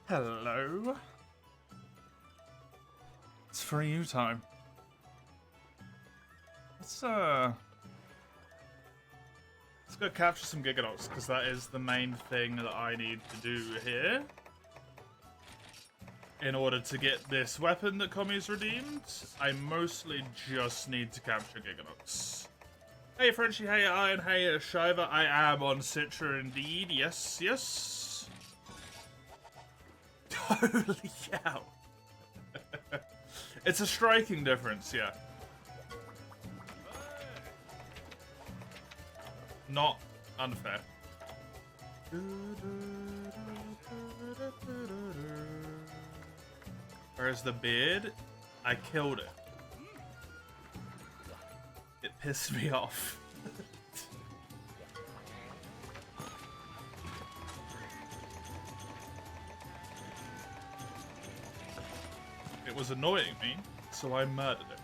Hello. It's for you time. Let's go capture some Giganox, because that is the main thing that I need to do here. In order to get this weapon that Komi's redeemed, I mostly just need to capture Giganox. Hey Frenchie, hey Iron, hey Shiva, I am on Citra indeed, yes, yes. Holy cow. It's a striking difference, yeah. Not unfair. Whereas the beard, I killed it. It pissed me off. It was annoying me, so I murdered it.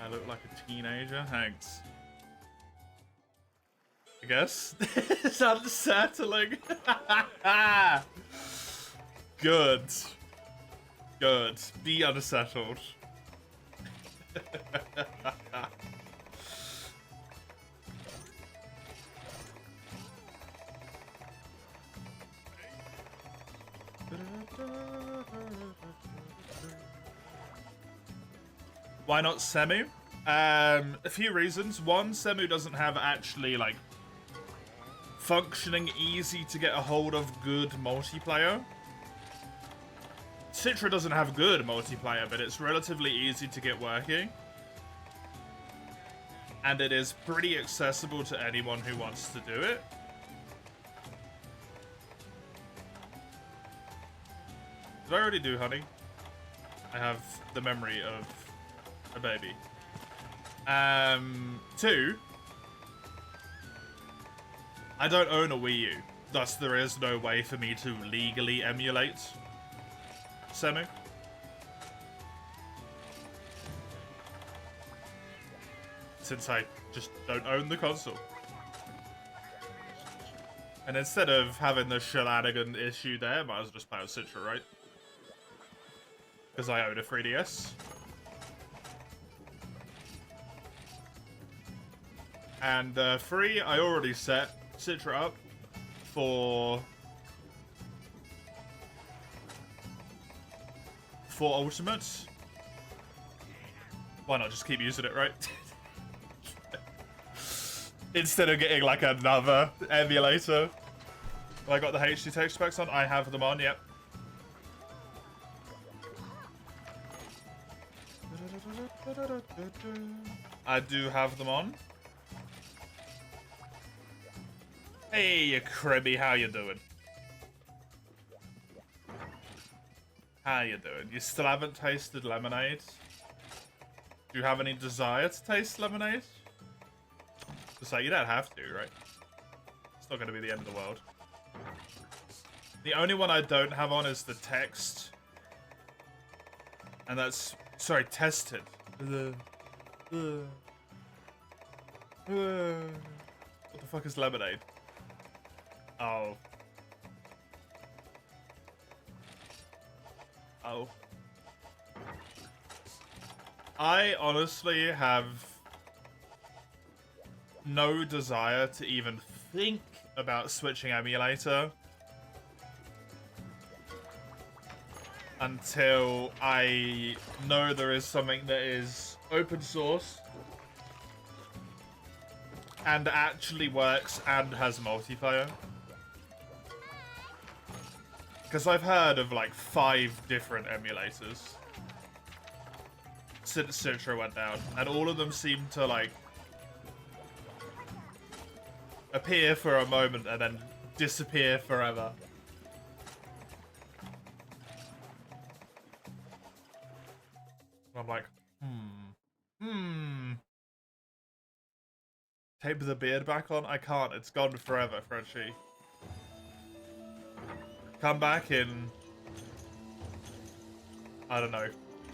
I look like a teenager. Thanks. I guess. It's unsettling. Good. Good. Be unsettled. Why not Semu? A few reasons. One, Semu doesn't have actually, like, functioning, easy to get a hold of good multiplayer. Citra doesn't have good multiplayer, but it's relatively easy to get working. And it is pretty accessible to anyone who wants to do it. Did I already do honey? I have the memory of a baby. Two, I don't own a Wii U, thus there is no way for me to legally emulate Semu. Since I just don't own the console. And instead of having the shenanigan issue there, might as well just play with Citra, right? Because I own a 3DS. And free, I already set Citra up for Ultimates. Why not just keep using it, right? Instead of getting like another emulator. Well, I got the HD text specs on. I have them on, yep. I do have them on. Hey, you cribby, how you doing? How you doing? You still haven't tasted lemonade? Do you have any desire to taste lemonade? Just like, you don't have to, right? It's not going to be the end of the world. The only one I don't have on is the text. And that's... Sorry, tested. What the fuck is lemonade? Oh. Oh. I honestly have no desire to even think about switching emulator until I know there is something that is open source and actually works and has multiplayer. Because I've heard of like 5 different emulators since Citra went down, and all of them seem to like appear for a moment and then disappear forever. I'm like, Tape the beard back on? I can't. It's gone forever, Frenchie. Come back in, I don't know,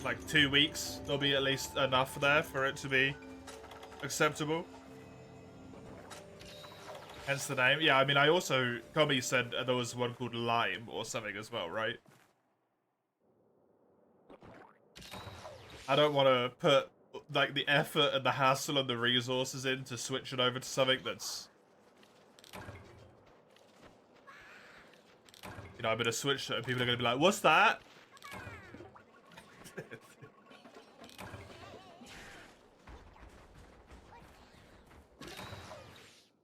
like 2 weeks. There'll be at least enough there for it to be acceptable. Hence the name. Yeah, I mean, I also... Kobe said there was one called Lime or something as well, right? I don't want to put, like, the effort and the hassle and the resources in to switch it over to something that's... You know, I'm going to switch it and people are going to be like, what's that?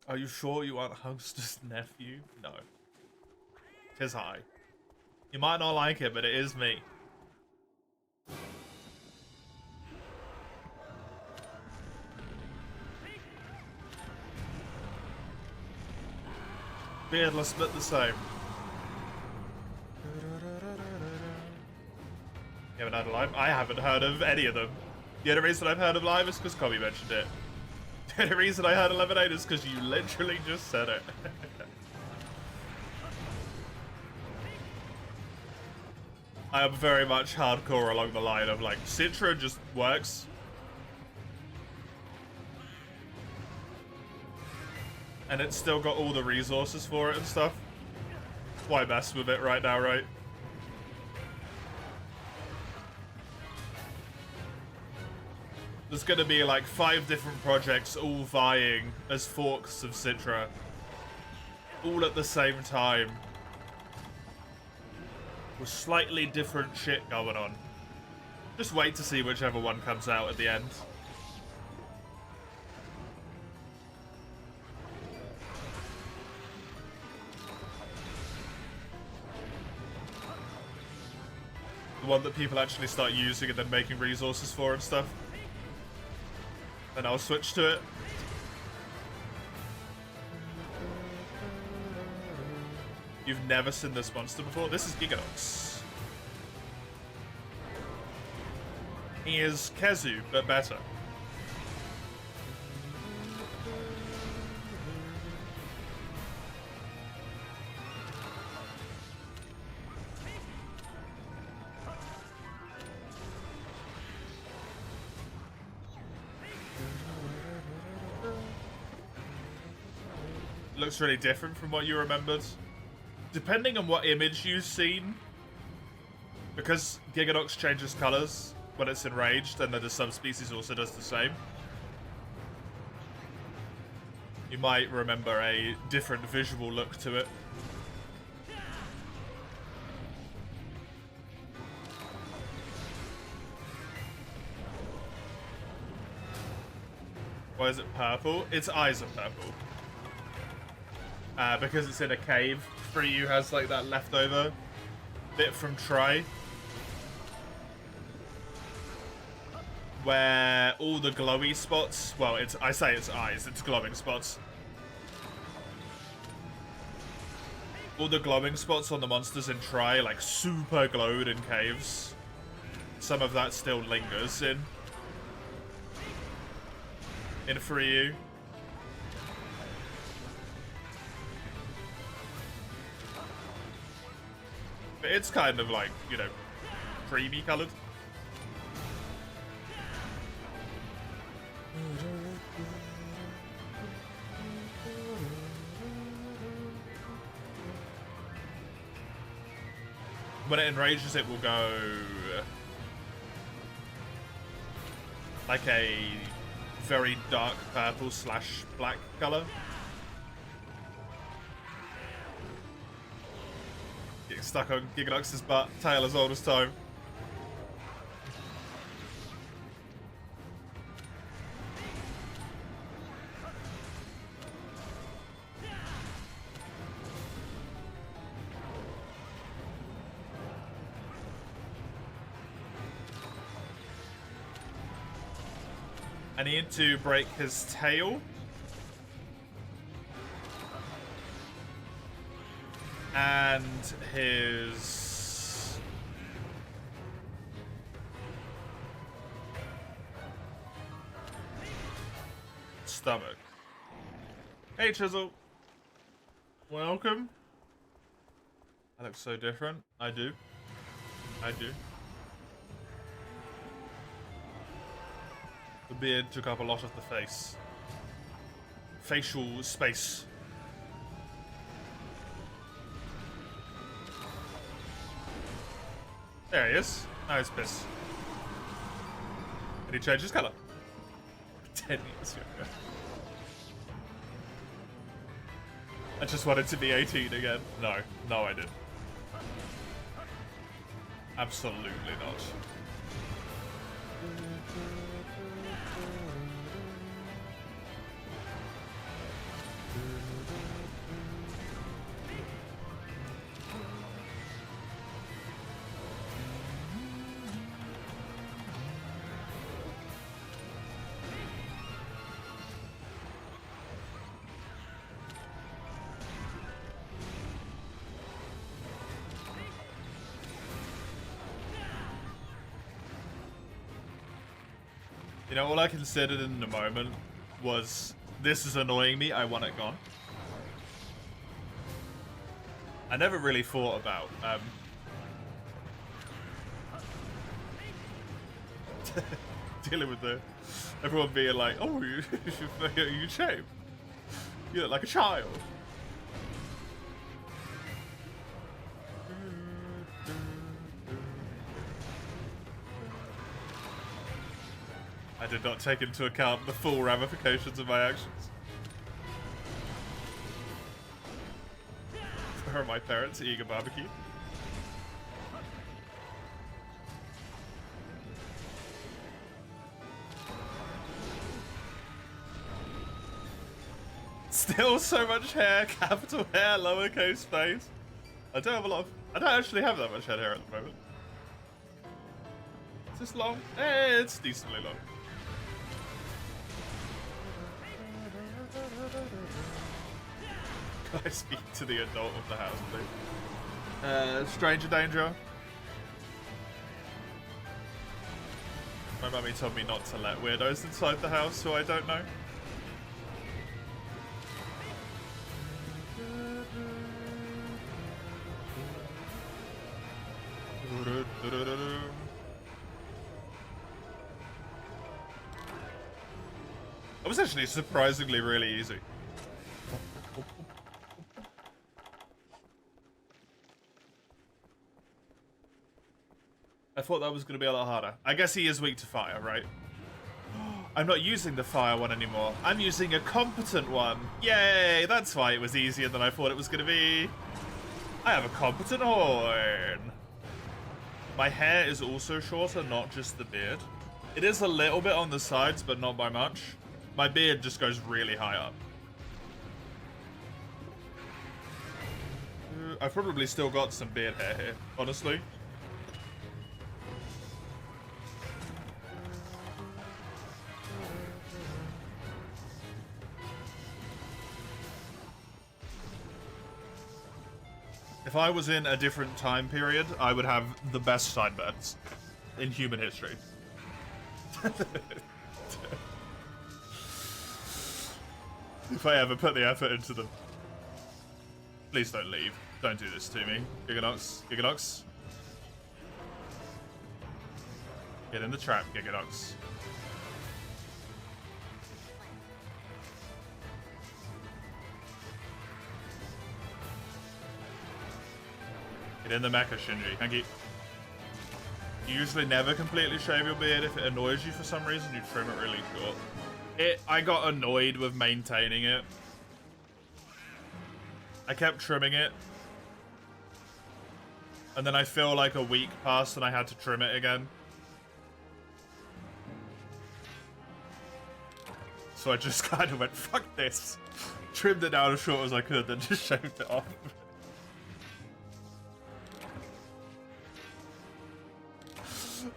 Are you sure you aren't Hunkster's nephew? No. 'Tis I. You might not like it, but it is me. Beardless but the same. You haven't heard of Lime? I haven't heard of any of them. The only reason I've heard of Lime is because Kobe mentioned it. The only reason I heard of Lemonade is because you literally just said it. I am very much hardcore along the line of, like, Citra just works. And it's still got all the resources for it and stuff. Why mess with it right now, right? There's gonna be like 5 different projects all vying as forks of Citra. All at the same time. With slightly different shit going on. Just wait to see whichever one comes out at the end. The one that people actually start using and then making resources for and stuff. Then I'll switch to it. You've never seen this monster before? This is Giganox. He is Kezu, but better. Looks really different from what you remembered. Depending on what image you've seen, because Giganox changes colors when it's enraged, and then the subspecies also does the same. You might remember a different visual look to it. Why is it purple? Its eyes are purple. Because it's in a cave. 3U has like that leftover bit from Try, where all the glowy spots, well, I say it's eyes, it's glowing spots. All the glowing spots on the monsters in Try, like, super glowed in caves. Some of that still lingers in 3U. But it's kind of like, you know, creamy coloured. When it enrages, it will go like a very dark purple / black colour. Getting stuck on Giganox's butt, tail as old as time. I need to break his tail. And his stomach. Hey, Chisel. Welcome. That looks so different. I do. I do. The beard took up a lot of the face. Facial space. There he is. Now he's pissed. And he changed his colour. 10 years younger. I just wanted to be 18 again. No, I didn't. Absolutely not. You know, all I considered in the moment was, this is annoying me, I want it gone. I never really thought about dealing with everyone being like, oh, you shave. You look like a child. I did not take into account the full ramifications of my actions. Where are my parents eating a barbecue? Still so much hair, capital hair, lowercase face. I don't actually have that much head hair at the moment. Is this long? It's decently long. Can I speak to the adult of the house, please? Stranger danger. My mummy told me not to let weirdos inside the house who I don't know. It was actually surprisingly really easy. I thought that was going to be a lot harder. I guess he is weak to fire, right? I'm not using the fire one anymore. I'm using a competent one. Yay! That's why it was easier than I thought it was going to be. I have a competent horn. My hair is also shorter, not just the beard. It is a little bit on the sides, but not by much. My beard just goes really high up. I've probably still got some beard hair here, honestly. If I was in a different time period, I would have the best sideburns in human history. If I ever put the effort into them. Please don't leave. Don't do this to me. Giganox. Giganox. Get in the trap, Giganox. Get in the mecha, Shinji. Thank you. You usually never completely shave your beard. If it annoys you for some reason, you trim it really short. I got annoyed with maintaining it. I kept trimming it. And then I feel like a week passed and I had to trim it again. So I just kind of went, fuck this. Trimmed it down as short as I could, then just shaved it off.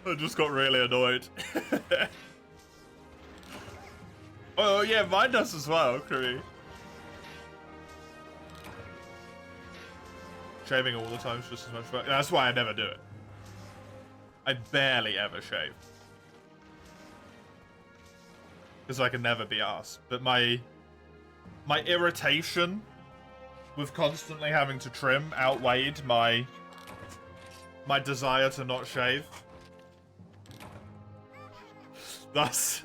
I just got really annoyed. Oh yeah, mine does as well, Kree. Shaving all the time is just as much fun. That's why I never do it. I barely ever shave. Because I can never be arsed. But my irritation with constantly having to trim outweighed my desire to not shave. Thus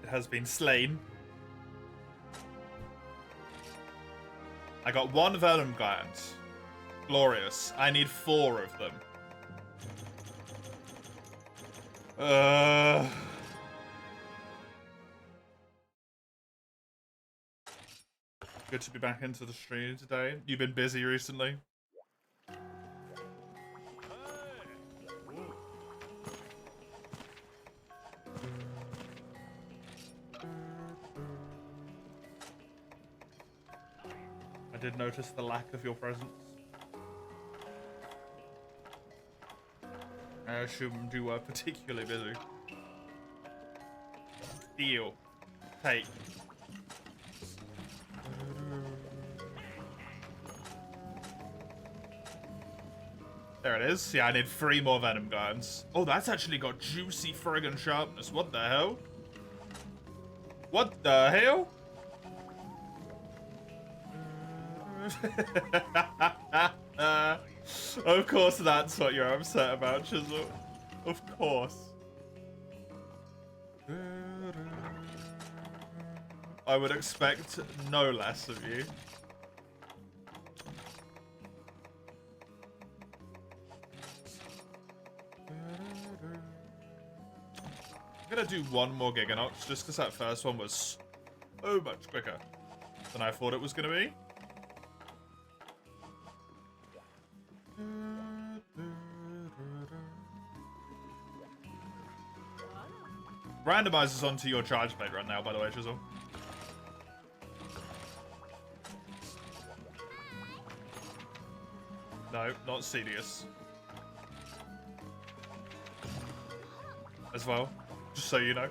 It has been slain. I got 1 venom gland. Glorious. I need 4 of them. Good to be back into the stream today. You've been busy recently? I did notice the lack of your presence. I assumed you were particularly busy. Deal. Take. There it is. Yeah, I need 3 more venom guns. Oh, that's actually got juicy friggin' sharpness. What the hell? What the hell? Of course that's what you're upset about, Chisel. Of course. I would expect no less of you. I'm gonna do 1 more Giganox just because that first one was so much quicker than I thought it was gonna be. Randomizes onto your charge blade right now, by the way, Chisel. No, not Cedius. As well, just so you know.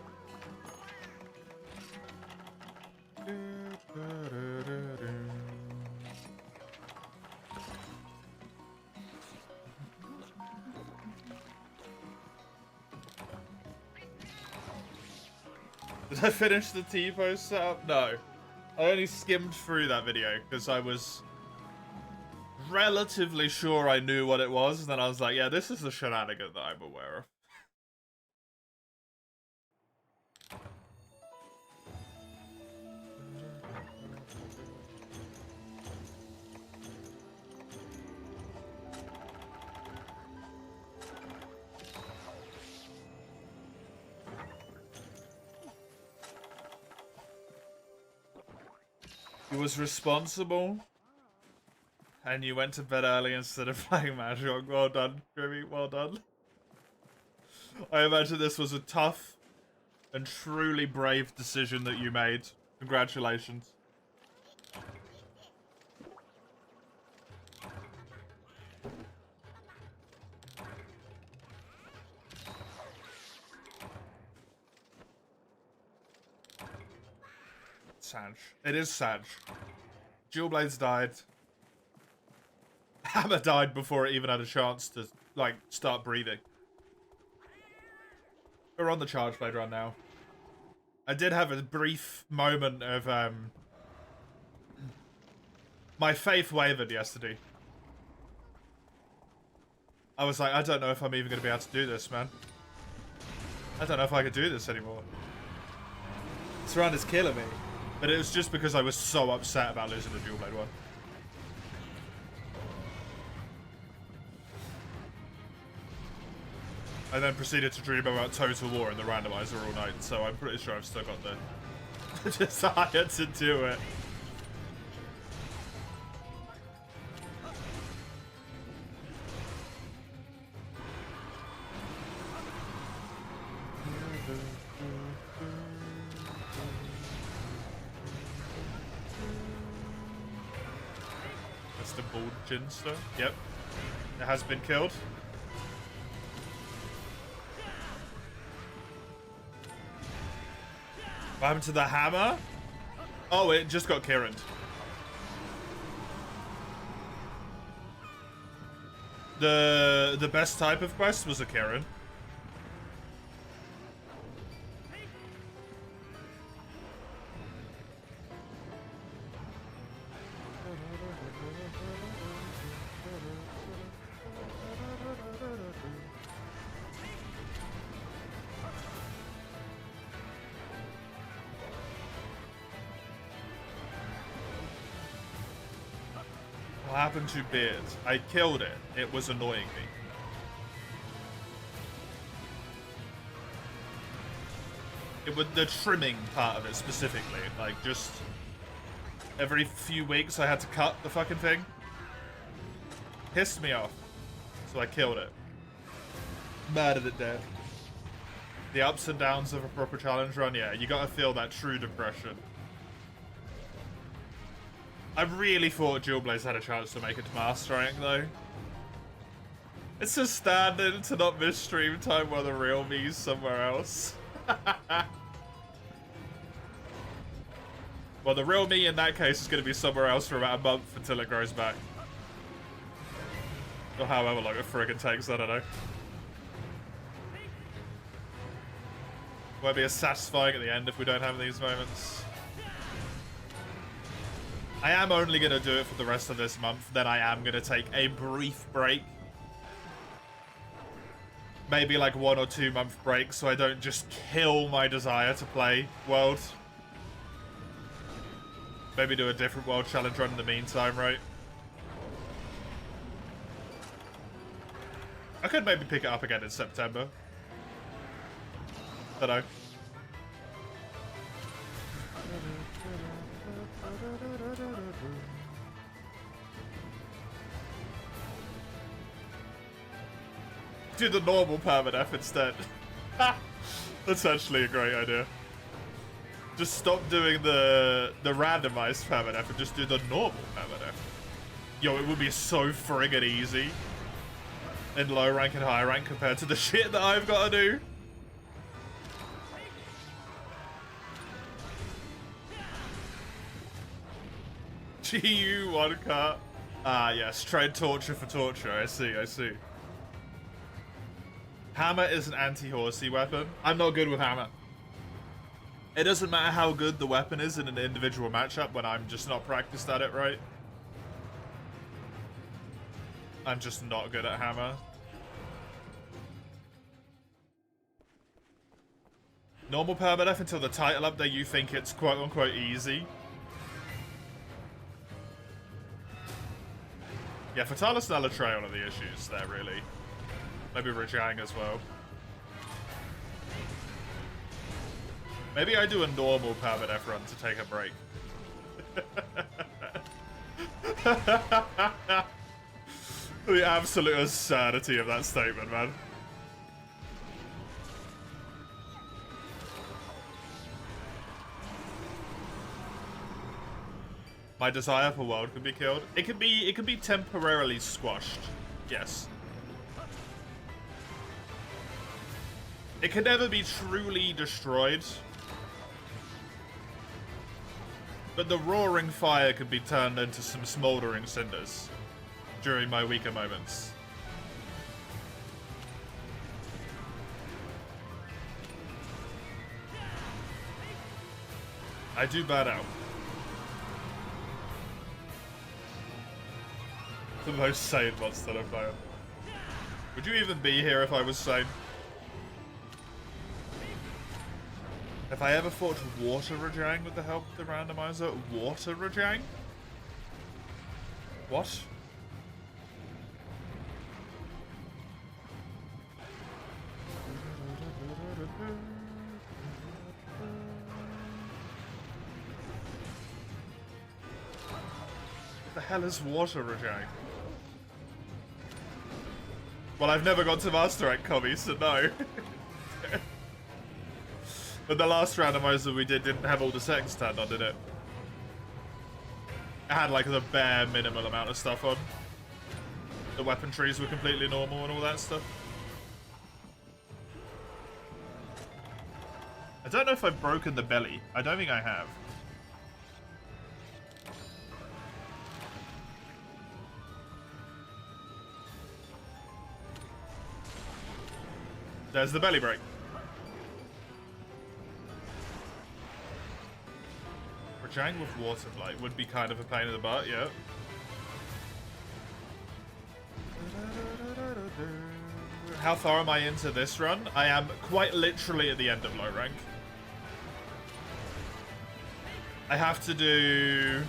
Did I finish the T-post setup? No. I only skimmed through that video because I was relatively sure I knew what it was, and then I was like, yeah, this is the shenanigan that I'm aware of. He was responsible, and you went to bed early instead of playing Mahjong. Well done, Grimmy. Well done. I imagine this was a tough and truly brave decision that you made. Congratulations. Sag. It is Sag. Dual Blades died. Hammer died before it even had a chance to, like, start breathing. We're on the Charge Blade run now. I did have a brief moment of, my faith wavered yesterday. I was like, I don't know if I'm even going to be able to do this, man. I don't know if I could do this anymore. This run is killing me. But it was just because I was so upset about losing the Dual Blade one. I then proceeded to dream about Total War in the randomizer all night, so I'm pretty sure I've still got the desire to do it. That's the Bald Ginster. Yep. It has been killed. What happened to the hammer? Oh, it just got Kieran. The best type of quest was a Kieran. What happened to Beard? I killed it. It was annoying me. It was the trimming part of it specifically. Like, just every few weeks I had to cut the fucking thing. Pissed me off. So I killed it. Murdered it dead. The ups and downs of a proper challenge run, yeah, you gotta feel that true depression. I really thought Dual Blaze had a chance to make it to Master Rank, though. It's just standard to not miss stream time while the real me's somewhere else. Well, the real me in that case is going to be somewhere else for about a month until it grows back. Or however long it friggin' takes, I don't know. Won't be as satisfying at the end if we don't have these moments. I am only going to do it for the rest of this month, then I am going to take a brief break. Maybe like 1 or 2 month break so I don't just kill my desire to play World. Maybe do a different World Challenge run in the meantime, right? I could maybe pick it up again in September. Don't know. Do the normal permanef instead. That's actually a great idea. Just stop doing the randomized permanef and just do the normal permanef. Yo, it would be so friggin' easy in low rank and high rank compared to the shit that I've got to do. GU one cut. Ah, yes, trade torture for torture. I see, I see. Hammer is an anti-horsey weapon. I'm not good with hammer. It doesn't matter how good the weapon is in an individual matchup when I'm just not practiced at it, right? I'm just not good at hammer. Normal permanef until the title update, you think it's quote-unquote easy. Yeah, Fatalis and Elytra, one of the issues there, really. Maybe Rajang as well. Maybe I do a normal permanef run to take a break. The absolute absurdity of that statement, man. My desire for world can be killed. It can be temporarily squashed. Yes. It can never be truly destroyed. But the roaring fire can be turned into some smoldering cinders during my weaker moments. I do bad out. The most sane monster I've found. Would you even be here if I was sane? Have I ever fought Water Rajang with the help of the randomizer? Water Rajang? What? What the hell is Water Rajang? Well, I've never got to Master Rank, Commy, so no. But the last randomizer we did didn't have all the settings turned on, did it? It had like the bare minimal amount of stuff on. The weapon trees were completely normal and all that stuff. I don't know if I've broken the belly. I don't think I have. There's the belly break. Rajang with water blight would be kind of a pain in the butt, yeah. How far am I into this run? I am quite literally at the end of low rank. I have to do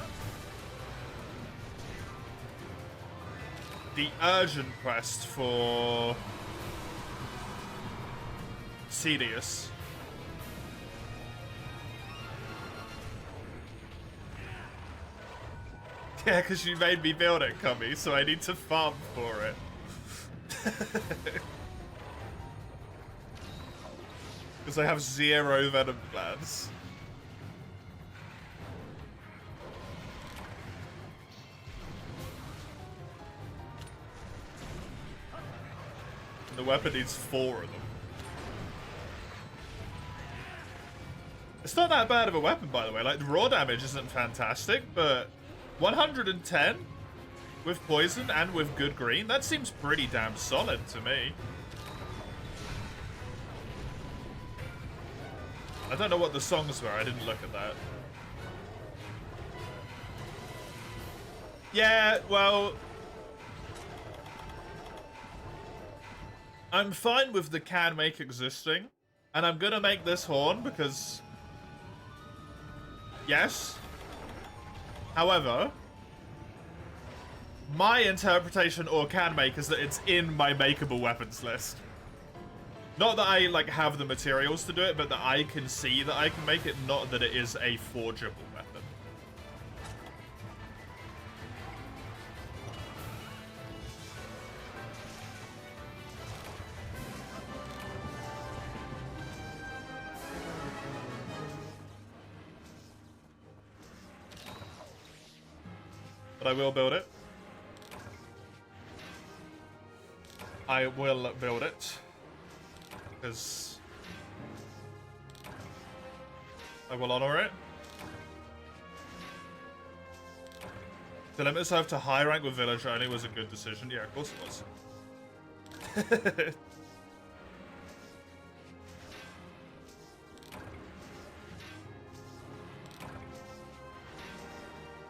the urgent quest for Sidious. Yeah, because you made me build it, Cummy, so I need to farm for it. Because I have 0 venom plants. The weapon needs 4 of them. It's not that bad of a weapon, by the way. Like, the raw damage isn't fantastic, but 110 with poison and with good green, that seems pretty damn solid to me. I don't know what the songs were. I didn't look at that. Yeah, well, I'm fine with the can make existing, and I'm gonna make this horn because, yes. However, my interpretation or can make is that it's in my makeable weapons list. Not that I like have the materials to do it, but that I can see that I can make it, not that it is a forgeable weapon. But I will build it. I will build it. Because I will honor it. To limit yourself to high rank with village only was a good decision. Yeah, of course it was.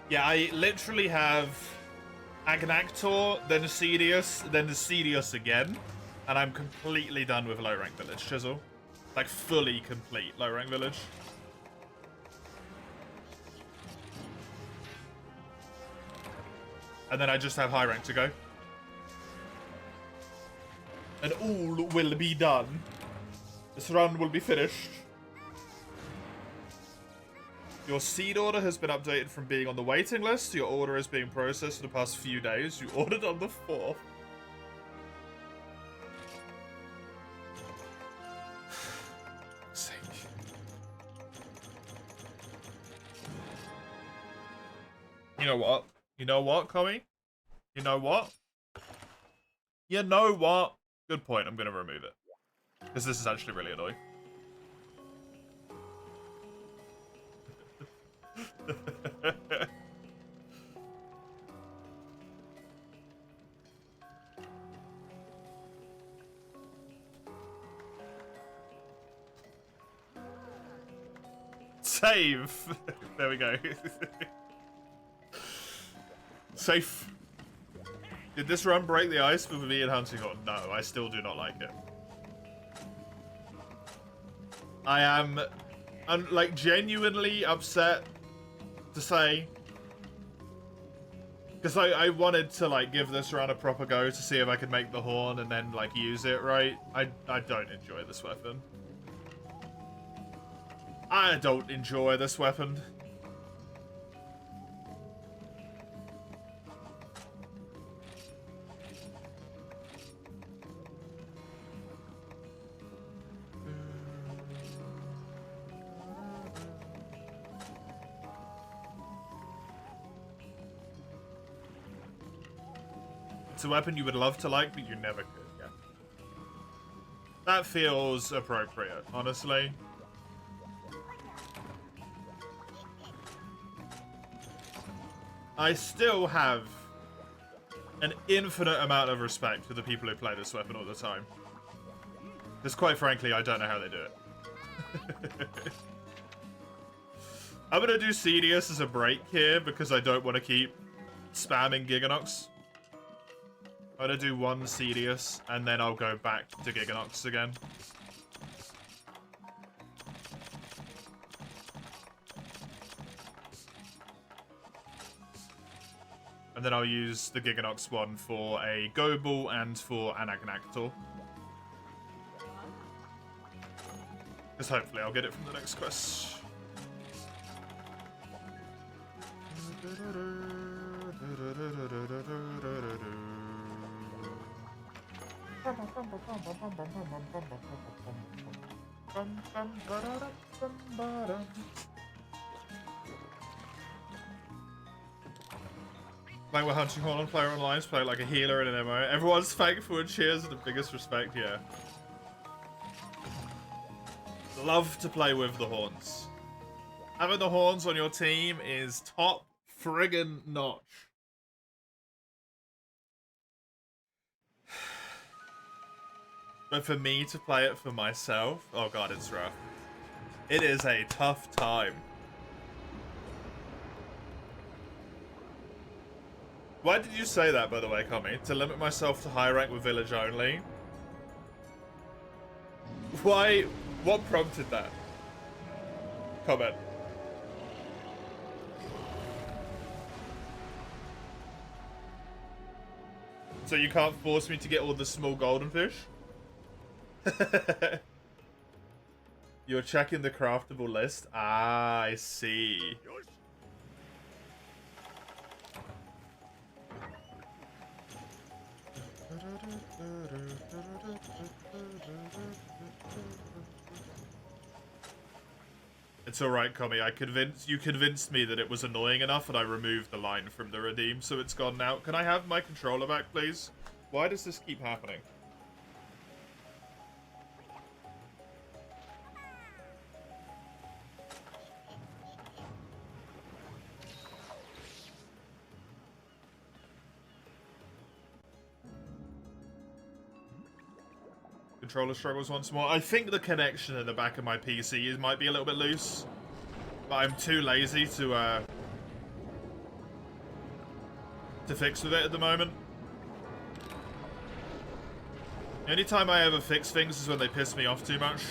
Yeah, I literally have Agnactor, then Sidious, then Sidious again. And I'm completely done with low rank village, Chisel. Like, fully complete low rank village. And then I just have high rank to go. And all will be done. This run will be finished. Your seed order has been updated from being on the waiting list. Your order is being processed for the past few days. You ordered on the 4th. You know what? You know what, Coey? You know what? You know what? Good point. I'm going to remove it. Because this is actually really annoying. Save! There we go. Safe. Did this run break the ice with me and hunting horn? No, I still do not like it. I am, like, genuinely upset to say, because I wanted to, like, give this run a proper go to see if I could make the horn and then, like, use it right. I don't enjoy this weapon. I don't enjoy this weapon. It's a weapon you would love to like, but you never could, yeah. That feels appropriate, honestly. I still have an infinite amount of respect for the people who play this weapon all the time. Because quite frankly, I don't know how they do it. I'm going to do Sidious as a break here because I don't want to keep spamming Giganox. I'm going to do one Sidious and then I'll go back to Giganox again. And then I'll use the Giganox one for a Go Ball and for an Agnactor. Because hopefully I'll get it from the next quest. Like we're hunting horn on player online, play like a healer in an MO. Everyone's thankful and cheers and the biggest respect, yeah. Love to play with the horns. Having the horns on your team is top friggin' notch. But for me to play it for myself, oh god, it's rough. It is a tough time. Why did you say that, by the way, Kami? To limit myself to high rank with village only? Why? What prompted that? Comment. So you can't force me to get all the small golden fish? You're checking the craftable list? Ah, I see. It's alright, Kami. You convinced me that it was annoying enough and I removed the line from the redeem, so it's gone now. Can I have my controller back, please? Why does this keep happening? Controller struggles once more. I think the connection in the back of my PC might be a little bit loose, but I'm too lazy to fix with it at the moment. The only time I ever fix things is when they piss me off too much.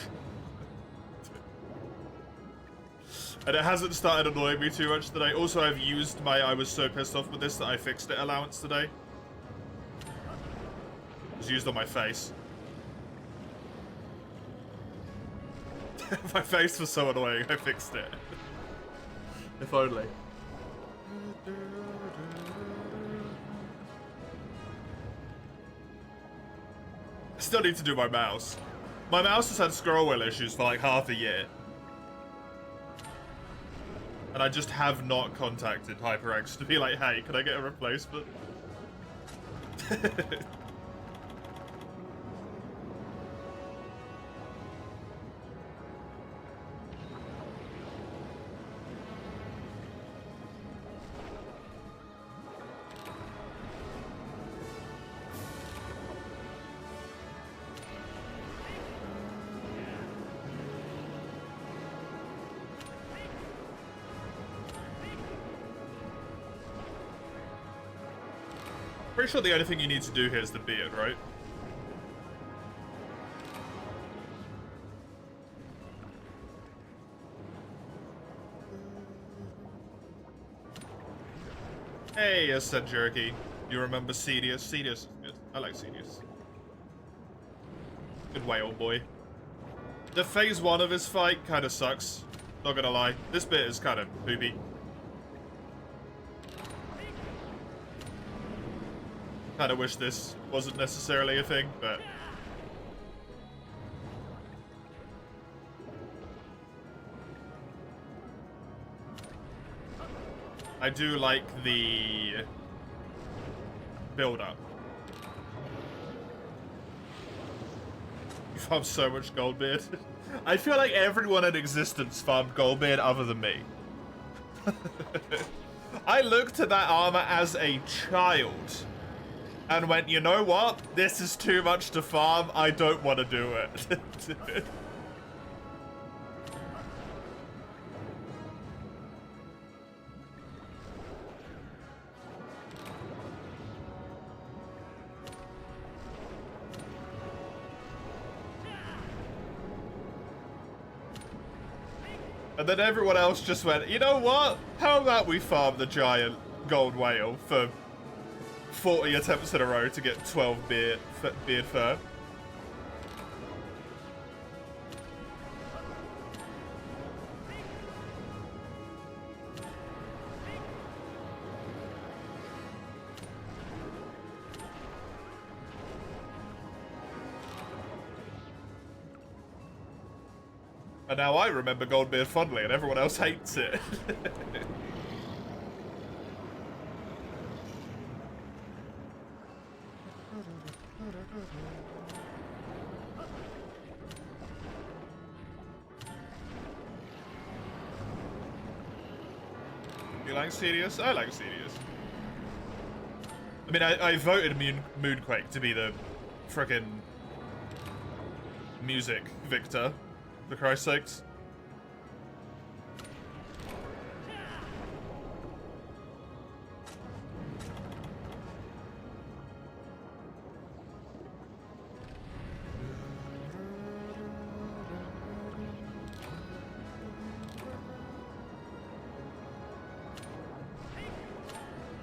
And it hasn't started annoying me too much today. Also, I've used my I was so pissed off with this that I fixed it allowance today. It was used on my face. My face was so annoying, I fixed it. If only. I still need to do my mouse. My mouse has had scroll wheel issues for like half a year. And I just have not contacted HyperX to be like, hey, can I get a replacement? Pretty sure the only thing you need to do here is the beard, right? Hey, yes, said Jerky. You remember Cedius? Cedius is good. I like Cedius. Good whale boy. The phase 1 of his fight kind of sucks. Not gonna lie. This bit is kind of poopy. Kind of wish this wasn't necessarily a thing, but... I do like the build-up. You farmed so much Goldbeard. I feel like everyone in existence farmed Goldbeard other than me. I looked at that armor as a child and went, you know what? This is too much to farm. I don't want to do it. And then everyone else just went, you know what? How about we farm the giant gold whale for 40 attempts in a row to get 12 beard fur. And now I remember Goldbeard fondly, and everyone else hates it. You like Serious? I like Serious. I mean, I voted Moonquake to be the frickin' music victor, for Christ's sakes.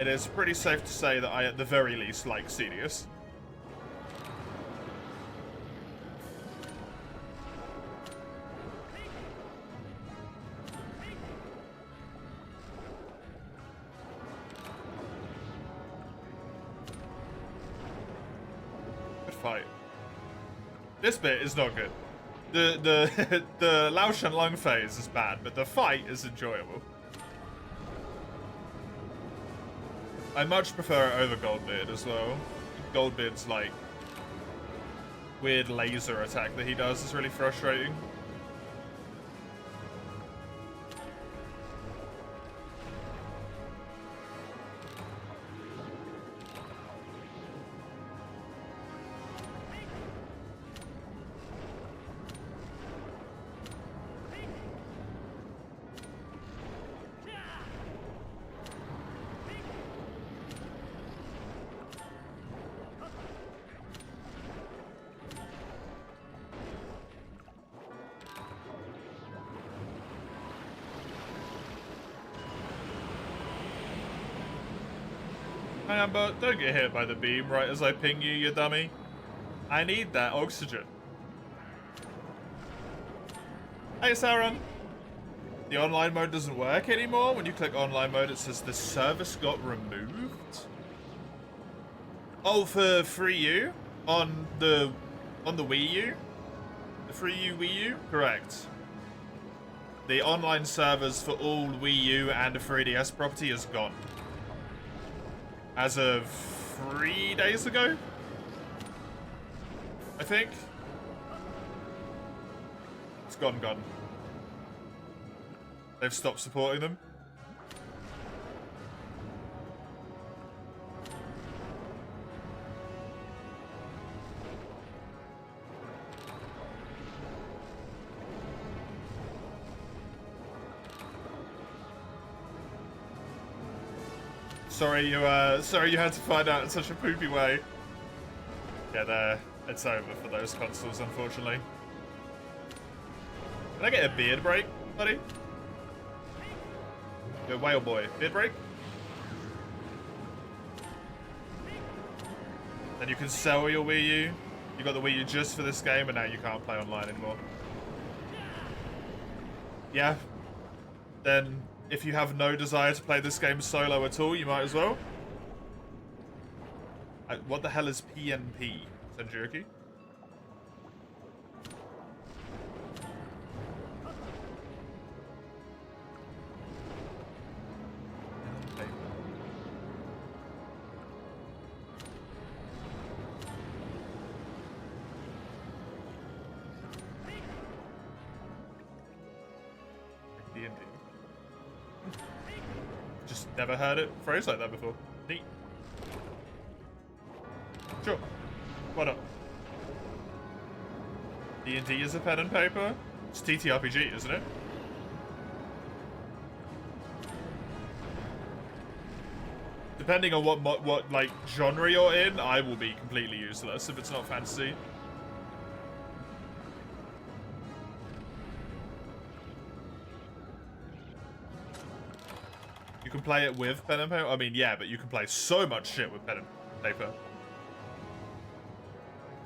It is pretty safe to say that I, at the very least, like Serious. Good fight. This bit is not good. The Lao Shan Lung phase is bad, but the fight is enjoyable. I much prefer it over Goldbeard as well. Goldbeard's, like, weird laser attack that he does is really frustrating. Hi Amber, don't get hit by the beam right as I ping you, you dummy. I need that oxygen. Hey Sauron! The online mode doesn't work anymore. When you click online mode it says the service got removed. Oh, for 3U? On the Wii U? The 3U Wii U? Correct. The online servers for all Wii U and the 3DS property is gone. As of 3 days ago, I think. It's gone. They've stopped supporting them. Sorry you had to find out in such a poopy way. Yeah, it's over for those consoles, unfortunately. Can I get a beard break, buddy? Yo, whale boy, beard break? Then you can sell your Wii U. You got the Wii U just for this game, and now you can't play online anymore. Yeah. Then, if you have no desire to play this game solo at all, you might as well. What the hell is PNP, Senjuki? Just never heard it phrased like that before. Neat. Sure. Why not? D&D is a pen and paper? It's TTRPG, isn't it? Depending on what like genre you're in, I will be completely useless if it's not fantasy. You can play it with pen and paper? I mean, yeah, but you can play so much shit with pen and paper. Paper.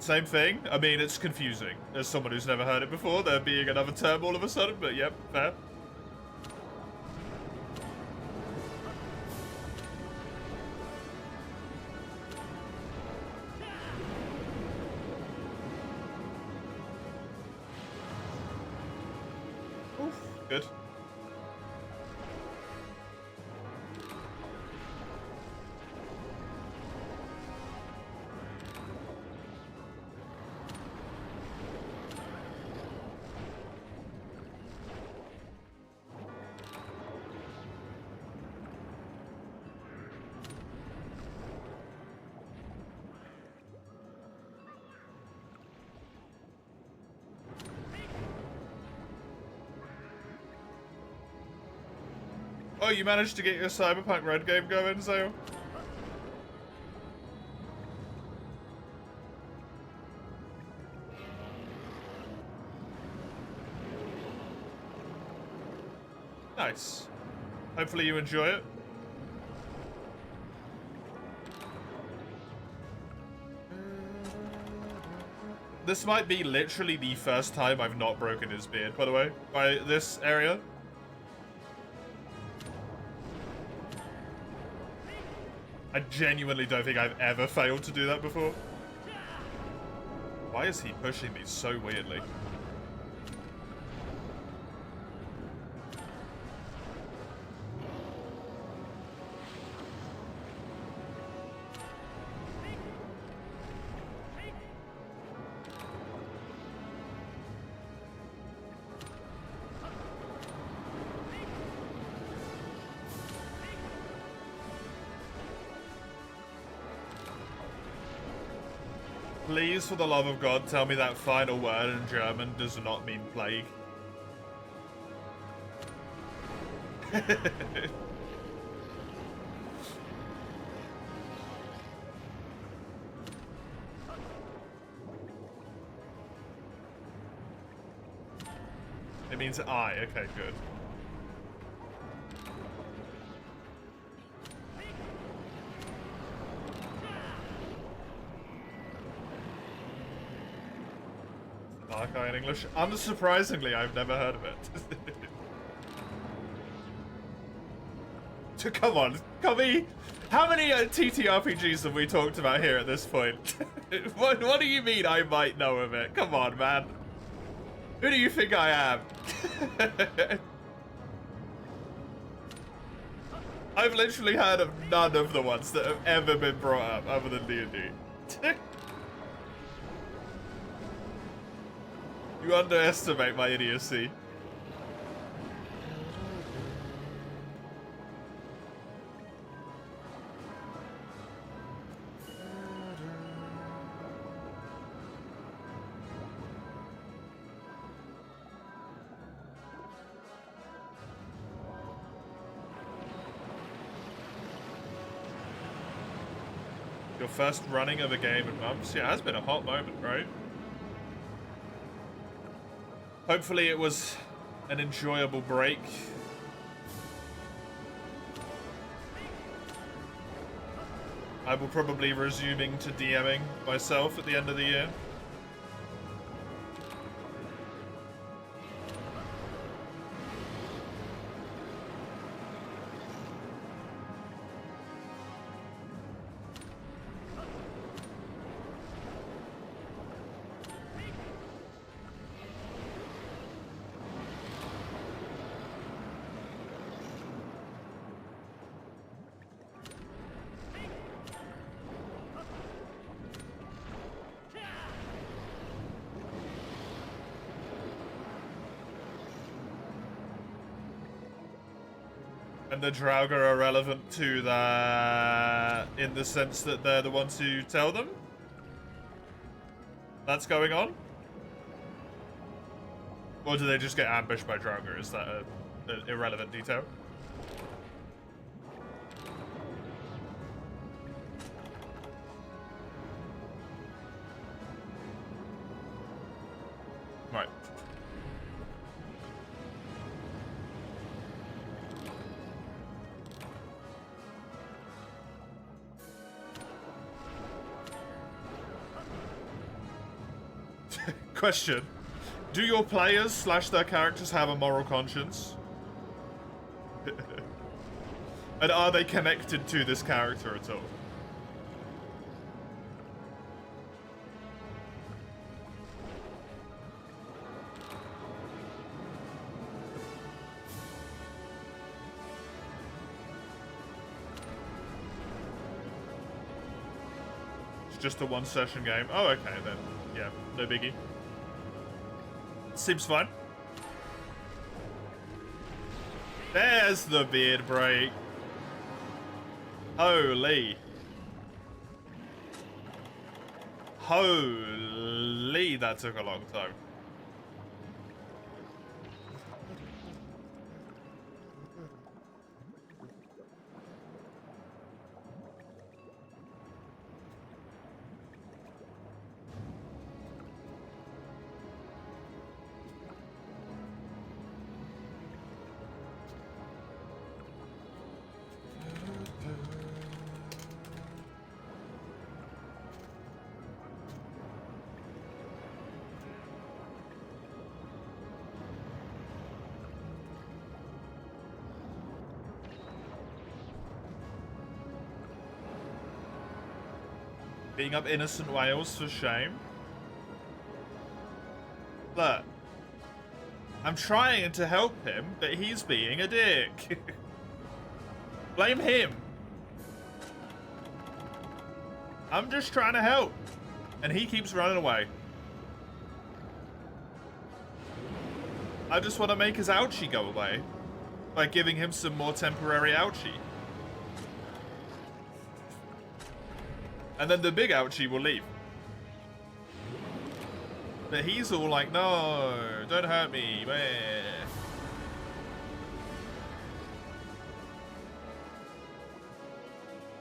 Same thing. I mean, it's confusing. As someone who's never heard it before, there being another term all of a sudden, but yep, fair. Oof, good. Oh, you managed to get your Cyberpunk Red game going, so. Nice. Hopefully you enjoy it. This might be literally the first time I've not broken his beard, by the way, by this area. I genuinely don't think I've ever failed to do that before. Why is he pushing me so weirdly? Please, for the love of God, tell me that final word in German does not mean plague. It means I. Okay, good. Arcai in English. Unsurprisingly, I've never heard of it. Come on, Cubby. How many TTRPGs have we talked about here at this point? What do you mean I might know of it? Come on, man. Who do you think I am? I've literally heard of none of the ones that have ever been brought up other than D&D. You underestimate my idiocy. Your first running of a game in months? Yeah, it has been a hot moment, right? Hopefully it was an enjoyable break. I will probably resuming to DMing myself at the end of the year. And the Draugr are relevant to that in the sense that they're the ones who tell them that's going on? Or do they just get ambushed by Draugr? Is that an irrelevant detail? Right. Question. Do your players / their characters have a moral conscience? And are they connected to this character at all? It's just a one-session game. Oh, okay, then. Yeah, no biggie. Seems fun. There's the beard break. Holy. Holy, that took a long time. Beating up innocent whales for shame. Look. I'm trying to help him, but he's being a dick. Blame him. I'm just trying to help. And he keeps running away. I just want to make his ouchie go away by giving him some more temporary ouchie. And then the big ouchie will leave. But he's all like, no, don't hurt me. Meh.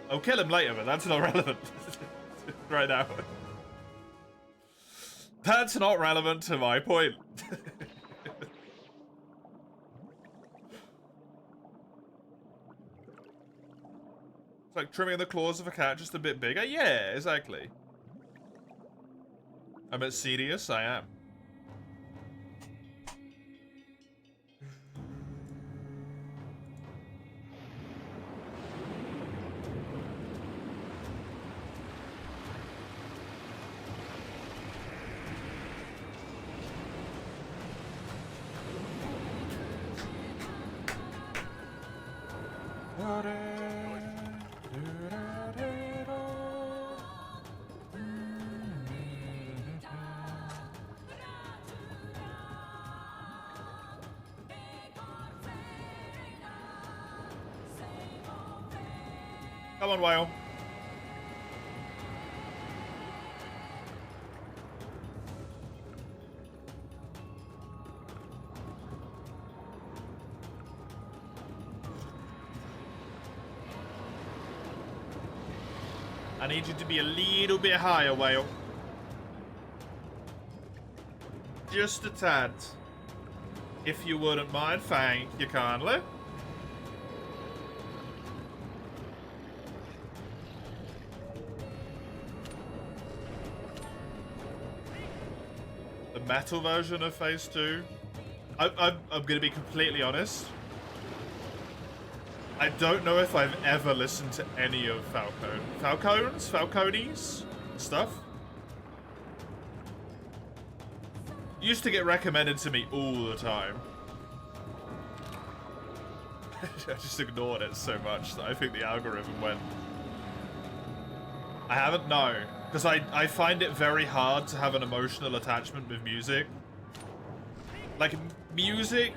I'll kill him later, but that's not relevant right now. That's not relevant to my point. Like trimming the claws of a cat just a bit bigger? Yeah, exactly. I'm at serious, I am. Come on, whale. I need you to be a little bit higher, whale. Just a tad. If you wouldn't mind, thank you kindly. The metal version of Phase 2. I'm gonna be completely honest. I don't know if I've ever listened to any of Falcone's stuff. Used to get recommended to me all the time. I just ignored it so much that I think the algorithm went. I haven't, no. Because I find it very hard to have an emotional attachment with music. Like, music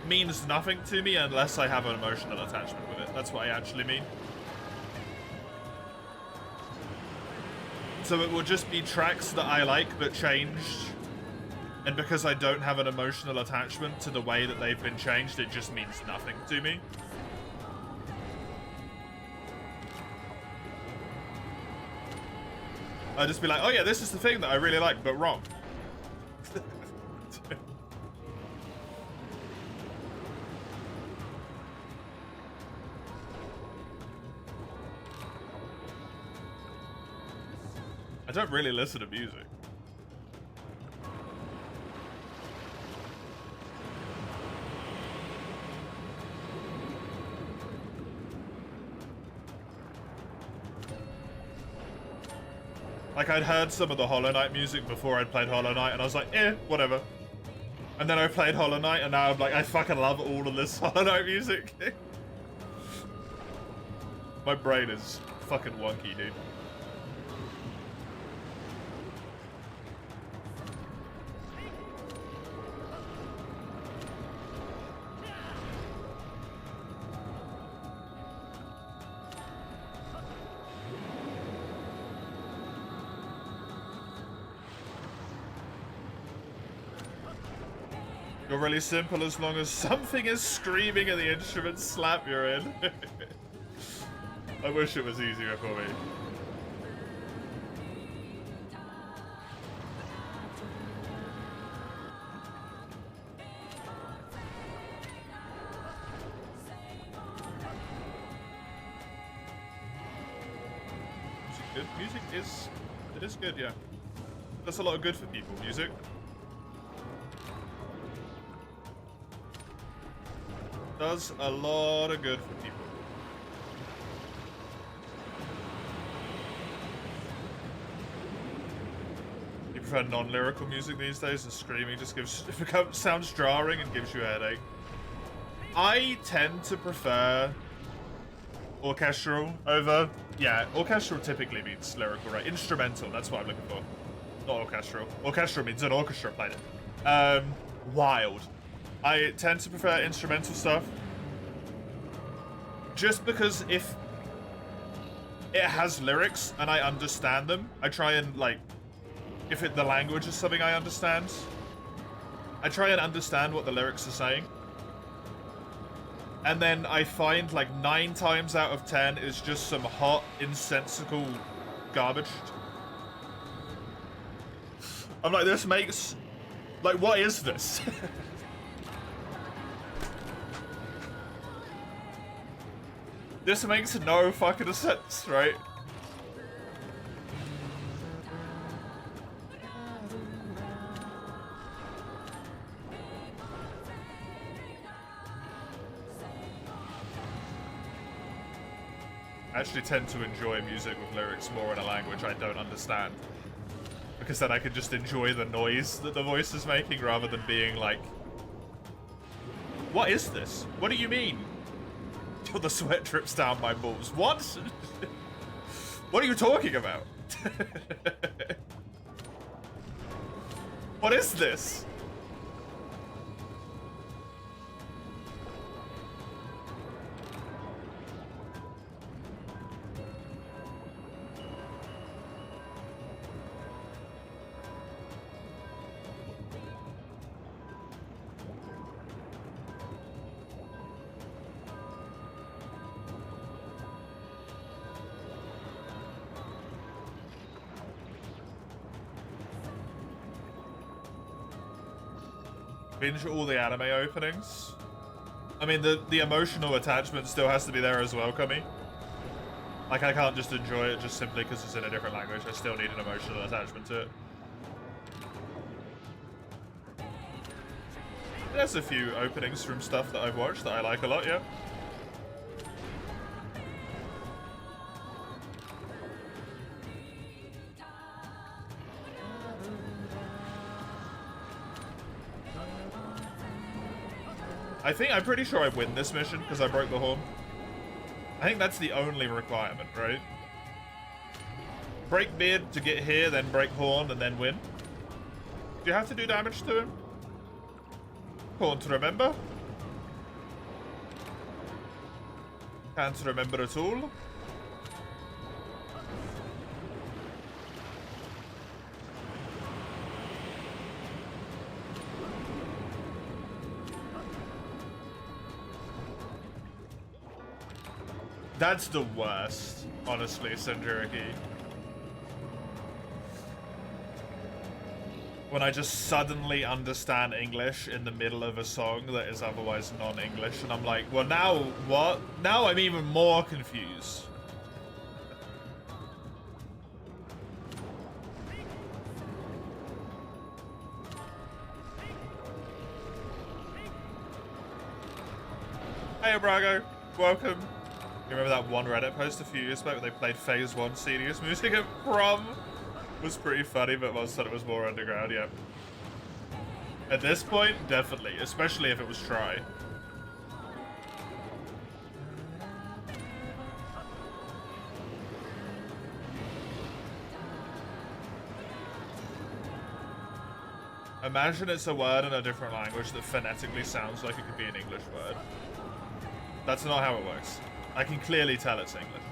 means nothing to me unless I have an emotional attachment with it. That's what I actually mean. So it will just be tracks that I like but changed. And because I don't have an emotional attachment to the way that they've been changed, it just means nothing to me. I'd just be like, oh yeah, this is the thing that I really like, but wrong. I don't really listen to music. Like, I'd heard some of the Hollow Knight music before I'd played Hollow Knight, and I was like, whatever. And then I played Hollow Knight, and now I'm like, I fucking love all of this Hollow Knight music. My brain is fucking wonky, dude. You're really simple as long as something is screaming and the instruments slap you're in. I wish it was easier for me. Good music is good, yeah. That's a lot of good for people, music. Does a lot of good for people. You prefer non-lyrical music these days, and screaming just sounds jarring and gives you a headache. I tend to prefer orchestral over... Yeah, orchestral typically means lyrical, right? Instrumental, that's what I'm looking for. Not orchestral. Orchestral means an orchestra played it. Wild. I tend to prefer instrumental stuff. Just because if it has lyrics and I understand them, I try and, like, if the language is something I understand, I try and understand what the lyrics are saying. And then I find, like, 9 times out of 10 is just some hot, insensical garbage. I'm like, this makes... Like, what is this? This makes no fucking sense, right? I actually tend to enjoy music with lyrics more in a language I don't understand. Because then I can just enjoy the noise that the voice is making rather than being like, what is this? What do you mean? Till the sweat drips down my balls. What? What are you talking about? What is this? Binge all the anime openings. I mean, the emotional attachment still has to be there as well, Kami. Like, I can't just enjoy it just simply because it's in a different language. I still need an emotional attachment to it. There's a few openings from stuff that I've watched that I like a lot, yeah. I'm pretty sure I win this mission because I broke the horn. I think that's the only requirement, right? Break beard to get here, then break horn, and then win. Do you have to do damage to him? Horn to remember? Can't remember at all. That's the worst, honestly, Senjuriki. When I just suddenly understand English in the middle of a song that is otherwise non-English, and I'm like, well, now what? Now I'm even more confused. Hey, Brago. Welcome. You remember that one Reddit post a few years back where they played Phase 1 CD's music at prom? was pretty funny, but Moz said it was more underground, yeah. At this point, definitely, especially if it was Try. Imagine it's a word in a different language that phonetically sounds like it could be an English word. That's not how it works. I can clearly tell it's English.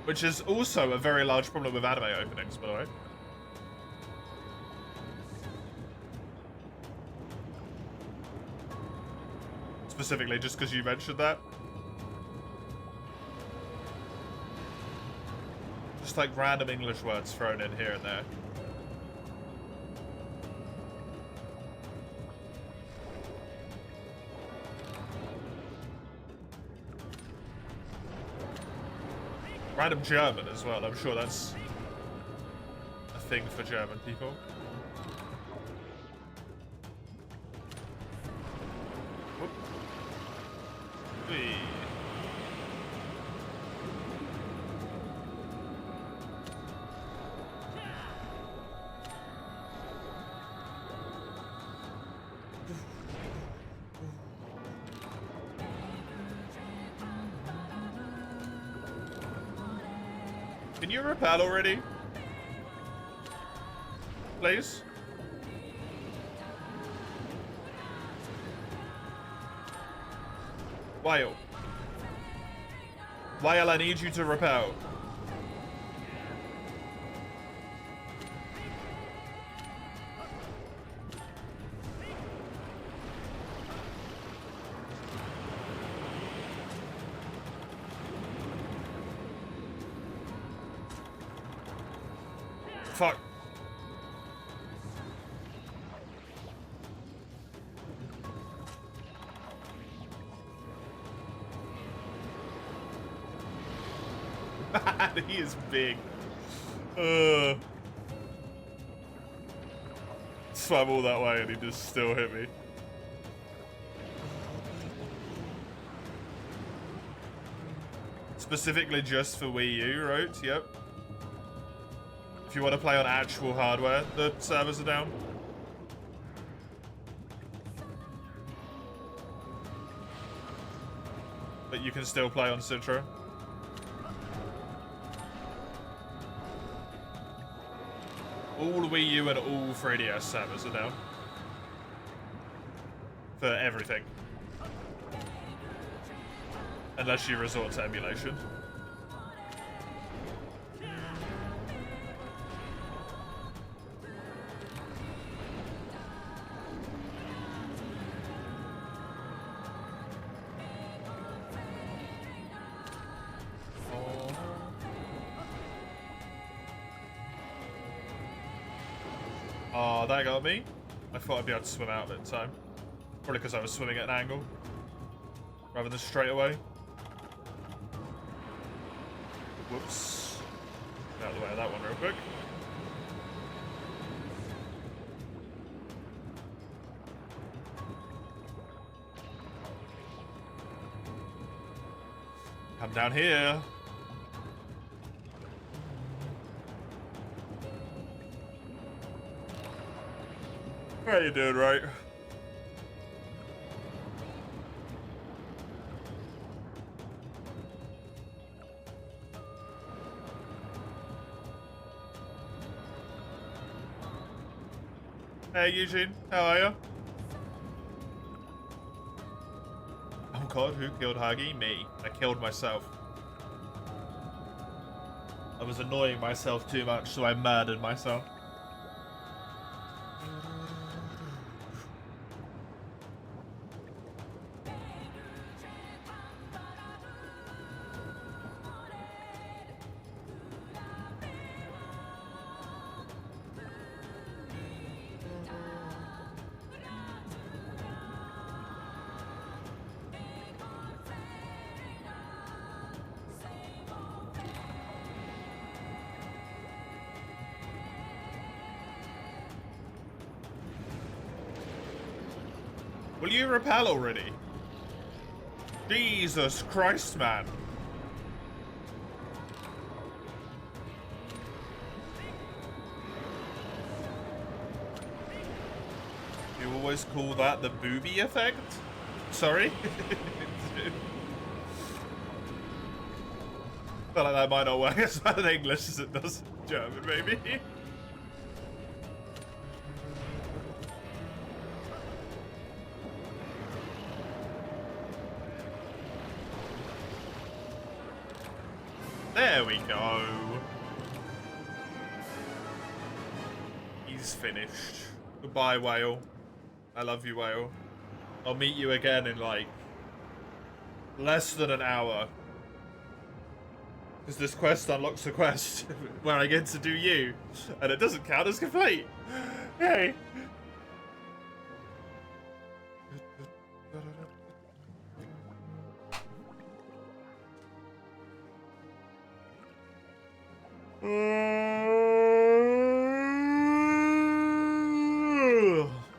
Which is also a very large problem with anime openings, by the way. Specifically, just because you mentioned that. Just like random English words thrown in here and there. Random German as well. I'm sure that's a thing for German people. Whoop. Whee. Can you repel already? Please? Whale. Whale, I need you to repel. Fuck. He is big. Swam all that way and he just still hit me. Specifically just for Wii U, right? Yep. If you want to play on actual hardware, the servers are down. But you can still play on Citra. All Wii U and all 3DS servers are down. For everything. Unless you resort to emulation. Oh, that got me. I thought I'd be able to swim out of it in time. Probably because I was swimming at an angle. Rather than straight away. Whoops. Get out of the way of that one real quick. Come down here. How you doing, right? Hey, Eugene. How are you? Oh god, who killed Huggy? Me. I killed myself. I was annoying myself too much, so I murdered myself. Will you repel already? Jesus Christ, man. You always call that the booby effect? Sorry? Feel like that might not work as well in English as it does in German, maybe. There we go. He's finished. Goodbye, whale. I love you, whale. I'll meet you again in, like, less than an hour. Because this quest unlocks a quest where I get to do you. And it doesn't count as complete. Yay.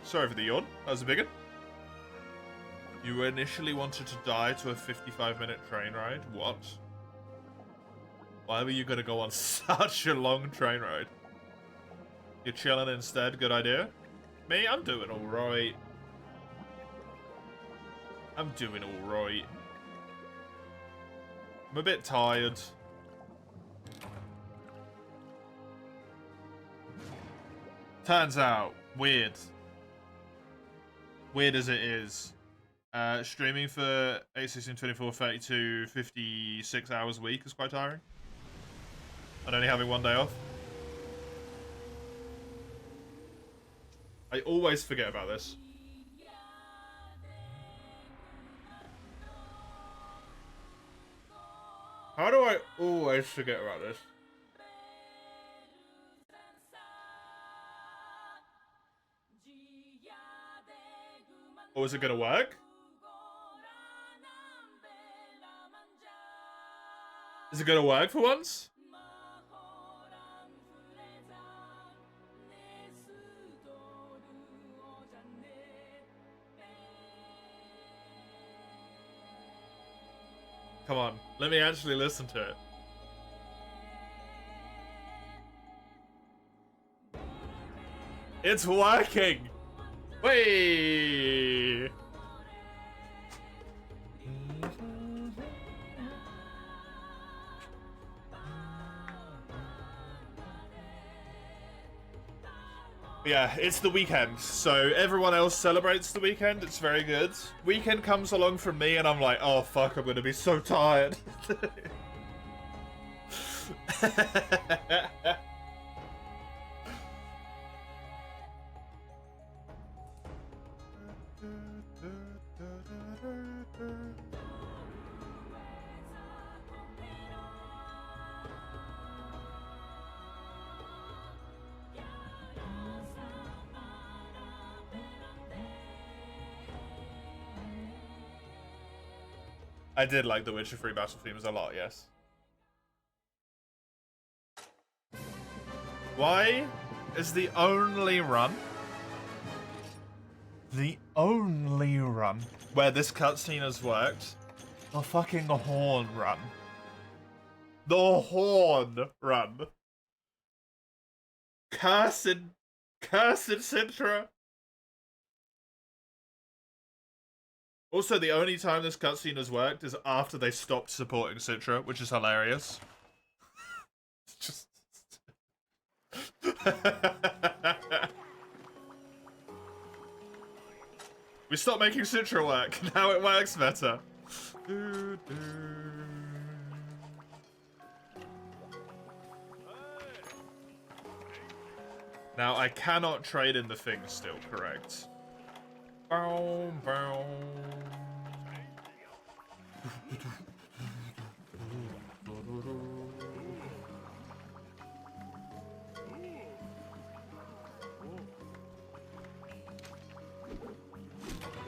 Sorry for the yawn. That was a big one. You initially wanted to die to a 55-minute train ride? What? Why were you gonna go on such a long train ride? You're chilling instead, good idea? Me? I'm doing alright. I'm doing alright. I'm a bit tired. Turns out, weird as it is, streaming for 8, 16, 24, 32, 56 hours a week is quite tiring. And only having one day off. I always forget about this. How do I always forget about this? Or is it gonna work? Is it gonna work for once? Come on, let me actually listen to it. It's working! Wait! Yeah, it's the weekend, so everyone else celebrates the weekend. It's very good. Weekend comes along from me, and I'm like, oh fuck, I'm gonna be so tired. I did like the Witcher 3 battle themes a lot, yes. Why is the only run where this cutscene has worked the fucking Horn run? The Horn run. Cursed Sintra. Also, the only time this cutscene has worked is after they stopped supporting Citra, which is hilarious. It's just... We stopped making Citra work, now it works better. Now, I cannot trade in the thing still, correct? Bow, bow.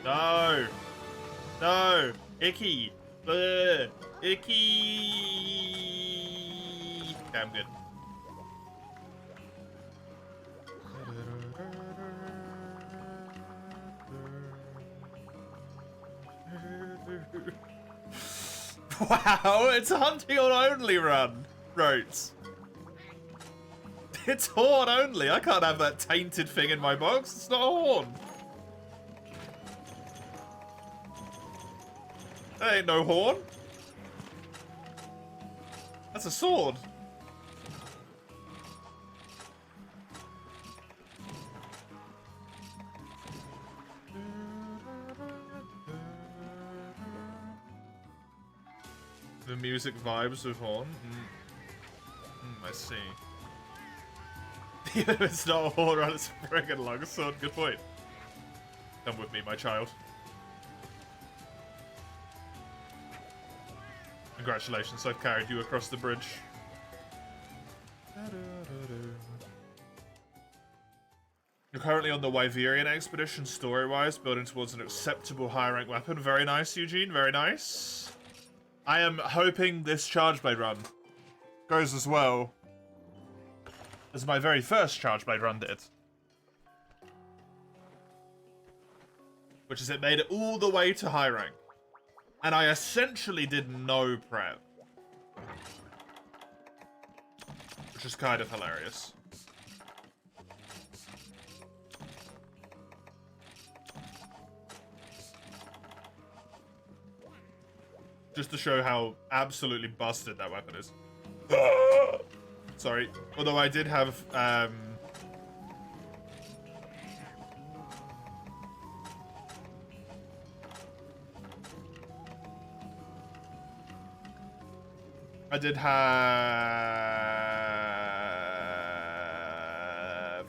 No! No! Icky! Bleh. Icky! Okay, I'm good. Wow, it's a hunting on only run, Rotes. It's horn only. I can't have that tainted thing in my box. It's not a horn. That ain't no horn. That's a sword. The music vibes with horn. I see. It's not a horn, right? It's a friggin' long sword. Good point. Come with me, my child. Congratulations, I've carried you across the bridge. You're currently on the Wyverian expedition, story-wise, building towards an acceptable high-rank weapon. Very nice, Eugene. Very nice. I am hoping this Chargeblade run goes as well as my very first Chargeblade run did. Which is it made it all the way to high rank. And I essentially did no prep. Which is kind of hilarious. Just to show how absolutely busted that weapon is. Sorry. Although I did have, I did have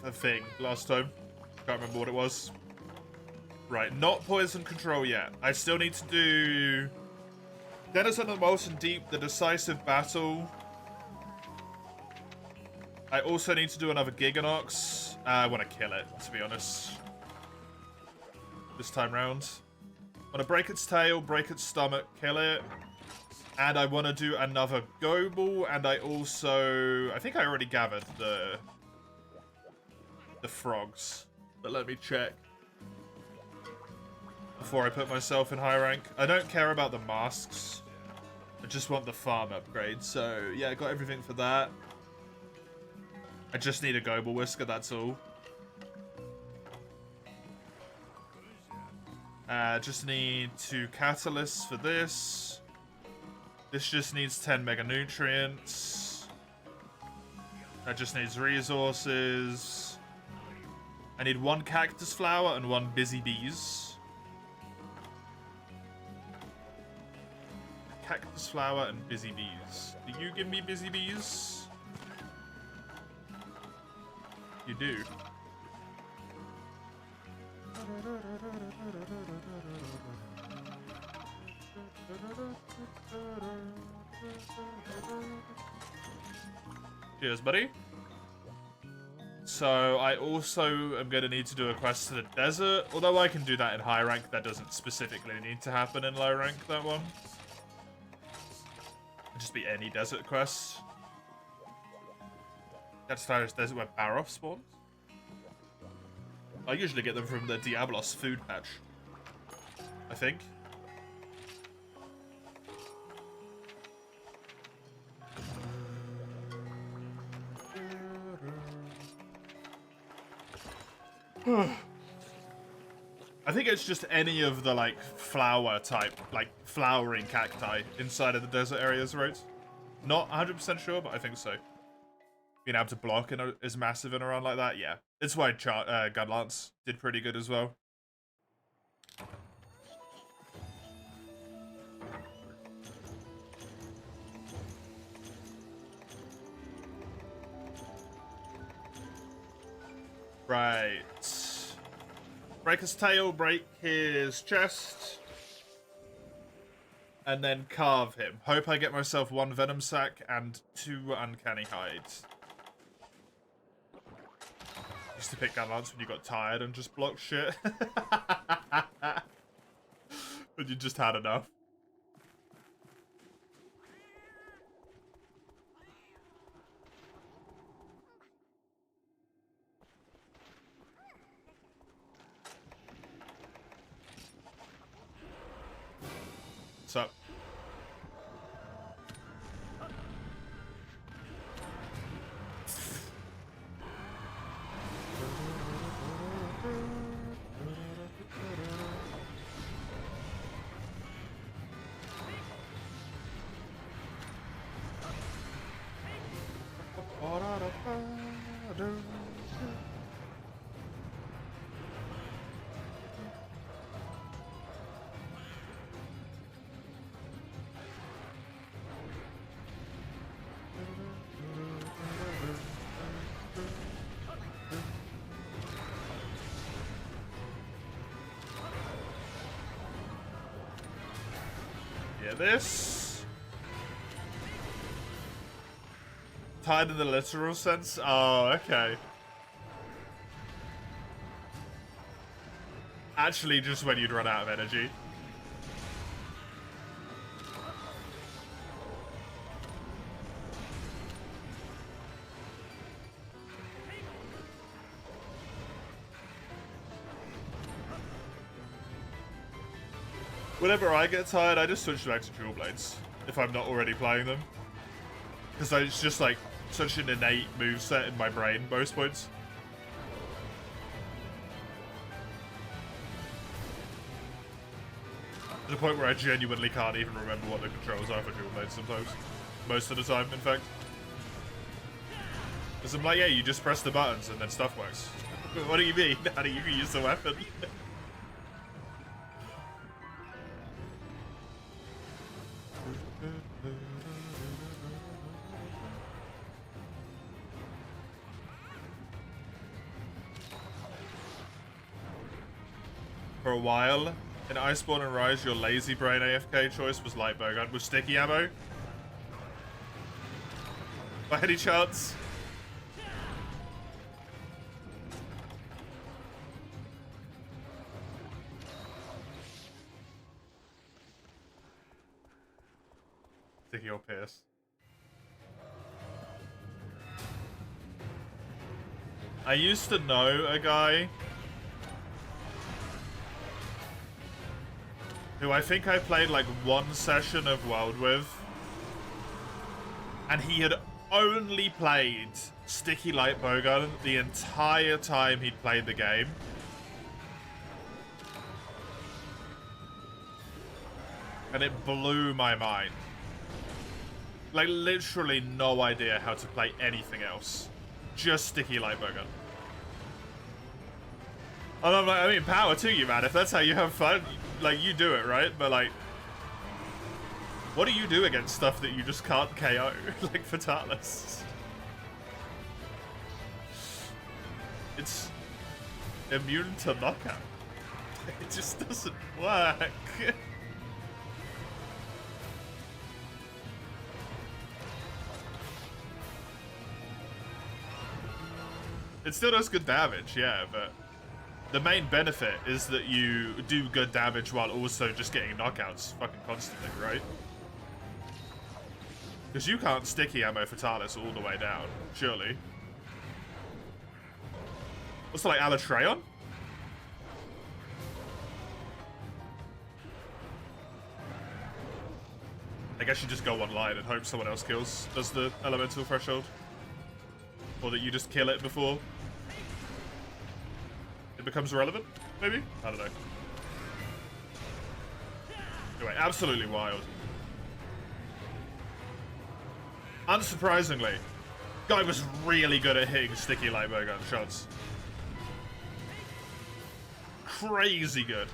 a thing last time. Can't remember what it was. Right, not poison control yet. I still need to do Denizen of the Molten Deep, the decisive battle. I also need to do another Giganox. I want to kill it, to be honest. This time round. I want to break its tail, break its stomach, kill it. And I want to do another Go Ball, and I also... I think I already gathered the frogs. But let me check. Before I put myself in high rank. I don't care about the masks. I just want the farm upgrade. So, yeah, I got everything for that. I just need a Go Ball Whisker, that's all. Just need 2 catalysts for this. This just needs 10 mega nutrients. That just needs resources. I need 1 cactus flower and 1 busy bees. Cactus flower and busy bees. Do you give me busy bees? You do. Cheers, buddy. So, I also am going to need to do a quest to the desert. Although I can do that in high rank, that doesn't specifically need to happen in low rank, that one. It'd just be any desert quest. That's Tyrus Desert where Baroff spawns. I usually get them from the Diablos food patch. I think. I think it's just any of the, like, flower type, like, flowering cacti inside of the desert areas, right? Not 100% sure, but I think so. Being able to block is massive in a run like that, yeah. It's why Gunlance did pretty good as well. Right. Break his tail, break his chest. And then carve him. Hope I get myself 1 venom sac and 2 uncanny hides. Used to pick Gunlance when you got tired and just blocked shit. But you just had enough. What's up? Yeah, this tied in the literal sense. Oh, okay. Actually, just when you'd run out of energy. Whenever I get tired, I just switch back to dual blades if I'm not already playing them. Because it's just like such an innate moveset in my brain most points. To the point where I genuinely can't even remember what the controls are for dual blades sometimes. Most of the time, in fact. Because I'm like, yeah, you just press the buttons and then stuff works. What do you mean? How do you use the weapon? For a while, in Iceborne and Rise, your lazy brain AFK choice was light bowgun with sticky ammo. By any chance? Sticky or Pierce. I used to know a guy who I think I played like one session of World with, and he had only played sticky light bowgun the entire time he'd played the game. And it blew my mind. Like, literally no idea how to play anything else. Just sticky light bowgun. And I'm like, I mean, power to you, man. If that's how you have fun, like, you do it, right? But, like, what do you do against stuff that you just can't KO? Like, Fatalis. It's immune to knockout. It just doesn't work. It still does good damage, yeah, but the main benefit is that you do good damage while also just getting knockouts fucking constantly, right? Because you can't sticky ammo Fatalis all the way down, surely. Also, like, Alatreon? I guess you just go online and hope someone else does the elemental threshold. Or that you just kill it before it becomes irrelevant, maybe? I don't know. Anyway, absolutely wild. Unsurprisingly, guy was really good at hitting sticky light bowgun shots. Crazy good.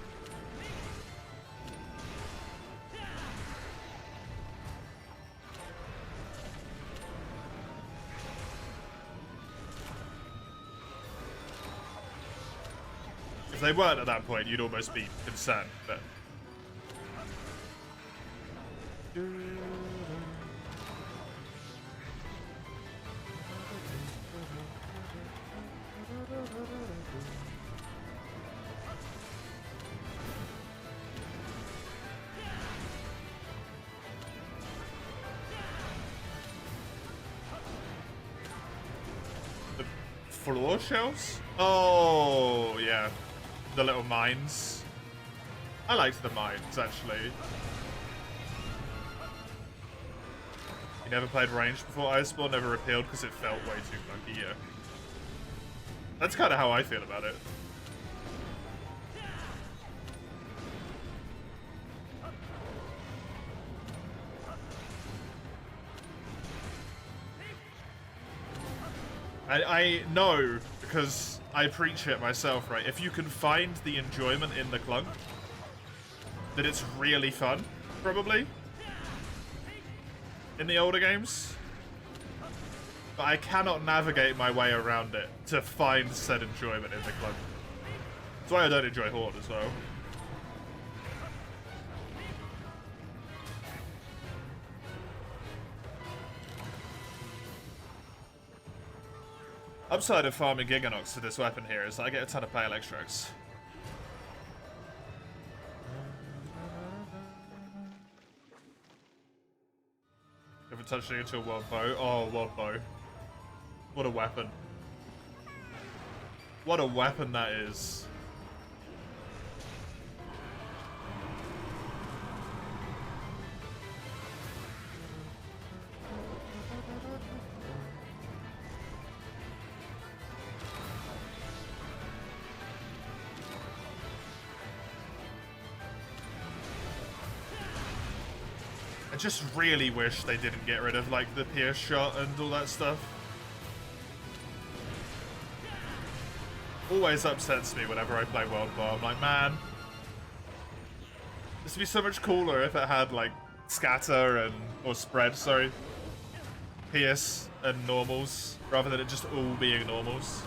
If they weren't at that point, you'd almost be concerned, but... The floor shells? Oh, yeah. The little mines. I liked the mines, actually. You never played ranged before Iceborne, never repealed because it felt way too clunky, yeah. That's kind of how I feel about it. I know, because I preach it myself, right? If you can find the enjoyment in the clunk, then it's really fun, probably, in the older games. But I cannot navigate my way around it to find said enjoyment in the clunk. That's why I don't enjoy Horde as well. Upside of farming Giganox to this weapon here is that I get a ton of pale extracts. Haven't touched it until World Bow. Oh, World Bow. What a weapon. What a weapon that is. I just really wish they didn't get rid of, like, the pierce shot and all that stuff. Always upsets me whenever I play World War. I'm like, man, this would be so much cooler if it had, like, scatter and, or spread, sorry, pierce and normals, rather than it just all being normals.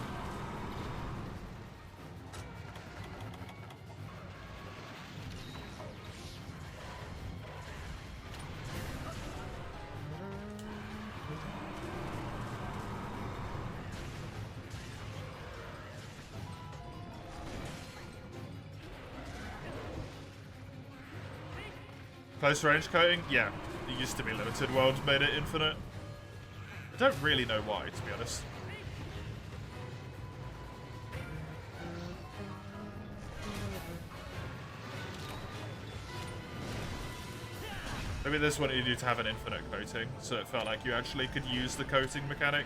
Close range coating? Yeah. It used to be limited. Worlds made it infinite. I don't really know why, to be honest. Maybe this wanted you to have an infinite coating, so it felt like you actually could use the coating mechanic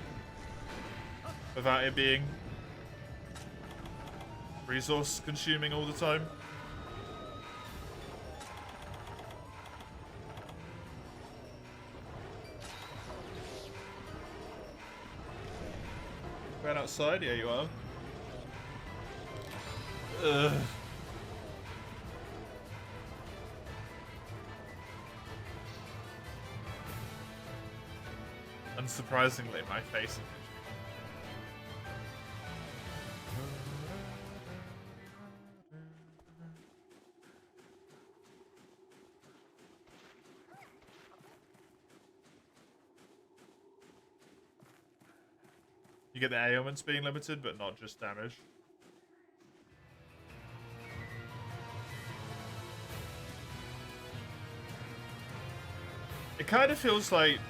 without it being resource consuming all the time. Right outside? Yeah, you are. Ugh. Unsurprisingly, my face. You get the ailments being limited, but not just damage. It kind of feels like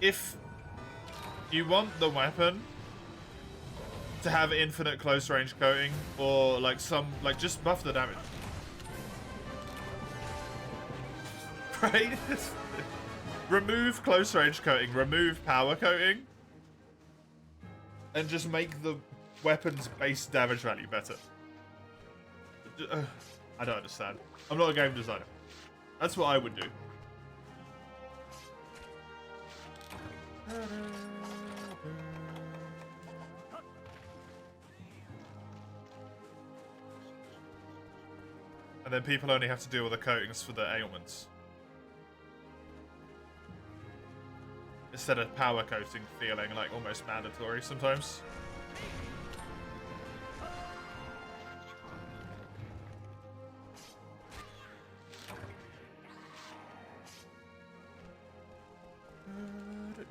if you want the weapon to have infinite close range coating, or like just buff the damage. Right? Remove close range coating, remove power coating, and just make the weapon's base damage value better. I don't understand. I'm not a game designer. That's what I would do. And then people only have to deal with the coatings for the ailments, instead of power coating feeling like almost mandatory sometimes.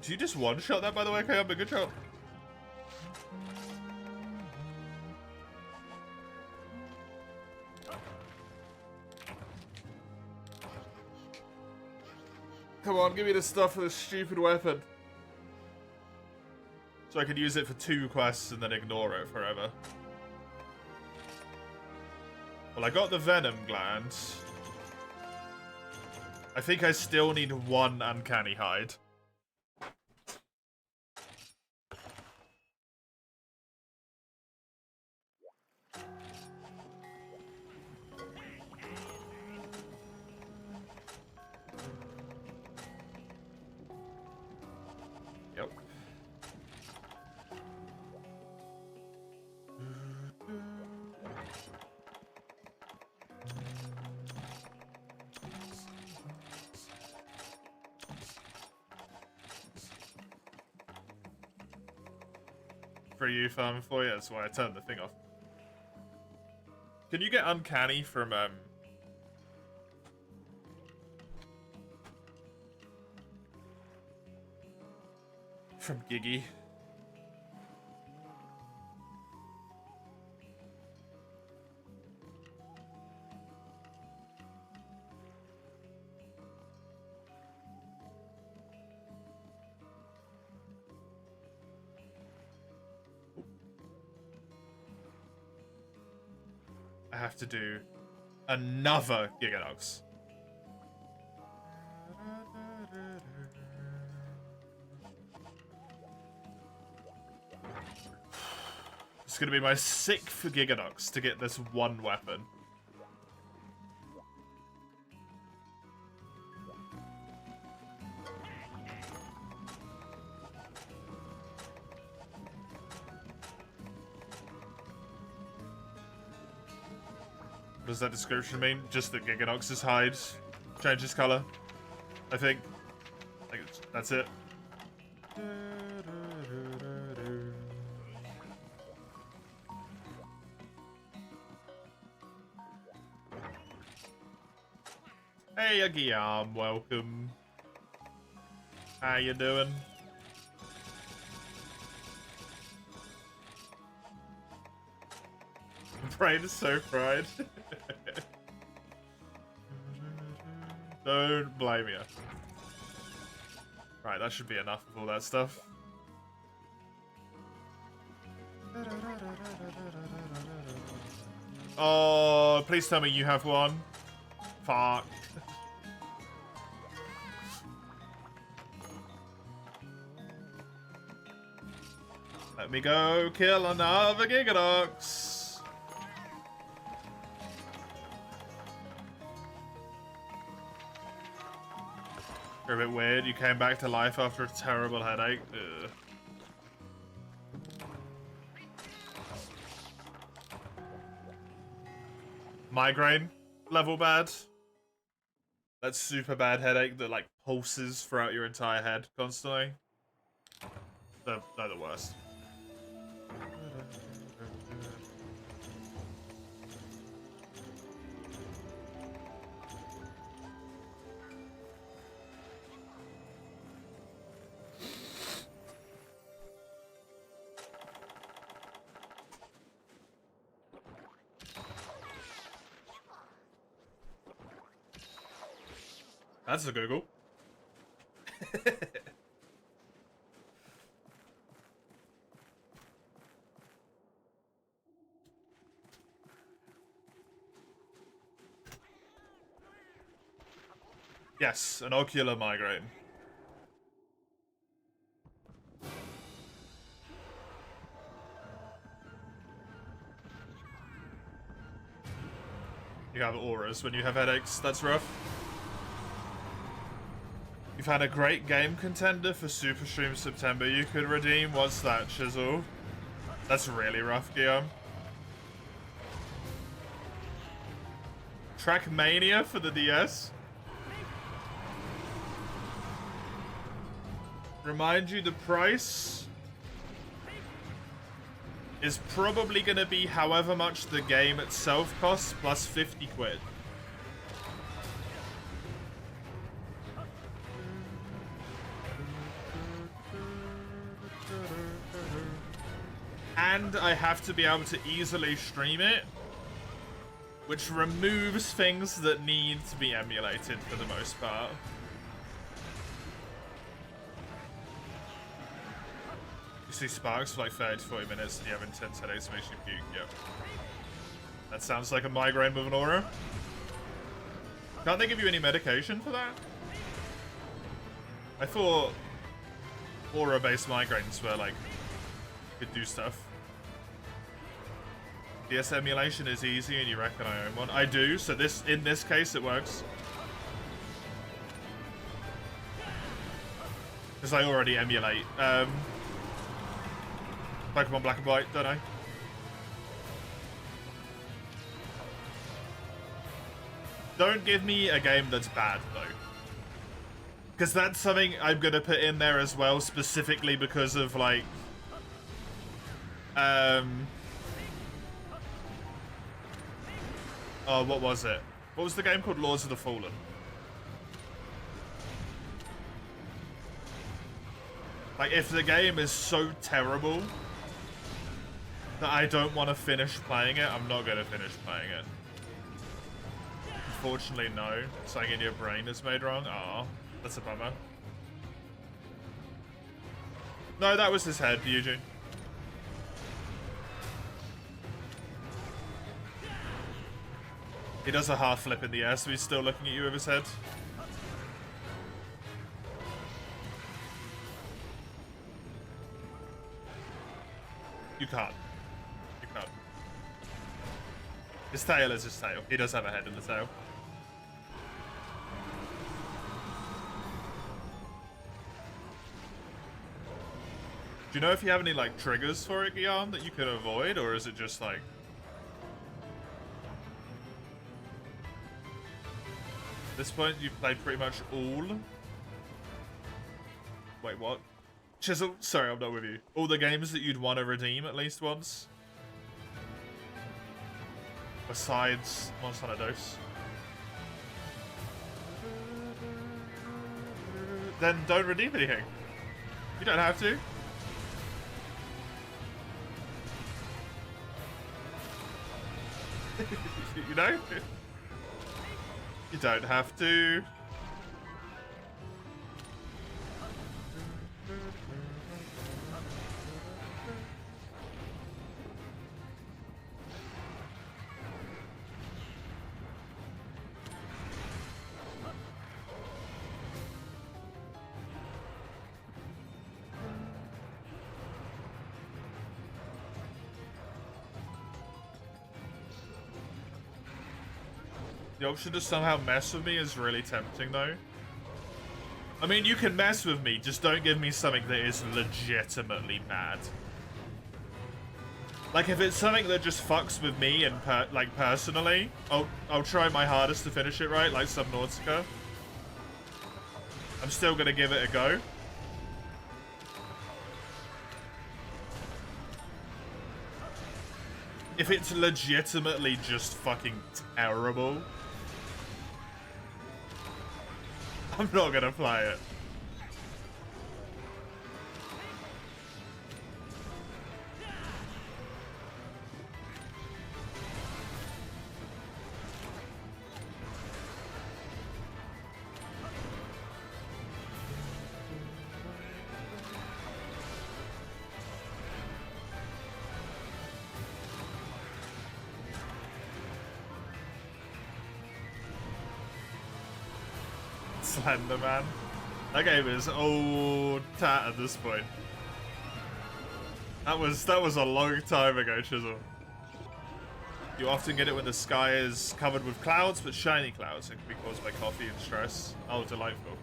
Do you just one-shot that, by the way? Okay, I'm a good shot. Come on, give me the stuff for this stupid weapon. So I can use it for 2 quests and then ignore it forever. Well, I got the Venom Gland. I think I still need one uncanny hide. Yep. For you farming for you, that's why I turned the thing off. Can you get uncanny from Giggy? I have to do another Giganox. It's gonna be my 6th Giganox to get this one weapon. What does that description mean? Just that Giganox's hide changes color, I think. That's it. Hey, Aguiam, welcome. How you doing? My brain is so fried. Don't blame you. Right, that should be enough of all that stuff. Oh, please tell me you have one. Fuck. Let me go kill another Giganox. You're a bit weird. You came back to life after a terrible headache. Ugh. Migraine level bad. That super bad headache that like pulses throughout your entire head constantly. They're the worst. That's a Google. Yes, an ocular migraine. You have auras when you have headaches. That's rough. You've had a great game contender for Super Stream September you could redeem. What's that, Chisel? That's really rough, Guillaume. Trackmania for the DS. Remind you the price is probably going to be however much the game itself costs plus 50 quid. And I have to be able to easily stream it, which removes things that need to be emulated for the most part. You see Sparks for like 30 to 40 minutes and you have intense headaches, makes you puke. Yep. That sounds like a migraine with an aura. Can't they give you any medication for that? I thought aura-based migraines were like could do stuff. DS emulation is easy, and you reckon I own one? I do. So in this case, it works because I already emulate Pokemon Black and White, don't I? Don't give me a game that's bad though. Because that's something I'm going to put in there as well, specifically because of, like, oh, what was it? What was the game called? Lords of the Fallen. Like, if the game is so terrible that I don't want to finish playing it, I'm not going to finish playing it. Unfortunately, no. Something in your brain is made wrong. Aw. That's a bummer. No, that was his head, Eugene. He does a half flip in the air, so he's still looking at you with his head. You can't. You can't. His tail is his tail. He does have a head in the tail. Do you know if you have any, like, triggers for it, Guillaume, that you could avoid, or is it just, like... At this point, you've played pretty much all... Wait, what? Chisel? Sorry, I'm not with you. All the games that you'd want to redeem at least once? Besides Monster Hunter Dose. Then don't redeem anything. You don't have to. You know? You don't have to. The option to somehow mess with me is really tempting, though. I mean, you can mess with me, just don't give me something that is legitimately bad. Like, if it's something that just fucks with me and, like, personally, I'll try my hardest to finish it right, like Subnautica. I'm still gonna give it a go. If it's legitimately just fucking terrible, I'm not gonna play it. Slender Man. That game is old tat at this point. That was a long time ago, Chisel. You often get it when the sky is covered with clouds, but shiny clouds. It can be caused by coffee and stress. Oh, delightful.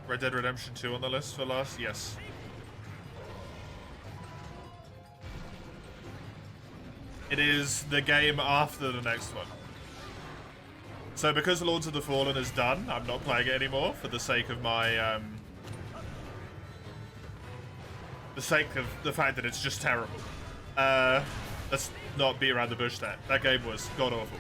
Red Dead Redemption 2 on the list for last? Yes. It is the game after the next one. So because Lords of the Fallen is done, I'm not playing it anymore for the sake of my, the sake of the fact that it's just terrible. Let's not beat around the bush there. That game was god-awful.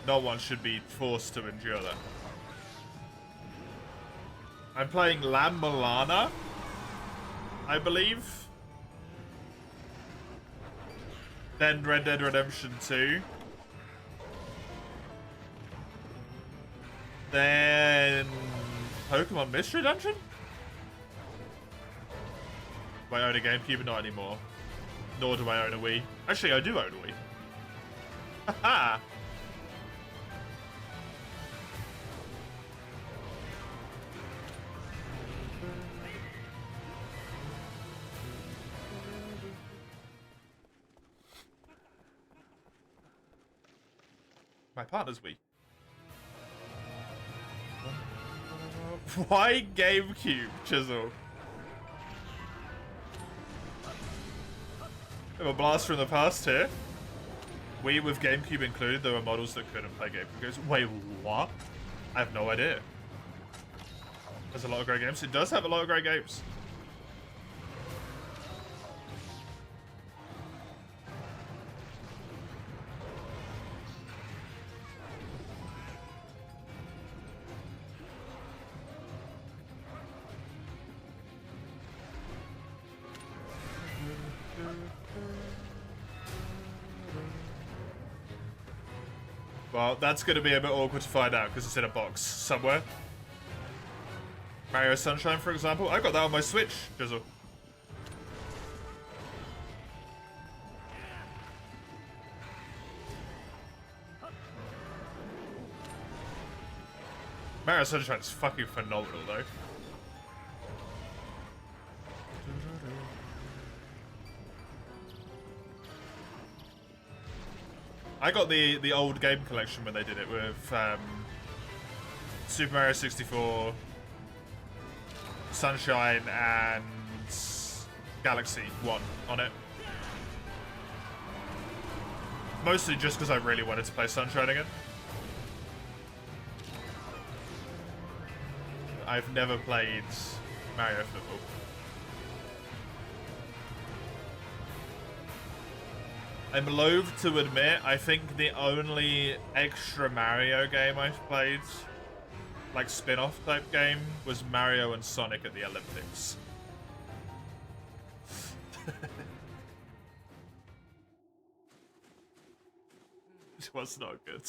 No one should be forced to endure that. I'm playing La Milana, I believe. Then Red Dead Redemption 2. Then Pokemon Mystery Dungeon? Do I own a GameCube? Not anymore. Nor do I own a Wii. Actually, I do own a Wii. Haha! My partner's Wii. Why GameCube, Chisel? We have a blast from the past here. Wii with GameCube included, there were models that couldn't play GameCube games. Wait, what? I have no idea. There's a lot of great games. It does have a lot of great games. Well, that's going to be a bit awkward to find out because it's in a box somewhere. Mario Sunshine, for example. I got that on my Switch, Jizzle. Mario Sunshine is fucking phenomenal, though. I got the old game collection when they did it with Super Mario 64, Sunshine, and Galaxy 1 on it. Mostly just because I really wanted to play Sunshine again. I've never played Mario Football. I'm loath to admit, I think the only extra Mario game I've played, like spin-off type game, was Mario and Sonic at the Olympics. It was not good.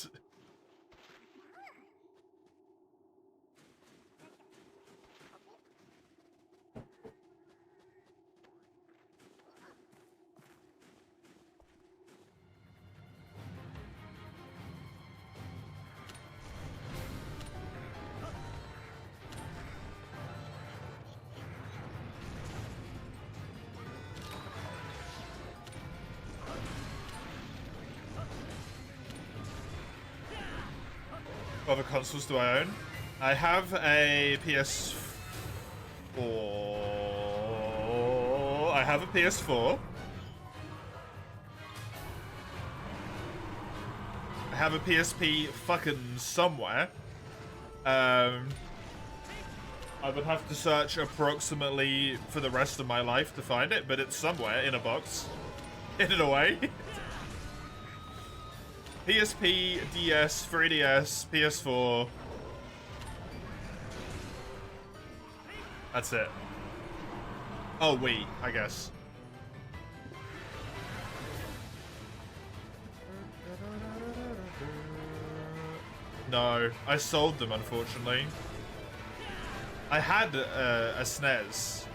What other consoles do I own? I have a PS4. I have a PS4. I have a PSP fucking somewhere. I would have to search approximately for the rest of my life to find it, but it's somewhere in a box. Hidden away. PSP, DS, 3DS, PS4. That's it. Oh, Wii, I guess. No, I sold them, unfortunately. I had a SNES,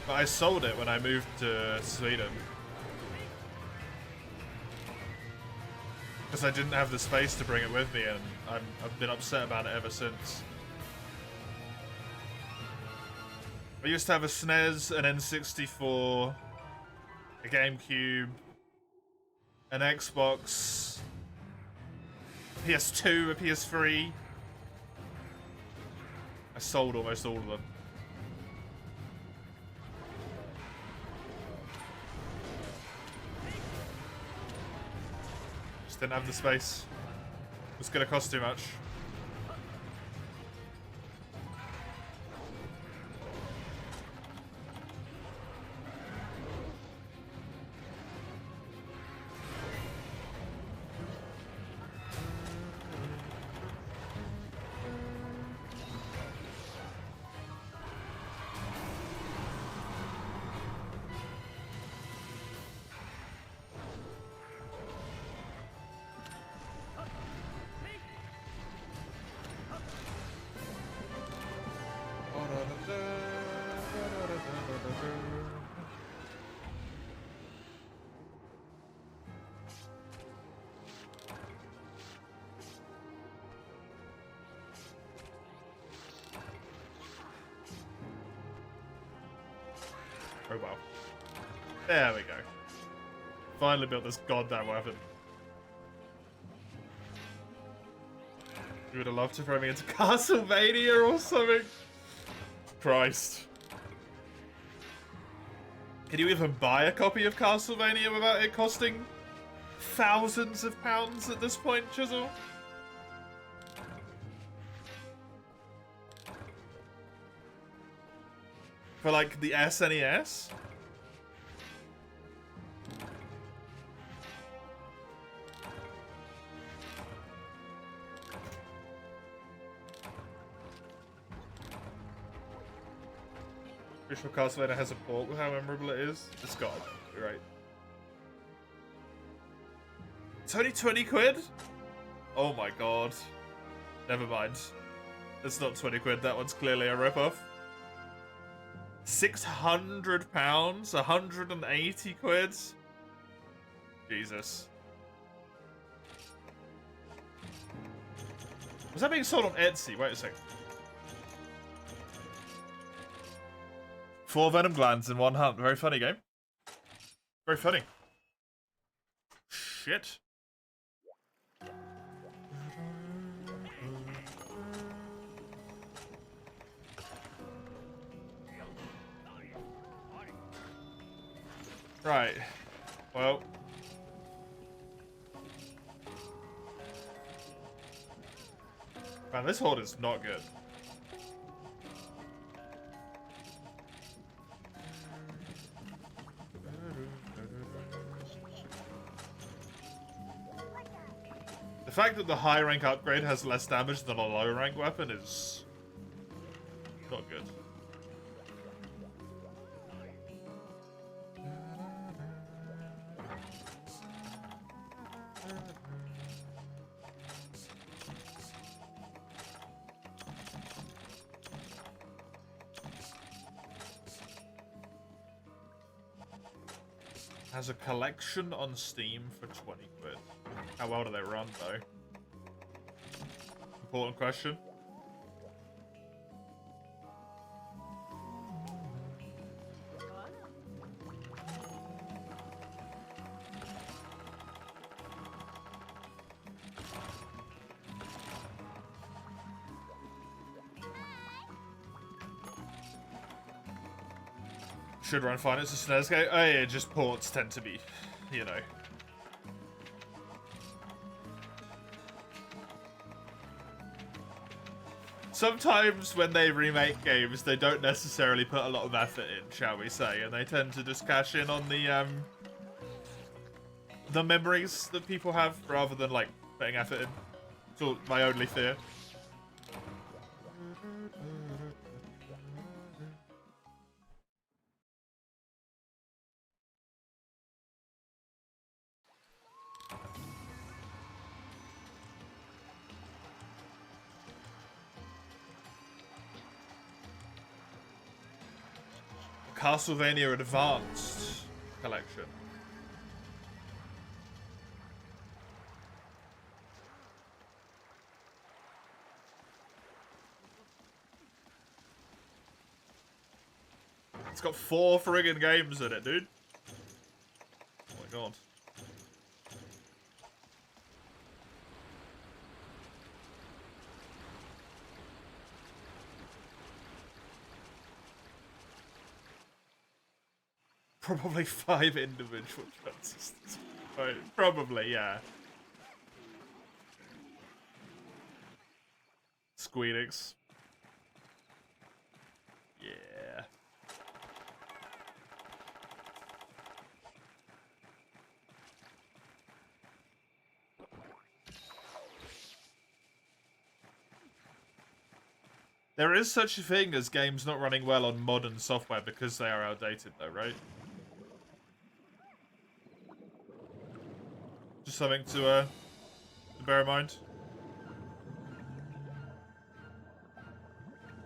but I sold it when I moved to Sweden. Because I didn't have the space to bring it with me, and I've been upset about it ever since. I used to have a SNES, an N64, a GameCube, an Xbox, a PS2, a PS3. I sold almost all of them. Didn't have the space. It was gonna cost too much. Oh well. There we go. Finally built this goddamn weapon. You would have loved to throw me into Castlevania or something. Christ. Can you even buy a copy of Castlevania without it costing thousands of pounds at this point, Chisel? For like the SNES? Pretty sure Castlevania has a port with how memorable it is. It's got it. You're right. It's only 20 quid? Oh my god. Never mind. It's not 20 quid. That one's clearly a ripoff. £600? 180 quid? Jesus. Was that being sold on Etsy? Wait a second. 4 venom glands in 1 hunt. Very funny game. Very funny. Shit. Right. Well. Man, this horde is not good. The fact that the high rank upgrade has less damage than a low rank weapon is not good. Has a collection on Steam for 20 quid. How well do they run, though? Important question. Should run fine. It's a SNES game. Oh yeah, just ports tend to be, you know. Sometimes when they remake games, they don't necessarily put a lot of effort in, shall we say, and they tend to just cash in on the memories that people have rather than like putting effort in. It's my only fear. Castlevania Advanced Collection. It's got 4 friggin' games in it, dude. Oh my god. Probably 5 individual transistors. Right, probably, yeah. Squeenix. Yeah. There is such a thing as games not running well on modern software because they are outdated, though, right? Just something to bear in mind.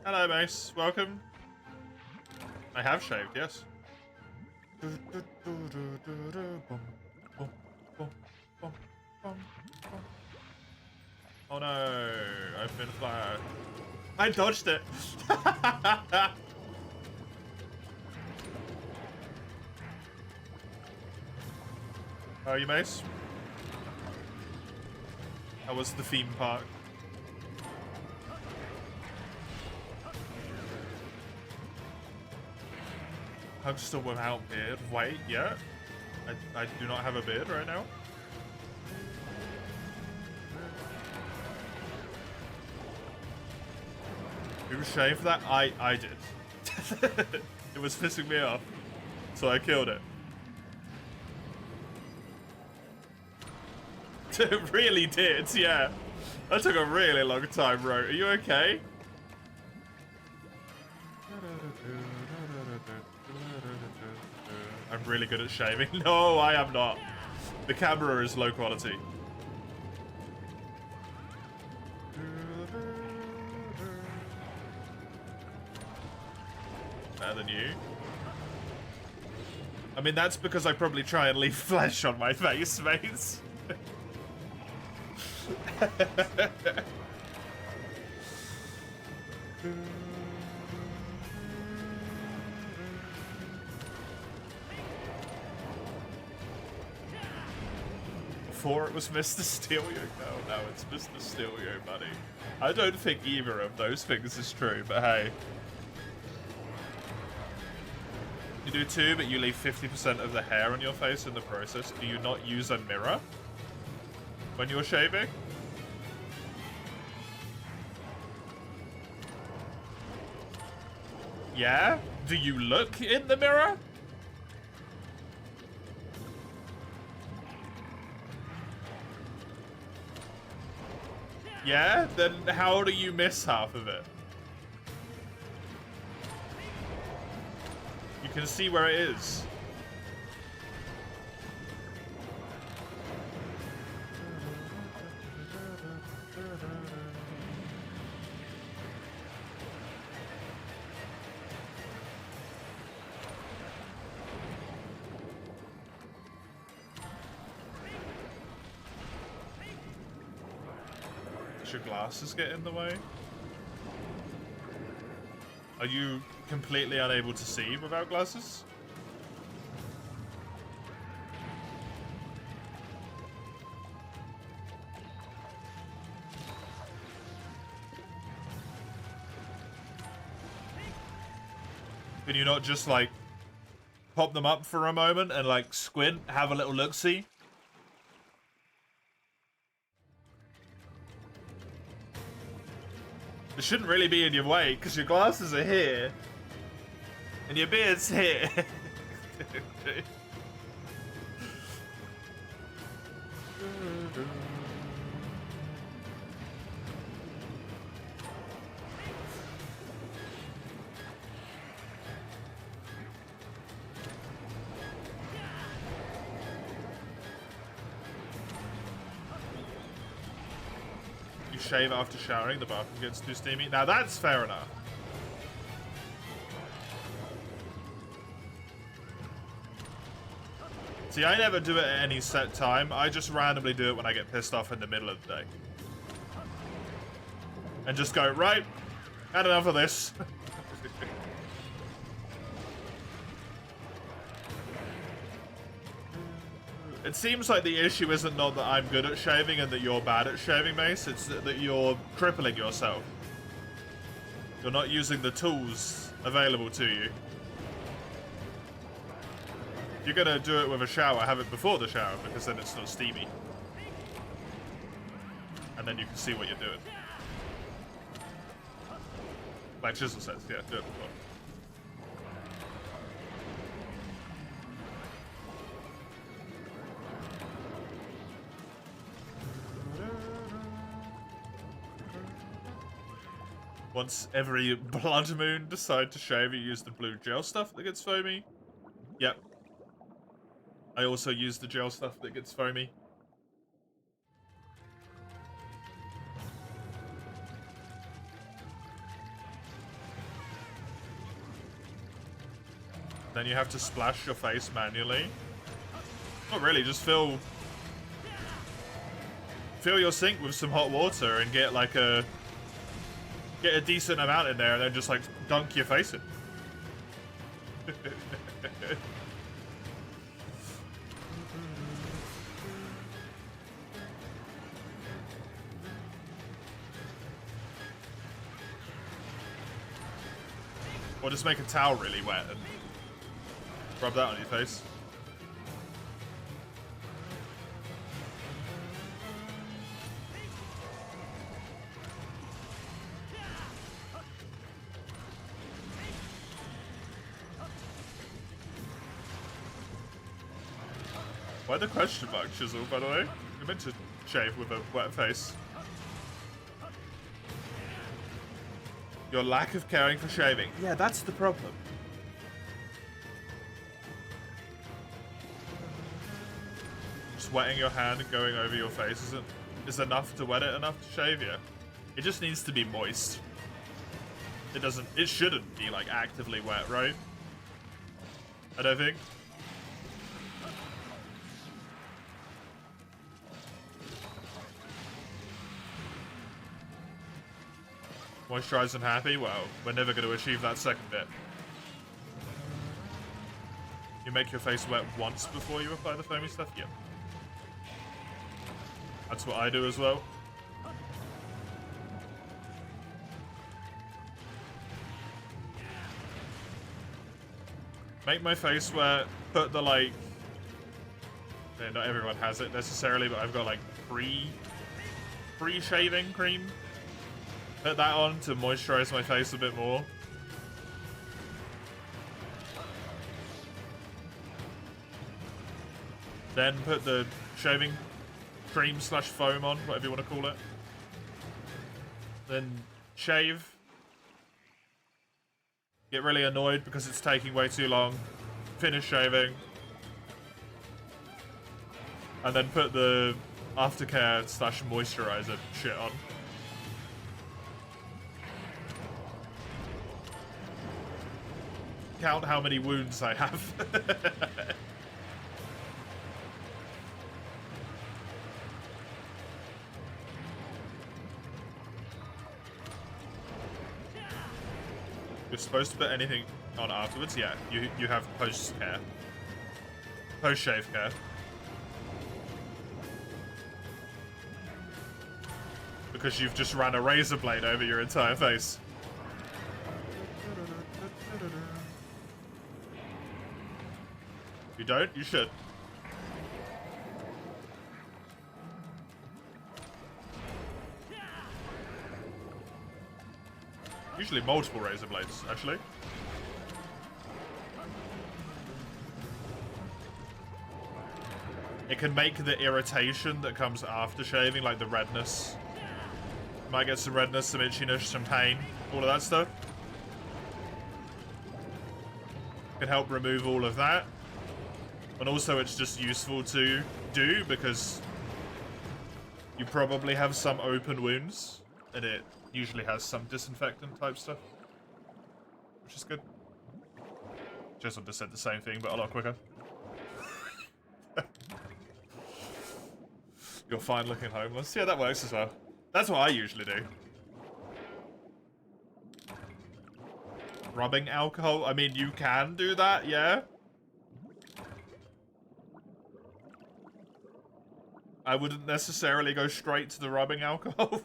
Hello, Mace. Welcome. I have shaved, yes. Oh no, I've been fired. I dodged it. How are you, Mace? How was the theme park? Huckster without beard. Wait, yeah? I do not have a beard right now. Who shaved that? I did. It was pissing me off. So I killed it. It really did, yeah. That took a really long time, bro. Are you okay? I'm really good at shaving. No, I am not. The camera is low quality. Better than you. I mean, that's because I probably try and leave flesh on my face, mates. Before it was Mr. Steelio. No, it's Mr. Steelio, buddy. I don't think either of those things is true, but hey. You do too, but you leave 50% of the hair on your face in the process. Do you not use a mirror when you're shaving? Yeah? Do you look in the mirror? Yeah? Then how do you miss half of it? You can see where it is. Does your glasses get in the way? Are you completely unable to see without glasses? Can you not just, like, pop them up for a moment and, like, squint, have a little look-see? It shouldn't really be in your way, because your glasses are here. And your beard's here. You shave after showering, the bathroom gets too steamy. Now that's fair enough. See, I never do it at any set time. I just randomly do it when I get pissed off in the middle of the day. And just go, right, had enough of this. It seems like the issue isn't not that I'm good at shaving and that you're bad at shaving, Mace. It's that you're crippling yourself. You're not using the tools available to you. If you're gonna do it with a shower, have it before the shower, because then it's not steamy. And then you can see what you're doing. Like Chisel says, yeah, do it before. Once every blood moon, decide to shave, you use the blue gel stuff that gets foamy. Yep. I also use the gel stuff that gets foamy. Then you have to splash your face manually. Not really, just fill your sink with some hot water and get like a decent amount in there, and then just like dunk your face in. Or just make a towel really wet and rub that on your face. Why the question mark, Chisel, by the way? You're meant to shave with a wet face. Your lack of caring for shaving. Yeah, that's the problem. Just wetting your hand and going over your face is enough to wet it enough to shave you. It just needs to be moist. It shouldn't be like actively wet, right? I don't think. Moisturized and happy? Well, we're never going to achieve that second bit. You make your face wet once before you apply the foamy stuff? Yep. That's what I do as well. Make my face wet, put the like... Yeah, not everyone has it necessarily, but I've got like pre-shaving cream. Put that on to moisturize my face a bit more. Then put the shaving cream / foam on, whatever you want to call it. Then shave. Get really annoyed because it's taking way too long. Finish shaving. And then put the aftercare / moisturizer shit on. Count how many wounds I have. You're supposed to put anything on afterwards? Yeah, you have post-care. Post-shave care. Because you've just ran a razor blade over your entire face. You don't? You should. Usually multiple razor blades, actually. It can make the irritation that comes after shaving, like the redness. You might get some redness, some itchiness, some pain, all of that stuff. Can help remove all of that. And also it's just useful to do because you probably have some open wounds and it usually has some disinfectant type stuff, which is good. Just would have said the same thing, but a lot quicker. You're fine looking homeless. Yeah, that works as well. That's what I usually do. Rubbing alcohol? I mean, you can do that, yeah. I wouldn't necessarily go straight to the rubbing alcohol.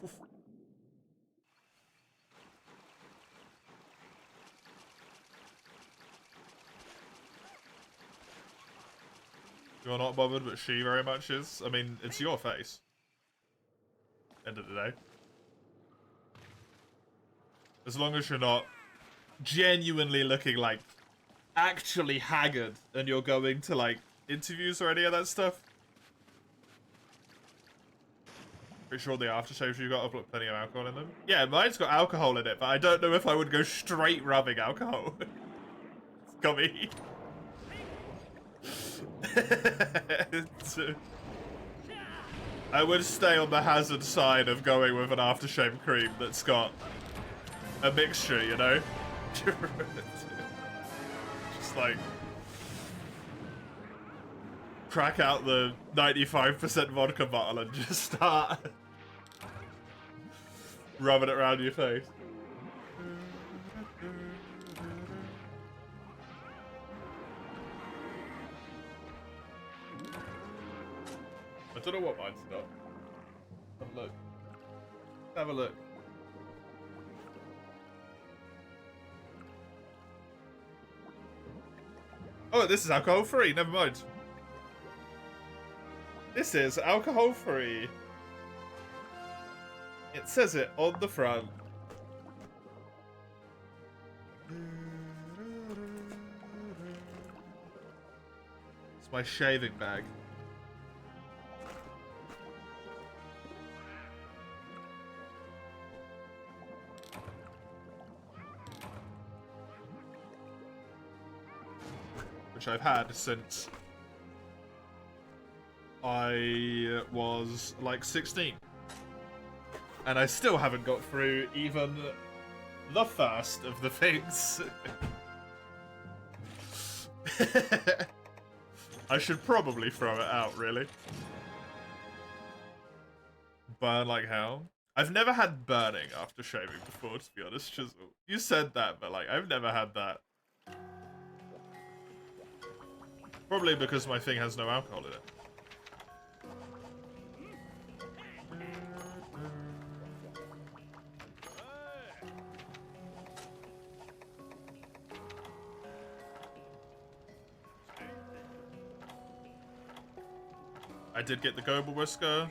You're not bothered, but she very much is. I mean, it's your face. End of the day. As long as you're not genuinely looking, like, actually haggard and you're going to, like, interviews or any of that stuff. Pretty sure the aftershaves you got have got plenty of alcohol in them. Yeah, mine's got alcohol in it, but I don't know if I would go straight rubbing alcohol. It's got me. I would stay on the hazard side of going with an aftershave cream that's got a mixture, you know? Just like crack out the 95% vodka bottle and just start rubbing it around your face. I don't know what mine's not. Have a look. Have a look. Oh, this is alcohol free. Never mind. This is alcohol free. It says it on the front. It's my shaving bag. Which I've had since I was like 16. And I still haven't got through even the first of the things. I should probably throw it out, really. Burn like hell. I've never had burning after shaving before, to be honest, Chisel. You said that, but like, I've never had that. Probably because my thing has no alcohol in it. I did get the Goble Whisker.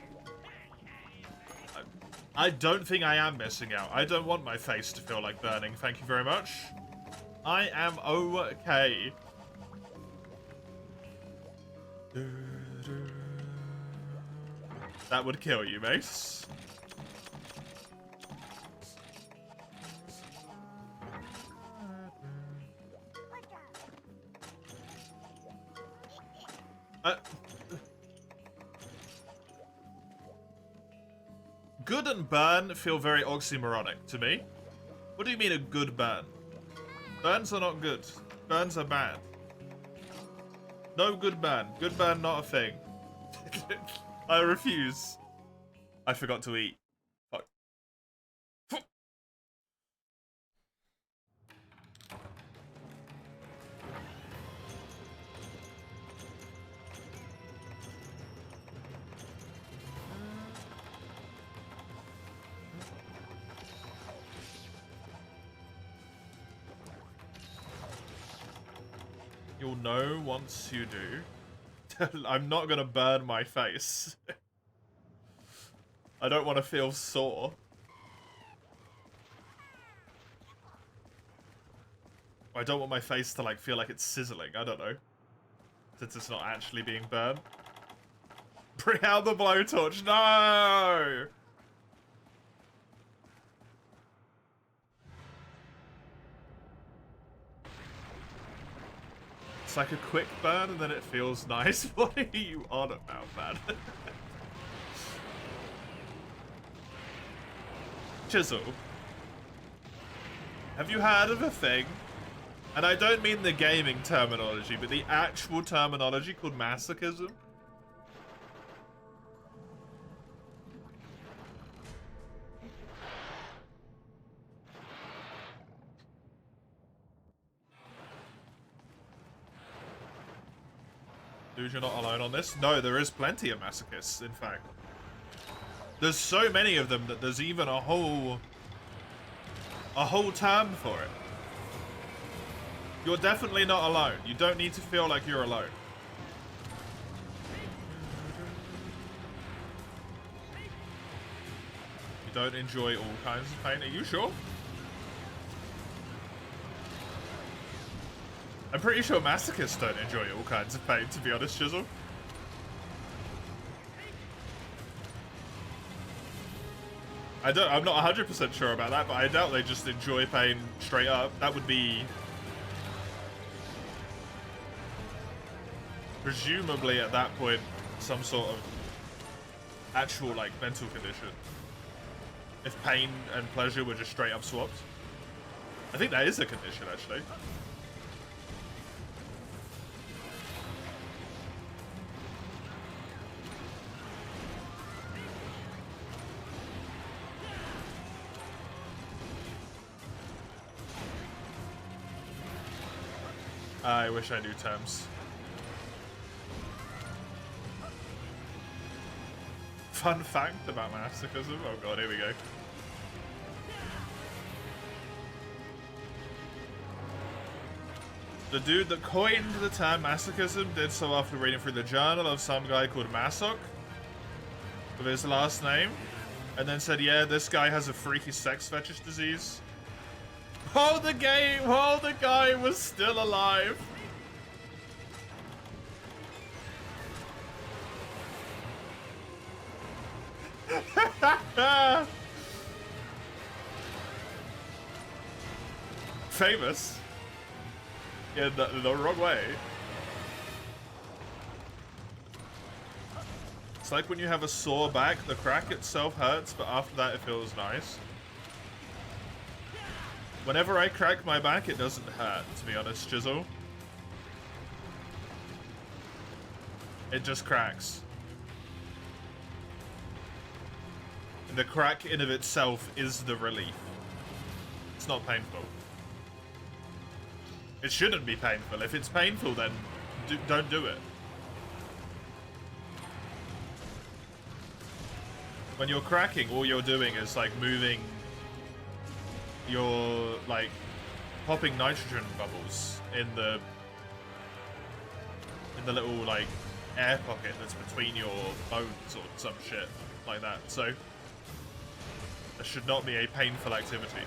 I don't think I am missing out. I don't want my face to feel like burning. Thank you very much. I am okay. That would kill you, Mace. Good and burn feel very oxymoronic to me. What do you mean a good burn? Burns are not good. Burns are bad. No good burn. Good burn not a thing. I refuse. I forgot to eat. Fuck. You'll know once you do. I'm not gonna burn my face. I don't want to feel sore. I don't want my face to like feel like it's sizzling. I don't know. Since it's not actually being burned. Bring out the blowtorch. No! It's like a quick burn and then it feels nice. What are you on about, man? Chisel. Have you heard of a thing? And I don't mean the gaming terminology, but the actual terminology called masochism? Dude, you're not alone on this? No, there is plenty of masochists, in fact. There's so many of them that there's even a whole term for it. You're definitely not alone. You don't need to feel like you're alone. You don't enjoy all kinds of pain. Are you sure? I'm pretty sure masochists don't enjoy all kinds of pain, to be honest, Chisel. I'm not 100% sure about that, but I doubt they just enjoy pain straight up. That would be... presumably, at that point, some sort of actual, like, mental condition. If pain and pleasure were just straight up swapped. I think that is a condition, actually. I wish I knew terms. Fun fact about masochism? Oh god, here we go. The dude that coined the term masochism did so after reading through the journal of some guy called Masok, with his last name, and then said, yeah, this guy has a freaky sex fetish disease. While the guy was still alive. Famous. In the wrong way. It's like when you have a sore back, the crack itself hurts, but after that it feels nice. Whenever I crack my back, it doesn't hurt, to be honest, Chisel. It just cracks. And the crack in of itself is the relief. It's not painful. It shouldn't be painful. If it's painful, then don't do it. When you're cracking, all you're doing is like moving. You're like popping nitrogen bubbles in the little like air pocket that's between your bones or some shit like that. So that should not be a painful activity.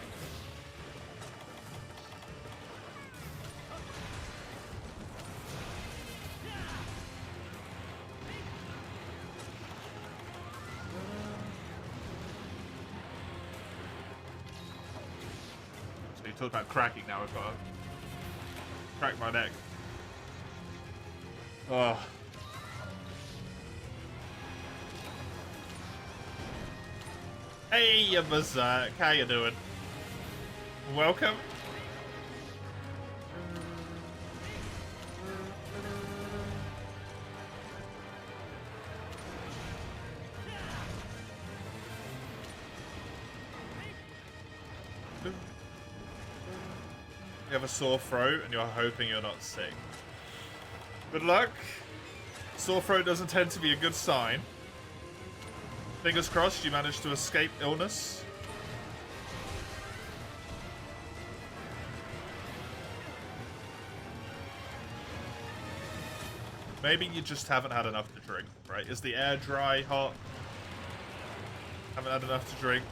Talk about cracking now. I've got to crack my neck. Oh. Hey, you Berserk. How you doing? Welcome. You have a sore throat and you're hoping you're not sick. Good luck. Sore throat doesn't tend to be a good sign. Fingers crossed you managed to escape illness. Maybe you just haven't had enough to drink, right? Is the air dry, hot? Haven't had enough to drink.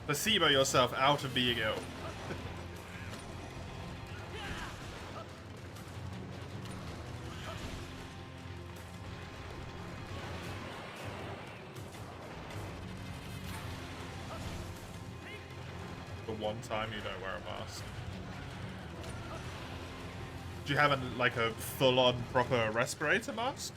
Placebo yourself out of being ill. The one time you don't wear a mask. Do you have like a full-on proper respirator mask?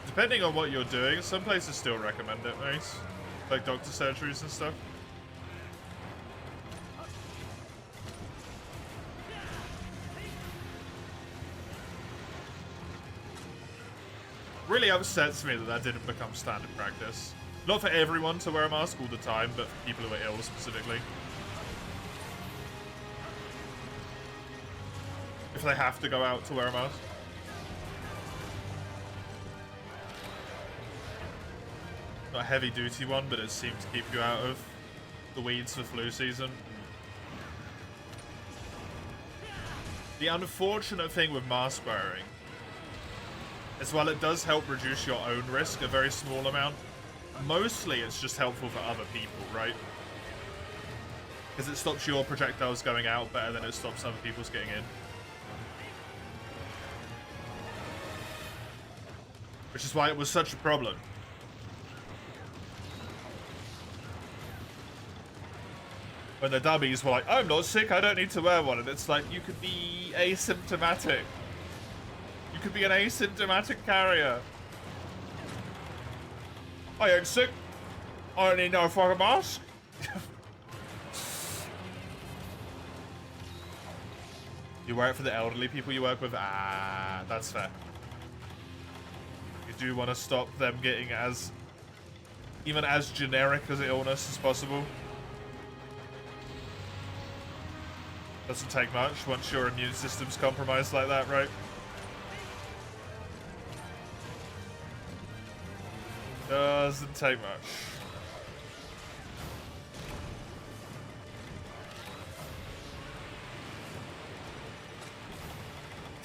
Depending on what you're doing, some places still recommend it, Mace. Like doctor surgeries and stuff. Really upsets me that didn't become standard practice. Not for everyone to wear a mask all the time, but for people who are ill specifically. If they have to go out to wear a mask. Not a heavy duty one, but it seems to keep you out of the weeds for flu season. The unfortunate thing with mask wearing is while it does help reduce your own risk a very small amount, mostly it's just helpful for other people, right? Because it stops your projectiles going out better than it stops other people's getting in. Which is why it was such a problem. When the dummies were like, I'm not sick, I don't need to wear one. And it's like, you could be asymptomatic. You could be an asymptomatic carrier. I ain't sick. I don't need no fucking mask. You wear it for the elderly people you work with? Ah, that's fair. You do want to stop them getting even as generic as an illness as possible. Doesn't take much once your immune system's compromised like that, right? Doesn't take much.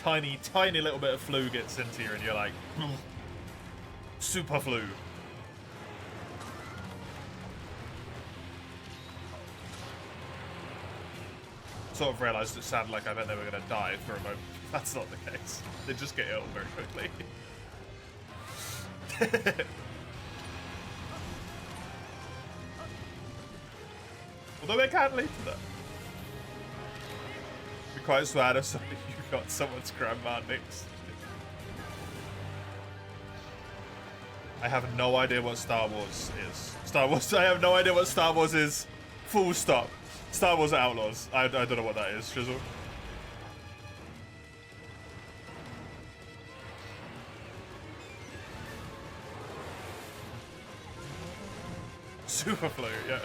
Tiny, tiny little bit of flu gets into you and you're like, super flu. Sort of realised it sounded like I bet they were going to die for a moment. That's not the case. They just get ill very quickly. Although it can lead to that. Be quite sad if you got someone's grandma next. I have no idea what Star Wars is. I have no idea what Star Wars is. Full stop. Star Wars Outlaws. I don't know what that is, Shizzle. Super flu, yeah.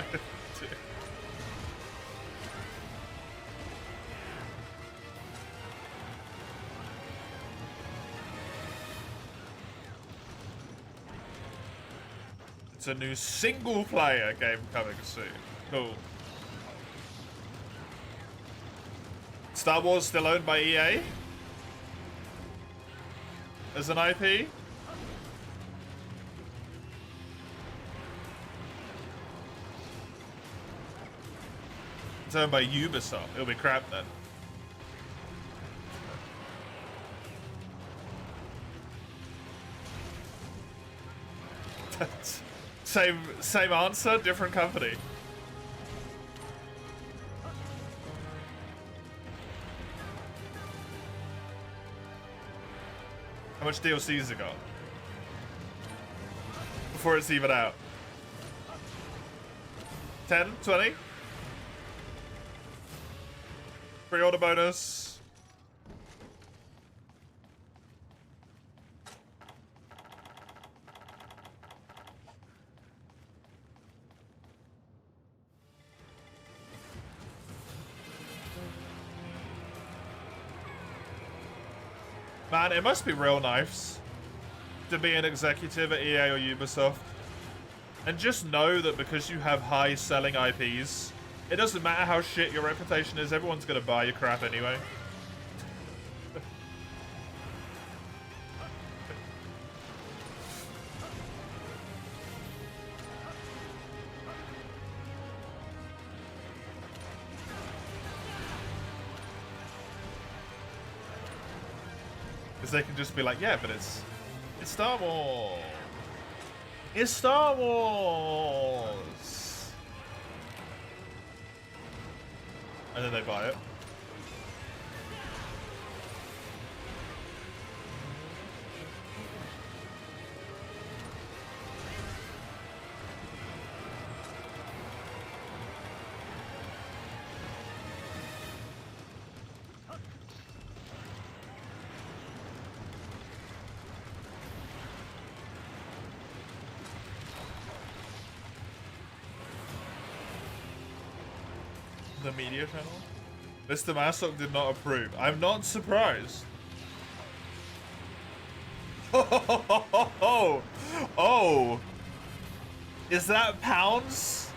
It's a new single-player game coming soon. Cool. Star Wars still owned by EA? As an IP? It's owned by Ubisoft. It'll be crap then. Same answer, different company. How much DLC's it got? Before it's even out. 10? 20? Pre-order bonus. Man, it must be real nice to be an executive at EA or Ubisoft. And just know that because you have high selling IPs, it doesn't matter how shit your reputation is, everyone's gonna buy your crap anyway. Because they can just be like, yeah, but it's Star Wars. It's Star Wars. And then they buy it. The media channel? Mr. Massock did not approve. I'm not surprised. Oh. Is that pounds?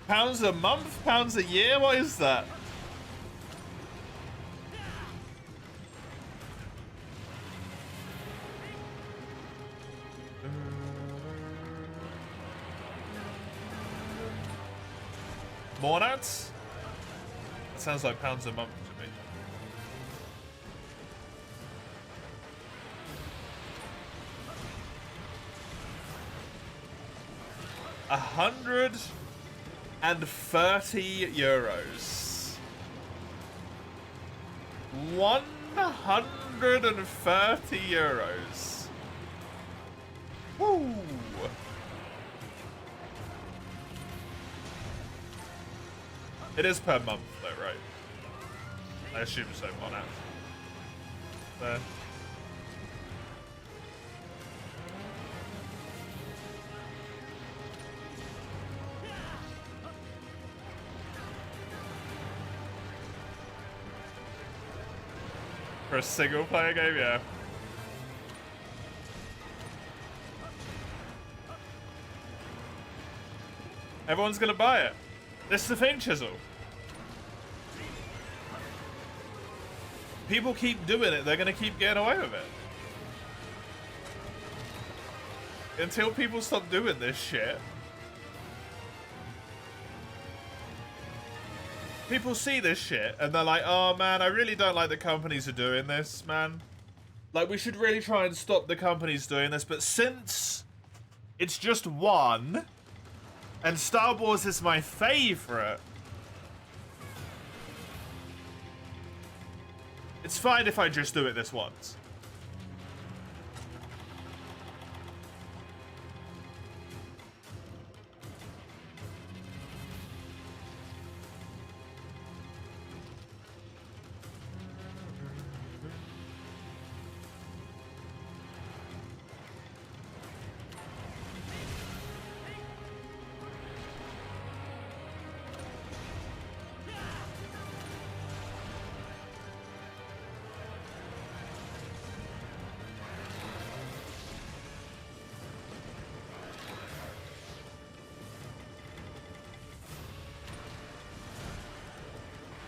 Pounds a month? Pounds a year? What is that? More nuts? That sounds like pounds a month to me. €130. 130 euros. Woo! It is per month though, right? I assume so, Monat. There. For a single player game, yeah. Everyone's gonna buy it. This is the thing, Chisel. People keep doing it, they're gonna keep getting away with it. Until people stop doing this shit. People see this shit and they're like, oh man, I really don't like the companies are doing this, man. Like, we should really try and stop the companies doing this, but since it's just one, and Star Wars is my favorite, it's fine if I just do it this once.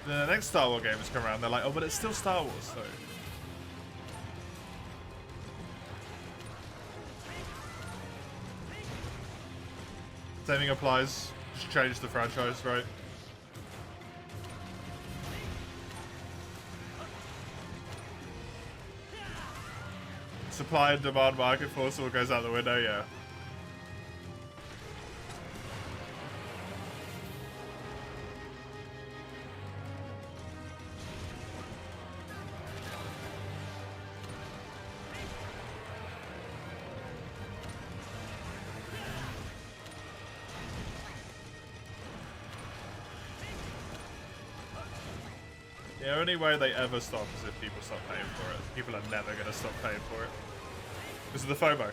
The next Star Wars game has come around, they're like, oh, but it's still Star Wars, though. Same thing applies. Just change the franchise, right? Supply and demand market force all goes out the window, yeah. The only way they ever stop is if people stop paying for it. People are never going to stop paying for it. Because of the FOMO.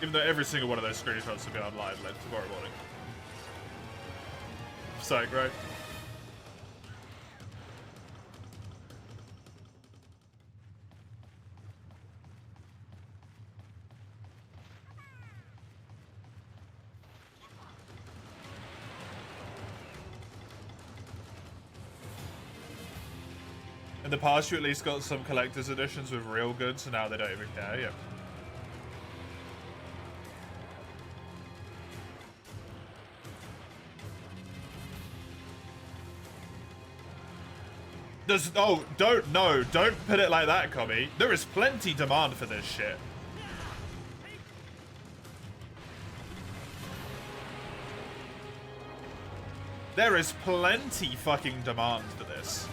Even though every single one of those screenshots will be online like tomorrow morning. Psych, right? In the past, you at least got some collector's editions with real goods, so now they don't even care, yeah. Don't put it like that, Commie. There is plenty demand for this shit. There is plenty fucking demand for this.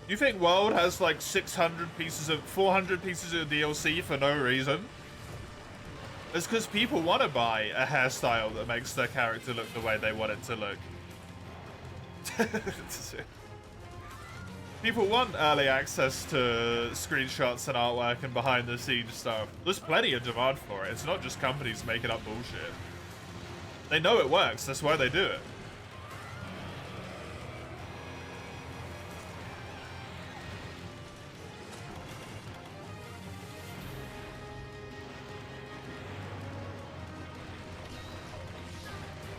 You think World has like 400 pieces of DLC for no reason? It's because people want to buy a hairstyle that makes their character look the way they want it to look. People want early access to screenshots and artwork and behind the scenes stuff. There's plenty of demand for it. It's not just companies making up bullshit. They know it works, that's why they do it.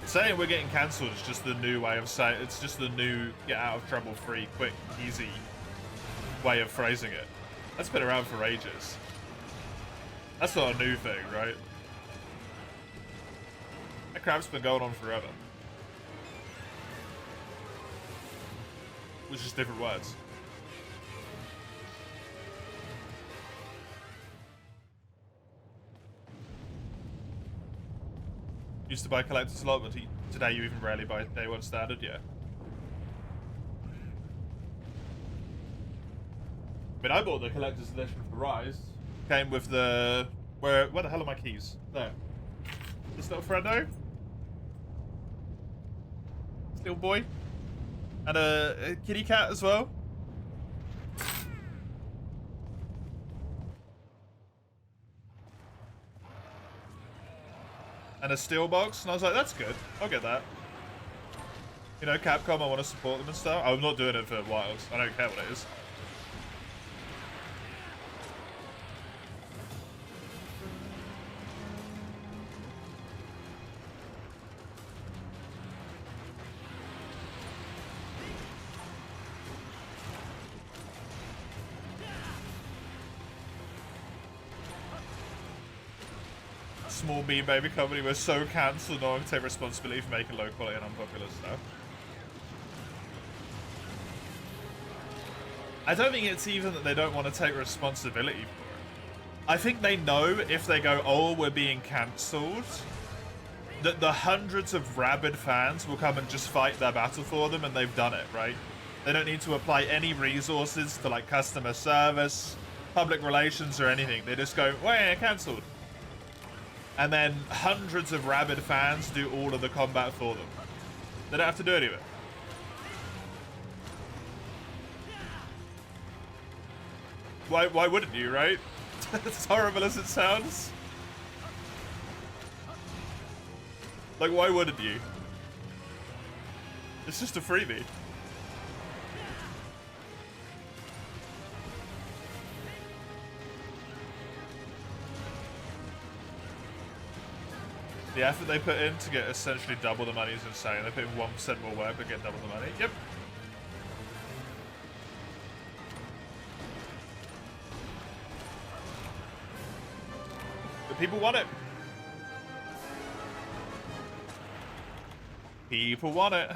Saying we're getting cancelled is just the new way of saying, it's just the new get out of trouble free, quick, easy way of phrasing it. That's been around for ages. That's not a new thing, right? That crap's been going on forever. With just different words. Used to buy collectors a lot, but today you even rarely buy day one standard, yeah. I mean, I bought the collector's edition for Rise. Came with the... Where the hell are my keys? There. This little friendo. This little boy. And a kitty cat as well. And a steel box. And I was like, that's good. I'll get that. You know, Capcom, I want to support them and stuff. I'm not doing it for Wilds. I don't care what it is. Small B baby company, we're so cancelled, no one can take responsibility for making low quality and unpopular stuff. I don't think it's even that they don't want to take responsibility for it. I think they know if they go, oh, we're being cancelled, that the hundreds of rabid fans will come and just fight their battle for them, and they've done it, right? They don't need to apply any resources to like customer service, public relations, or anything. They just go, well, yeah, cancelled. And then hundreds of rabid fans do all of the combat for them. They don't have to do any of it. Why wouldn't you, right? As horrible as it sounds. Like, why wouldn't you? It's just a freebie. The effort they put in to get essentially double the money is insane. They put in 1% more work but get double the money. Yep. But people want it. People want it.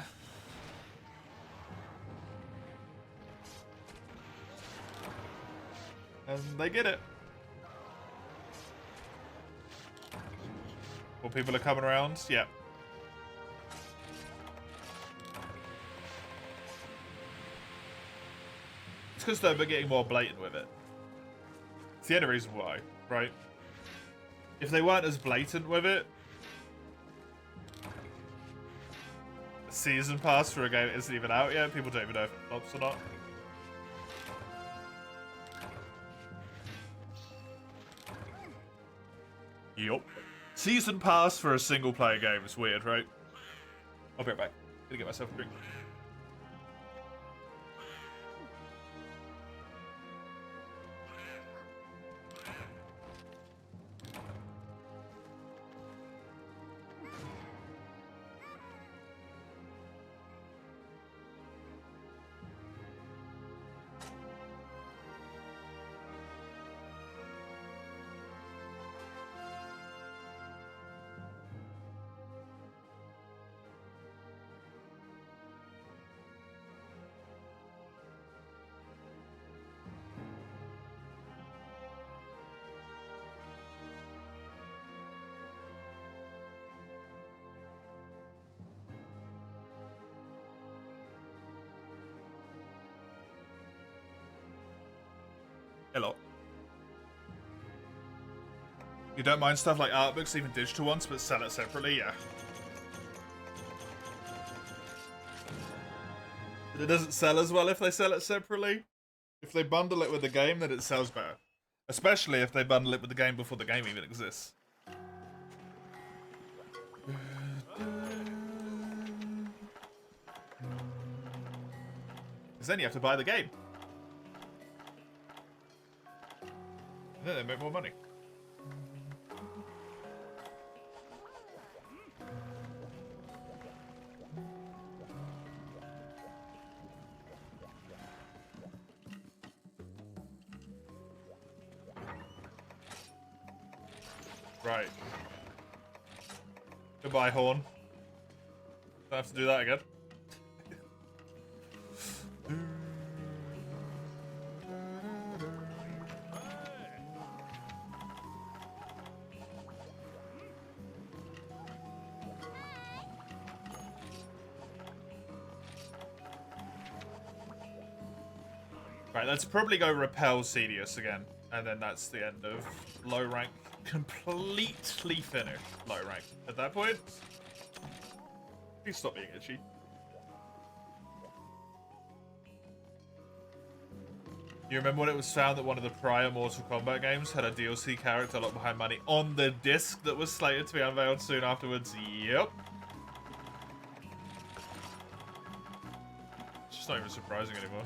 And they get it. More people are coming around. Yeah. It's because they're getting more blatant with it. It's the only reason why, right? If they weren't as blatant with it, a season pass for a game that isn't even out yet, people don't even know if it flops or not. Yup. Season pass for a single player game is weird, right? I'll be right back. Gonna get myself a drink. Hello. You don't mind stuff like art books, even digital ones, but sell it separately? Yeah. But it doesn't sell as well if they sell it separately. If they bundle it with the game, then it sells better. Especially if they bundle it with the game before the game even exists. Because then you have to buy the game. And then they make more money. Right. Goodbye, Horn. Don't have to do that again. Right, let's probably go repel Cedius again. And then that's the end of low rank. Completely finished low rank. At that point, please stop being itchy. You remember when it was found that one of the prior Mortal Kombat games had a DLC character locked behind money on the disc that was slated to be unveiled soon afterwards? Yep. It's just not even surprising anymore.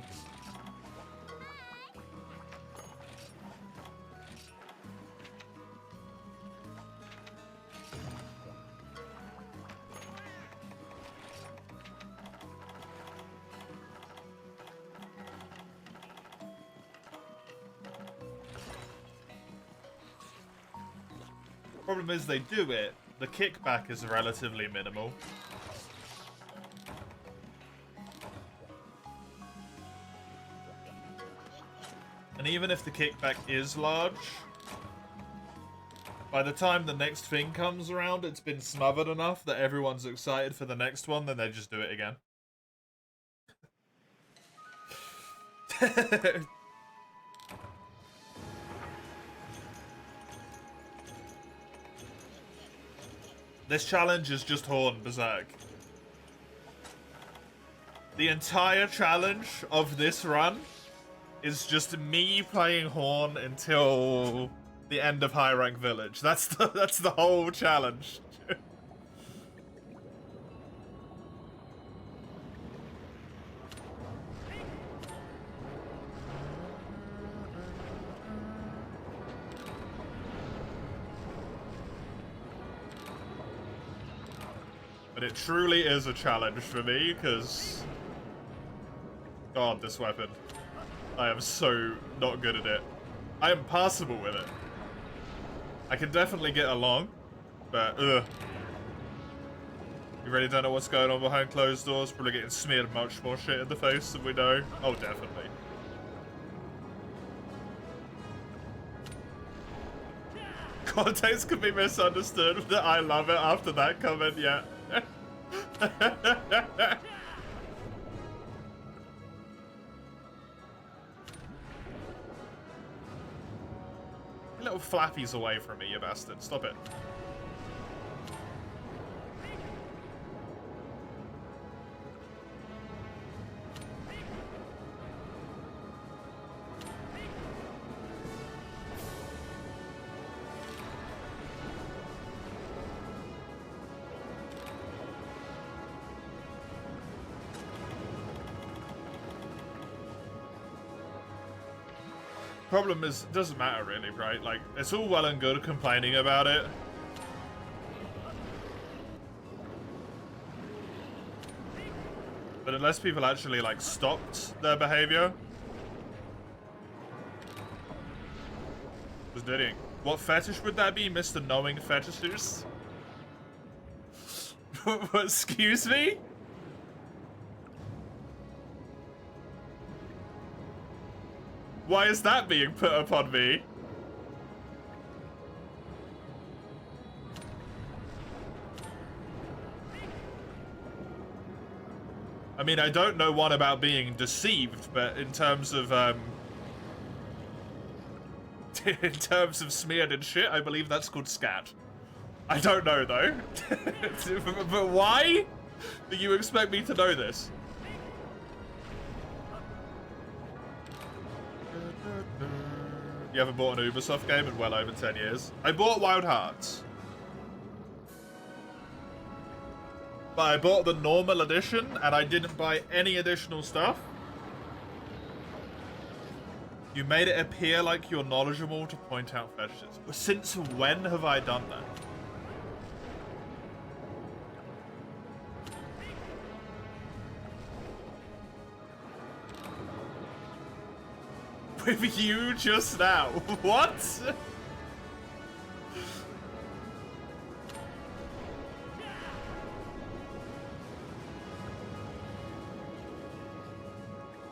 Problem is, they do it. The kickback is relatively minimal. And even if the kickback is large, by the time the next thing comes around, it's been smothered enough that everyone's excited for the next one, then they just do it again. This challenge is just Horn Berserk. The entire challenge of this run is just me playing Horn until the end of High Rank Village. That's the whole challenge. But it truly is a challenge for me, because... God, this weapon. I am so not good at it. I am passable with it. I can definitely get along, but ugh. You really don't know what's going on behind closed doors? Probably getting smeared much more shit in the face than we know. Oh, definitely. Context can be misunderstood, but I love it after that comment, yeah. Little flappies away from me, you bastard. Stop it. Problem is, it doesn't matter really, right? Like, it's all well and good complaining about it. But unless people actually, like, stopped their behavior. Just kidding. What fetish would that be, Mr. Knowing Fetishes? Excuse me? Why is that being put upon me? I mean, I don't know one about being deceived, but in terms of, in terms of smeared and shit, I believe that's called scat. I don't know, though. But why do you expect me to know this? You haven't bought an Ubisoft game in well over 10 years. I bought Wild Hearts. But I bought the normal edition, and I didn't buy any additional stuff. You made it appear like you're knowledgeable to point out fetishes. Since when have I done that? With you just now. What?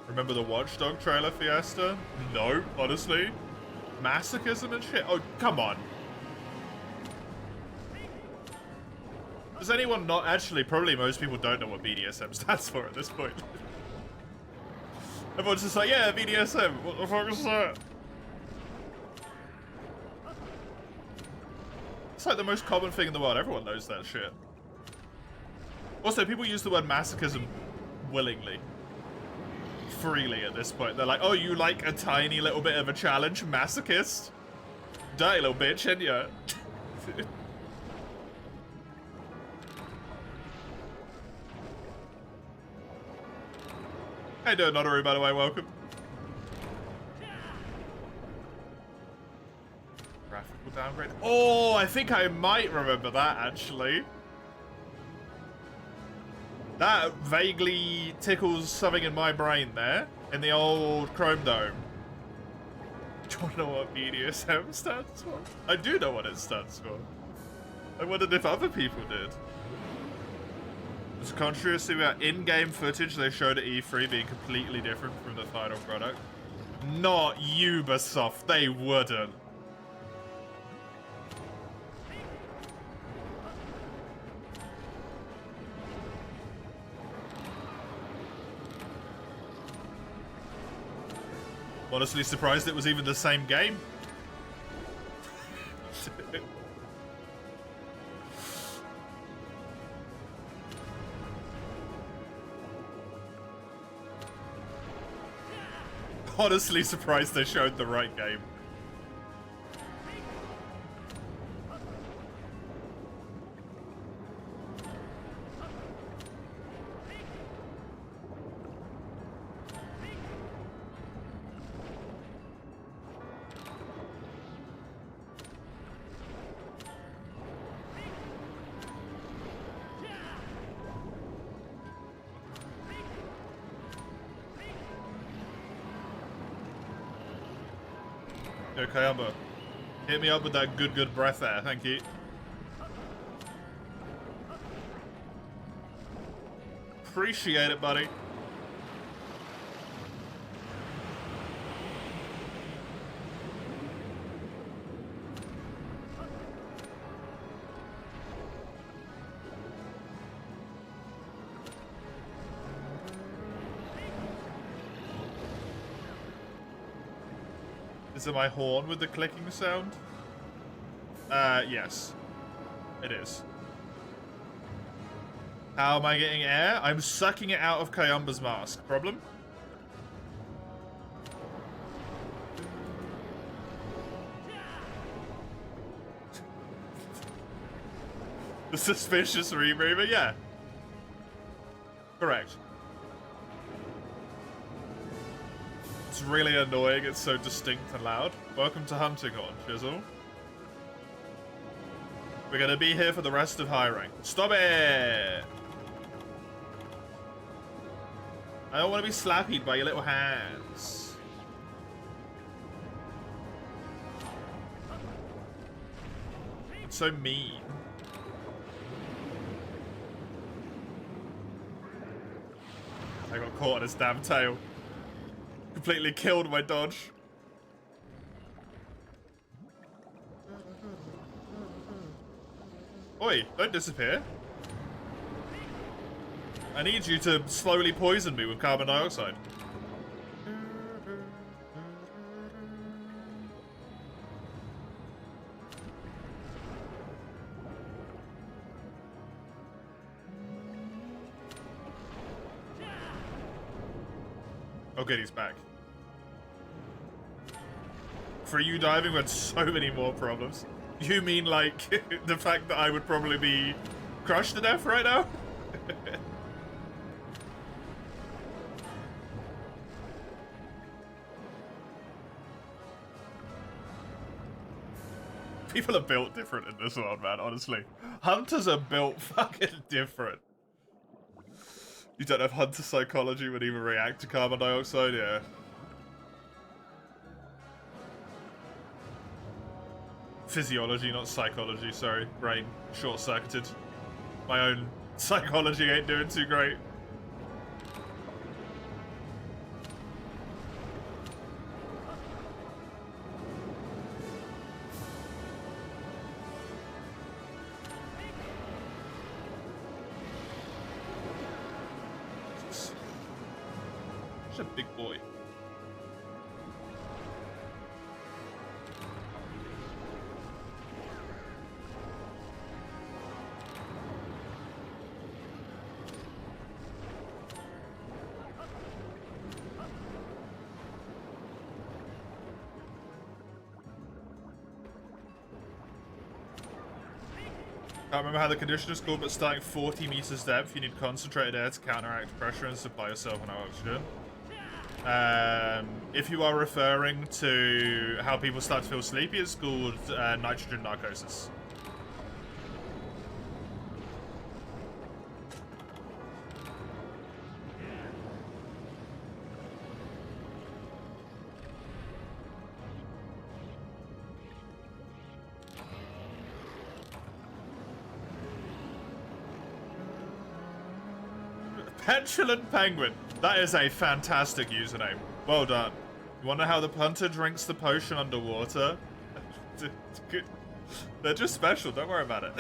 Remember the Watchdog trailer fiesta? No, honestly. Masochism and shit? Oh, come on. Does anyone not actually? Probably most people don't know what BDSM stands for at this point. Everyone's just like, yeah, BDSM. What the fuck is that? It's like the most common thing in the world. Everyone knows that shit. Also, people use the word masochism willingly. Freely at this point. They're like, oh, you like a tiny little bit of a challenge? Masochist? Dirty little bitch, ain't ya? How you doing, Honorary, by the way? Welcome. Graphical downgrade. Oh, I think I might remember that, actually. That vaguely tickles something in my brain there, in the old Chrome Dome. Do you want to know what BDSM stands for? I do know what it stands for. I wondered if other people did. There's controversy about in-game footage they showed at E3 being completely different from the final product. Not Ubisoft, they wouldn't. Honestly surprised it was even the same game. Honestly surprised they showed the right game. Okay, Amber. Hit me up with that good breath there, thank you. Appreciate it, buddy. Is it my horn with the clicking sound? Yes. It is. How am I getting air? I'm sucking it out of Kayumba's mask. Problem? The suspicious remover? Yeah. Correct. It's really annoying, it's so distinct and loud. Welcome to Hunting Horn, Chisel. We're gonna be here for the rest of high rank. Stop it! I don't want to be slapped by your little hands. It's so mean. I got caught on his damn tail. Completely killed my dodge. Oi, don't disappear. I need you to slowly poison me with carbon dioxide. Okay, he's back. For you diving, we had so many more problems. You mean, like, the fact that I would probably be crushed to death right now? People are built different in this world, man, honestly. Hunters are built fucking different. You don't have hunter psychology when even react to carbon dioxide, yeah. Physiology, not psychology, sorry. Brain short-circuited. My own psychology ain't doing too great. Such a big boy. I can't remember how the condition is called, but starting 40 meters depth, you need concentrated air to counteract pressure and supply yourself on oxygen. If you are referring to how people start to feel sleepy, it's called nitrogen narcosis. Petulant Penguin. That is a fantastic username. Well done. You wonder how the punter drinks the potion underwater? They're just special. Don't worry about it.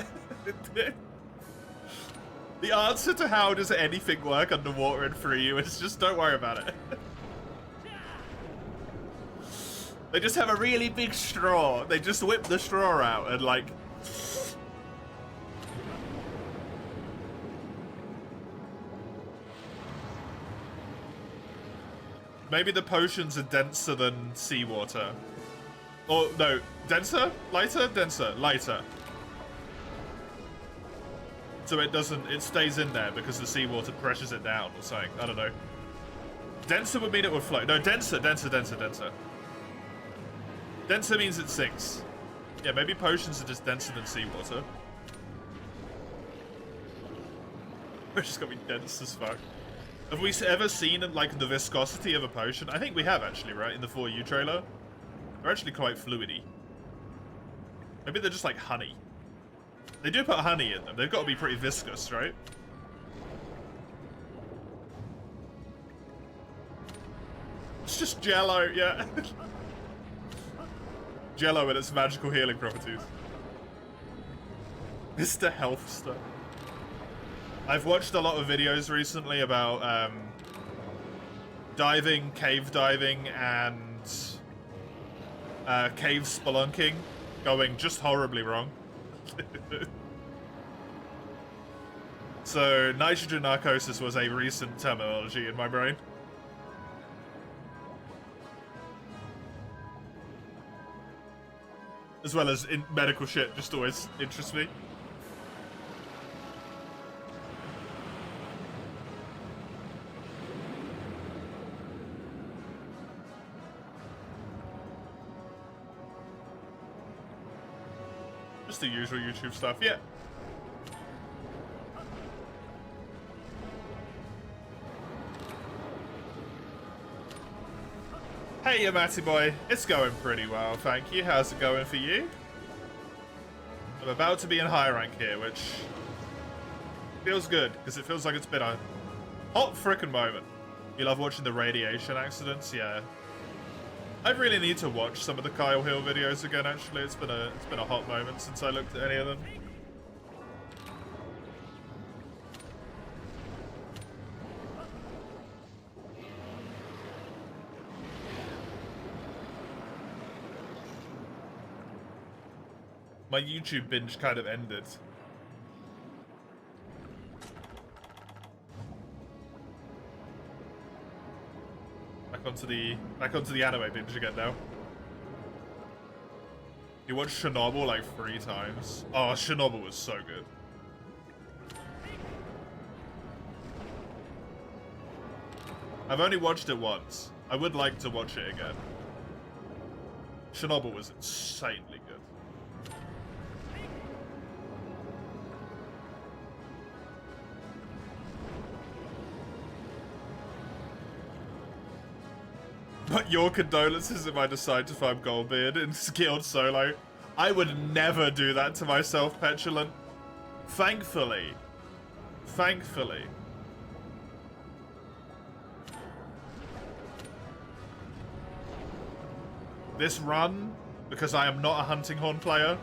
The answer to how does anything work underwater in 3U is just don't worry about it. They just have a really big straw. They just whip the straw out and like... Maybe the potions are denser than seawater. Or, no, denser? Lighter? Denser. Lighter. So it doesn't, it stays in there because the seawater pressures it down or something. I don't know. Denser would mean it would float. No, denser. Denser means it sinks. Yeah, maybe potions are just denser than seawater. We're just gonna be dense as fuck. Have we ever seen, like, the viscosity of a potion? I think we have, actually, right? In the 4U trailer. They're actually quite fluidy. Maybe they're just like honey. They do put honey in them. They've got to be pretty viscous, right? It's just Jello, yeah. Jello and its magical healing properties. Mr. Healthster. I've watched a lot of videos recently about diving, cave diving, and cave spelunking going just horribly wrong. So nitrogen narcosis was a recent terminology in my brain. As well as in medical shit, just always interests me. Just the usual YouTube stuff, yeah. Hey, you Matty boy. It's going pretty well, thank you. How's it going for you? I'm about to be in high rank here, which feels good, because it feels like it's been a hot frickin' moment. You love watching the radiation accidents? Yeah. I really need to watch some of the Kyle Hill videos again, actually. It's been a hot moment since I looked at any of them. My YouTube binge kind of ended. Back onto the anime binge again now. You watched Chernobyl like 3 times. Oh, Chernobyl was so good. I've only watched it once. I would like to watch it again. Chernobyl was insanely good. But your condolences if I decide to farm Goldbeard in Skilled Solo. I would never do that to myself, Petulant. Thankfully. Thankfully. This run, because I am not a Hunting Horn player,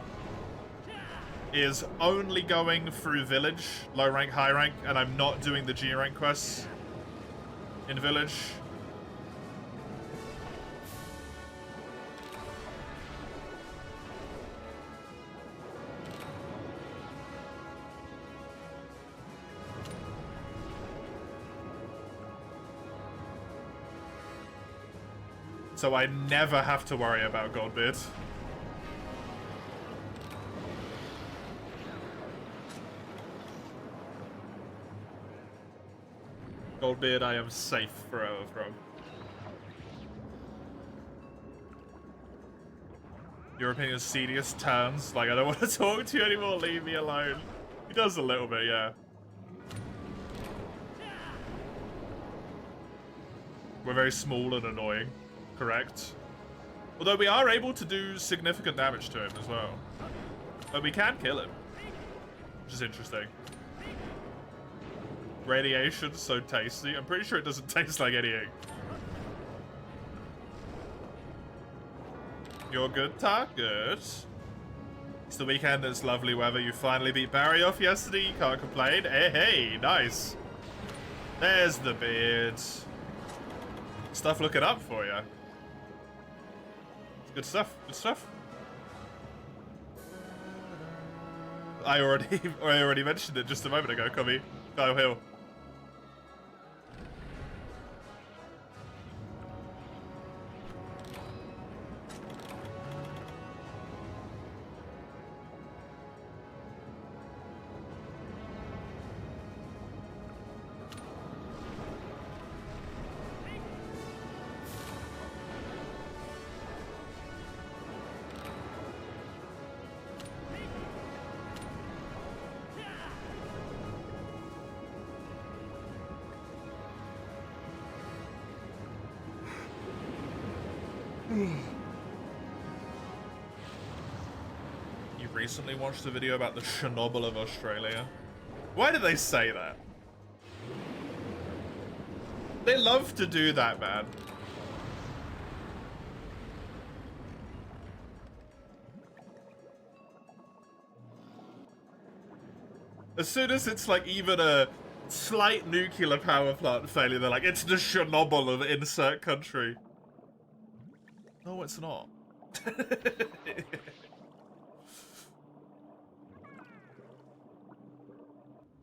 is only going through Village, low rank, high rank, and I'm not doing the G rank quests in Village. so I never have to worry about Goldbeard. Goldbeard I am safe forever from. Your opinion is Cedius turns like I don't want to talk to you anymore, leave me alone. He does a little bit, yeah. We're very small and annoying, correct? Although we are able to do significant damage to him as well. But we can kill him, which is interesting. Radiation's so tasty. I'm pretty sure it doesn't taste like anything. You're good, Ta? Good. It's the weekend, it's lovely weather. You finally beat Barry off yesterday. You can't complain. Hey, hey, nice. There's the beard. Stuff looking up for you. Good stuff, good stuff. I already mentioned it just a moment ago, Cubby. Kyle Hill. You recently watched a video about the Chernobyl of Australia. Why do they say that? They love to do that, man. As soon as it's like even a slight nuclear power plant failure, they're like, it's the Chernobyl of insert country. No, it's not.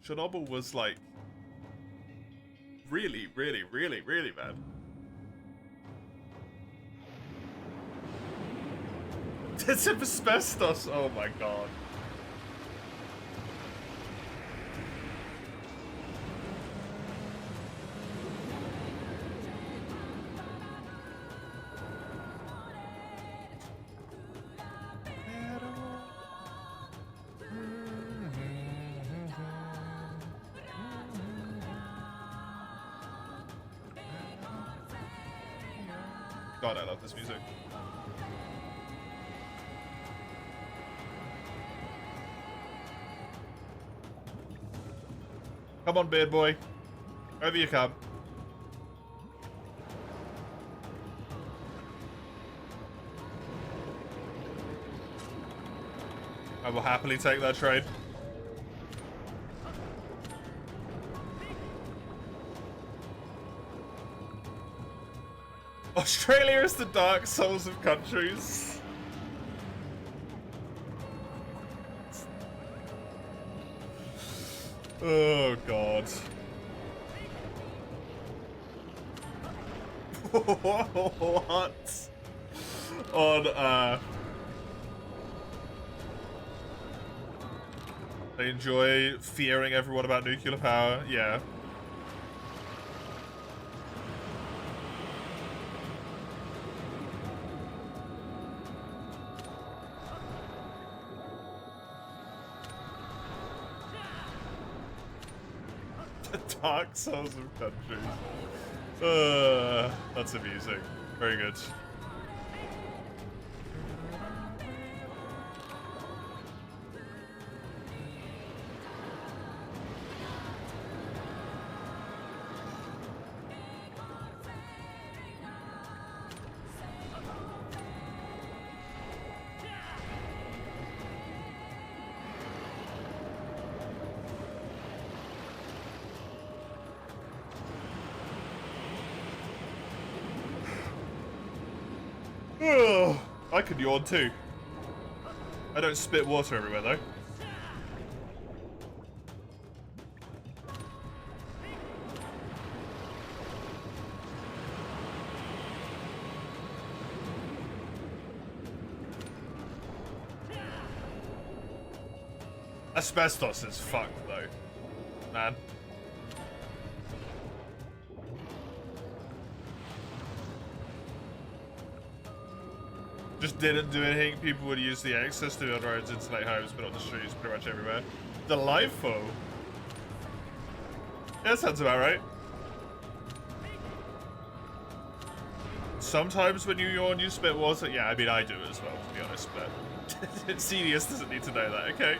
Chernobyl was like really, really, really, really bad. It's asbestos. Oh my god. God, I love this music. Come on, beard boy. Over you come. I will happily take that trade. Australia is the Dark Souls of countries. Oh god. What? On they enjoy fearing everyone about nuclear power, yeah. Dark Souls of countries. That's amusing. Very good. I could yawn too. I don't spit water everywhere though. Asbestos is fucked, though. Man. Just didn't do anything. People would use the excess to build roads, insulate homes, but on the streets pretty much everywhere. Delightful. Yeah, that sounds about right. Sometimes when you yawn, you spit water. Yeah, I mean, I do as well, to be honest, but Cedius doesn't need to know that. Okay.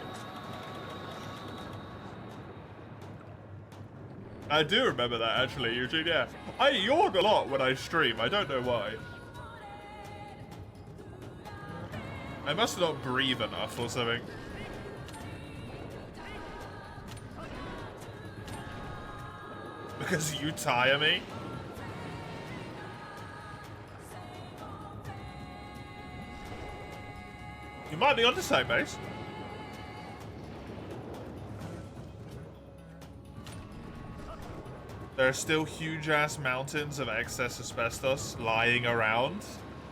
I do remember that, actually, Eugene, yeah. I yawn a lot when I stream. I don't know why. I must not breathe enough or something. Because you tire me? You might be on the same base. There are still huge-ass mountains of excess asbestos lying around.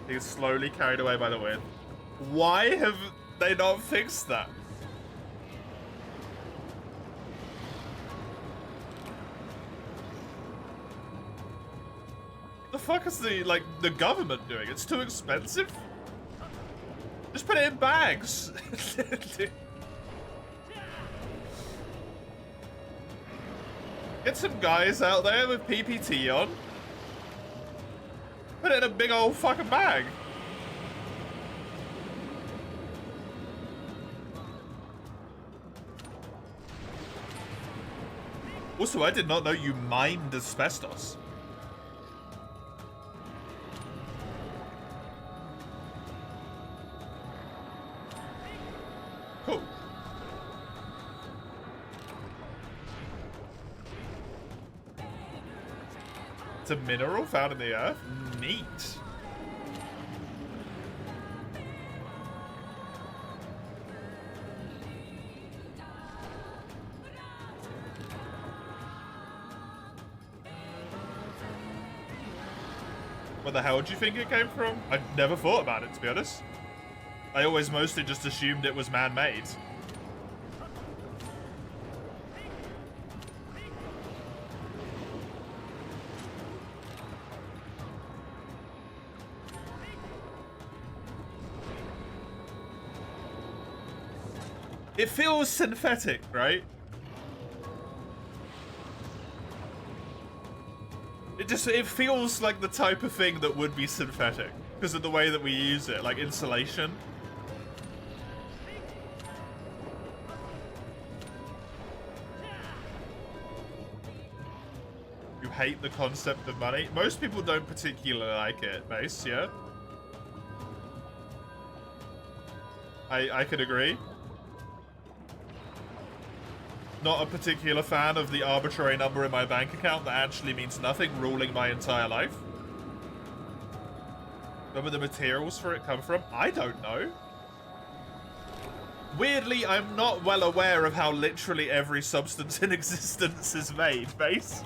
Being slowly carried away by the wind. Why have they not fixed that? The fuck is the government doing? It's too expensive? Just put it in bags. Get some guys out there with PPT on. Put it in a big old fucking bag. Also, I did not know you mined asbestos. Cool. It's a mineral found in the earth? Neat. Where the hell do you think it came from? I've never thought about it, to be honest. I always mostly just assumed it was man-made. It feels synthetic, right? It feels like the type of thing that would be synthetic because of the way that we use it, like insulation. You hate the concept of money? Most people don't particularly like it, Mace, yeah? I could agree. Not a particular fan of the arbitrary number in my bank account that actually means nothing, ruling my entire life. Where would the materials for it come from? I don't know. Weirdly, I'm not well aware of how literally every substance in existence is made, Base.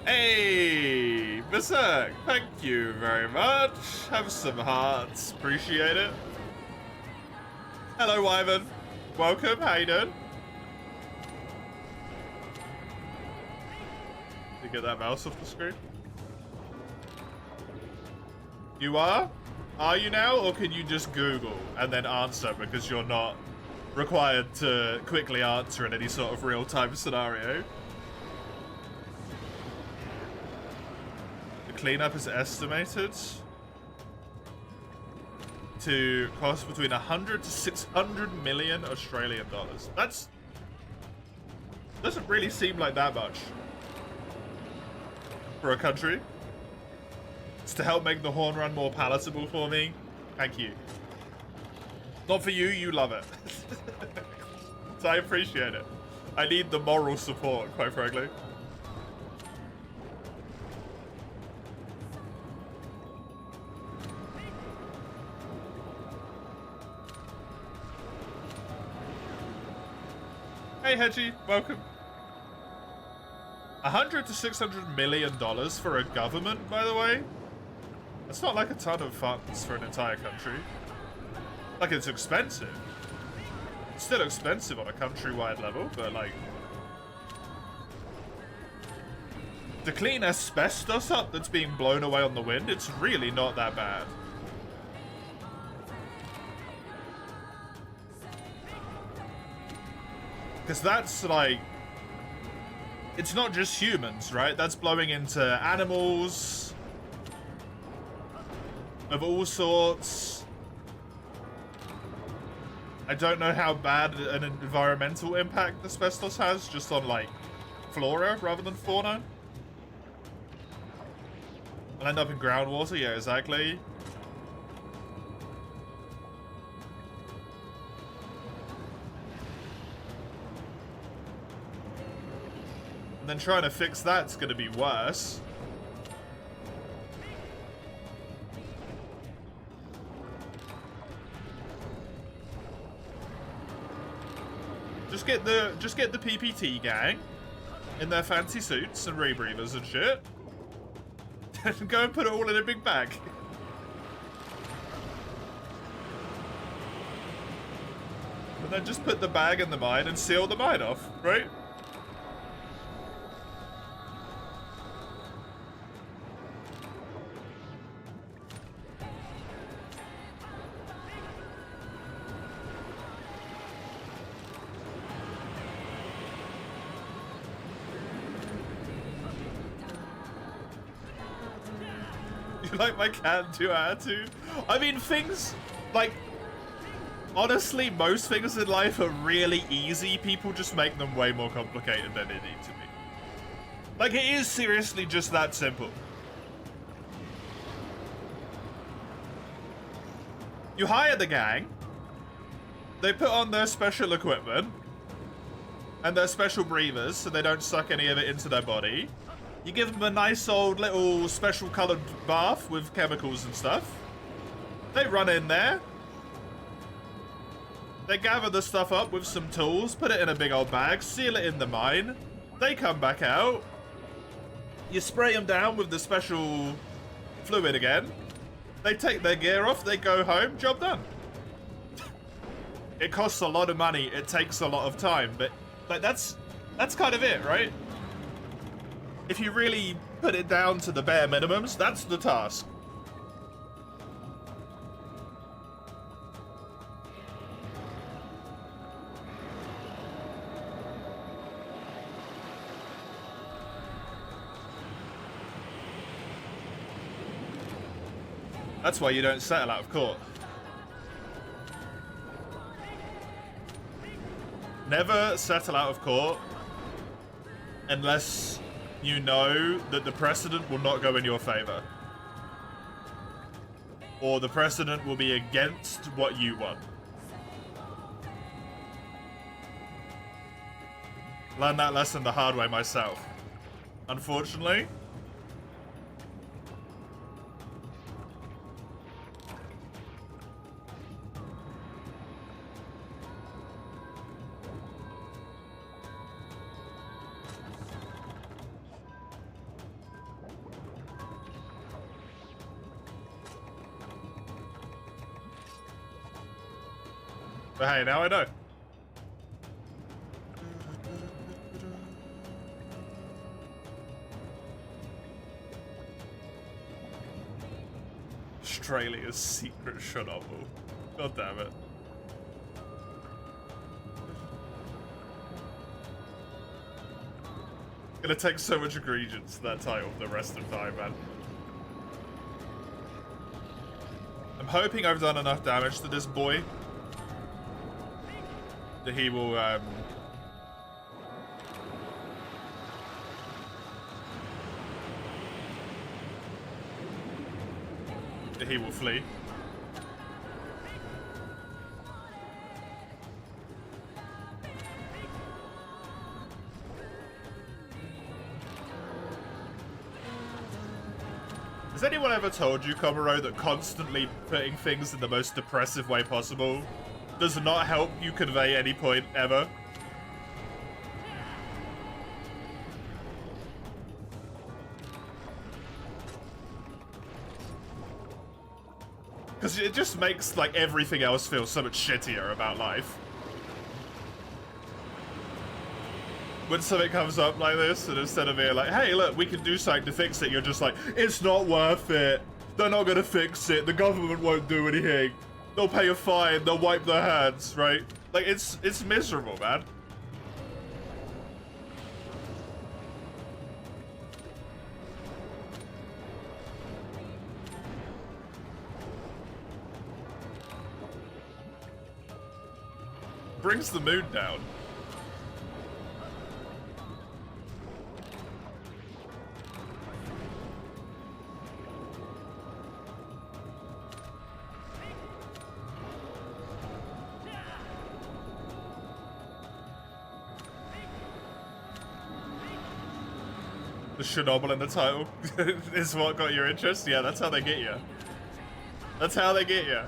Hey, Berserk, thank you very much. Have some hearts, appreciate it. Hello, Wyvern. Welcome, how you doing? Did you get that mouse off the screen? You are? Are you now, or can you just Google and then answer because you're not required to quickly answer in any sort of real-time scenario? The cleanup is estimated to cost between 100 to 600 million Australian dollars. Doesn't really seem like that much for a country. It's to help make the horn run more palatable for me. Thank you. Not for you, you love it. So I appreciate it. I need the moral support, quite frankly. Hey Hedgie, welcome. $100 to $600 million for a government, by the way. That's not like a ton of funds for an entire country. Like, it's expensive. It's still expensive on a countrywide level, but like... to clean asbestos up that's being blown away on the wind, it's really not that bad. Because that's like... it's not just humans, right? That's blowing into animals of all sorts. I don't know how bad an environmental impact asbestos has, just on like flora rather than fauna. I'll end up in groundwater, yeah, exactly. And then trying to fix that's gonna be worse. Just get the PPT gang in their fancy suits and rebreathers and shit. And go and put it all in a big bag. And then just put the bag in the mine and seal the mine off, right? Like my can-do attitude. I mean, things like, honestly, most things in life are really easy. People just make them way more complicated than they need to be. Like, it is seriously just that simple. You hire the gang, they put on their special equipment and their special breathers so they don't suck any of it into their body. You give them a nice old little special coloured bath with chemicals and stuff. They run in there. They gather the stuff up with some tools, put it in a big old bag, seal it in the mine. They come back out. You spray them down with the special fluid again. They take their gear off, they go home, job done. It costs a lot of money, it takes a lot of time, but like that's kind of it, right? If you really put it down to the bare minimums, that's the task. That's why you don't settle out of court. Never settle out of court unless you know that the precedent will not go in your favor. Or the precedent will be against what you want. Learned that lesson the hard way myself. Unfortunately. But hey, now I know. Australia's secret Chernobyl. God damn it. Gonna take so much egregious to that title for the rest of time, man. I'm hoping I've done enough damage to this boy that he will, that he will flee. Has anyone ever told you, Komuro, that constantly putting things in the most depressive way possible does not help you convey any point ever? Because it just makes, like, everything else feel so much shittier about life. When something comes up like this, and instead of being like, hey, look, we can do something to fix it, you're just like, it's not worth it. They're not gonna fix it. The government won't do anything. They'll pay a fine. They'll wipe their hands, right? Like, it's miserable, man. Brings the mood down. The Chernobyl in the title is what got your interest? Yeah, that's how they get you. That's how they get you.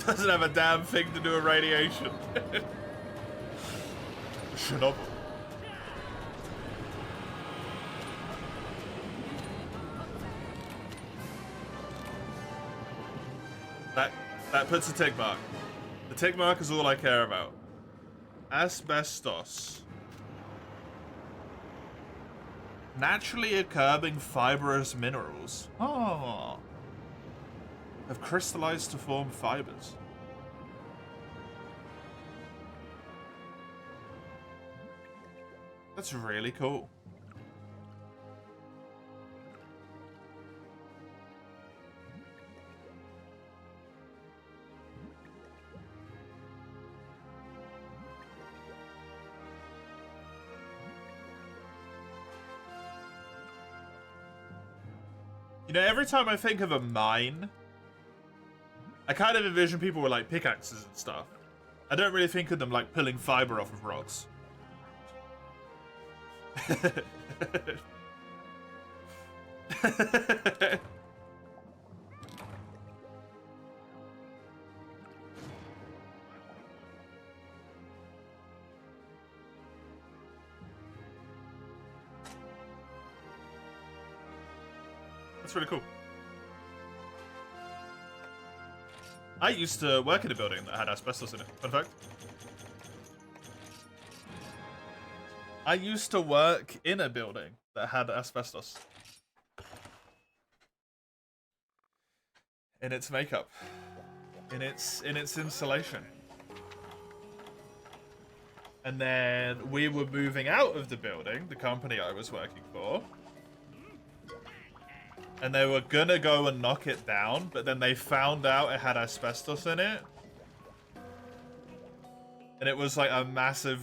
Doesn't have a damn thing to do with radiation. Chernobyl. That puts a tick mark. The tick mark is all I care about. Asbestos. Naturally occurring fibrous minerals. Oh. Have crystallized to form fibers. That's really cool. You know, every time I think of a mine, I kind of envision people with, like, pickaxes and stuff. I don't really think of them, like, pulling fiber off of rocks. That's really cool. I used to work in a building that had asbestos in it. Fun fact. I used to work in a building that had asbestos in its makeup, in its insulation. And then we were moving out of the building, the company I was working for. And they were gonna go and knock it down, but then they found out it had asbestos in it. And it was like a massive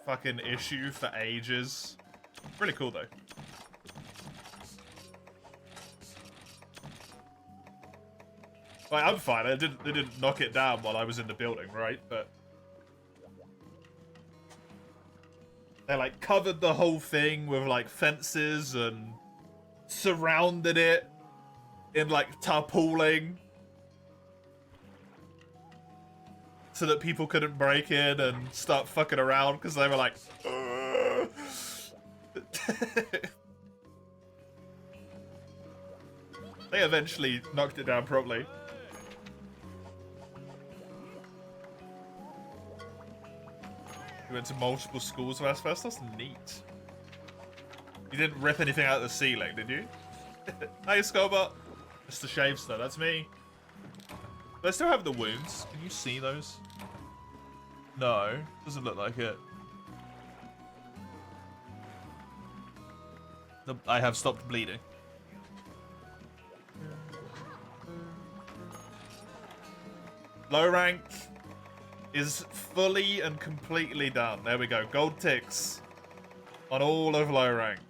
fucking issue for ages. Really cool though. Like, I'm fine. They didn't knock it down while I was in the building, right? But they like covered the whole thing with like fences and surrounded it in like tarpaulin so that people couldn't break in and start fucking around because they were like they eventually knocked it down properly. You went to multiple schools with asbestos? Neat. You didn't rip anything out of the ceiling, did you? Hey, Scobot. Mr. Shavester, that's me. Do I still have the wounds? Can you see those? No, doesn't look like it. I have stopped bleeding. Low rank is fully and completely done. There we go. Gold ticks on all of low rank.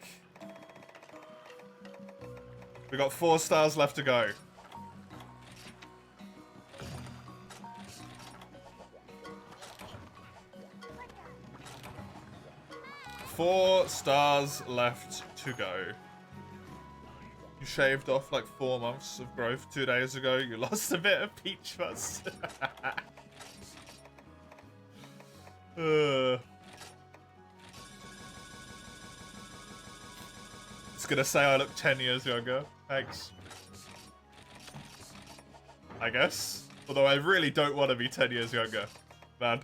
We got 4 stars left to go. Four stars left to go. You shaved off like 4 months of growth 2 days ago. You lost a bit of peach fuzz. It's gonna say I look 10 years younger. Thanks. I guess. Although I really don't want to be 10 years younger. Man.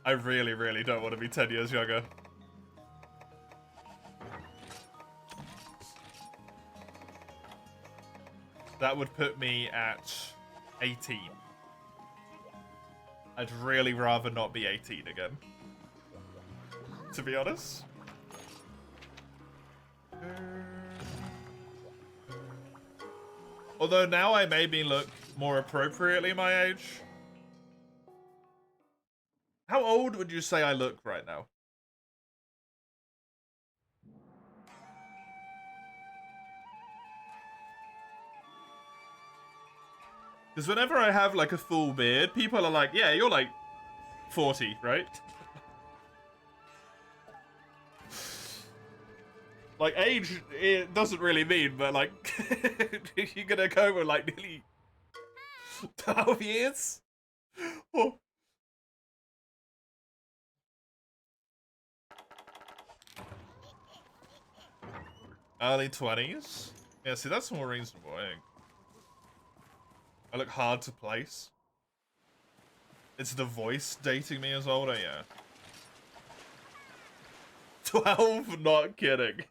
I really, really don't want to be 10 years younger. That would put me at 18. I'd really rather not be 18 again. To be honest. Although now I maybe look more appropriately my age. How old would you say I look right now? Because whenever I have like a full beard, people are like, yeah, you're like 40, right? Like, age, it doesn't really mean, but like, you're gonna go with like nearly 12 years? Oh. Early 20s? Yeah, see, that's more reasonable, I think. I look hard to place. It's the voice dating me as older, yeah. 12? Not kidding.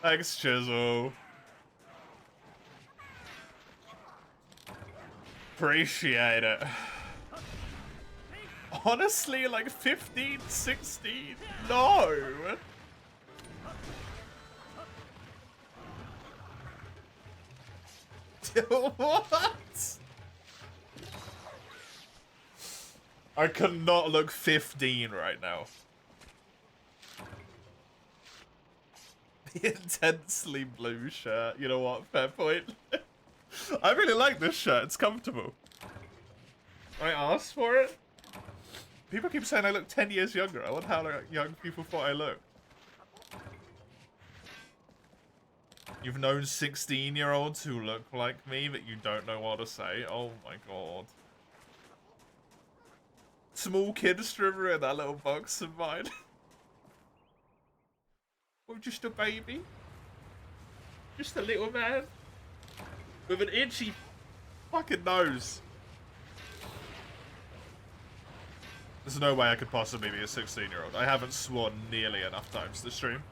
Thanks, Chisel. Appreciate it. Honestly, like 15, 16? No! What? I cannot look 15 right now. The intensely blue shirt. You know what? Fair point. I really like this shirt. It's comfortable. I asked for it. People keep saying I look 10 years younger. I wonder how young people thought I looked. You've known 16-year-olds who look like me, but you don't know what to say. Oh my god. Small kid strimmer in that little box of mine. Or just a baby. Just a little man. With an itchy fucking nose. There's no way I could possibly be a 16-year-old. I haven't sworn nearly enough times this stream.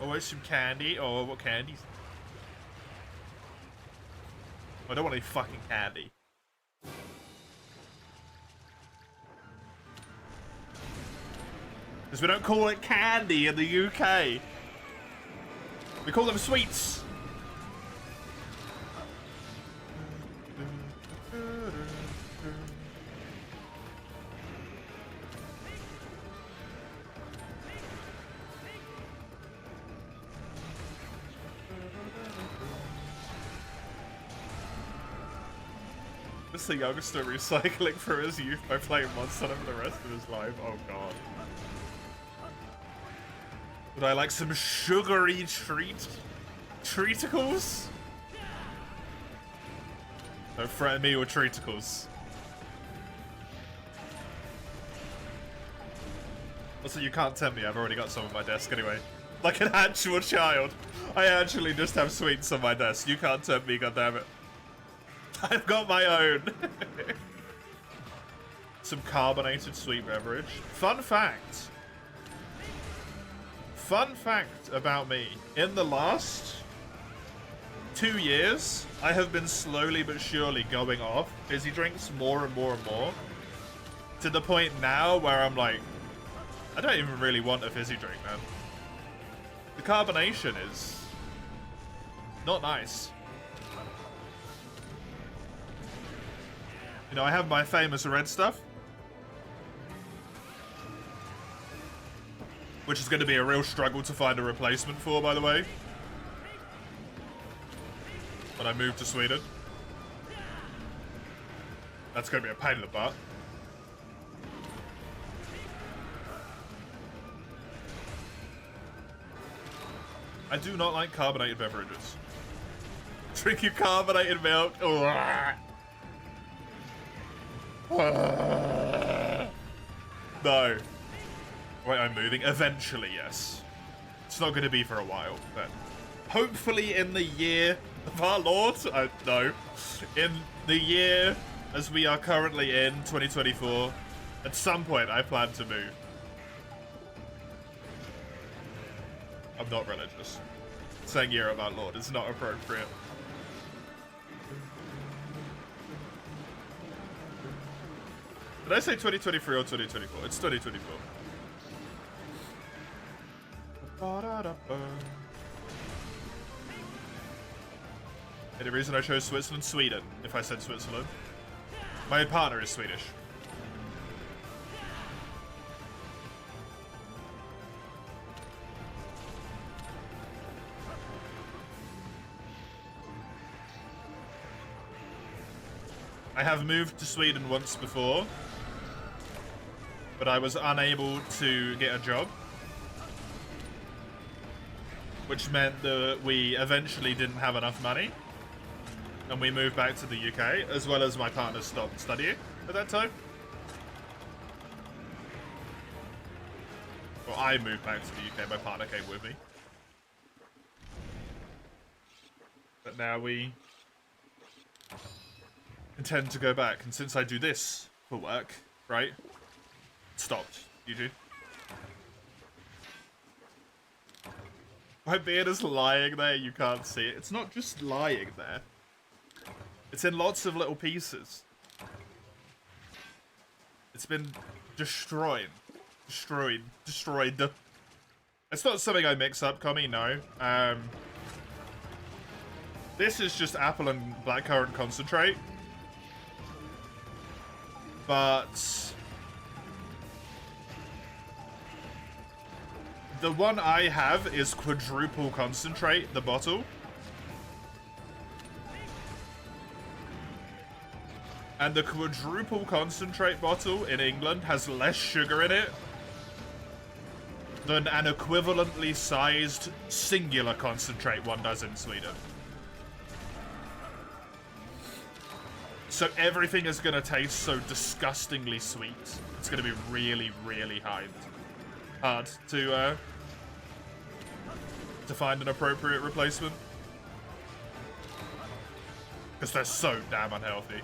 Oh, it's some candy. Oh, what candies? I don't want any fucking candy. Because we don't call it candy in the UK. We call them sweets. This is the youngster recycling through his youth by playing Monster Hunter for the rest of his life. Oh god. Would I like some sugary treaticles? Don't threaten me with treaticles. Also, you can't tempt me. I've already got some on my desk anyway. Like an actual child. I actually just have sweets on my desk. You can't tempt me, goddammit. I've got my own. Some carbonated sweet beverage. Fun fact. Fun fact about me. In the last 2 years, I have been slowly but surely going off fizzy drinks more and more and more. To the point now where I'm like, I don't even really want a fizzy drink, man. The carbonation is not nice. You know, I have my famous red stuff. Which is going to be a real struggle to find a replacement for, by the way. When I move to Sweden. That's going to be a pain in the butt. I do not like carbonated beverages. Drinking carbonated milk. No. Wait, I'm moving. Eventually, yes. It's not going to be for a while, but hopefully in the year of our Lord, no, in the year as we are currently in, 2024, at some point I plan to move. I'm not religious. Saying year of our Lord is not appropriate. Did I say 2023 or 2024? It's 2024. Any reason I chose Switzerland? Sweden, if I said Switzerland. My partner is Swedish. I have moved to Sweden once before, but I was unable to get a job, which meant that we eventually didn't have enough money, and we moved back to the UK, as well as my partner stopped studying at that time. Well, I moved back to the UK, my partner came with me. But now we intend to go back, and since I do this for work, right? It stopped. GG. My beard is lying there, you can't see it. It's not just lying there. It's in lots of little pieces. It's been destroyed. Destroyed. It's not something I mix up, Commie, no. This is just apple and blackcurrant concentrate. But the one I have is quadruple concentrate, the bottle. And the quadruple concentrate bottle in England has less sugar in it than an equivalently sized singular concentrate one does in Sweden. So everything is going to taste so disgustingly sweet. It's going to be really, really hard to find an appropriate replacement. Because they're so damn unhealthy.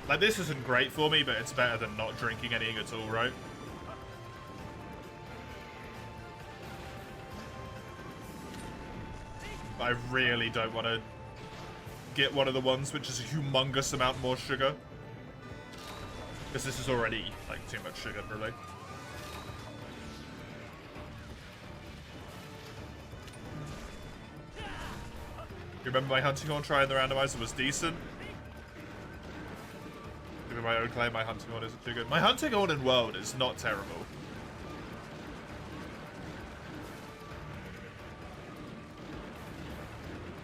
Like, this isn't great for me, but it's better than not drinking anything at all, right? But I really don't want to get one of the ones which is a humongous amount more sugar. Because this is already, like, too much sugar, really. You remember my hunting horn try in the randomizer was decent? Given my own claim, my hunting horn isn't too good. My hunting horn in World is not terrible.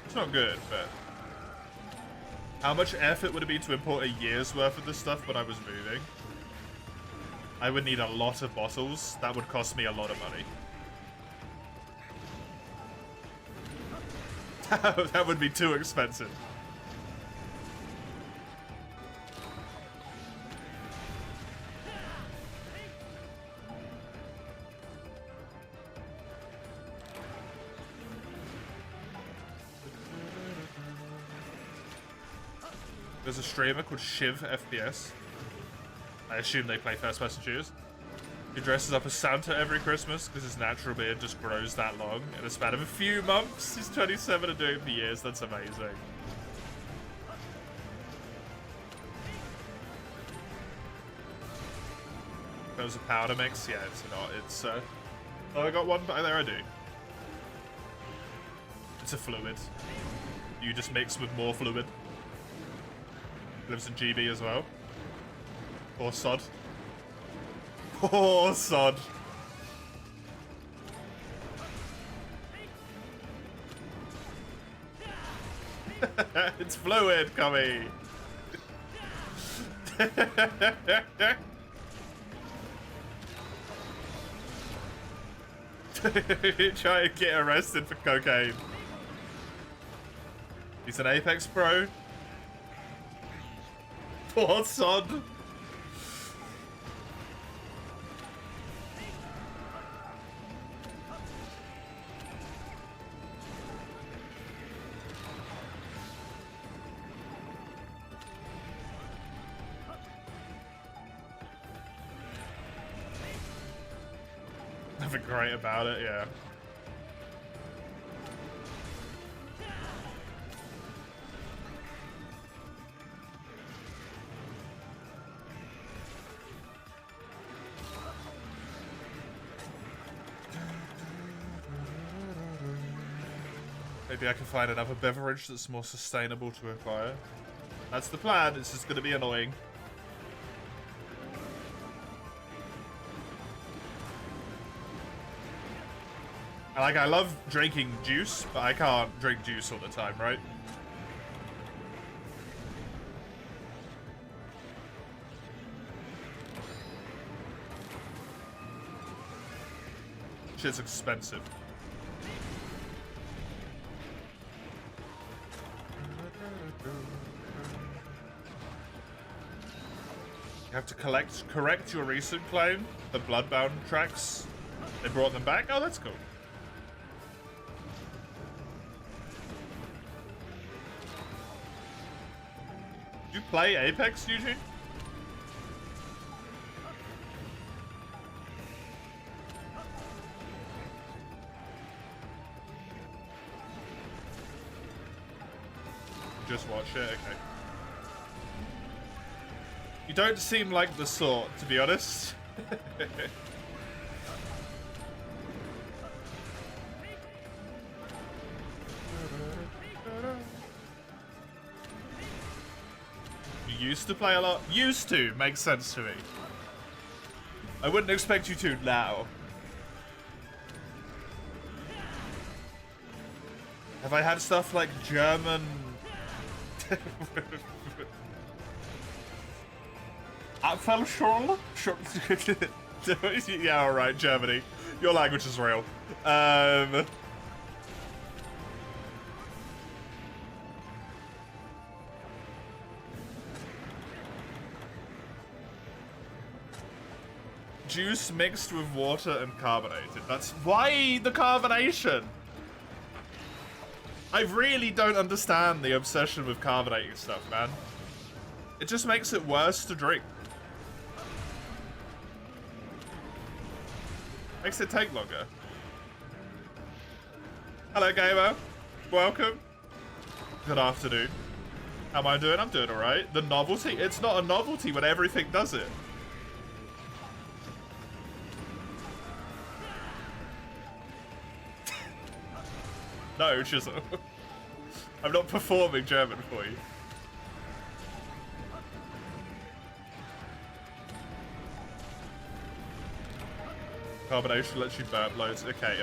It's not good, but how much effort would it be to import a year's worth of this stuff when I was moving? I would need a lot of bottles. That would cost me a lot of money. That would be too expensive. There's a streamer called Shiv FPS. I assume they play first-person shooters. He dresses up as Santa every Christmas because his natural beard just grows that long in a span of a few months. He's 27 and doing it for years. That's amazing. If there was a powder mix, yeah, it's not. It's oh, I got one, but there I do. It's a fluid. You just mix with more fluid. Lives in GB as well. Poor sod. Poor sod. It's fluid, Cummy. Try and get arrested for cocaine. He's an Apex pro. Poor sod. Nothing great about it, yeah. Maybe I can find another beverage that's more sustainable to acquire. That's the plan. It's just going to be annoying. Like, I love drinking juice, but I can't drink juice all the time, right? Shit's expensive. You have to correct your recent claim. The Bloodbound tracks. They brought them back? Oh, that's cool. Did you play Apex, Eugene? Just watch it? Okay. You don't seem like the sort, to be honest. You used to play a lot? Used to makes sense to me. I wouldn't expect you to now. Have I had stuff like German... Abfallschule? Yeah, alright, Germany. Your language is real. Juice mixed with water and carbonated. That's why the carbonation. I really don't understand the obsession with carbonating stuff, man. It just makes it worse to drink. Makes it take longer. Hello, gamer. Welcome. Good afternoon. How am I doing? I'm doing alright. The novelty? It's not a novelty when everything does it. No, Chisel. I'm not performing German for you. Carbonation lets you burp loads. Okay.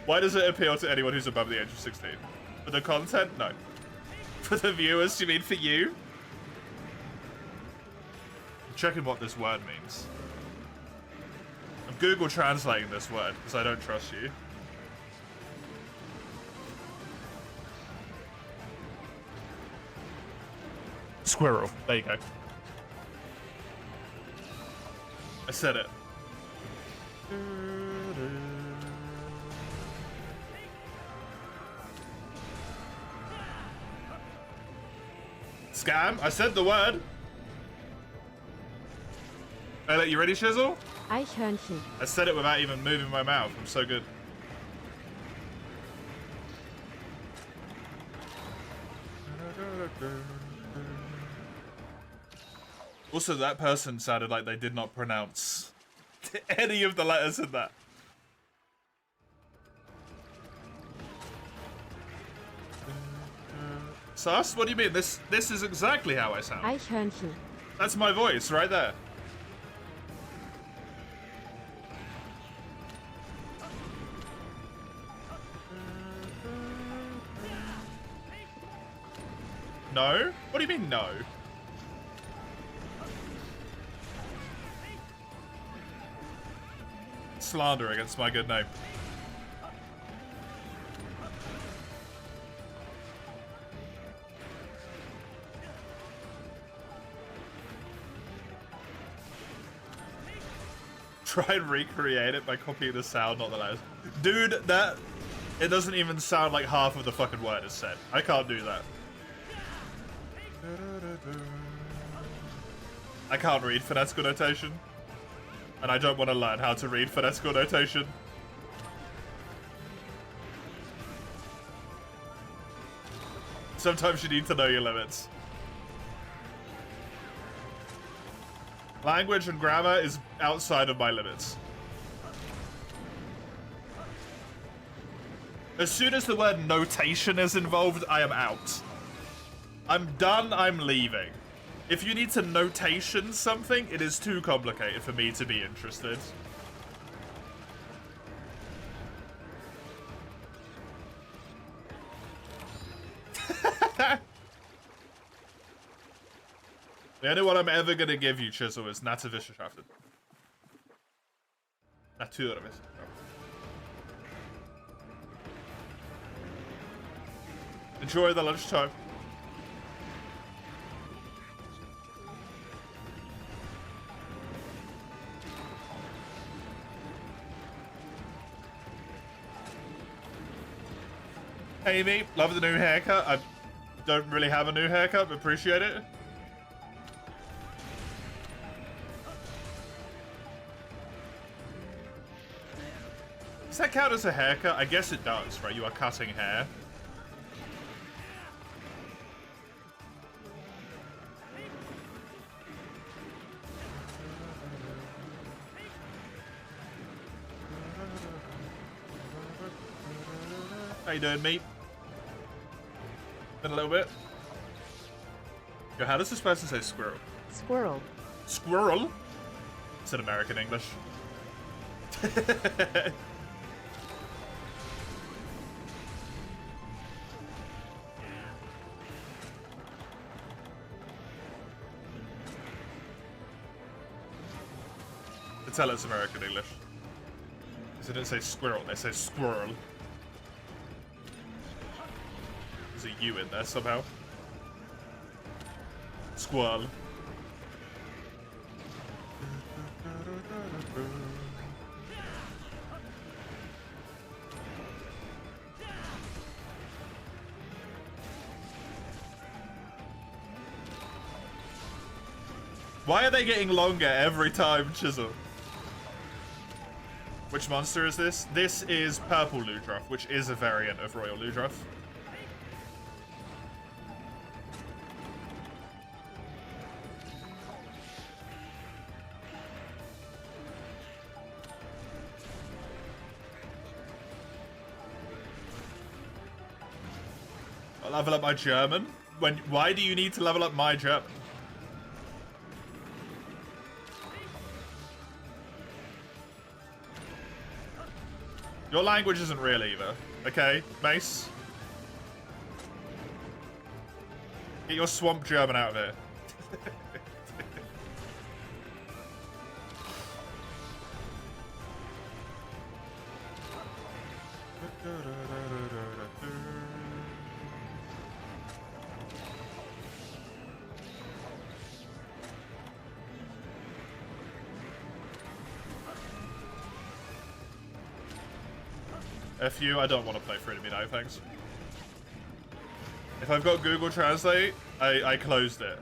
Why does it appeal to anyone who's above the age of 16? For the content? No. For the viewers, you mean for you? I'm checking what this word means. I'm Google translating this word because I don't trust you. Squirrel. There you go. I said it. Scam? I said the word. Hey, you ready, Shizzle? Eichhörnchen. I said it without even moving my mouth. I'm so good. Also, that person sounded like they did not pronounce any of the letters in that. Sus? What do you mean? This is exactly how I sound. Eichhörnchen. That's my voice right there. No? What do you mean no? Slander against my good name. Try and recreate it by copying the sound, not the letters. Dude, that... It doesn't even sound like half of the fucking word is said. I can't do that. I can't read phonetical notation. And I don't want to learn how to read phonetical notation. Sometimes you need to know your limits. Language and grammar is outside of my limits. As soon as the word notation is involved, I am out. I'm done, I'm leaving. If you need to notation something, it is too complicated for me to be interested. The only one I'm ever gonna give you, Chisel, is Naturwissenschaften. Naturwissenschaften. Enjoy the lunchtime. Amy, love the new haircut. I don't really have a new haircut, but appreciate it. Does that count as a haircut? I guess it does, right? You are cutting hair. How you doing, mate? Been a little bit. Yo, how does this person say squirrel? Squirrel. Squirrel? It's in American English. Tell it's American English. They didn't say squirrel, they say squirrel. There's a U in there somehow. Squirrel. Why are they getting longer every time, Chisel? Which monster is this? This is Purple Ludroth, which is a variant of Royal Ludroth. I'll level up my German? Why do you need to level up my German? Your language isn't real either, okay, Mace? Get your swamp German out of here. F you, I don't want to play Free to Be No, thanks. If I've got Google Translate, I closed it.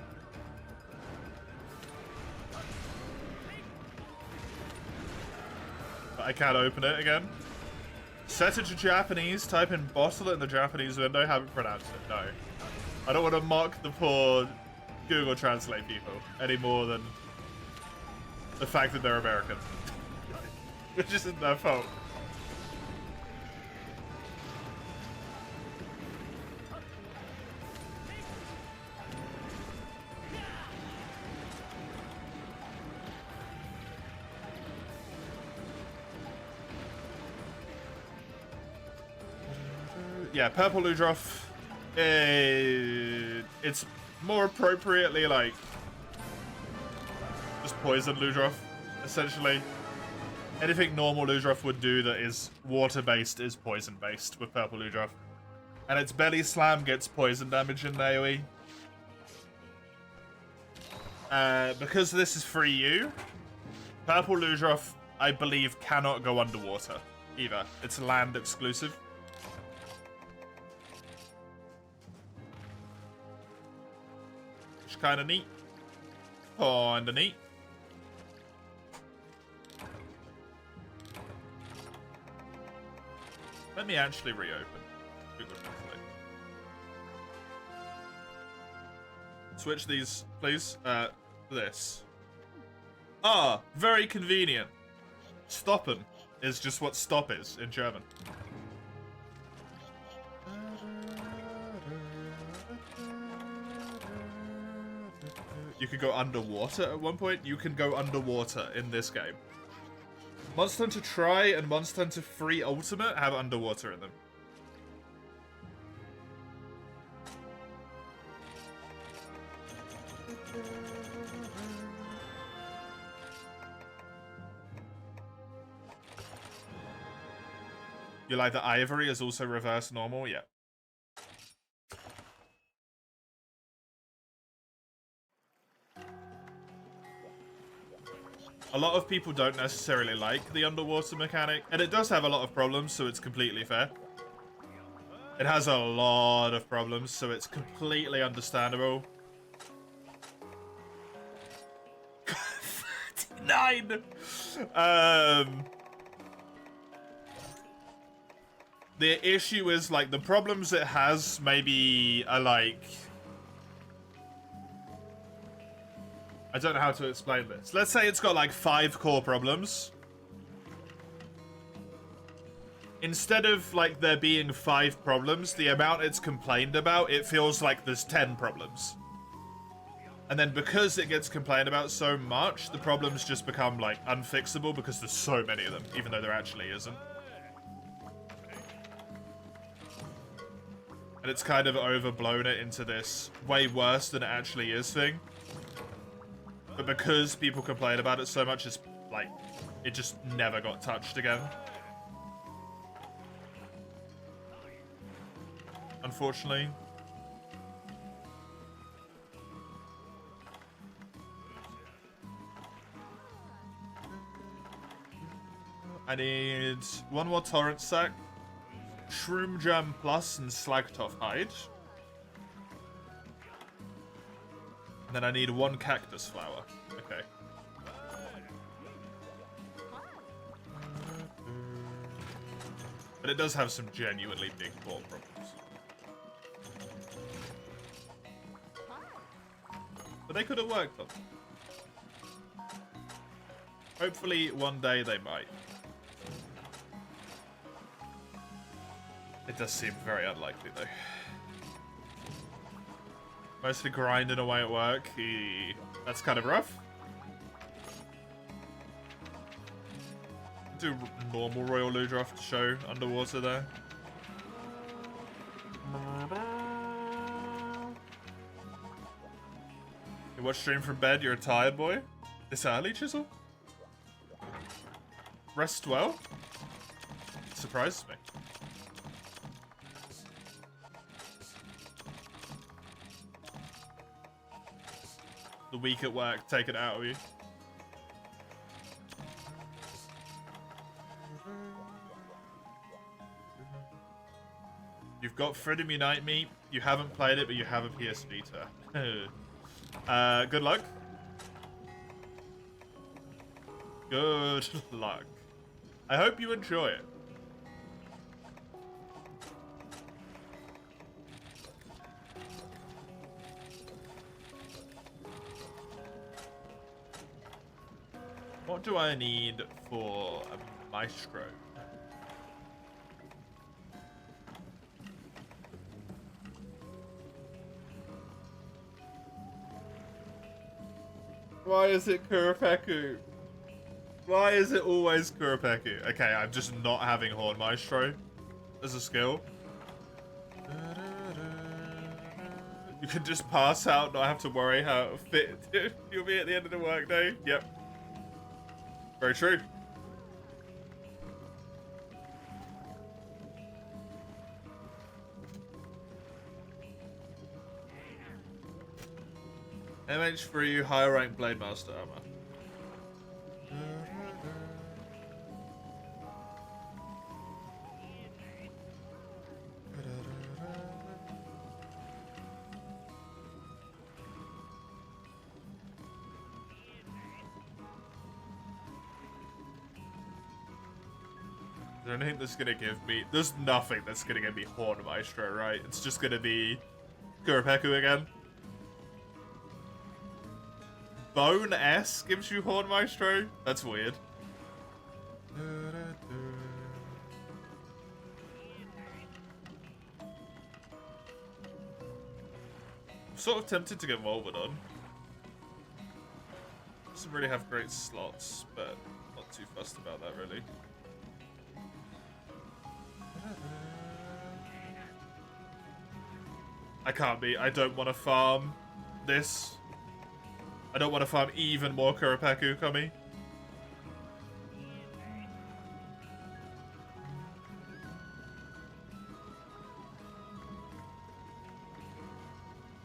But I can't open it again. Set it to Japanese, type in bottle in the Japanese window, haven't pronounced it, no. I don't want to mock the poor Google Translate people any more than the fact that they're American. Which isn't their fault. Yeah, Purple Ludroth, it's more appropriately like just Poison Ludroth, essentially. Anything normal Ludroth would do that is water-based is poison-based with Purple Ludroth. And its Belly Slam gets poison damage in AoE. Because this is free U, Purple Ludroth, I believe, cannot go underwater either. It's land exclusive. Kinda neat. Kinda neat. Let me actually reopen Google Translate. Switch these, please. This. Ah, very convenient. Stoppen is just what stop is in German. You could go underwater at one point. You can go underwater in this game. Monster Hunter Tri and Monster Hunter Free Ultimate have underwater in them. You like the ivory is also reverse normal? Yeah. A lot of people don't necessarily like the underwater mechanic, and it does have a lot of problems, so it's completely fair. It has a lot of problems, so it's completely understandable. 39! The issue is, like, the problems it has maybe are, like... I don't know how to explain this. Let's say it's got, like, 5 core problems. Instead of, like, there being 5 problems, the amount it's complained about, it feels like there's 10 problems. And then because it gets complained about so much, the problems just become, like, unfixable because there's so many of them, even though there actually isn't. And it's kind of overblown it into this way worse than it actually is thing. But because people complain about it so much, it's like, it just never got touched again. Unfortunately. I need 1 more torrent sack, Shroom Jam Plus, and Slagtoff Hide. And then I need 1 cactus flower. Okay. But it does have some genuinely big core problems. But they could have worked on them. Hopefully one day they might. It does seem very unlikely though. Mostly grinding away at work. That's kind of rough. Do normal Royal Ludroth to show underwater there. You watch stream from bed, you're a tired boy? This early, Chisel? Rest well? It surprises me. The week at work, take it out of you. You've got Freedom Unite Me. You haven't played it, but you have a PS Vita. Good luck. Good luck. I hope you enjoy it. What do I need for a maestro? Why is it Kuropeku? Why is it always Kuropeku? Okay, I'm just not having Horn Maestro as a skill. You can just pass out, not have to worry how fit you'll be at the end of the workday. Yep. Very true. MH3U higher rank Blade Master armor. there anything that's gonna give me... There's nothing that's gonna give me Horn Maestro, right? It's just gonna be Kuropeku again. Bone S gives you Horn Maestro? That's weird. I'm sort of tempted to get Volvodon. Doesn't really have great slots, but not too fussed about that, really. I can't be. I don't want to farm this. I don't want to farm even more Kuropeku, Kami.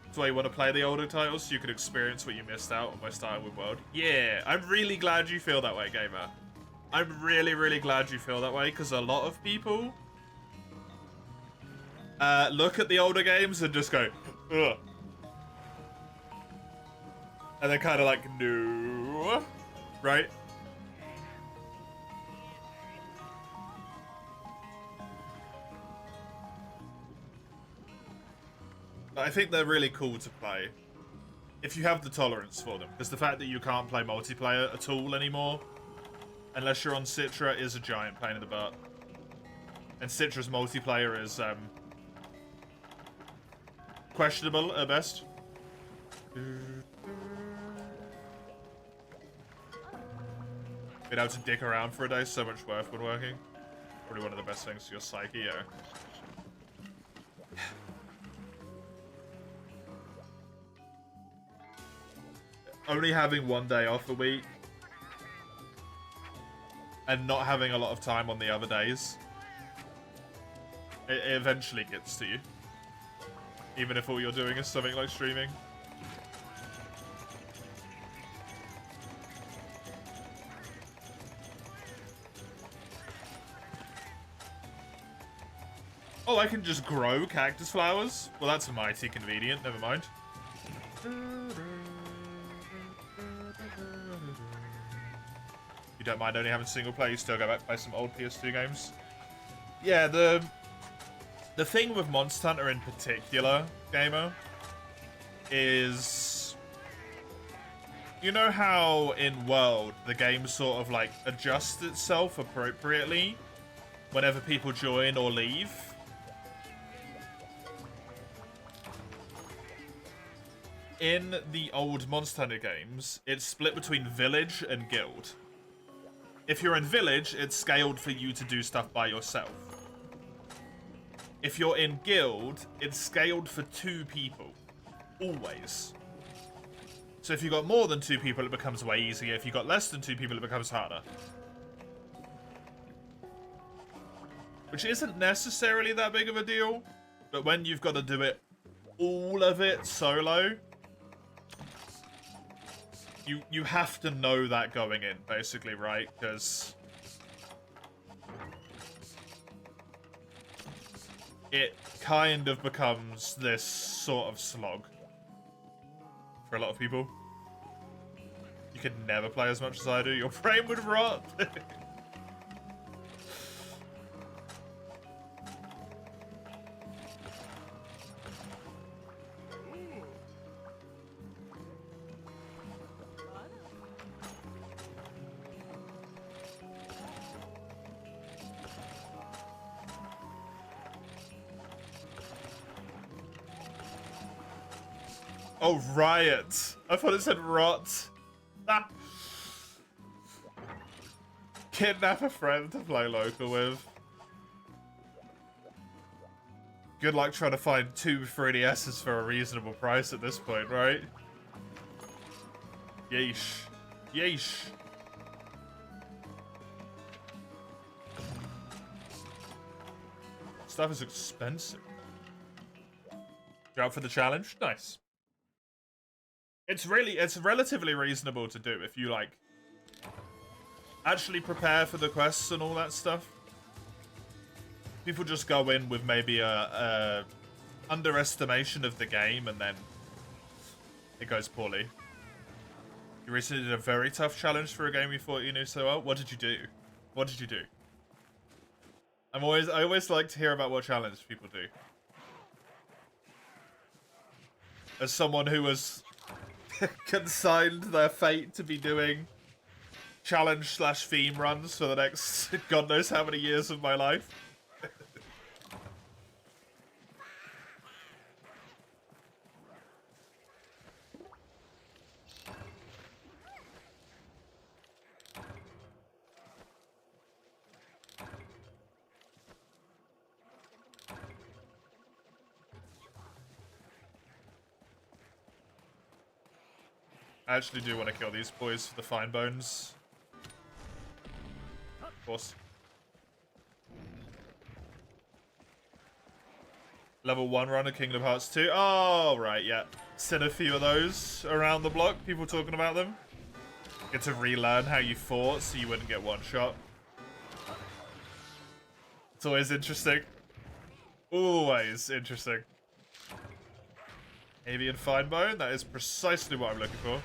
That's why you want to play the older titles, so you can experience what you missed out on by starting with World. Yeah, I'm really glad you feel that way, gamer. I'm really, really glad you feel that way, because a lot of people look at the older games and just go, ugh. And they're kind of like, no, right? I think they're really cool to play if you have the tolerance for them, because the fact that you can't play multiplayer at all anymore, unless you're on Citra, is a giant pain in the butt. And Citra's multiplayer is questionable at best. Being able to dick around for a day is so much worth when working. Probably one of the best things to your psyche, yeah. Only having one day off a week and not having a lot of time on the other days, it eventually gets to you. Even if all you're doing is something like streaming. Oh, I can just grow cactus flowers? Well, that's mighty convenient. Never mind. You don't mind only having single player, you still go back to play some old PS2 games? Yeah, the thing with Monster Hunter in particular, gamer, is... You know how in World, the game sort of like adjusts itself appropriately whenever people join or leave? In the old Monster Hunter games, it's split between Village and Guild. If you're in Village, it's scaled for you to do stuff by yourself. If you're in Guild, it's scaled for 2 people. Always. So if you've got more than 2 people, it becomes way easier. If you've got less than 2 people, it becomes harder. Which isn't necessarily that big of a deal, but when you've got to do it, all of it solo, you have to know that going in, basically, right? Because it kind of becomes this sort of slog for a lot of people. You could never play as much as I do. Your brain would rot. Oh, riot. I thought it said rot. Ah. Kidnap a friend to play local with. Good luck trying to find 2 3DSs for a reasonable price at this point, right? Yeesh. Yeesh. Stuff is expensive. You're up for the challenge? Nice. It's relatively reasonable to do if you, like, actually prepare for the quests and all that stuff. People just go in with maybe a underestimation of the game and then it goes poorly. You recently did a very tough challenge for a game you thought you knew so well. What did you do? What did you do? I always like to hear about what challenge people do. As someone who was consigned their fate to be doing challenge/theme runs for the next God knows how many years of my life. I actually do want to kill these boys for the fine bones. Of course. Level 1 run of Kingdom Hearts 2. Oh, right, yeah. Seen a few of those around the block, people talking about them. Get to relearn how you fought so you wouldn't get one shot. It's always interesting. Always interesting. Avian fine bone, that is precisely what I'm looking for.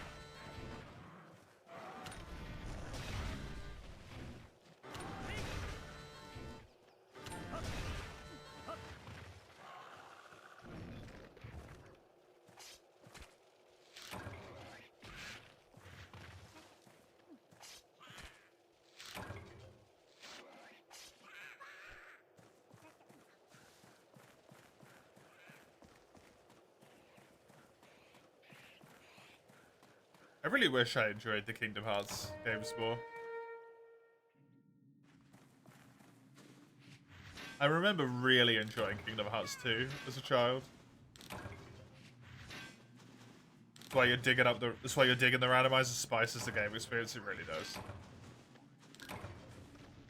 I really wish I enjoyed the Kingdom Hearts games more. I remember really enjoying Kingdom Hearts 2 as a child. That's why you're digging the randomizer spices the game experience, it really does.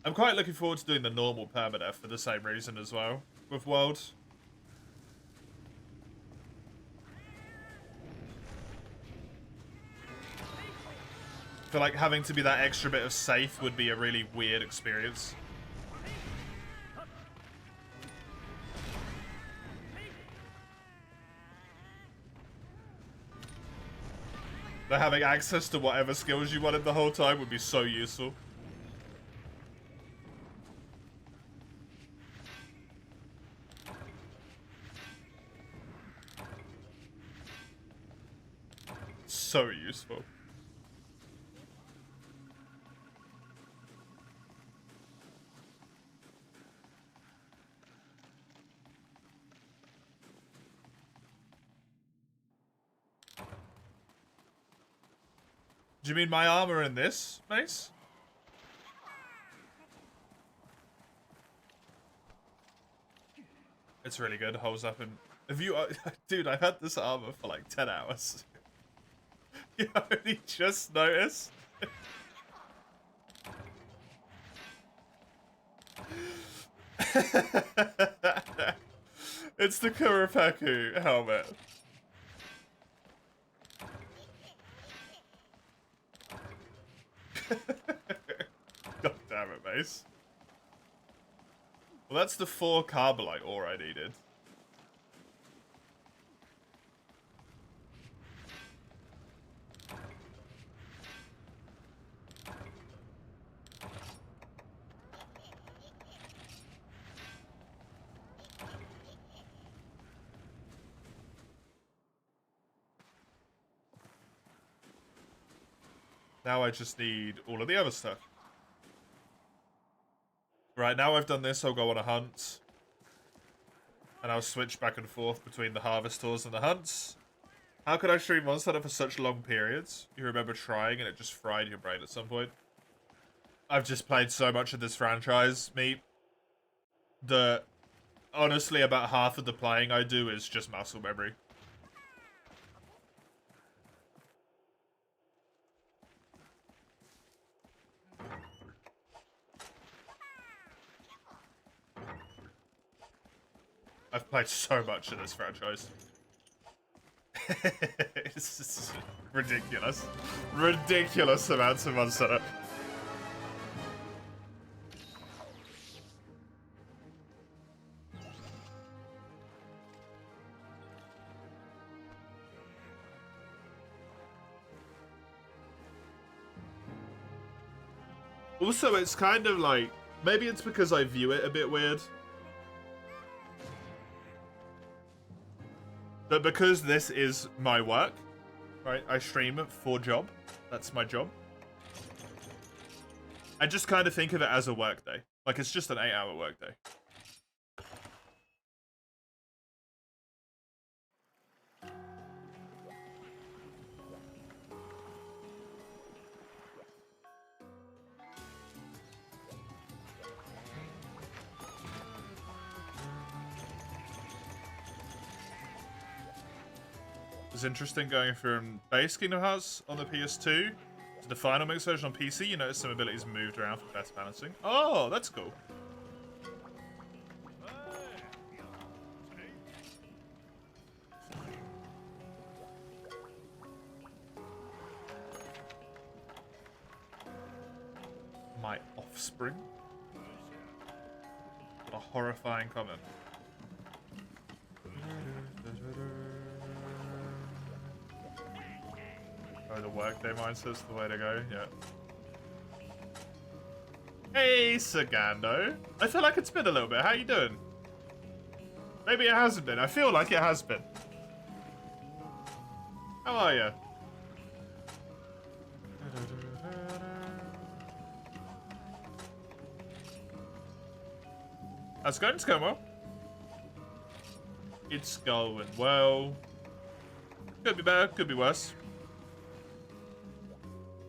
I'm quite looking forward to doing the normal permadeath for the same reason as well, with World. I feel like having to be that extra bit of safe would be a really weird experience. But having access to whatever skills you wanted the whole time would be so useful. So useful. Do you mean my armor in this, Mace? It's really good. Holds up and have you, dude? I've had this armor for like 10 hours. You only just noticed. It's the Kuropaku helmet. God damn it, Mace. Well, that's the 4 Carbolite ore I needed. Now I just need all of the other stuff. Right, now I've done this, I'll go on a hunt. And I'll switch back and forth between the harvest tours and the hunts. How could I stream Monster Hunter for such long periods? You remember trying and it just fried your brain at some point? I've just played so much of this franchise, me. Honestly, about half of the playing I do is just muscle memory. I've played so much of this franchise. It's just ridiculous. Ridiculous amounts of Monster Hunter. Also, it's kind of like Maybe it's because I view it a bit weird. But because this is my work, right? I stream for job. That's my job. I just kind of think of it as a work day. Like, it's just an 8-hour work day. It's interesting going from base Kingdom Hearts on the PS2 to the final mix version on PC. You notice some abilities moved around for better balancing. Oh, that's cool. My offspring? What a horrifying comment. Oh, the workday mindset's the way to go, yeah. Hey, Sagando. I feel like it's been a little bit. How you doing? Maybe it hasn't been. I feel like it has been. How are you? How's it going? It's going well. It's going well. Could be better, could be worse.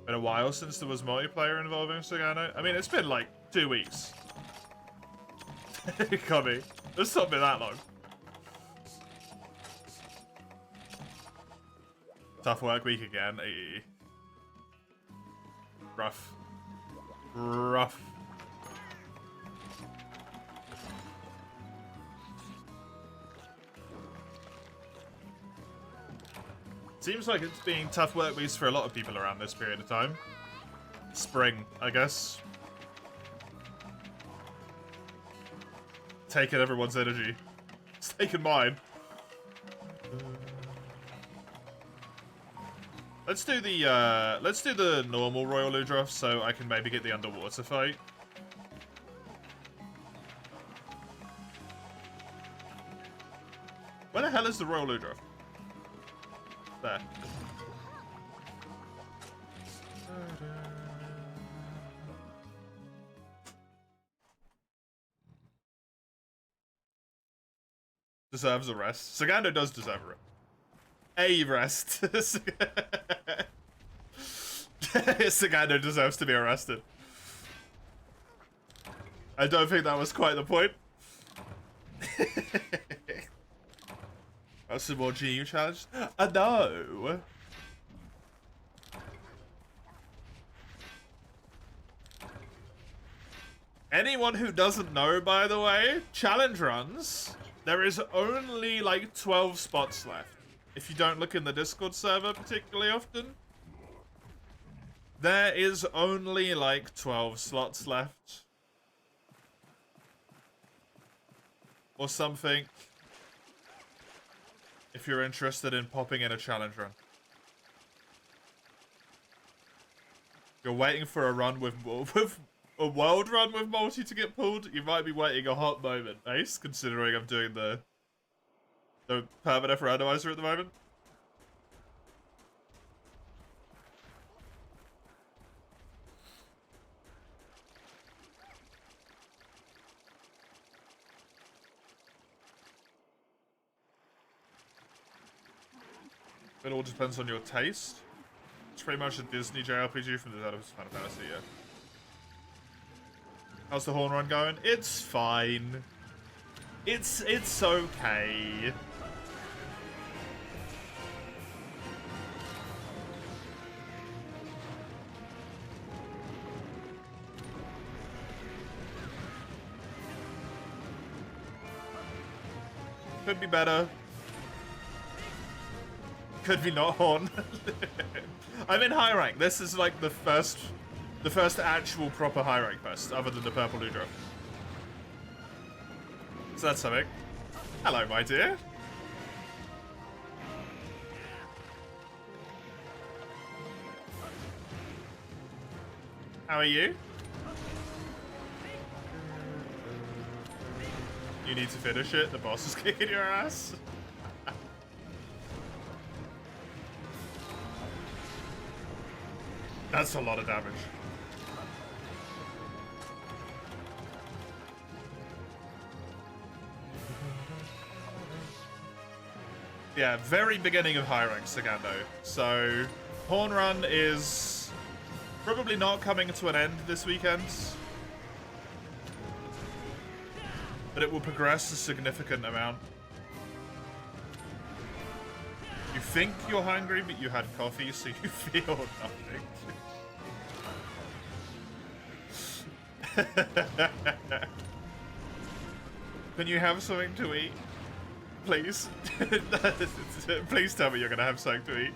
Been a while since there was multiplayer involving Sagano. I mean, it's been like 2 weeks. Coming. It's not been that long. Tough work week again. Rough. Rough. Seems like it's being tough work weeks for a lot of people around this period of time. Spring, I guess. Taking everyone's energy. It's taking mine. Let's do the normal Royal Ludroth so I can maybe get the underwater fight. Where the hell is the Royal Ludroth? There. Deserves a rest. Sagando does deserve a rest. Sagando deserves to be arrested. I don't think that was quite the point. Some more GU challenge? No. Anyone who doesn't know, by the way, challenge runs, there is only like 12 spots left. If you don't look in the Discord server particularly often, there is only like 12 slots left. Or something. If you're interested in popping in a challenge run. You're waiting for a run with a world run with multi to get pulled, you might be waiting a hot moment, Ace, considering I'm doing the permanent randomizer at the moment. It all depends on your taste. It's pretty much a Disney JRPG from the dead of Final Fantasy, yeah. How's the horn run going? It's fine. It's okay. Could be better. Could be not horn. I'm in high rank. This is like the first actual proper high rank quest, other than the purple Ludroth. So that's something. Hello, my dear. How are you? You need to finish it. The boss is kicking your ass. That's a lot of damage. Yeah, very beginning of high rank Sagando. So, Horn Run is probably not coming to an end this weekend. But it will progress a significant amount. You think you're hungry, but you had coffee, so you feel nothing. Can you have something to eat? Please. Please tell me you're gonna have something to eat.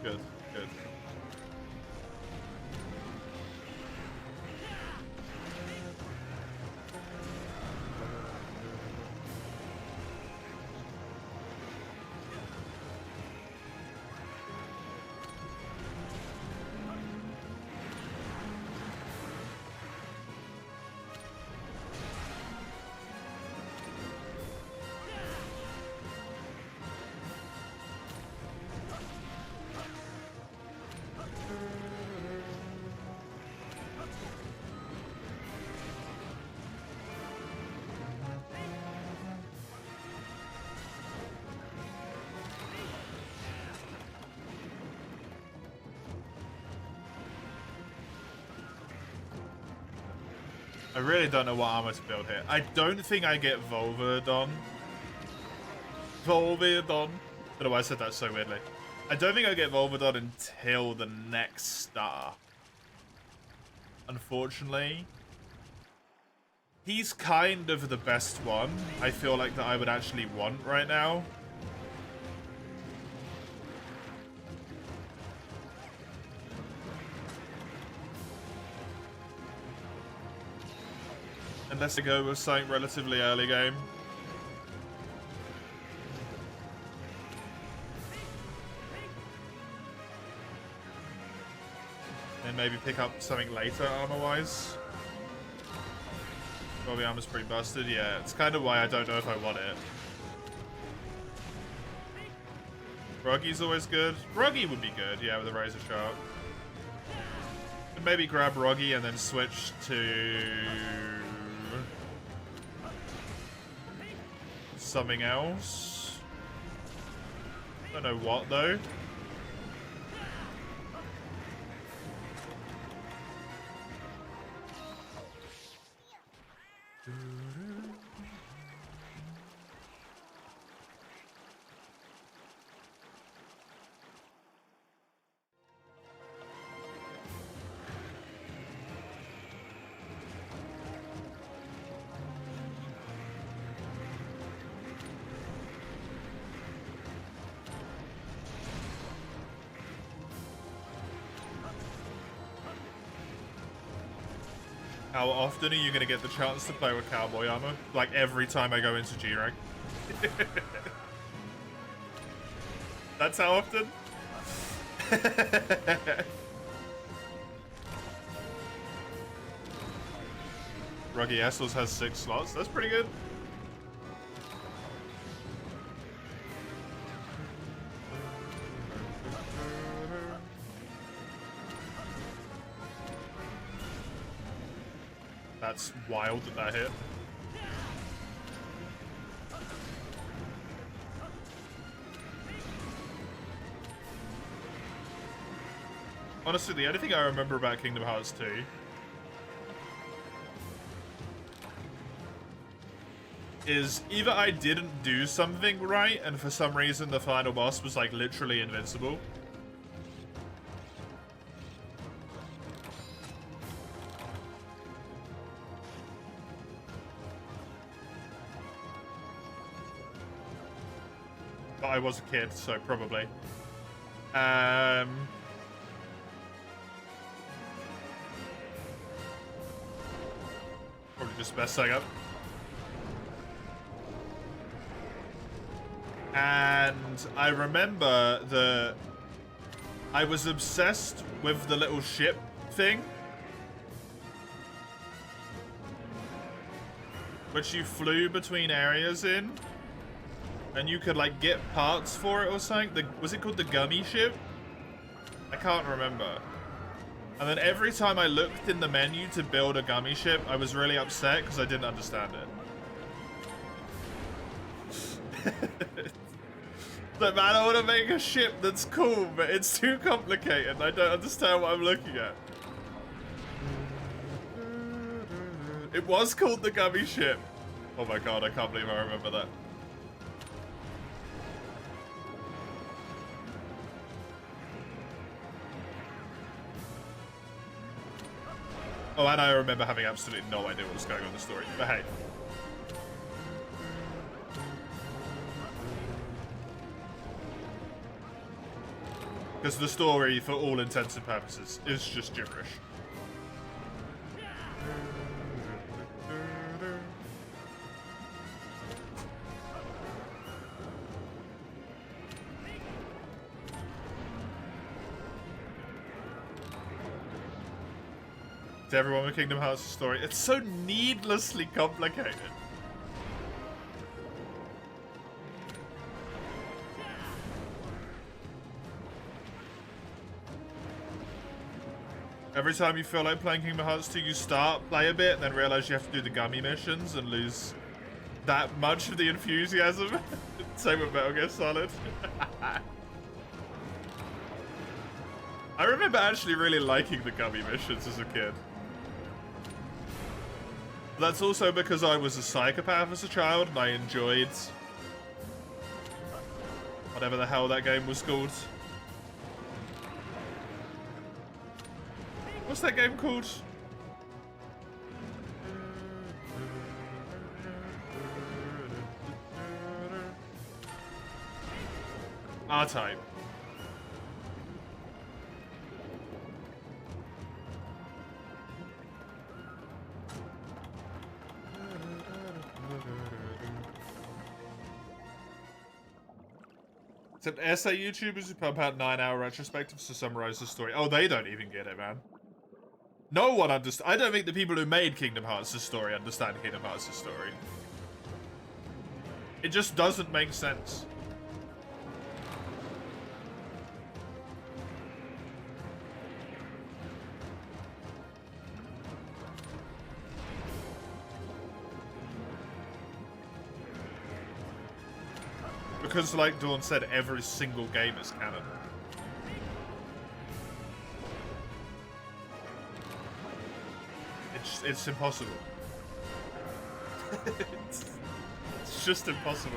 Good, good. I really don't know what armor to build here. I don't think I get Volvidon. Volvidon. Don't know why I said that so weirdly. I don't think I get Volvidon until the next star. Unfortunately. He's kind of the best one, I feel like, that I would actually want right now. Unless I go with something relatively early game. And maybe pick up something later armor-wise. Bobby armor's pretty busted. Yeah, it's kind of why I don't know if I want it. Ruggy's always good. Ruggy would be good, yeah, with a Razor Sharp. And maybe grab Ruggy and then switch to something else. Don't know what though. How often are you going to get the chance to play with cowboy armor? Like every time I go into G-Rank. That's how often? Ruggy Essos has 6 slots. That's pretty good. That's wild that hit. Honestly, the only thing I remember about Kingdom Hearts 2 is either I didn't do something right and for some reason the final boss was like literally invincible. But I was a kid, so probably. Probably just best setting up. And I remember the I was obsessed with the little ship thing, which you flew between areas in, and you could like get parts for it or something. Was it called the gummy ship? I can't remember. And then every time I looked in the menu to build a gummy ship, I was really upset because I didn't understand it. Like, man, I want to make a ship that's cool, but it's too complicated. I don't understand what I'm looking at. It was called the gummy ship. Oh my god, I can't believe I remember that. Oh, and I remember having absolutely no idea what was going on in the story. But hey. Because the story, for all intents and purposes, is just gibberish. To everyone with Kingdom Hearts' story, it's so needlessly complicated. Every time you feel like playing Kingdom Hearts 2, you start, play a bit, and then realize you have to do the gummy missions and lose that much of the enthusiasm. Same with Metal Gear Solid. I remember actually really liking the gummy missions as a kid. That's also because I was a psychopath as a child, and I enjoyed whatever the hell that game was called. What's that game called? R-Type. Except essay YouTubers who pump out 9-hour retrospectives to summarize the story. Oh, they don't even get it, man. No one understands. I don't think the people who made Kingdom Hearts' story understand Kingdom Hearts' story. It just doesn't make sense. Because, like Dawn said, every single game is canon. It's impossible. It's just impossible.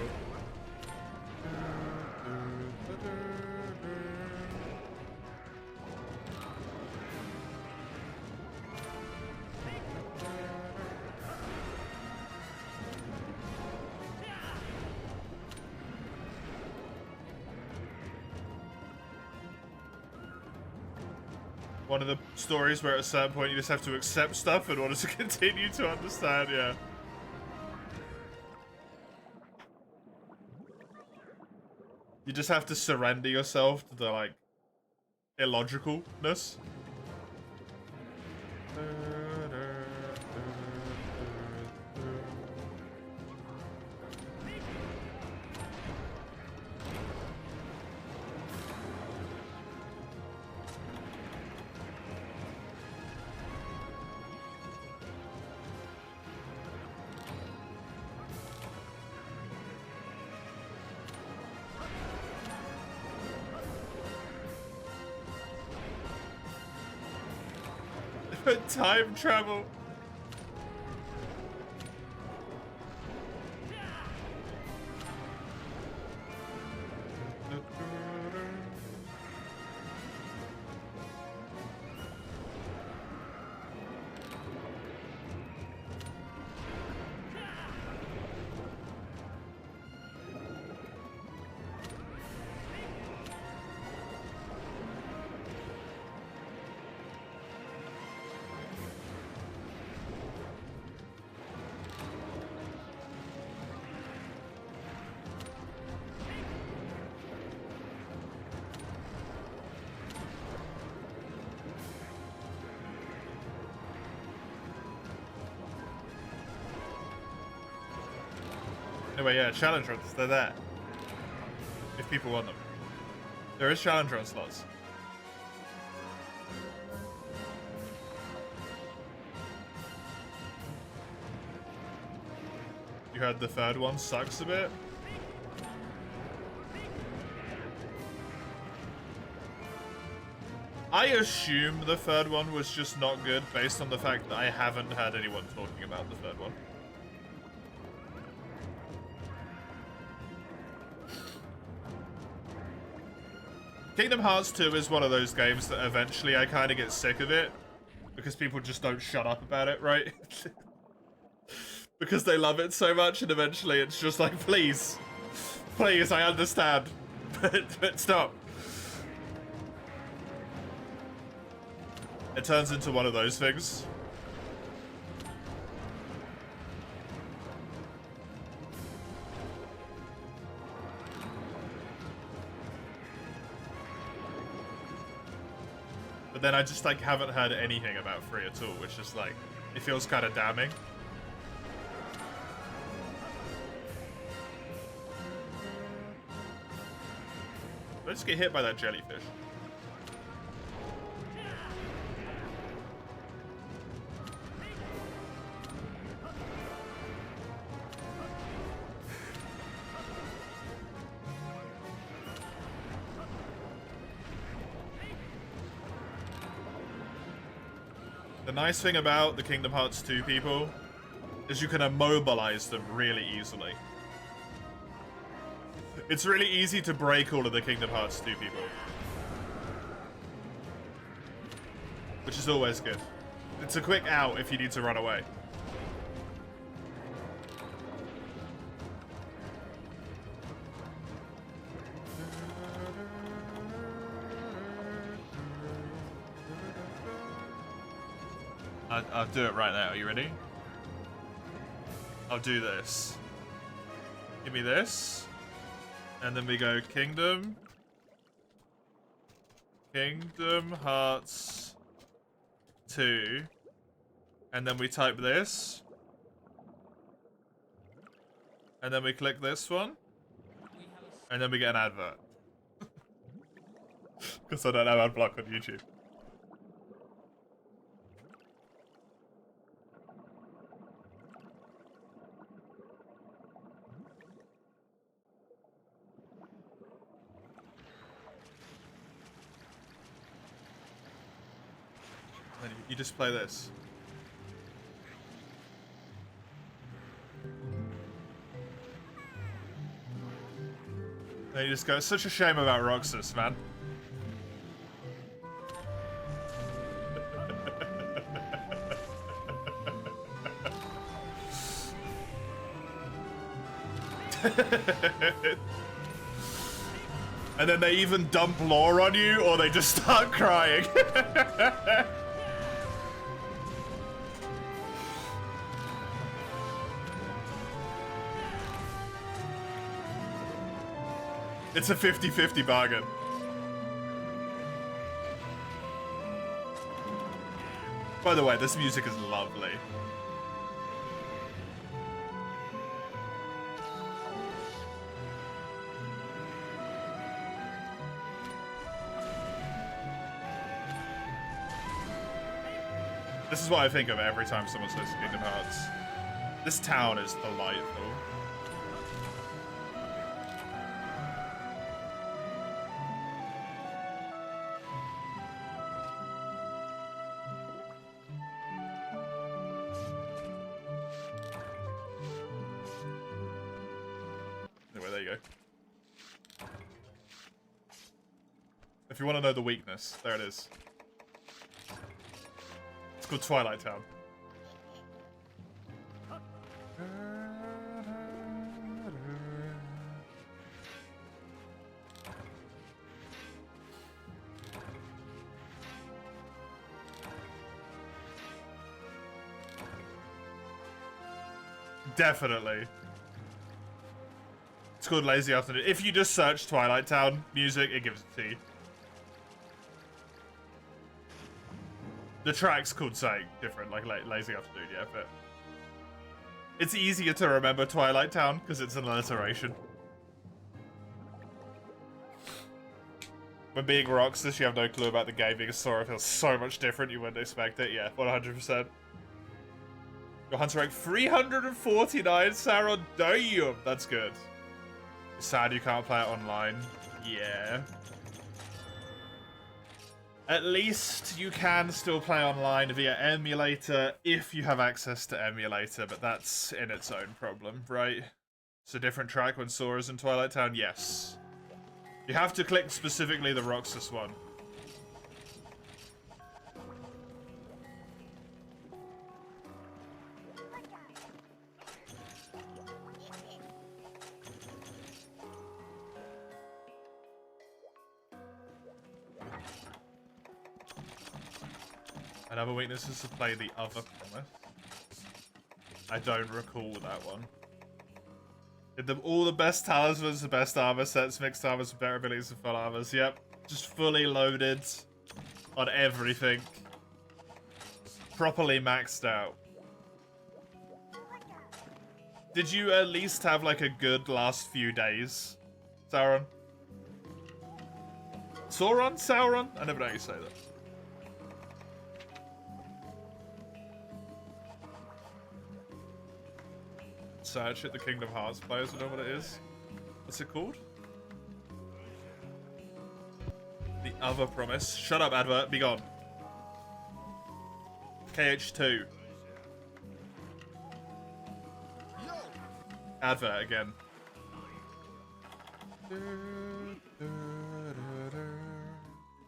One of the stories where at a certain point you just have to accept stuff in order to continue to understand, yeah. You just have to surrender yourself to the, like, illogicalness. Time travel. Anyway, yeah, challenge runs, they're there. If people want them. There is challenge run slots. You heard the third one sucks a bit? I assume the third one was just not good based on the fact that I haven't heard anyone talking about the third one. Kingdom Hearts 2 is one of those games that eventually I kind of get sick of it because people just don't shut up about it, right? Because they love it so much and eventually it's just like, please, please, I understand, but stop. It turns into one of those things. But then I just like haven't heard anything about 3 at all, which is like, it feels kind of damning. Let's get hit by that jellyfish. The nice thing about the Kingdom Hearts 2 people is you can immobilize them really easily. It's really easy to break all of the Kingdom Hearts 2 people. Which is always good. It's a quick out if you need to run away. I'll do it right now. Are you ready? I'll do this. Give me this. And then we go Kingdom Hearts 2. And then we type this. And then we click this one. And then we get an advert. Because I don't have ad block on YouTube. You just play this. And you just go, it's such a shame about Roxas, man. And then they even dump lore on you, or they just start crying. It's a 50-50 bargain. By the way, this music is lovely. This is what I think of every time someone says Kingdom Hearts. This town is delightful. If you want to know the weakness, there it is. It's called Twilight Town. Definitely. It's called Lazy Afternoon. If you just search Twilight Town music, it gives it to you. The track's called something different, like Lazy Afternoon, yeah, but It's easier to remember Twilight Town because it's an alliteration. When being Roxas, you have no clue about the game. Being a Sora feels so much different. You wouldn't expect it. Yeah, 100%. Your Hunter rank 349, Sauron. Damn, that's good. Sad you can't play it online. Yeah. At least you can still play online via emulator if you have access to emulator, but that's in its own problem, right? It's a different track when Sora's in Twilight Town, yes. You have to click specifically the Roxas one. Another weakness is to play the other promise. I don't recall that one. All the best talismans, the best armor sets, mixed armors, with better abilities, and full armors. Yep, just fully loaded on everything. Properly maxed out. Did you at least have like a good last few days, Sauron? Sauron? Sauron? I never know how you say that. Search it, the Kingdom Hearts players will know what it is. What's it called? The Other Promise. Shut up, advert. Be gone. KH2. Advert again.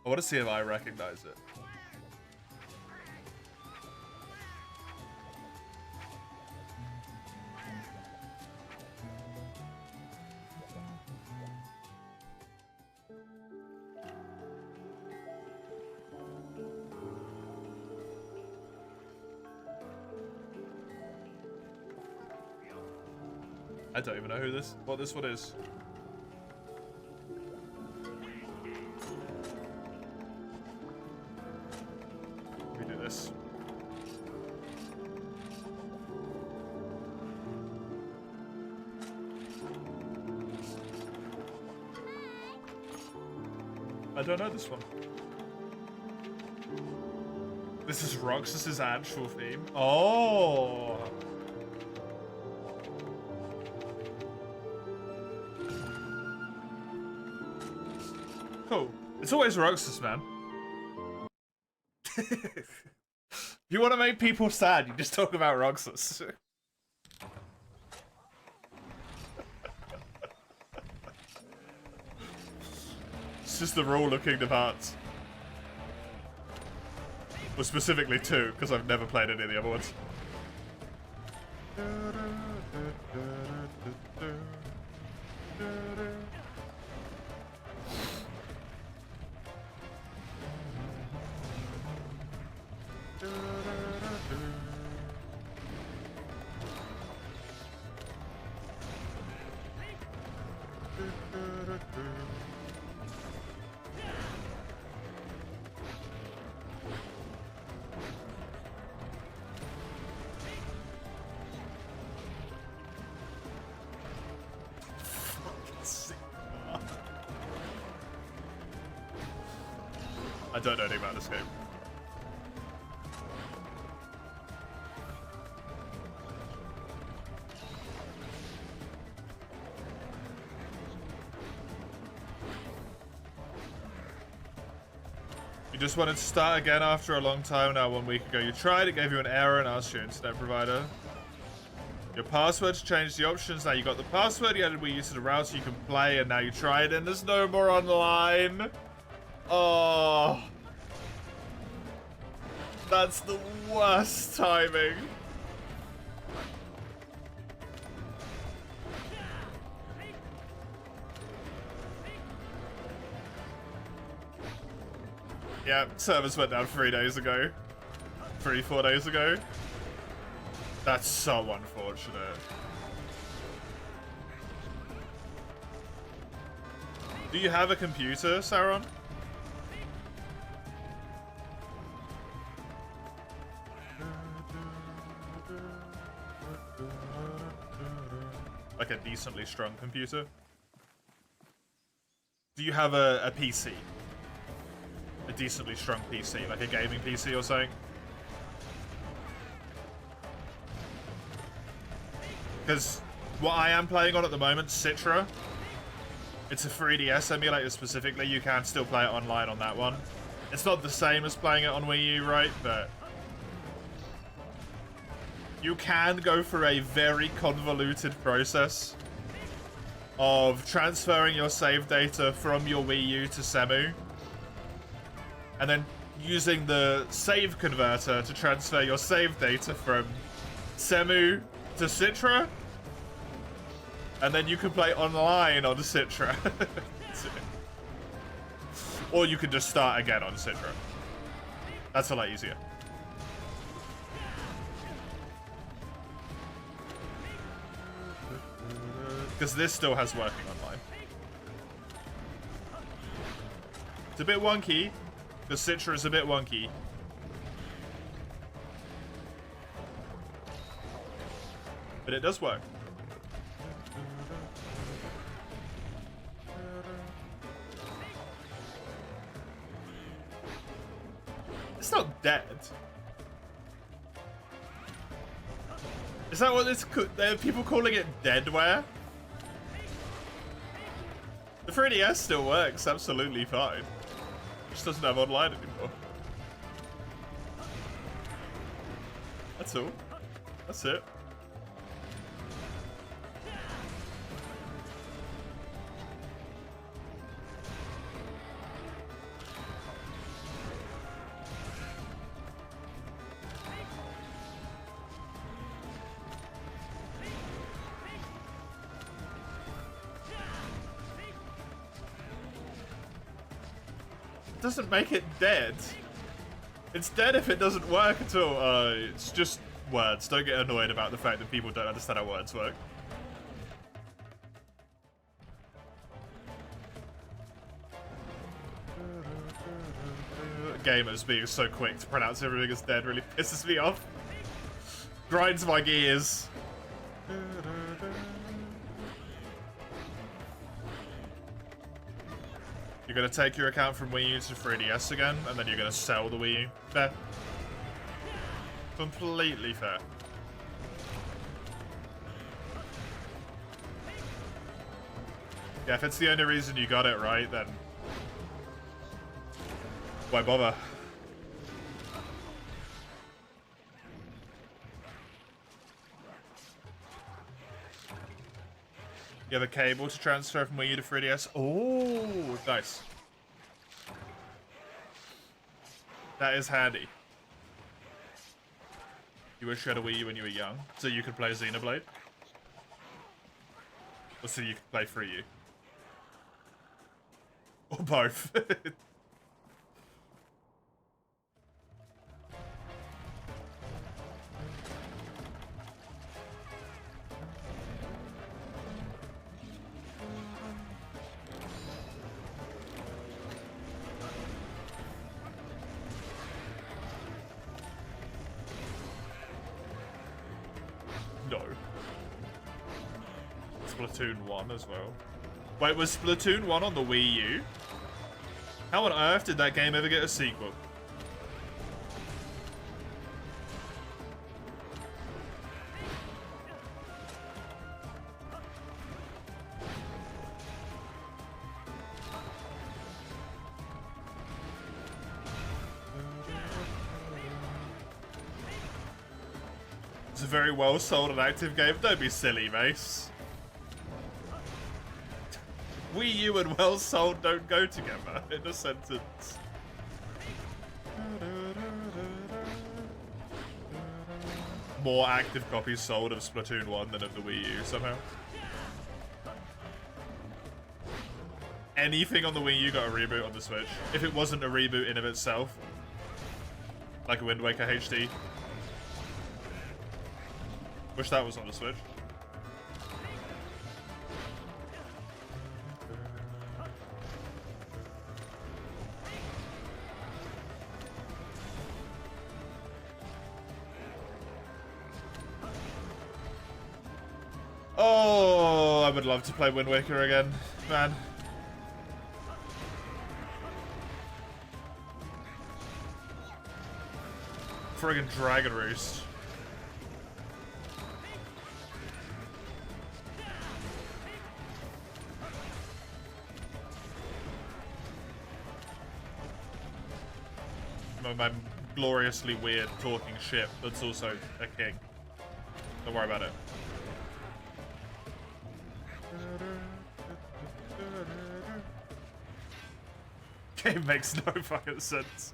I want to see if I recognize it. I don't even know what this one is. Let me do this. I don't know this one. This is Roxas's actual theme. Oh! Cool. It's always Roxas, man. You want to make people sad, you just talk about Roxas. It's just the rule of Kingdom Hearts. Well, specifically 2, because I've never played any of the other ones. I don't know anything about this game. You just wanted to start again after a long time now. 1 week ago you tried, it gave you an error and asked your internet provider. Your password's changed the options, now you got the password, you added Wii U to the router, you can play, and now you tried and there's no more online. Oh. That's the worst timing. Yeah, servers went down 3 days ago. 4 days ago. That's so unfortunate. Do you have a computer, Sauron? Like a decently strong computer? Do you have a PC? A decently strong PC, like a gaming PC or something? Because what I am playing on at the moment, Citra, it's a 3DS emulator specifically. You can still play it online on that one. It's not the same as playing it on Wii U, right? But you can go through a very convoluted process of transferring your save data from your Wii U to Semu, and then using the save converter to transfer your save data from Semu to Citra, and then you can play online on Citra. Or you can just start again on Citra. That's a lot easier. Because this still has working online. It's a bit wonky. The Citra is a bit wonky. But it does work. It's not dead. Is that what it's... There are people calling it deadware? The 3DS still works absolutely fine. It just doesn't have online anymore. That's all. That's it. Doesn't make it dead. It's dead if it doesn't work at all. It's just words. Don't get annoyed about the fact that people don't understand how words work. Gamers being so quick to pronounce everything as dead really pisses me off. Grinds my gears. You're gonna take your account from Wii U to 3DS again, and then you're gonna sell the Wii U. Fair. Completely fair. Yeah, if it's the only reason you got it right, then why bother? You have a cable to transfer from Wii U to 3DS. Oh, nice. That is handy. You wish you had a Wii U when you were young, so you could play Xenoblade? Or so you could play 3U? Or both. No. Splatoon 1 as well. Wait, was Splatoon 1 on the Wii U? How on earth did that game ever get a sequel? It's a very well sold and active game. Don't be silly, Mace. Wii U and well sold don't go together in a sentence. More active copies sold of Splatoon 1 than of the Wii U somehow. Anything on the Wii U got a reboot on the Switch. If it wasn't a reboot in of itself. Like a Wind Waker HD. Wish that was on the Switch. Oh, I would love to play Wind Waker again, man. Friggin' Dragon Roost. My gloriously weird talking ship that's also a king. Don't worry about it. Game makes no fucking sense.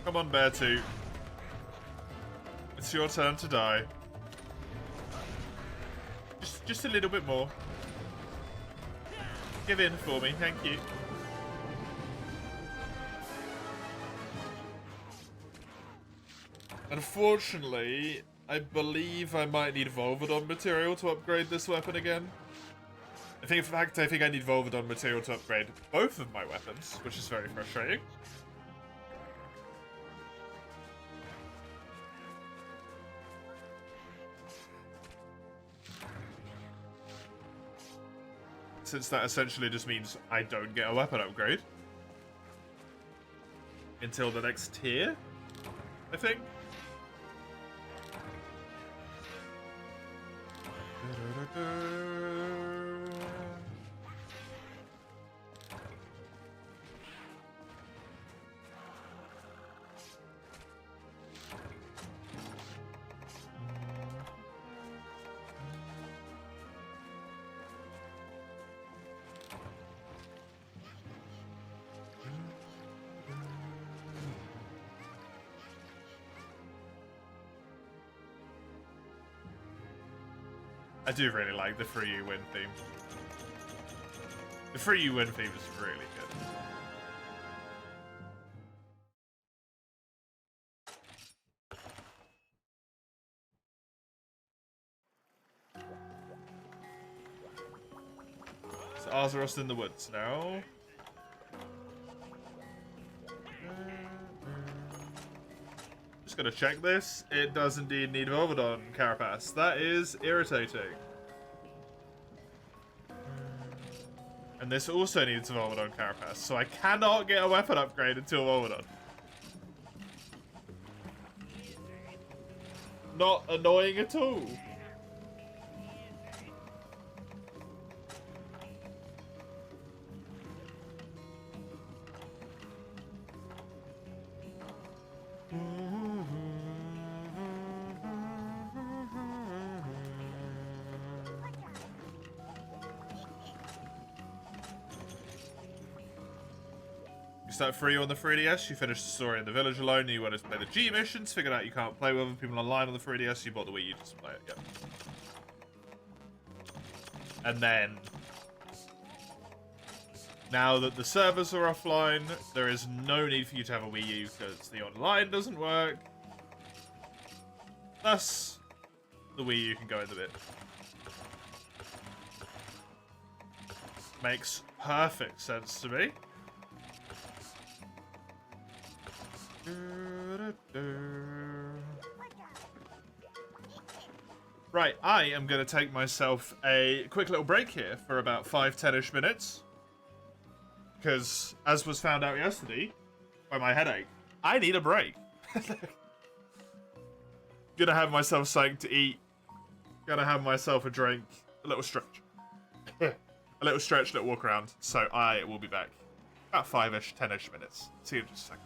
Come on, Beartooth. It's your turn to die. Just a little bit more. Give in for me, thank you. Unfortunately, I believe I might need Volvodon material to upgrade this weapon again. In fact, I think I need Volvodon material to upgrade both of my weapons, which is very frustrating. Since that essentially just means I don't get a weapon upgrade. Until the next tier, I think. I do really like the MH3U win theme. The MH3U win theme is really good. So Azeroth in the woods now. Just gonna check this. It does indeed need Volvodon Carapace. That is irritating. And this also needs Volvodon Carapace, so I cannot get a weapon upgrade until Volvodon. Not annoying at all. Start free on the 3DS, you finished the story in the village alone, you wanted to play the G missions, figured out you can't play with other people online on the 3DS, you bought the Wii U to play it, yeah. And then, now that the servers are offline, there is no need for you to have a Wii U because the online doesn't work. Thus, the Wii U can go in the bin. Makes perfect sense to me. Right, I am going to take myself a quick little break here for about 5-10ish minutes. Because, as was found out yesterday by my headache, I need a break. Gonna have myself something to eat. Gonna have myself a drink. A little stretch. A little stretch, little walk around. So I will be back. About 5-ish, 10ish minutes. See you in just a second.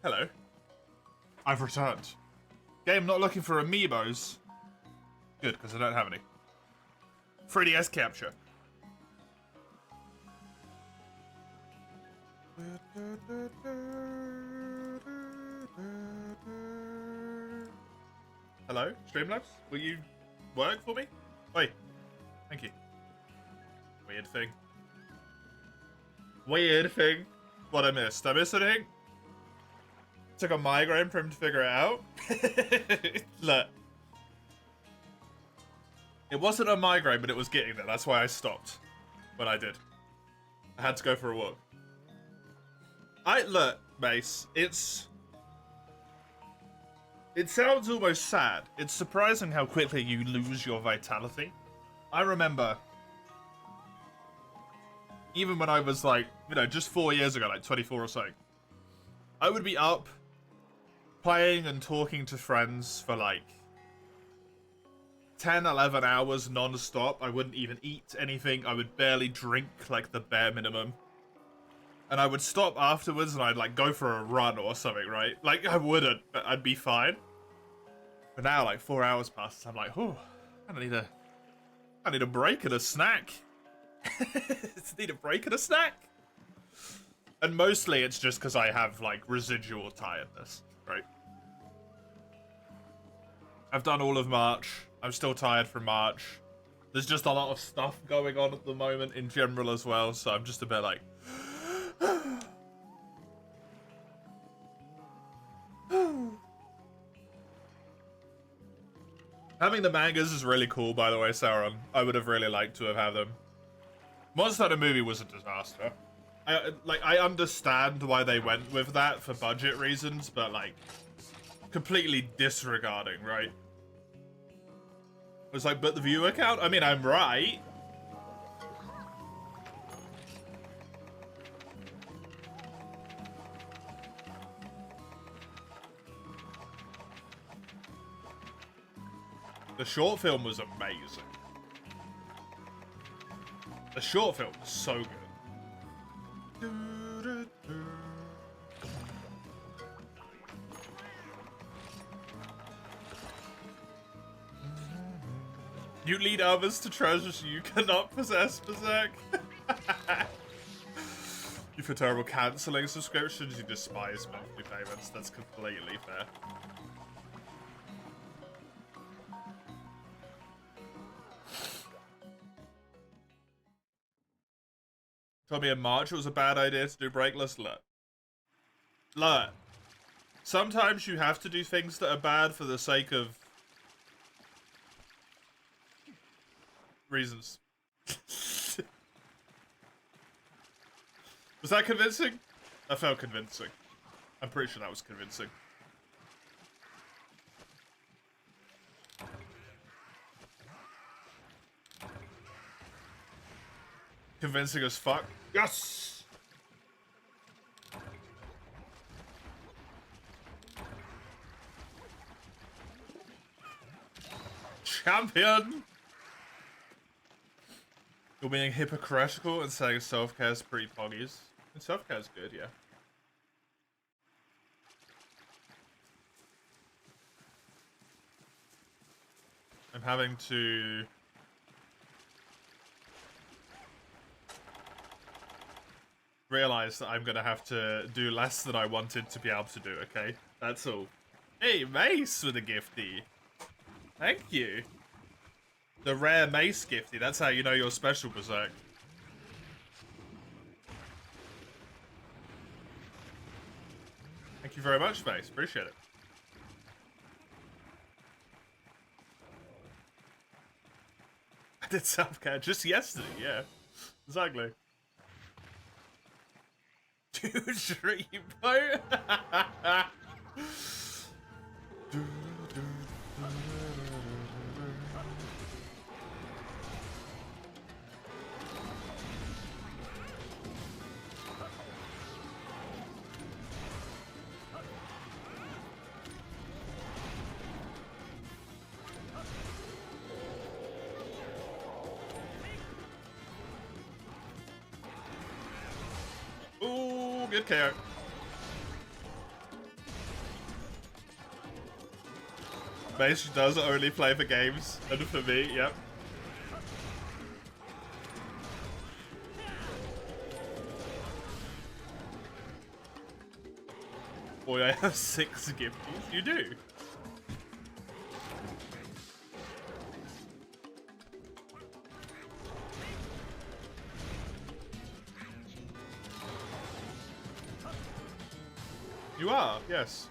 Hello. I've returned. Game not looking for amiibos. Good, because I don't have any. 3DS capture. Hello, Streamlabs? Will you work for me? Wait. Thank you. Weird thing. Weird thing. What I missed? I missed anything? Took a migraine for him to figure it out. Look. It wasn't a migraine, but it was getting there. That's why I stopped when I did. I had to go for a walk. Look, Mace, it sounds almost sad. It's surprising how quickly you lose your vitality. I remember, even when I was like, you know, just 4 years ago, like 24 or so, I would be up, playing and talking to friends for like 10, 11 hours non-stop. I wouldn't even eat anything. I would barely drink, like the bare minimum. And I would stop afterwards and I'd like go for a run or something, right? Like I wouldn't, but I'd be fine. But now like 4 hours passes, I'm like, oh, I need a break and a snack. Need a break and a snack. And mostly it's just because I have like residual tiredness, right? I've done all of March. I'm still tired from March. There's just a lot of stuff going on at the moment in general as well, so I'm just a bit like... Having the mangas is really cool, by the way, Sauron. I would have really liked to have had them. Monster Hunter movie was a disaster. I understand why they went with that for budget reasons, but like, completely disregarding, right? It was like, but the viewer count? I mean, I'm right. The short film was amazing. The short film was so good. You lead others to treasures you cannot possess, Berserk. You feel terrible cancelling subscriptions, you despise monthly payments. That's completely fair. Told me in March it was a bad idea to do breakless. Look. Sometimes you have to do things that are bad for the sake of reasons. Was that convincing? That felt convincing. I'm pretty sure that was convincing. Convincing as fuck. Yes! Champion! You're being hypocritical and saying self-care is pretty poggies. And self-care is good, yeah. I'm having to... realize that I'm gonna have to do less than I wanted to be able to do, okay? That's all. Hey, Mace with a gifty. Thank you. The rare Mace gifty, that's how you know you're special, Berserk. Thank you very much, Mace. Appreciate it. I did self-care just yesterday, yeah. Exactly. Dude, Dreamboat. Ooh, good KO. Mace does only play for games, and for me, yep. Boy, I have 6 gifties. You do. You are, yes.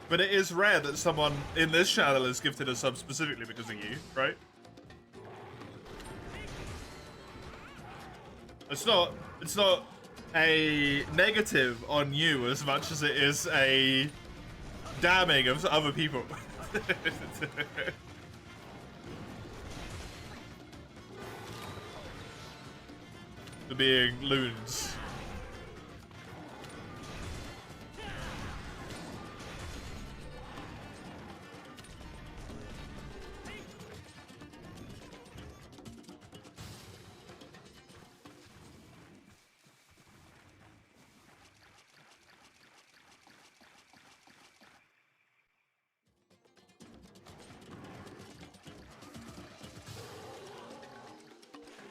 But it is rare that someone in this channel is gifted a sub specifically because of you, right? It's not a negative on you as much as it is a damning of other people. For being loons.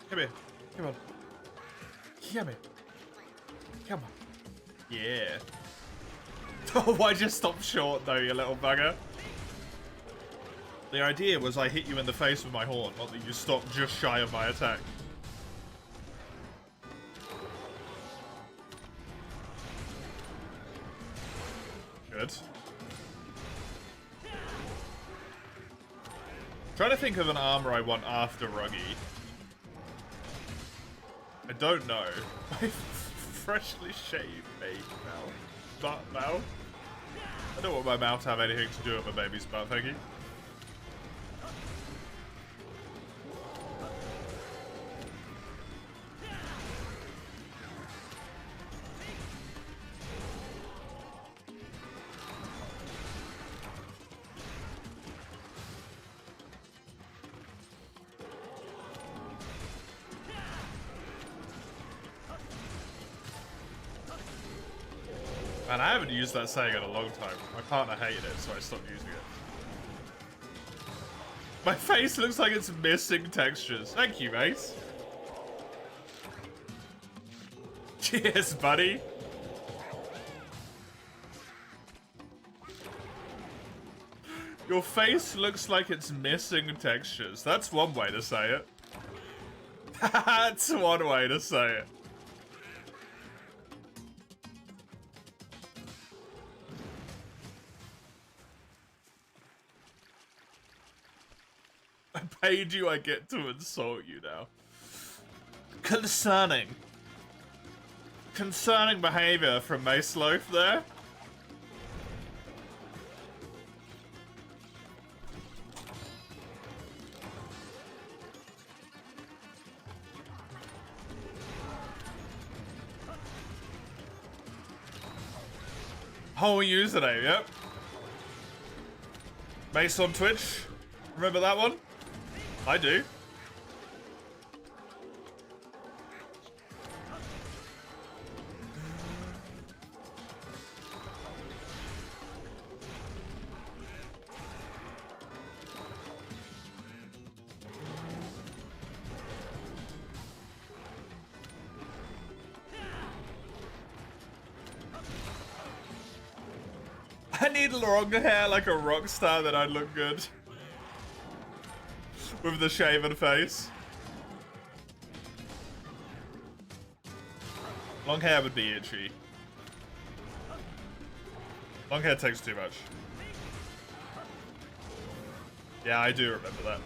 Come here. Come on. Come here. Come on. Yeah. Oh, why'd you stop short though, you little bugger? The idea was I hit you in the face with my horn, not that you stopped just shy of my attack. Good. Trying to think of an armor I want after Ruggy. I don't know. My freshly shaved baby mouth. Butt mouth. I don't want my mouth to have anything to do with my baby's butt, thank you. Man, I haven't used that saying in a long time. My partner hated it, so I stopped using it. My face looks like it's missing textures. Thank you, Mace. Cheers, buddy. Your face looks like it's missing textures. That's one way to say it. That's one way to say it. I paid you, I get to insult you now. Concerning behavior from Mace Loaf there. Whole username, yep. Mace on Twitch. Remember that one? I do. I need longer hair like a rock star, then I'd look good. With the shaven face. Long hair would be itchy. Long hair takes too much. Yeah, I do remember that.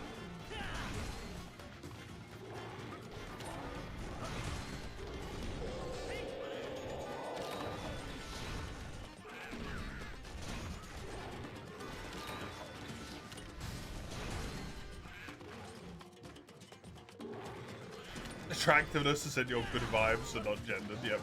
Attractiveness is in your good vibes and not gendered, yep.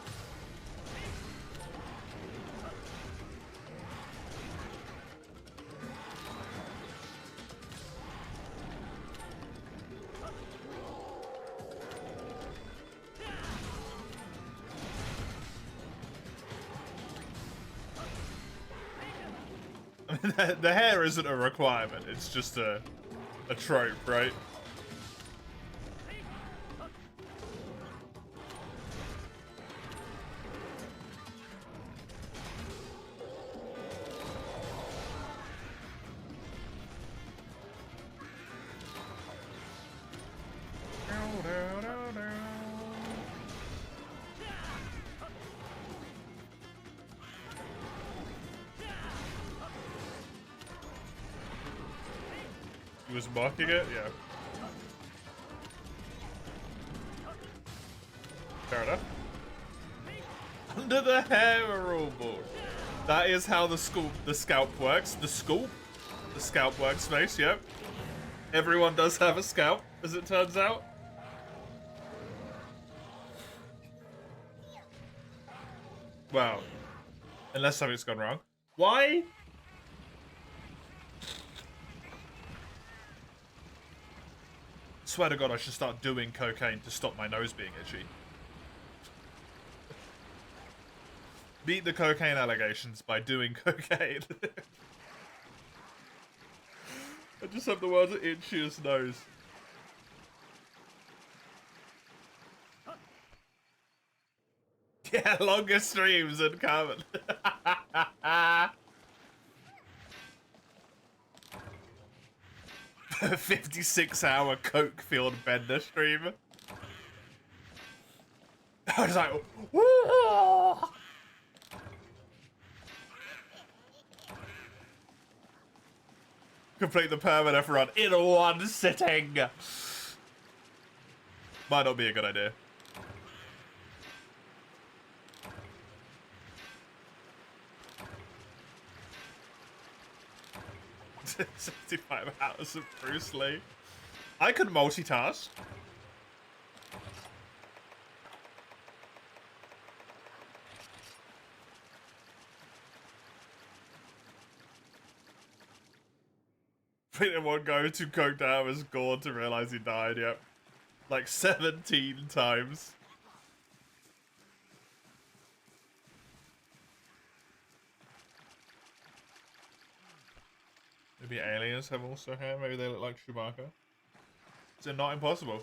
The hair isn't a requirement. It's just a trope, right? He was mocking it? Yeah. Fair enough. Under the hair rule board. That is how the scalp works. The scalp workspace, yep. Everyone does have a scalp, as it turns out. Well, unless something's gone wrong. Why? Swear to God, I should start doing cocaine to stop my nose being itchy. Beat the cocaine allegations by doing cocaine. I just have the world's itchiest nose. Yeah, longer streams than Carmen. 56-hour coke-filled bender stream. I was like, woo! Complete the permanent run in one sitting. Might not be a good idea. $65 hours of Bruce Lee. I could multitask. In one go, too coked out, was gone to realize he died, yep. Like 17 times. Maybe aliens have also hair, maybe they look like Chewbacca. Is it not impossible?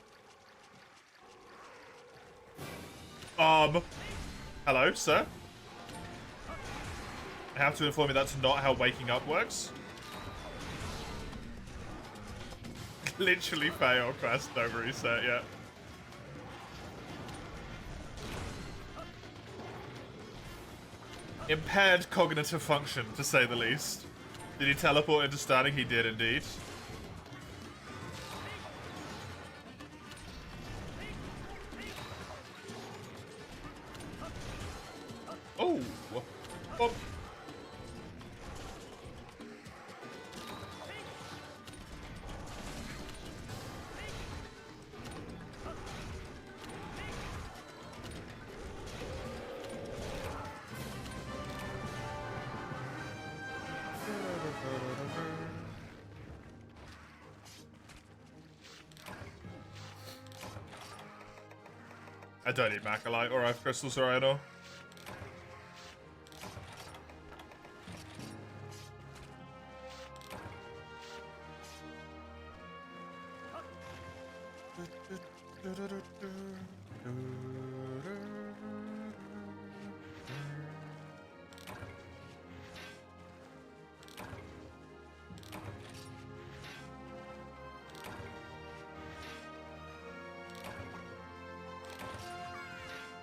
Hello, sir? I have to inform you that's not how waking up works. Literally fail quest, don't reset yet. Impaired cognitive function, to say the least. Did he teleport into standing? He did indeed. Oh! Oh. I don't need Macalite or Ice Crystals or I know.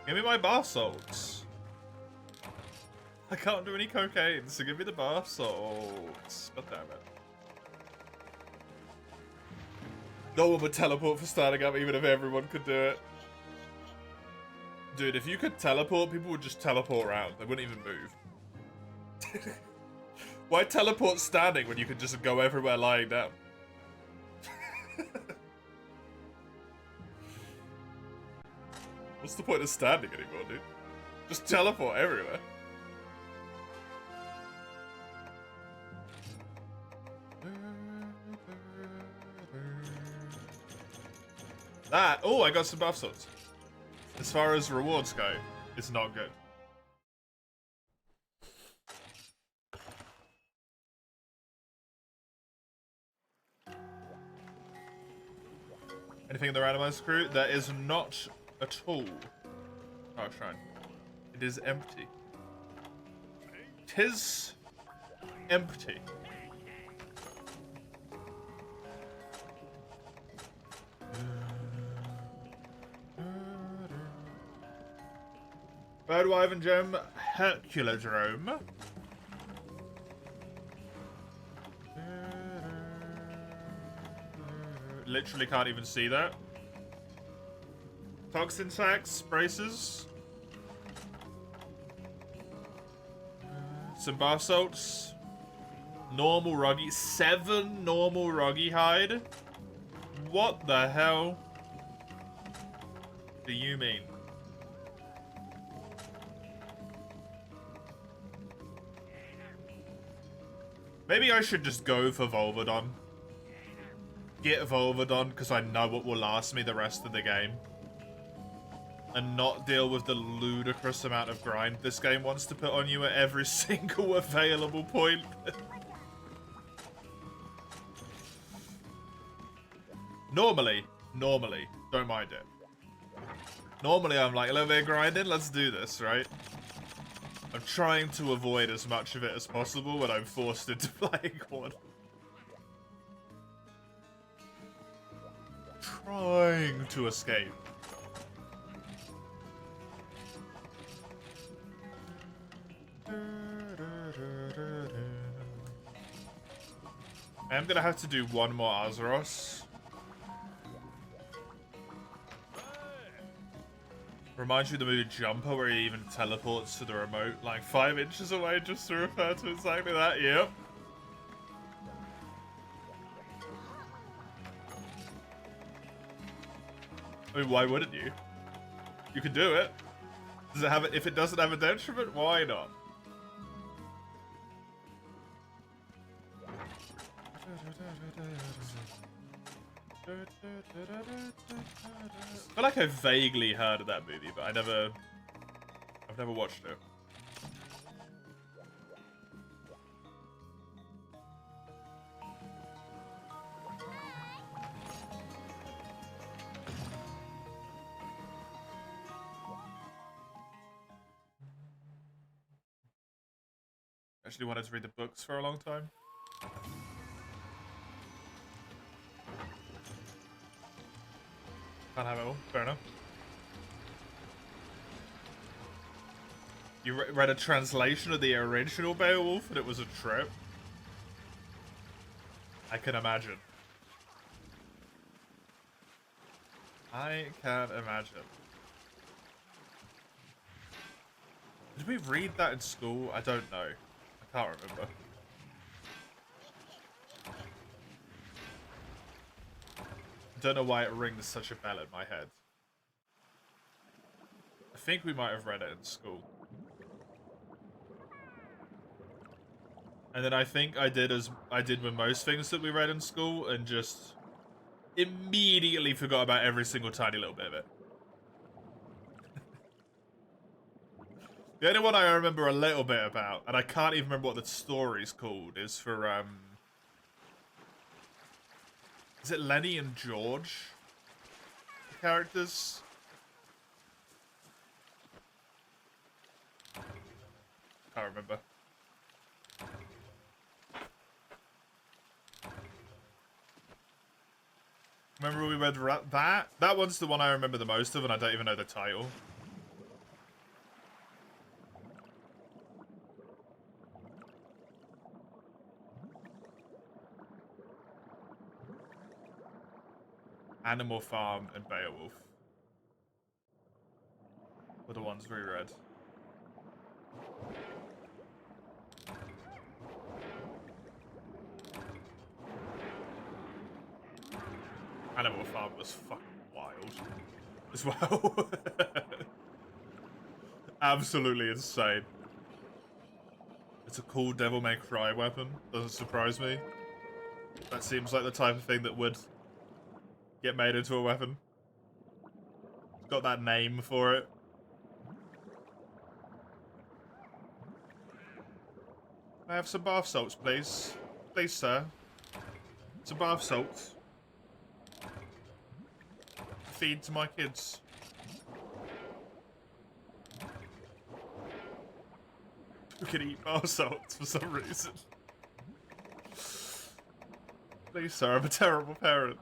Give me my bath salts. I can't do any cocaine, so give me the bath salts. God damn it. No one would teleport for starting up, even if everyone could do it. Dude, if you could teleport, people would just teleport around. They wouldn't even move. Why teleport standing when you could just go everywhere lying down? What's the point of standing anymore, dude? Just teleport everywhere. That, oh, I got some buff swords. As far as rewards go, it's not good. Anything in the randomized crew? There is not at all. Oh, shrine. It is empty. 'Tis empty. Bird Wyvern Gem, Herculodrome. Literally can't even see that. Toxin sacks, braces. Some bar salts. Normal ruggy. 7 normal ruggy hide. What the hell do you mean? Maybe I should just go for Volvodon. Get Volvodon, because I know what will last me the rest of the game. And not deal with the ludicrous amount of grind this game wants to put on you at every single available point. Normally, don't mind it. Normally I'm like, a little bit of grinding, let's do this, right? I'm trying to avoid as much of it as possible when I'm forced into playing one. Trying to escape. I'm gonna have to do one more Azeros. Reminds you of the movie Jumper, where he even teleports to the remote like 5 inches away just to refer to exactly that. Yep. I mean, why wouldn't you? You can do it. Does it have it? If it doesn't have a detriment, why not? I feel like I vaguely heard of that movie, but I've never watched it. Actually wanted to read the books for a long time. Can't have it all. Fair enough. You read a translation of the original Beowulf and it was a trip? I can imagine. I can imagine. Did we read that in school? I don't know. I can't remember. I don't know why it rings such a bell in my head. I think we might have read it in school. And then I think I did as I did with most things that we read in school and just immediately forgot about every single tiny little bit of it. The only one I remember a little bit about, and I can't even remember what the story's called, is for, is it Lenny and George? The characters? Can't remember. Remember we read that? That one's the one I remember the most of, and I don't even know the title. Animal Farm and Beowulf were the ones we read. Animal Farm was fucking wild as well. Absolutely insane. It's a cool Devil May Cry weapon. Doesn't surprise me. That seems like the type of thing that would get made into a weapon. It's got that name for it. May I have some bath salts, please? Please, sir. Some bath salts. feed to my kids. Who can eat bar salts for some reason? Please, sir, I'm a terrible parent.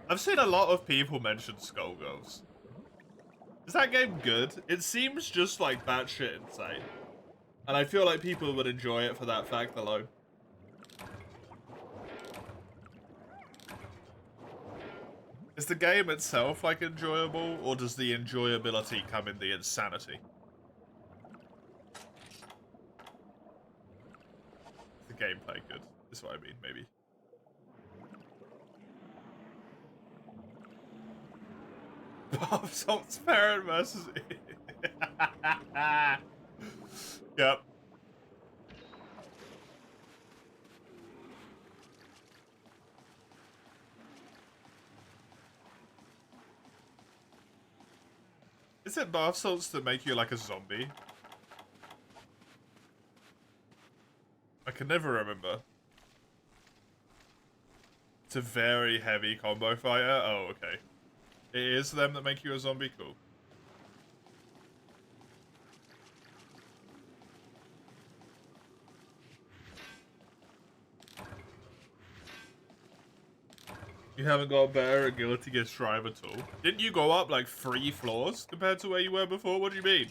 I've seen a lot of people mention Skullgirls. Is that game good? It seems just like batshit insane. And I feel like people would enjoy it for that fact alone. Is the game itself, like, enjoyable, or does the enjoyability come in the insanity? Is the gameplay good? Is what I mean, maybe. Bob Salt's parent versus... Yep. Is it bath salts that make you like a zombie? I can never remember. It's a very heavy combo fighter? Oh, okay. It is them that make you a zombie? Cool. You haven't got better at Guilty Gear Strive at all? Didn't you go up like 3 floors compared to where you were before? What do you mean?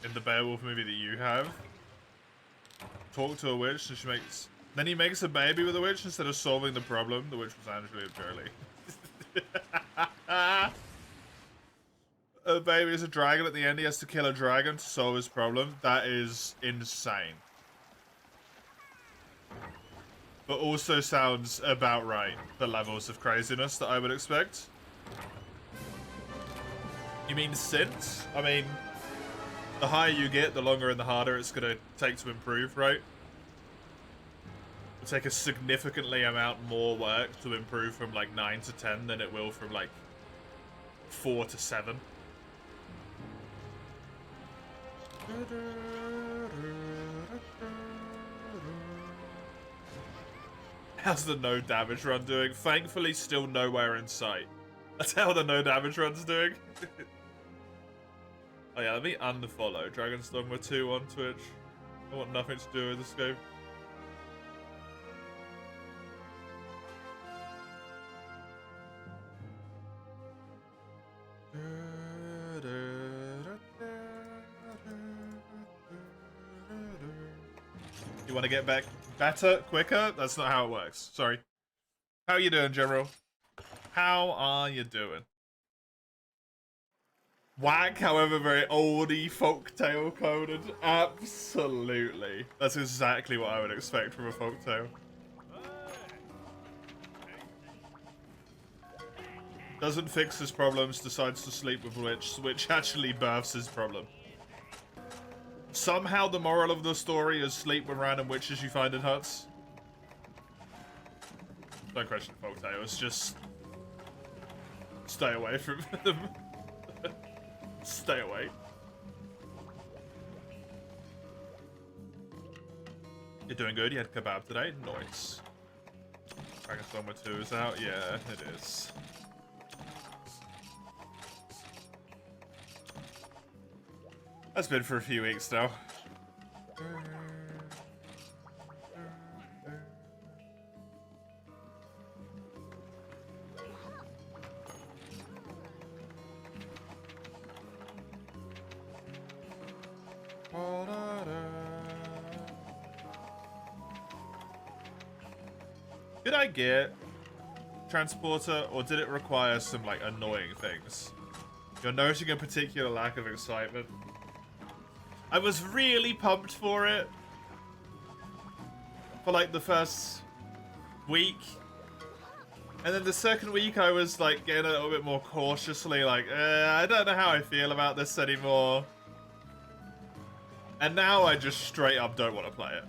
In the Beowulf movie that you have? Talk to a witch and she makes... Then he makes a baby with a witch instead of solving the problem. The witch was Angelina Jolie. A baby is a dragon. At the end he has to kill a dragon to solve his problem. That is insane. But also sounds about right. The levels of craziness that I would expect. You mean since? I mean... The higher you get, the longer and the harder it's going to take to improve, right? It'll take a significantly amount more work to improve from like 9 to 10 than it will from like 4 to 7. How's the no damage run doing? Thankfully still nowhere in sight. That's how the no damage run's doing. Oh yeah, let me unfollow Dragonstormer 2 on Twitch. I want nothing to do with this game. You want to get back better, quicker? That's not how it works. Sorry. How are you doing, General? How are you doing? Whack, however, very oldie folktale coded. Absolutely. That's exactly what I would expect from a folktale. Doesn't fix his problems, decides to sleep with witch, which actually births his problem. Somehow the moral of the story is sleep with random witches you find in huts. Don't question folktales, just stay away from them. Stay away. You're doing good. You had kebab today. Nice. Dragonstormer 2 is out. Yeah, it is. That's been for a few weeks now. Did I get transporter, or did it require some like annoying things? You're noticing a particular lack of excitement. I was really pumped for it for like the first week, And then the second week, I was like getting a little bit more cautiously, like, I don't know how I feel about this anymore. And now I just straight up don't want to play it.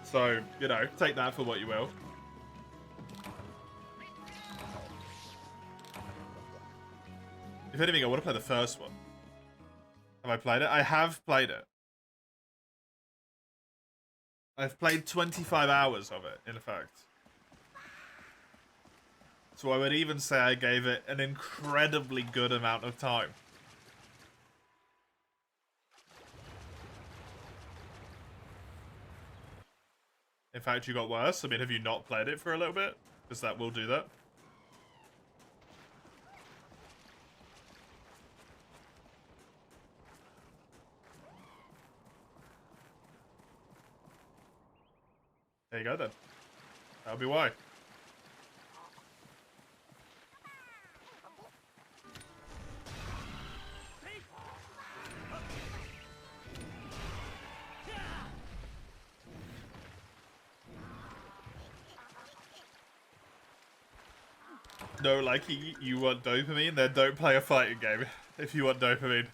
So, you know, take that for what you will. If anything, I want to play the first one. Have I played it? I have played it. I've played 25 hours of it, in fact. So I would even say I gave it an incredibly good amount of time. In fact, you got worse. I mean, have you not played it for a little bit? Because that will do that. There you go, then. That'll be why. No, like, you want dopamine? Then don't play a fighting game if you want dopamine.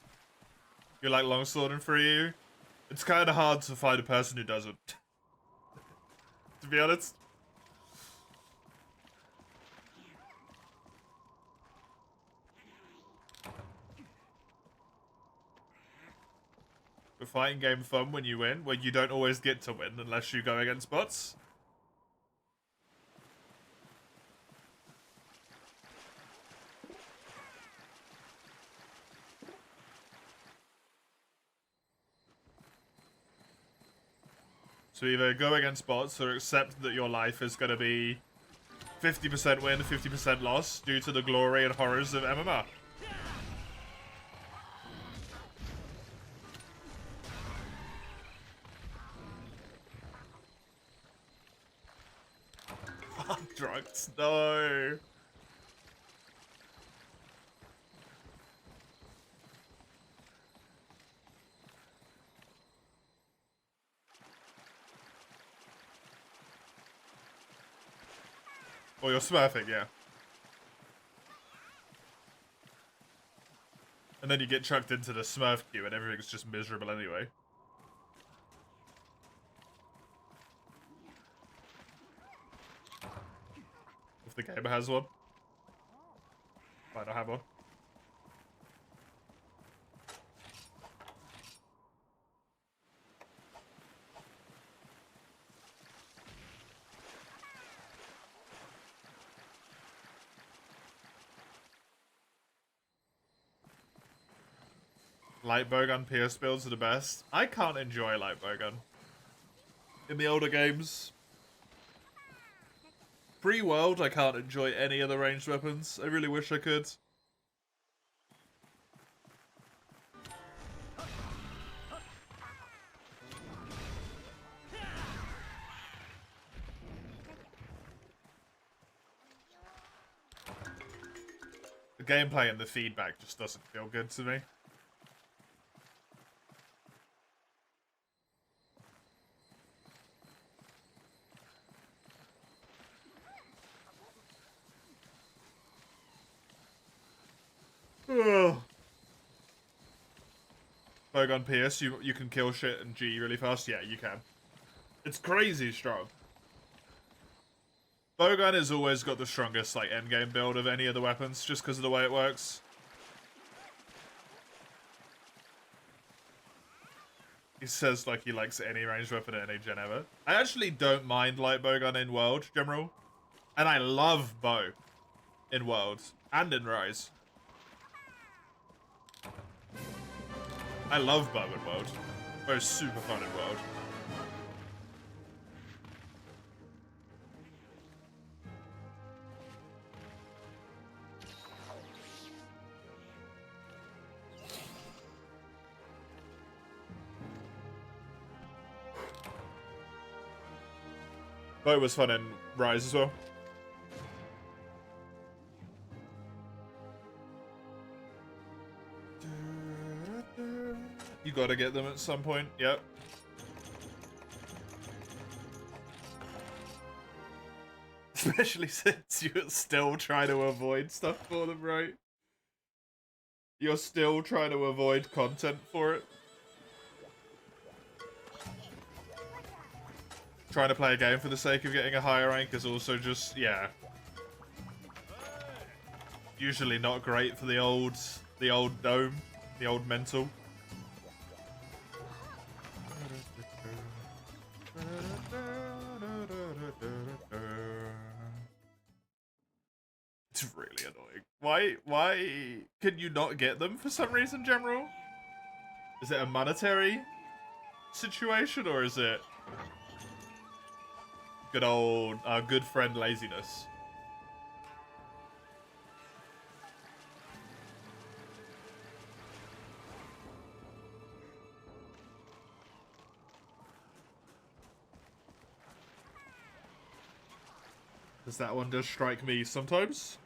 You like longsword and 3U? It's kind of hard to find a person who doesn't. To be honest. A fighting game fun when you win, when you don't always get to win unless you go against bots. So either go against bots or accept that your life is going to be 50% win, 50% loss due to the glory and horrors of MMR. Fuck drugs, no. Or you're smurfing, yeah. And then you get chucked into the smurf queue and everything's just miserable anyway. If the gamer has one. Might not have one. Light bowgun pierce builds are the best. I can't enjoy light bowgun. In the older games. Pre-world, I can't enjoy any of the ranged weapons. I really wish I could. The gameplay and the feedback just doesn't feel good to me. Bowgun Pierce, you can kill shit and G really fast? Yeah, you can. It's crazy strong. Bowgun has always got the strongest like endgame build of any of the weapons, just because of the way it works. He says like he likes any ranged weapon at any gen ever. I actually don't mind light bowgun in World, general. And I love bow in World and in Rise. I love bow in World. Bow's super fun in World. But it was fun in Rise as well. You gotta get them at some point, yep. Especially since you're still trying to avoid stuff for them, right? You're still trying to avoid content for it. Trying to play a game for the sake of getting a higher rank is also just, yeah. Usually not great for the old dome, the old mental. It's really annoying. Why can you not get them for some reason, General? Is it a monetary situation, or is it good old, good friend laziness? Because that one does strike me sometimes.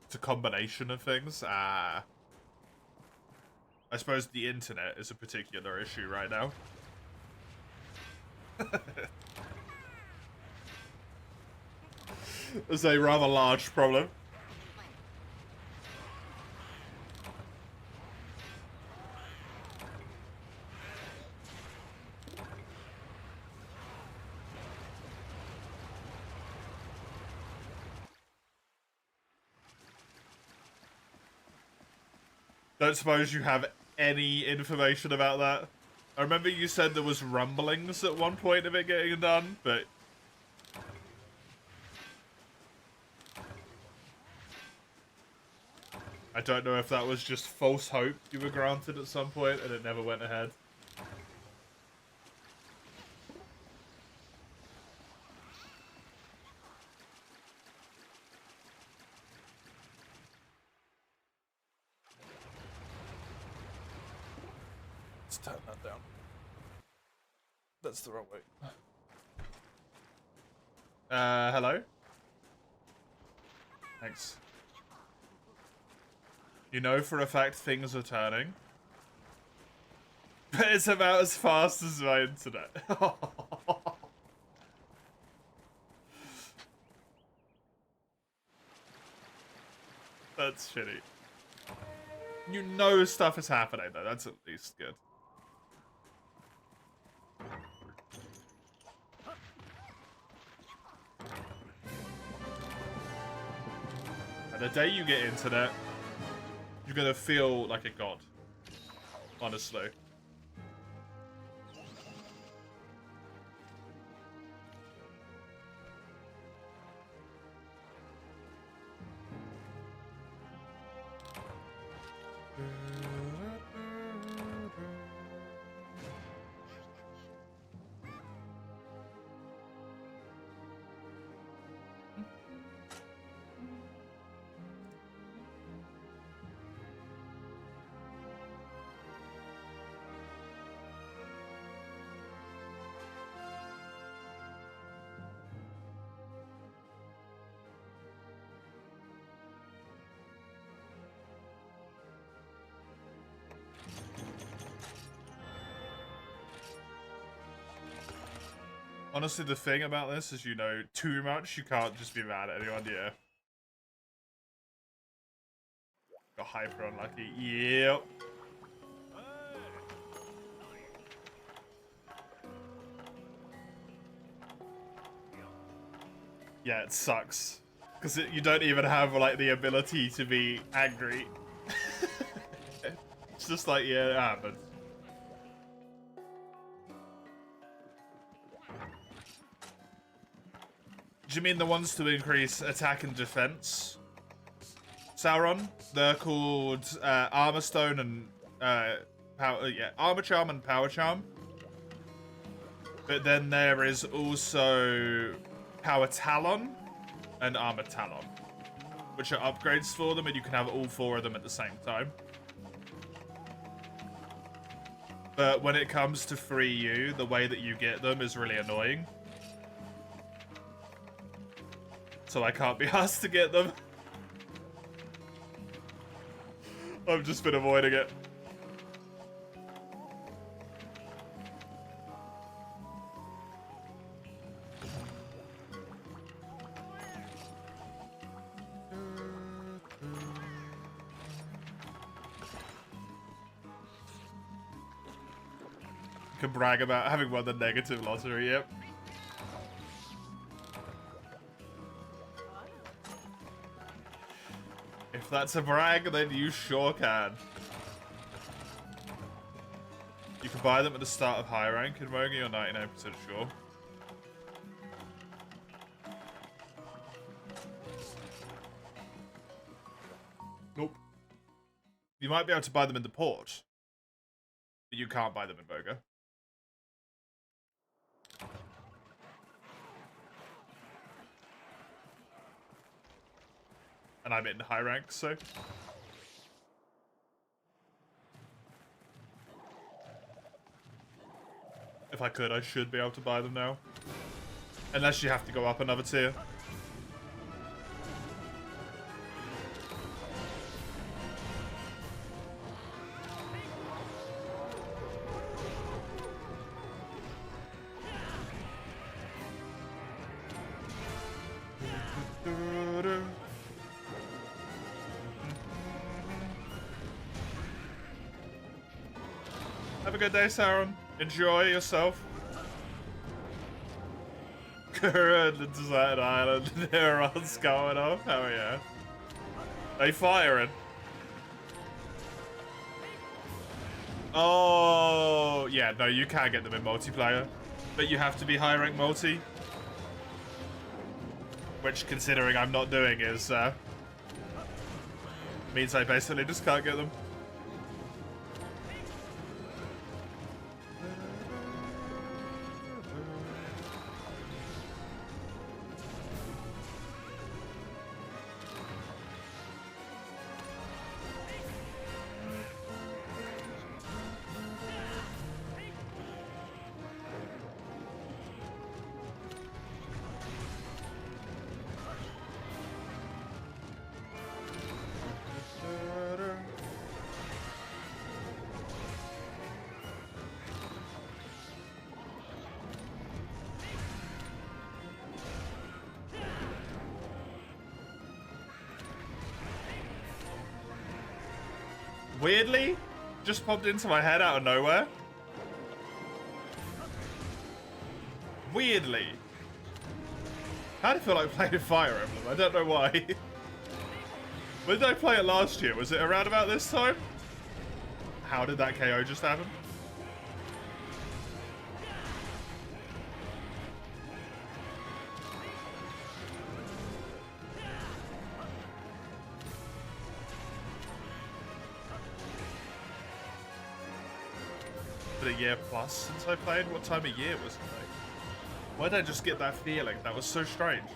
It's a combination of things. I suppose the internet is a particular issue right now. It's a rather large problem. Don't suppose you have any information about that? I remember you said there was rumblings at one point of it getting done, but I don't know if that was just false hope you were granted at some point and it never went ahead. Let's turn that down. That's the wrong way. Hello? Thanks. You know for a fact things are turning. But it's about as fast as my internet. That's shitty. You know stuff is happening though, that's at least good. And the day you get internet, you're gonna feel like a god. Honestly. Honestly, the thing about this is, you know, too much, you can't just be mad at anyone, yeah. Got hyper unlucky, yep. Yeah, it sucks. Because you don't even have, like, the ability to be angry. It's just like, yeah, it happens. Do you mean the ones to increase attack and defense? Sauron? They're called Armor Stone and Armor Charm and Power Charm. But then there is also Power Talon and Armor Talon, which are upgrades for them, and you can have all four of them at the same time. But when it comes to 3U, the way that you get them is really annoying. so I can't be asked to get them. I've just been avoiding it. Can brag about having won the negative lottery, yep. If that's a brag, then you sure can. You can buy them at the start of high rank in Mogi, you're 99% sure. Nope. You might be able to buy them in the port, but you can't buy them in Moga. And I'm in high rank, so... If I could, I should be able to buy them now. Unless you have to go up another tier. Have a good day, Sauron. Enjoy yourself. Kura and the deserted island. Neurons going off. Hell yeah. They firing. Oh, yeah. No, you can get them in multiplayer. But you have to be high rank multi. Which, considering I'm not doing, is means I basically just can't get them. Weirdly, just popped into my head out of nowhere. Weirdly. How do I feel like playing Fire Emblem? I don't know why. When did I play it last year? Was it around about this time? How did that KO just happen? A year plus since I played? What time of year was it like? Why did I just get that feeling? That was so strange.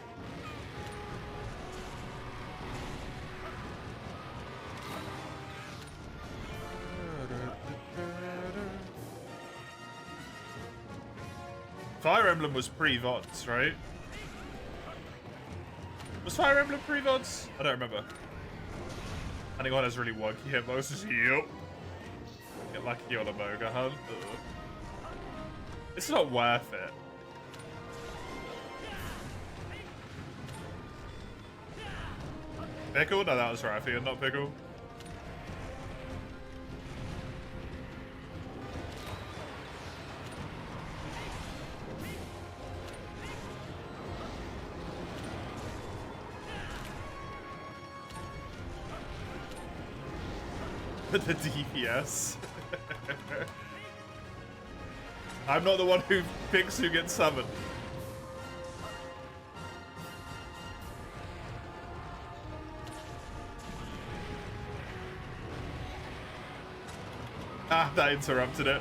Fire Emblem was pre-VODs, right? Was Fire Emblem pre-VODs? I don't remember. Anyone has really wonky hitboxes? Yep. Get lucky on a Moga hunt. Ugh. It's not worth it. Pickle? No, that was Rathian, not Pickle. The DPS. I'm not the one who picks who gets summoned. Ah, that interrupted it.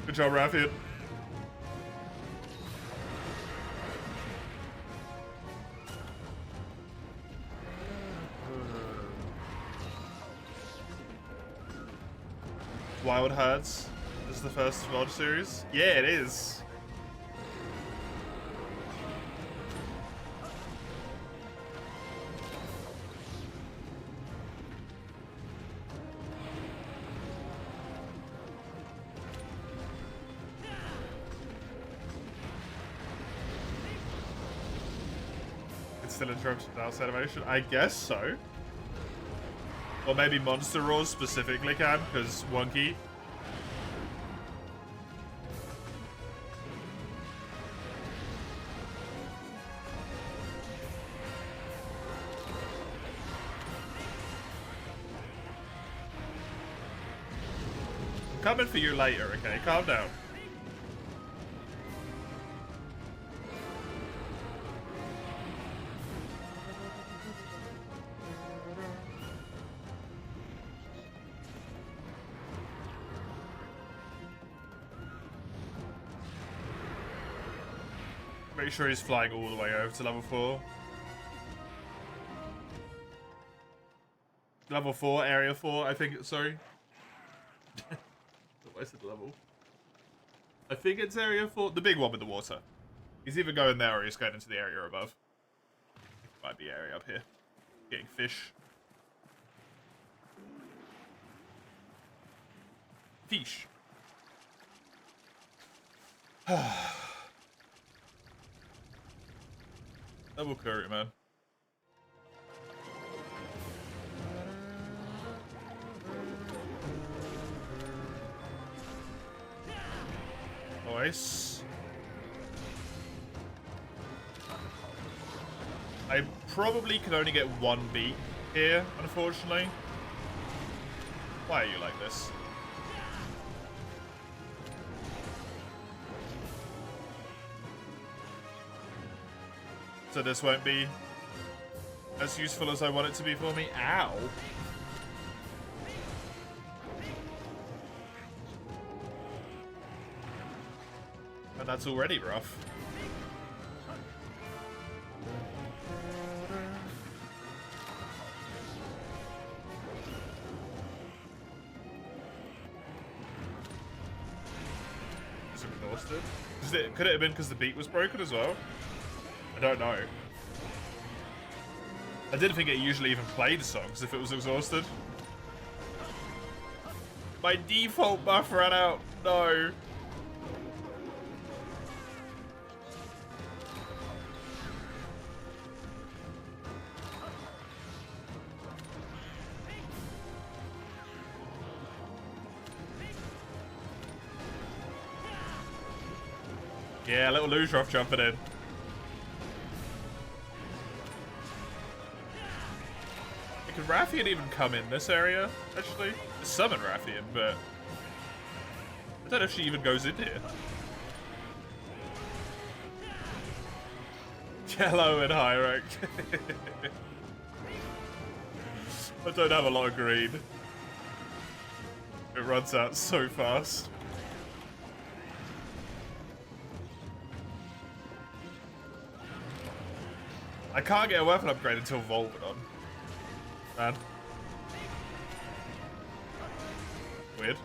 Good job, Rathian. Wild Hearts is the first VOD series? Yeah, it is. still interrupted mouse animation? I guess so. Or maybe Monster Roars specifically can, because wonky. Coming for you later, okay? Calm down. Make sure he's flying all the way over to level 4. Level 4, area 4, I think. Sorry. I said level. I think it's area 4. The big one with the water. He's either going there or he's going into the area above. Might be area up here. Getting fish. Fish. Double curry, man. Nice. I probably can only get one beat here, unfortunately. Why are you like this? So this won't be as useful as I want it to be for me. Ow. And that's already rough. Is it exhausted? Could it have been because the beat was broken as well? I don't know. I didn't think it usually even played songs if it was exhausted. My default buff ran out. No. Yeah, little Luzroff jumping in. Could Rathian even come in this area, actually? Summon Rathian, but I don't know if she even goes in here. Yellow and high rank. I don't have a lot of green. It runs out so fast. I can't get a weapon upgrade until Volvodon. Man. Weird.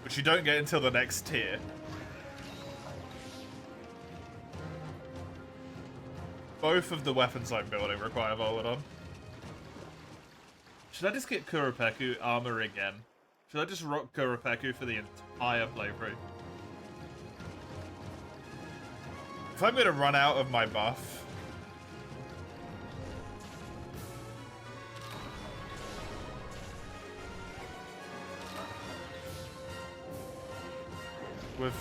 Which you don't get until the next tier. Both of the weapons I'm building require Volvodon. Should I just get Kuropeku armor again? Should I just rock Kuropeku for the entire playthrough? If I'm gonna run out of my buff, with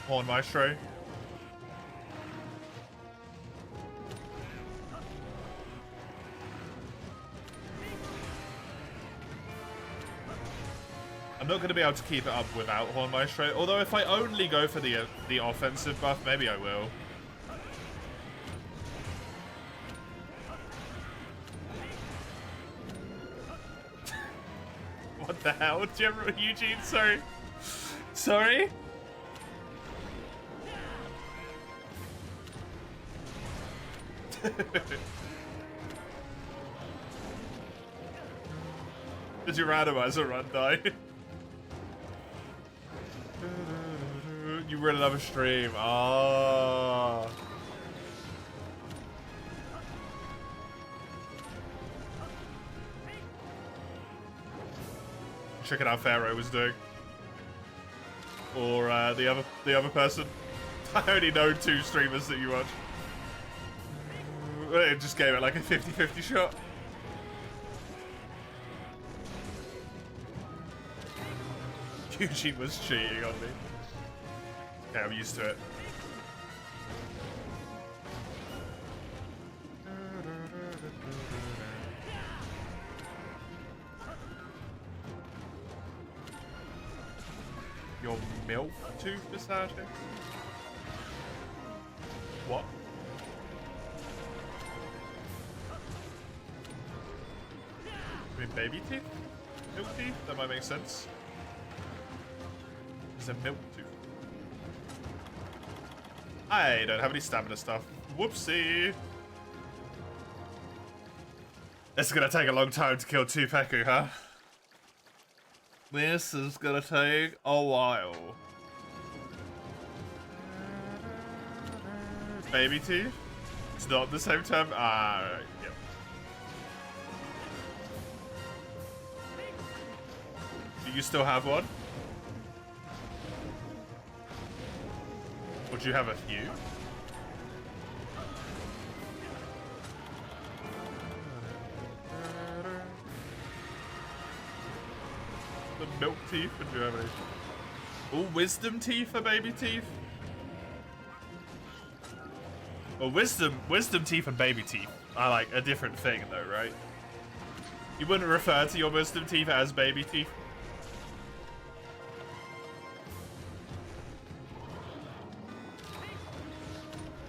Horn Maestro, I'm not going to be able to keep it up without Horn Maestro. Although if I only go for the offensive buff, maybe I will. What the hell? General Eugene, sorry. Sorry? Did your randomizer run die? You ran another stream. Ah. Checking out Pharaoh was doing. Or the other person. I only know 2 streamers that you watch. It just gave it like a 50-50 shot. Eugene was cheating on me. Yeah, I'm used to it. Your milk tooth massaging? What? I mean, baby teeth? Milk teeth? That might make sense. It's a milk tooth. I don't have any stamina stuff. Whoopsie. It's gonna take a long time to kill Tupeku, huh? This is gonna take a while. Baby teeth? It's not the same term? Ah, right, yep. Do you still have one? Would you have a few? The milk teeth? Would you have any? Oh, wisdom teeth are baby teeth? Well, wisdom teeth and baby teeth are like a different thing though, right? You wouldn't refer to your wisdom teeth as baby teeth?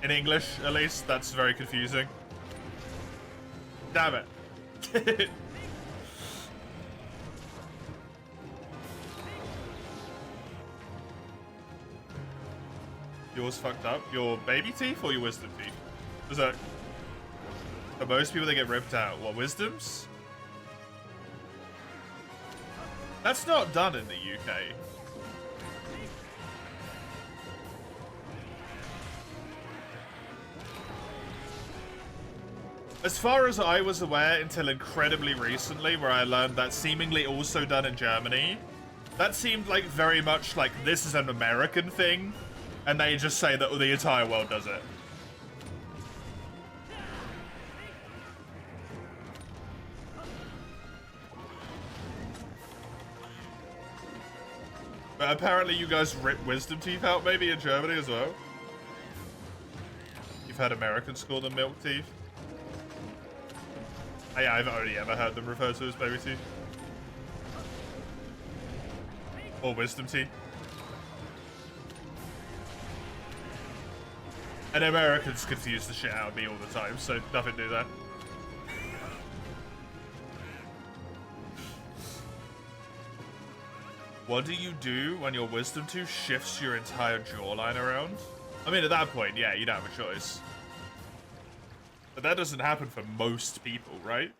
In English, at least, that's very confusing. Damn it. Yours fucked up? Your baby teeth or your wisdom teeth? Is that... For most people, they get ripped out. What, wisdoms? That's not done in the UK. As far as I was aware until incredibly recently, where I learned that seemingly also done in Germany, that seemed like very much like this is an American thing, and they just say that the entire world does it. But apparently you guys rip wisdom teeth out maybe in Germany as well. You've had Americans call them milk teeth. Yeah, I've only ever heard them referred to as baby teeth. Or wisdom teeth. And Americans confuse the shit out of me all the time, so nothing new there. What do you do when your wisdom tooth shifts your entire jawline around? I mean, at that point, yeah, you don't have a choice. But that doesn't happen for most people, right?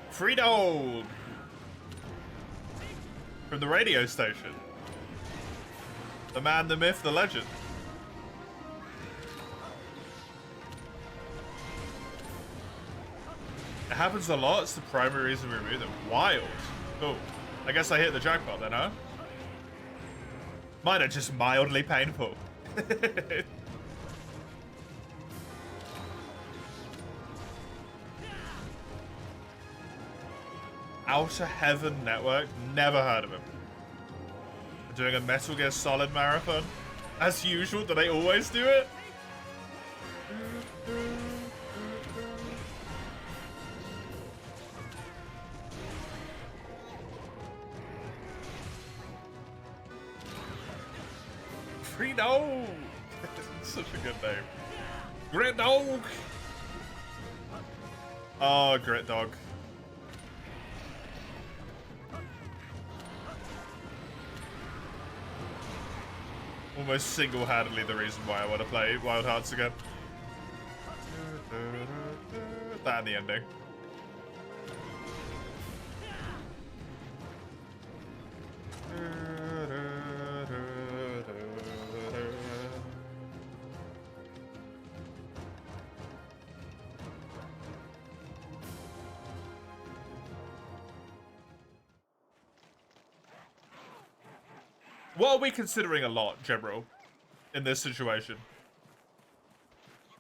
Free dog! From the radio station. The man, the myth, the legend. It happens a lot. It's the primary reason we remove them. Wild. Cool. I guess I hit the jackpot then, huh? Mine are just mildly painful. Outer Heaven Network? Never heard of him. We're doing a Metal Gear Solid marathon. As usual, do they always do it? Free Dog! Such a good name. Grit Dog! Oh, Grit Dog. Almost single-handedly the reason why I want to play Wild Hearts again. That and the ending. What are we considering a lot, General, in this situation?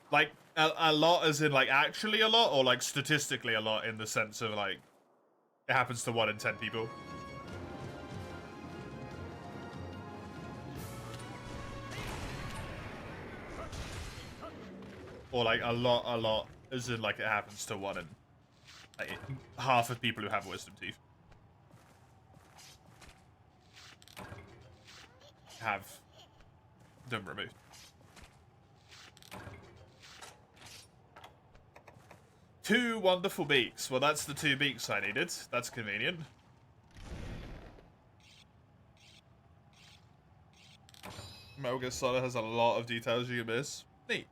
Like, a lot as in, like, actually a lot, or, like, statistically a lot in the sense of, like, it happens to 1 in 10 people? Or, like, a lot, as in, like, it happens to 1 in, like, half of people who have wisdom teeth. Have them removed. Two wonderful beaks. Well, that's the 2 beaks I needed. That's convenient. Metal Gear Solid has a lot of details you miss. Neat.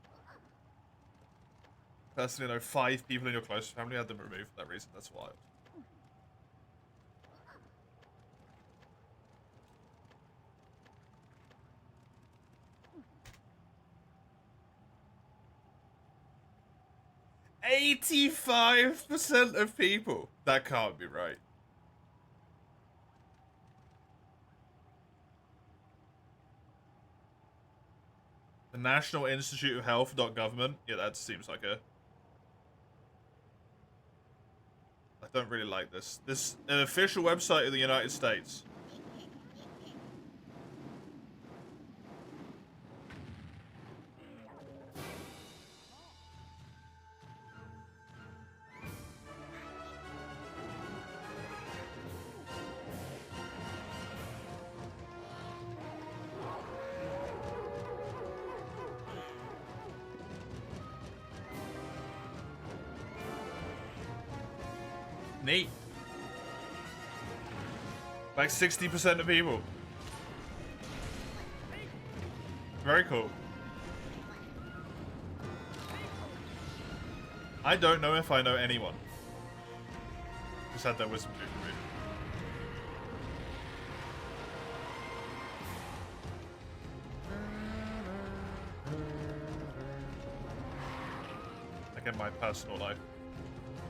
Personally, know 5 people in your close family had them removed for that reason. That's wild. "85% of people." That can't be right. The National Institute of Health.government. Yeah, that seems like a... I don't really like this. This an official website of the United States. Neat. Like 60% of people. Very cool. I don't know if I know anyone who's had their wisdom tooth removed. Like in my personal life.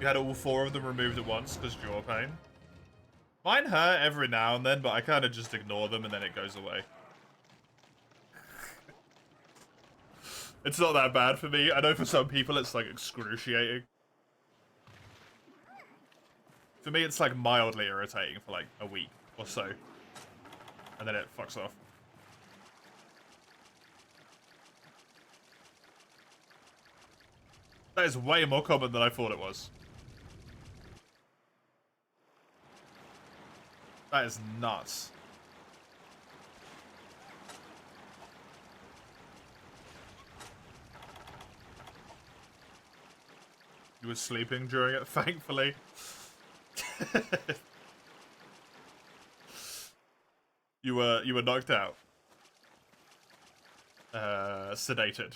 You had all 4 of them removed at once because jaw pain. Mine hurt every now and then, but I kind of just ignore them and then it goes away. It's not that bad for me. I know for some people it's like excruciating. For me it's like mildly irritating for like a week or so. And then it fucks off. That is way more common than I thought it was. That is nuts. You were sleeping during it, thankfully. You were knocked out. Sedated.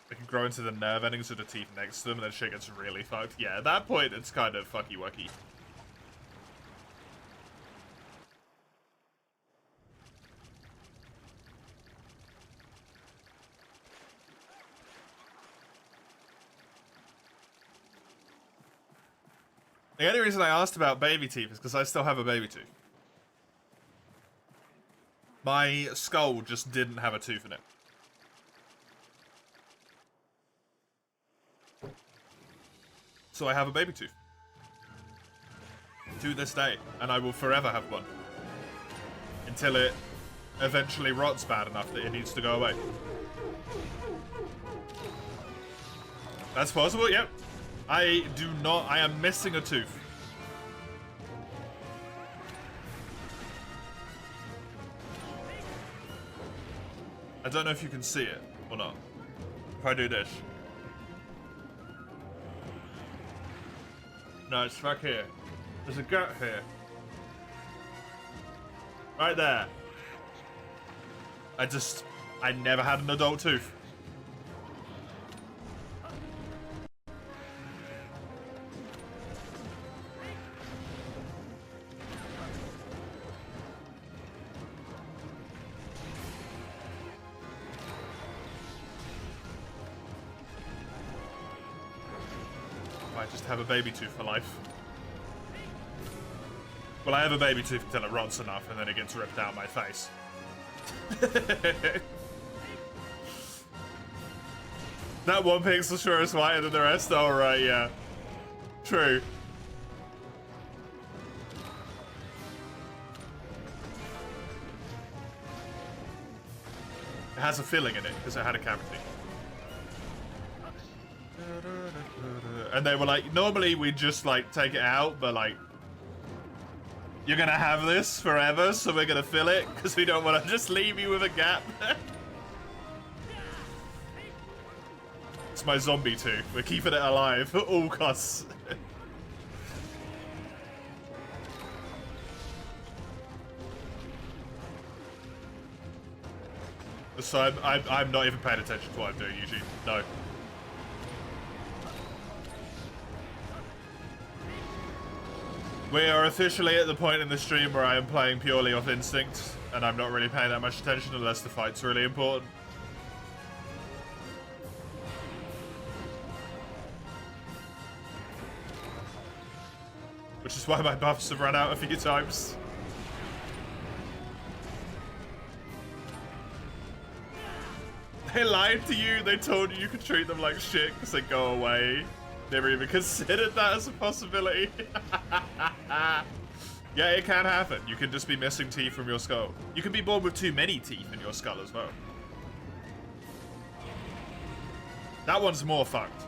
They can grow into the nerve endings of the teeth next to them, and then shit gets really fucked. Yeah, at that point, it's kind of fucky-wucky. The only reason I asked about baby teeth is because I still have a baby tooth. My skull just didn't have a tooth in it. So I have a baby tooth. To this day. And I will forever have one. Until it eventually rots bad enough that it needs to go away. That's possible, yep. I am missing a tooth. I don't know if you can see it or not. If I do this. No, it's back here. There's a gap here. Right there. I never had an adult tooth. I just have a baby tooth for life. Well, I have a baby tooth until it rots enough, and then it gets ripped out my face. That one pixel sure is whiter than the rest. Oh, right, yeah. True. It has a filling in it, because it had a cavity. And they were like, normally we just, like, take it out, but, like, you're gonna have this forever, so we're gonna fill it, because we don't want to just leave you with a gap. It's my zombie tooth. We're keeping it alive at all costs. So I'm not even paying attention to what I'm doing usually. No. We are officially at the point in the stream where I am playing purely off instinct, and I'm not really paying that much attention unless the fight's really important. Which is why my buffs have run out a few times. They lied to you, they told you you could treat them like shit because they go away. Never even considered that as a possibility. Yeah, it can happen. You can just be missing teeth from your skull. You can be born with too many teeth in your skull as well. That one's more fucked.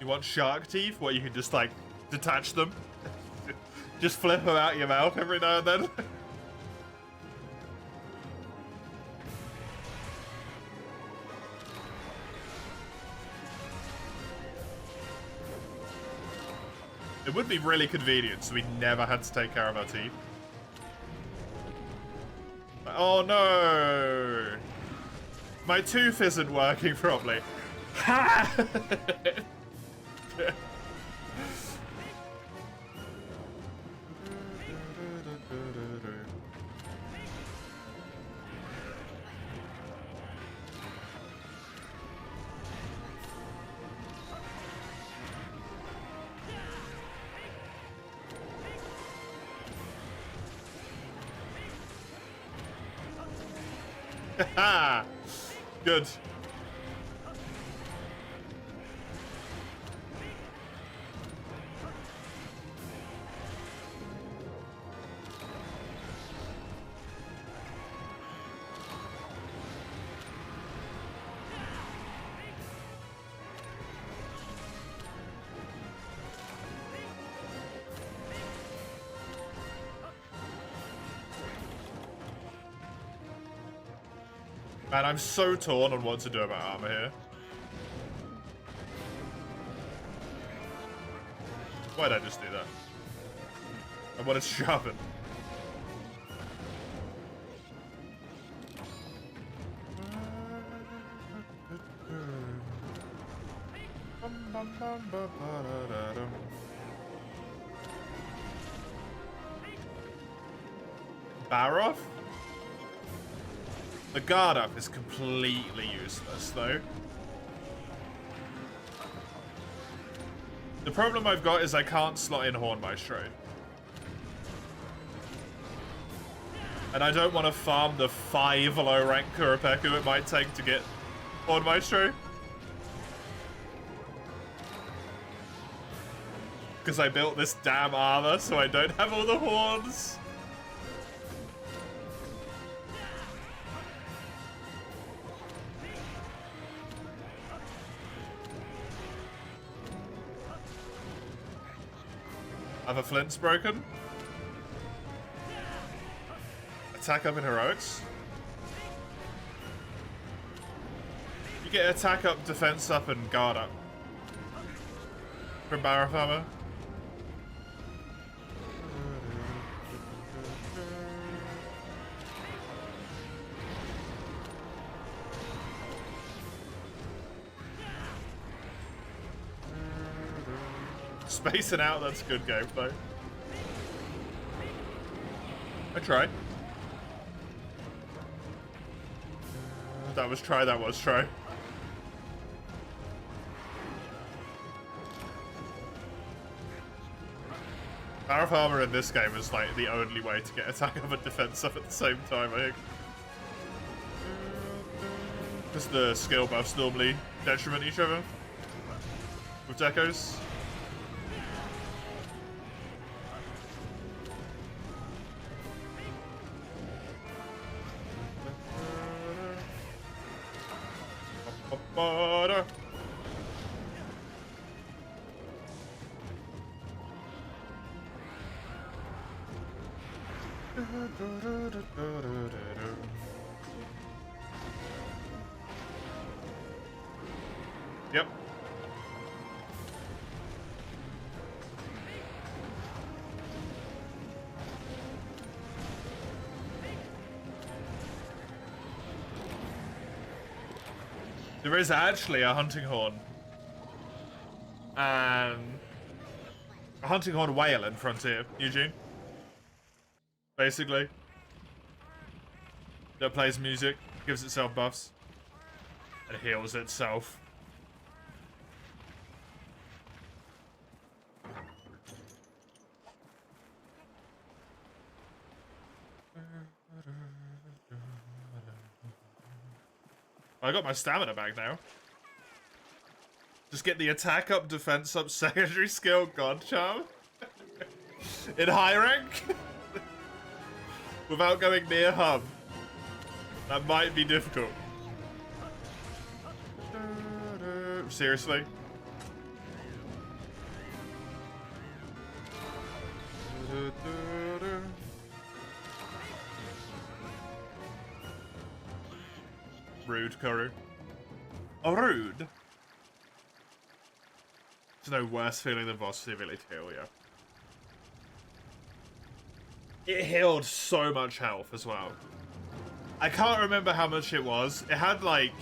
You want shark teeth? Where you can just, like, detach them? Just flip them out your mouth every now and then? It would be really convenient, so we never had to take care of our teeth. Oh no! My tooth isn't working properly. Ha! Good. Man, I'm so torn on what to do about armor here. Why'd I just do that? I wanted to sharpen. Baroff? The guard up is completely useless, though. The problem I've got is I can't slot in Horn Maestro. And I don't want to farm the 5 low rank Kuropeku it might take to get Horn Maestro. Because I built this damn armor, so I don't have all the horns. Other Flint's broken. Attack up in heroics. You get attack up, defense up, and guard up. From Baroff armor. Spacing out, that's good gameplay. I try. That was try, that was try. Power of armor in this game is like the only way to get attack up and defense up at the same time, I think. Because the skill buffs normally detriment each other with decos. Yep. There is actually a hunting horn. A hunting horn whale in Frontier, Eugene. Basically. That plays music, gives itself buffs, and heals itself. I got my stamina back now. Just get the attack up, defense up, secondary skill, God Charm. In high rank? Without going near hub. That might be difficult. Seriously? Rude, Kuru. Oh, rude? There's no worse feeling than boss ability to heal, yeah. It healed so much health as well. I can't remember how much it was. It had like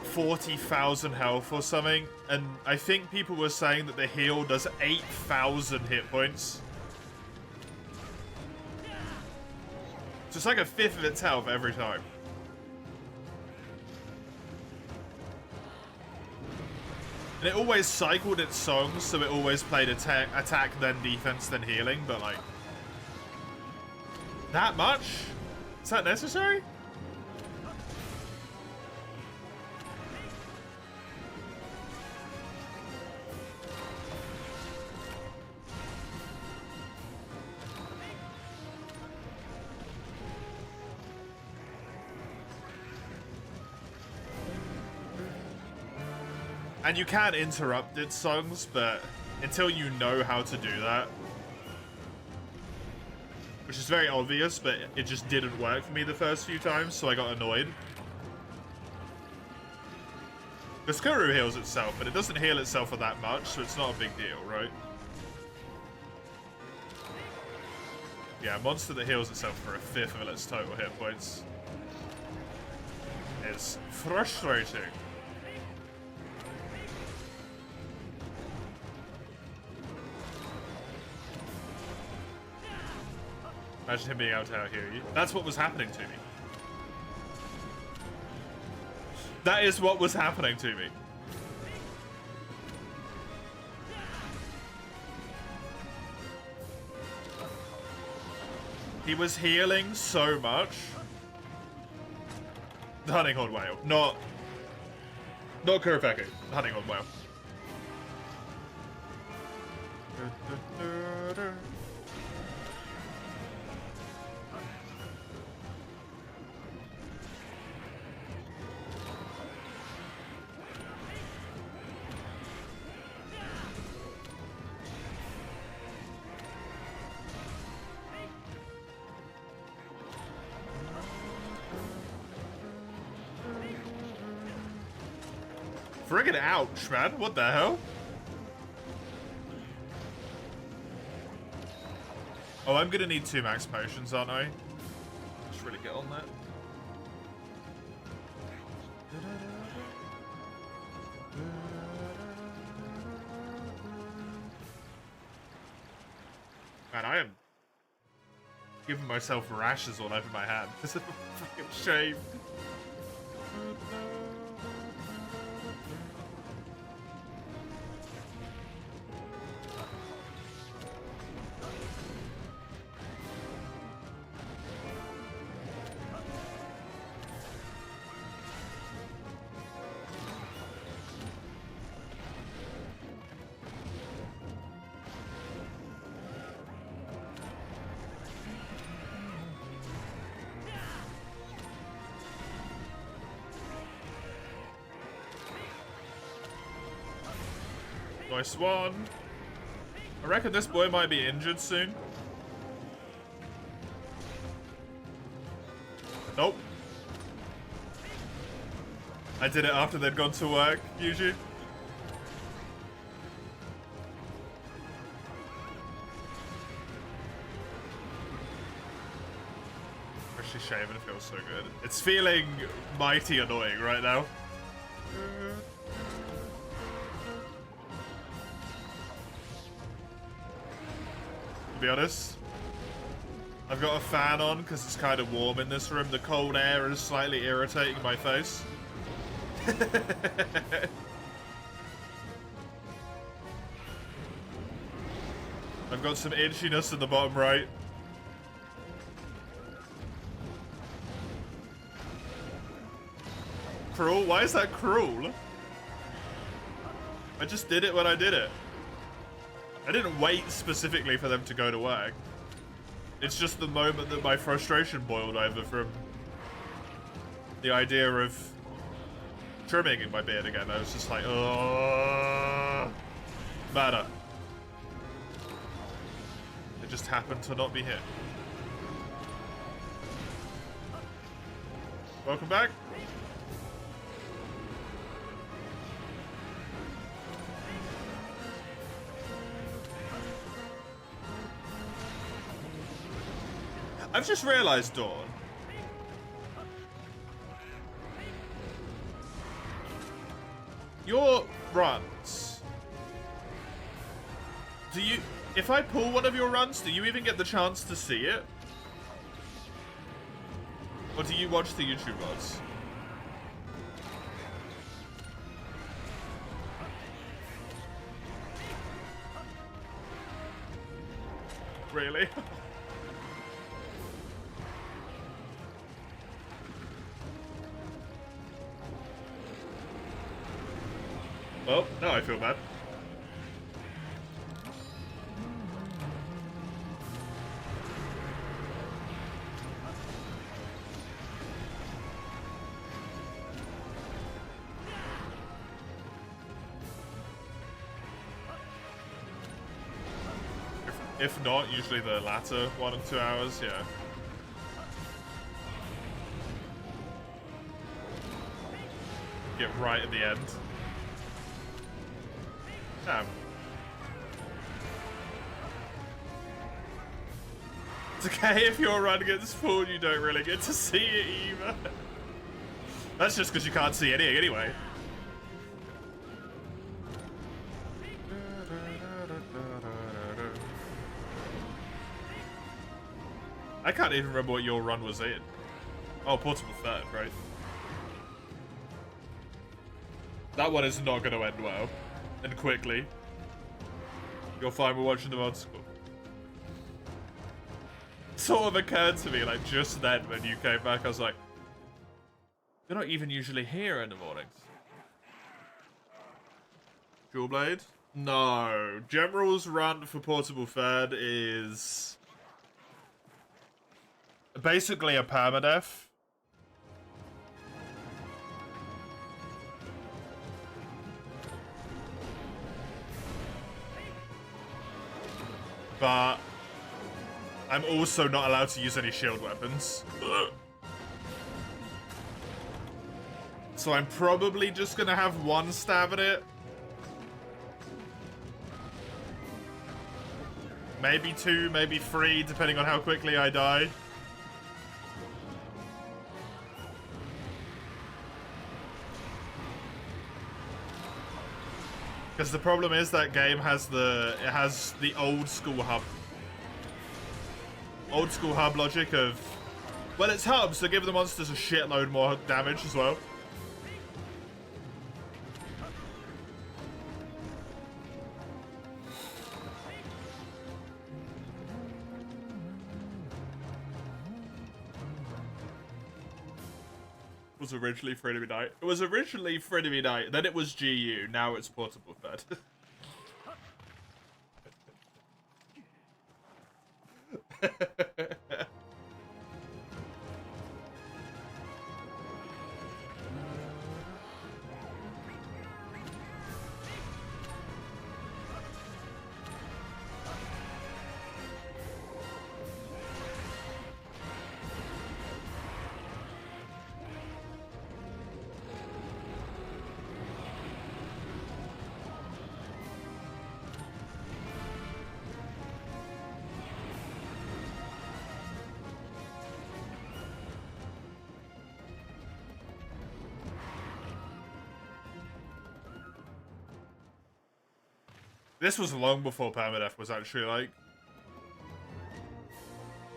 40,000 health or something, and I think people were saying that the heal does 8,000 hit points. So it's like a fifth of its health every time. And it always cycled its songs, so it always played attack, then defense, then healing, but like... That much? Is that necessary? And you can interrupt its songs, but until you know how to do that, which is very obvious, but it just didn't work for me the first few times, so I got annoyed. Because Kuru heals itself, but it doesn't heal itself for that much, so it's not a big deal, right? Yeah, a monster that heals itself for a fifth of its total hit points is frustrating. Imagine him being able to out-heal you. That's what was happening to me. That is what was happening to me. He was healing so much. The Hunting Horn Whale. Not Kurofeku. The Hunting Horn Whale. Friggin' ouch, man. What the hell? Oh, I'm gonna need 2 max potions, aren't I? Just really get on that. Man, I am Giving myself rashes all over my hand. This is a fucking shame. Nice one. I reckon this boy might be injured soon. Nope. I did it after they'd gone to work, usually. Freshly shaven feels so good. It's feeling mighty annoying right now. To be honest, I've got a fan on because it's kind of warm in this room. The cold air is slightly irritating my face. I've got some itchiness in the bottom right. Cruel? Why is that cruel? I just did it when I did it. I didn't wait specifically for them to go to work. It's just the moment that my frustration boiled over from the idea of trimming in my beard again. I was just like, oh, matter. It just happened to not be here. Welcome back. I've just realized, Dawn. Your runs. Do you... If I pull one of your runs, do you even get the chance to see it? Or do you watch the YouTube VODs? Really? Well, now I feel bad. If not, usually the latter 1 or 2 hours, yeah. Get right at the end. Damn. It's okay if your run gets pulled, you don't really get to see it either. That's just because you can't see anything anyway. I can't even remember what your run was in. Oh, portable third, right? That one is not going to end well. And quickly. You're fine, we're watching the mod school. Sort of occurred to me, like, just then when you came back, I was like, you're not even usually here in the mornings. Dual blade? No. General's run for portable third is basically a permadeath. But I'm also not allowed to use any shield weapons. So I'm probably just gonna have one stab at it. Maybe 2, maybe 3, depending on how quickly I die. Because the problem is that game has the old school hub. old school hub logic of, well, it's hubs, so give the monsters a shitload more damage as well. Was originally for Enemy Night. It was originally for Enemy Night, then it was GU, now it's Portable Fed. This was long before Permadeath was actually, like,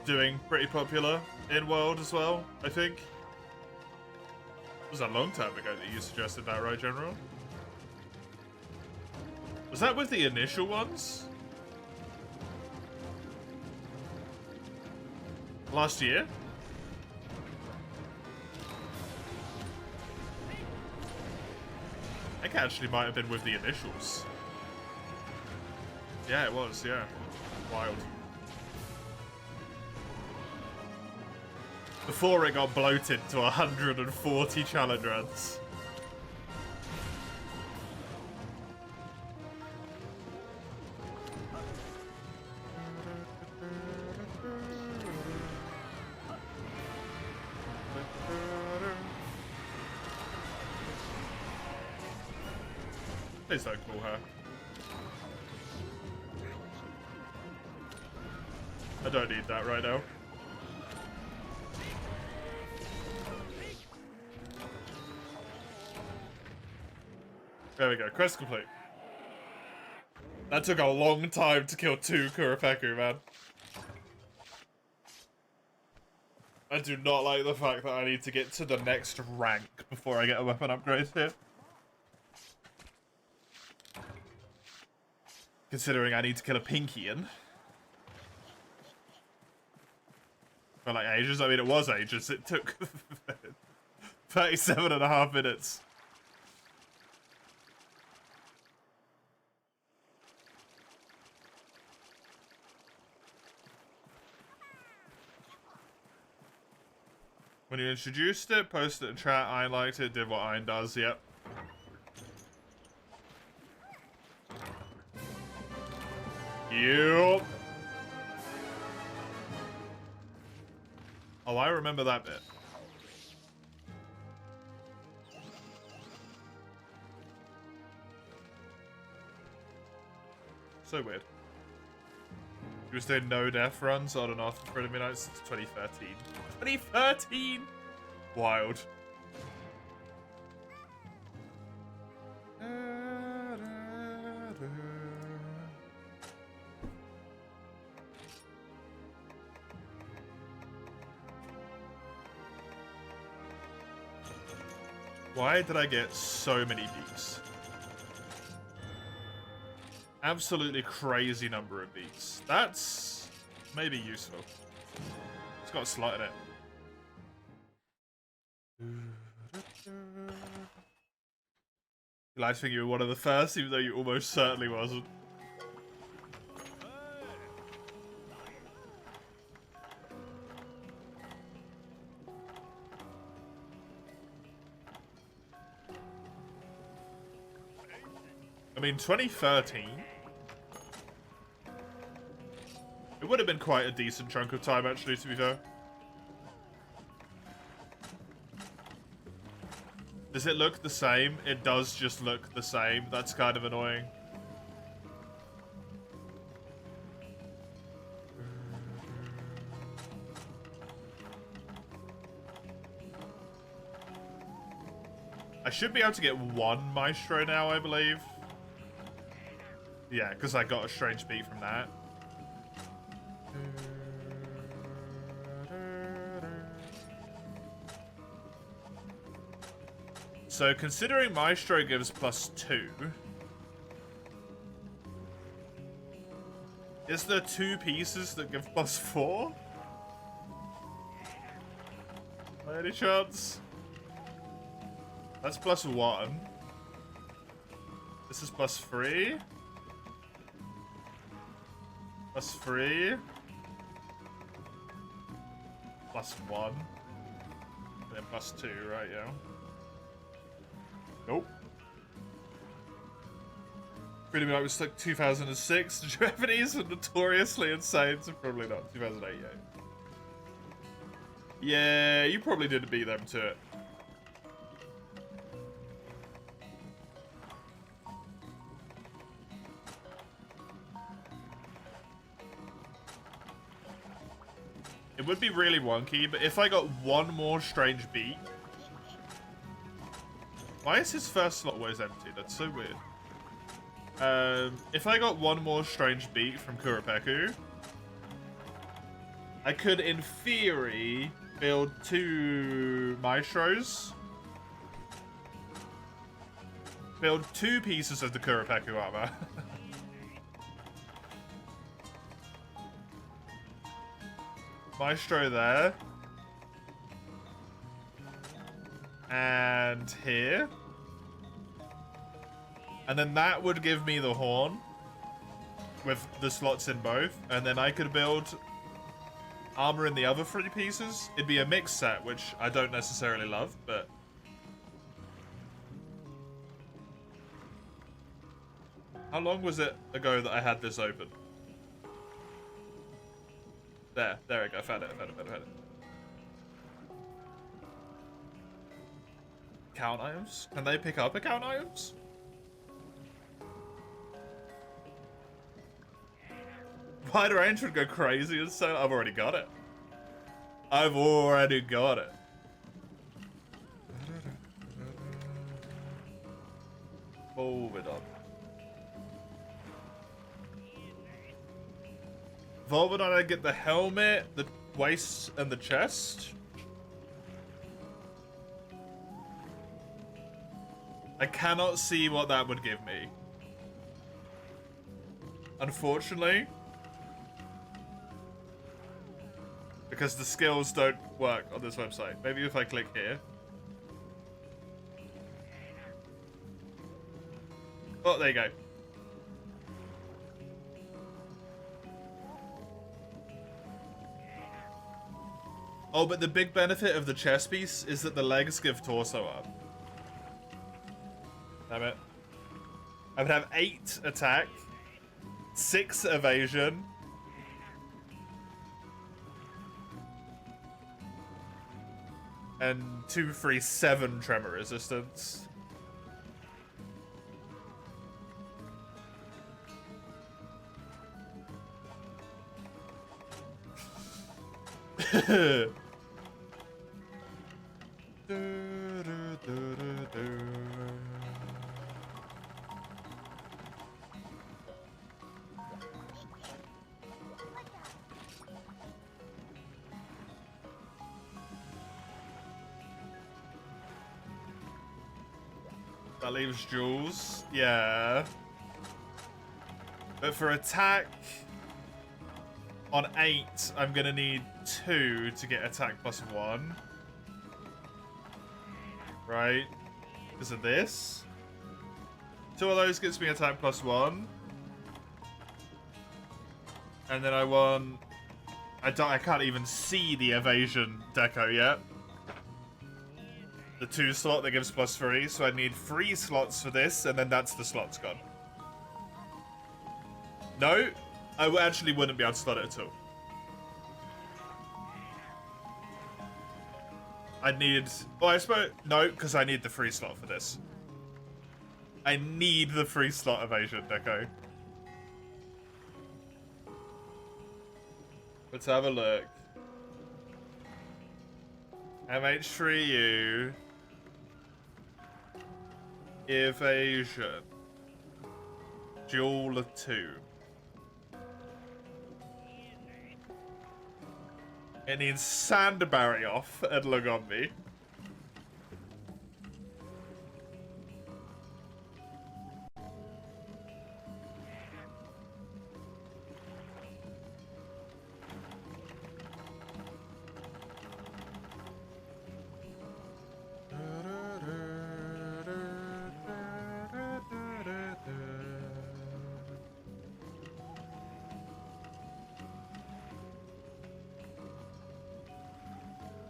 doing pretty popular in World as well, I think. It was a long time ago that you suggested that, right, General? Was that with the initial ones? Last year? I think it actually might have been with the initials. Yeah, it was, yeah. Wild. Before it got bloated to 140 challenge runs. Please don't call her. I don't need that right now. There we go, quest complete. That took a long time to kill 2 Kuropeku, man. I do not like the fact that I need to get to the next rank before I get a weapon upgrade here. Considering I need to kill a Pinkian. For like ages. I mean, it was ages. It took 37.5 minutes. When you introduced it, posted it in chat, Iron liked it, did what Iron does, yep. Yup. Oh, I remember that bit. So weird. You was doing no death runs on and off for Enemy Night since 2013. 2013! Wild. Why did I get so many beats? Absolutely crazy number of beats. That's maybe useful. It's got a slot in it. You like to think you were one of the first, even though you almost certainly wasn't. I mean, 2013. It would have been quite a decent chunk of time, actually, to be fair. Does it look the same? It does just look the same. That's kind of annoying. I should be able to get 1 Maestro now, I believe. Yeah, because I got a strange beat from that. So considering Maestro gives +2, is there 2 pieces that give +4? By any chance? That's +1. This is +3. +3. +1. And then +2, right, yeah. Nope. Freedom Unite was like 2006. The Japanese were notoriously insane, so probably not. 2008, yeah. Yeah, you probably didn't beat them to it. It would be really wonky, but if I got one more strange beat... Why is his first slot always empty? That's so weird. If I got one more strange beat from Kuropeku, I could, in theory, build 2 Maestros. Build 2 pieces of the Kuropeku armor. Maestro there. And here. And then that would give me the horn. With the slots in both. And then I could build armor in the other 3 pieces. It'd be a mixed set, which I don't necessarily love, but... How long was it ago that I had this open? There we go. Found it. Account items? Can they pick up account items? Wide range would go crazy and so I've already got it. I've already got it. Volvidon. Volvidon, I get the helmet, the waist, and the chest. I cannot see what that would give me. Unfortunately. Because the skills don't work on this website. Maybe if I click here. Oh, there you go. Oh, but the big benefit of the chest piece is that the legs give torso up. Damn it. I would have 8 attack, 6 evasion, and 2, 3, 7 tremor resistance. That leaves Jules. Yeah. But for attack on 8, I'm gonna need 2 to get attack +1. Right? Because of this. 2 of those gets me attack +1. And then I want... I can't even see the evasion deco yet. The 2 slot that gives +3, so I need 3 slots for this, and then that's the slots gone. No, I actually wouldn't be able to slot it at all. I'd need... Well, I suppose... No, because I need the 3 slot for this. I need the 3 slot evasion deco. Let's have a look. MH3U. Evasion. Duel 2. It needs Sandberry off and Logombi.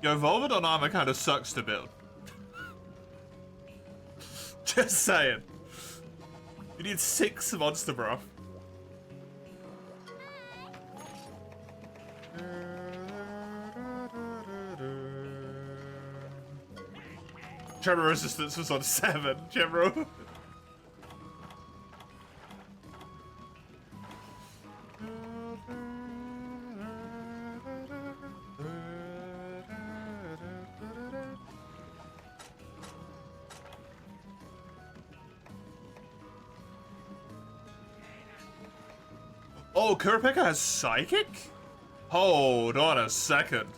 Yo, Volvidon armor kind of sucks to build. Just saying. You need 6 monster broth. Tremor resistance was on 7, General. Oh, Kurapika has Psychic? Hold on a second.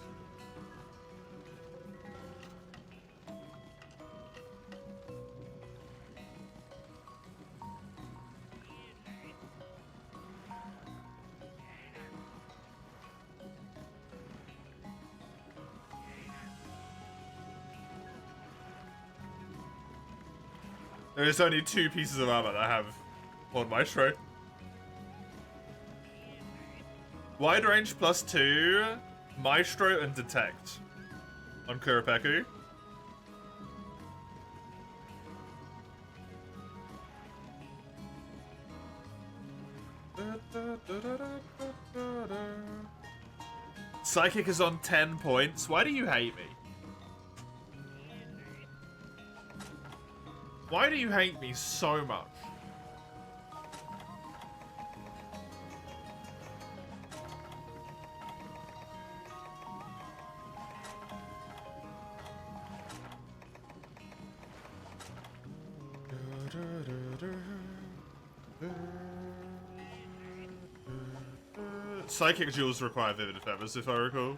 There is only 2 pieces of armor that have Horn Maestro. Wide range +2, Maestro and Detect on Kurapika. Psychic is on 10 points. Why do you hate me? Why do you hate me so much? Psychic jewels require vivid feathers, if I recall.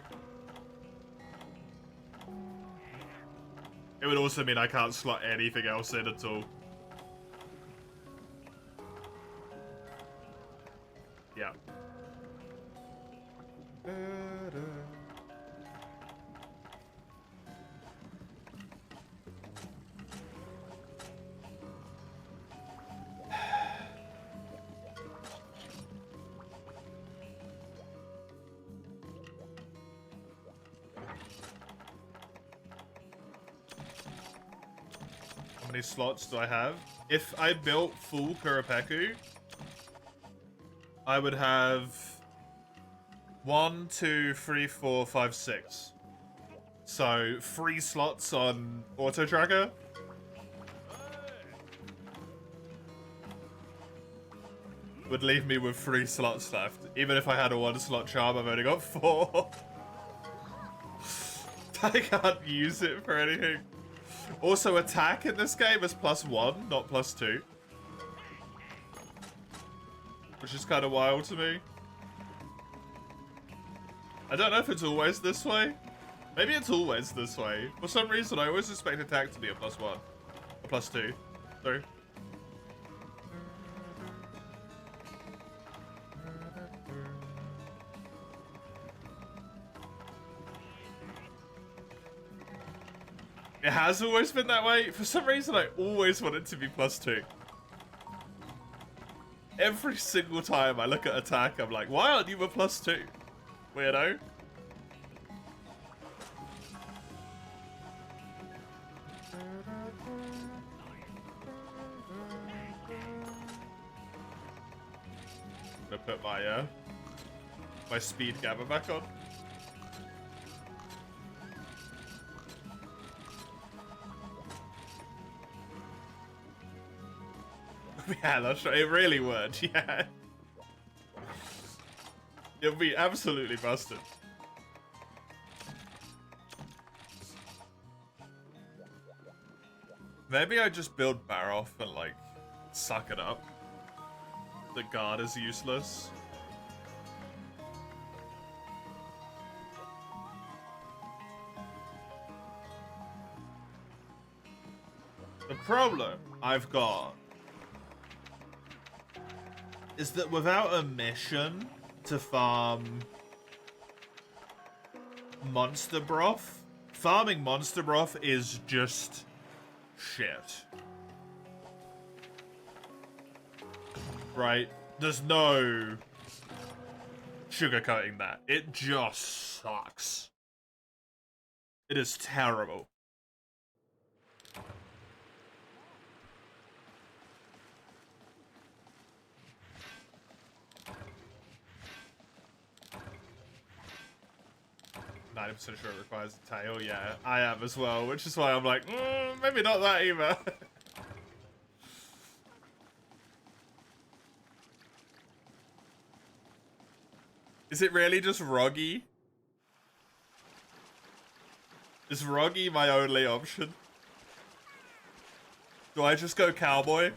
It would also mean I can't slot anything else in at all. Yeah. How many slots do I have? If I built full Kurapika, I would have 1, 2, 3, 4, 5, 6. So 3 slots on Auto Tracker. Would leave me with 3 slots left. Even if I had a 1 slot charm, I've only got 4. I can't use it for anything. Also, attack in this game is +1, not +2. Which is kind of wild to me. I don't know if it's always this way. Maybe it's always this way. For some reason, I always expect attack to be a +1. Or +2. Sorry. It has always been that way. For some reason, I always want it to be +2. Every single time I look at attack, I'm like, why aren't you a +2? Weirdo. I'm gonna put my speed gamma back on. Yeah, that's right. It really would, yeah. It'll be absolutely busted. Maybe I just build Baroff and, like, suck it up. The guard is useless. The problem I've got is that without a mission to farm monster broth, farming monster broth is just shit. Right? There's no sugarcoating that. It just sucks. It is terrible. %90 sure it requires a tail. Yeah, I am as well, which is why I'm like, maybe not that either. Is it really just Roggy? Is Roggy my only option? Do I just go cowboy?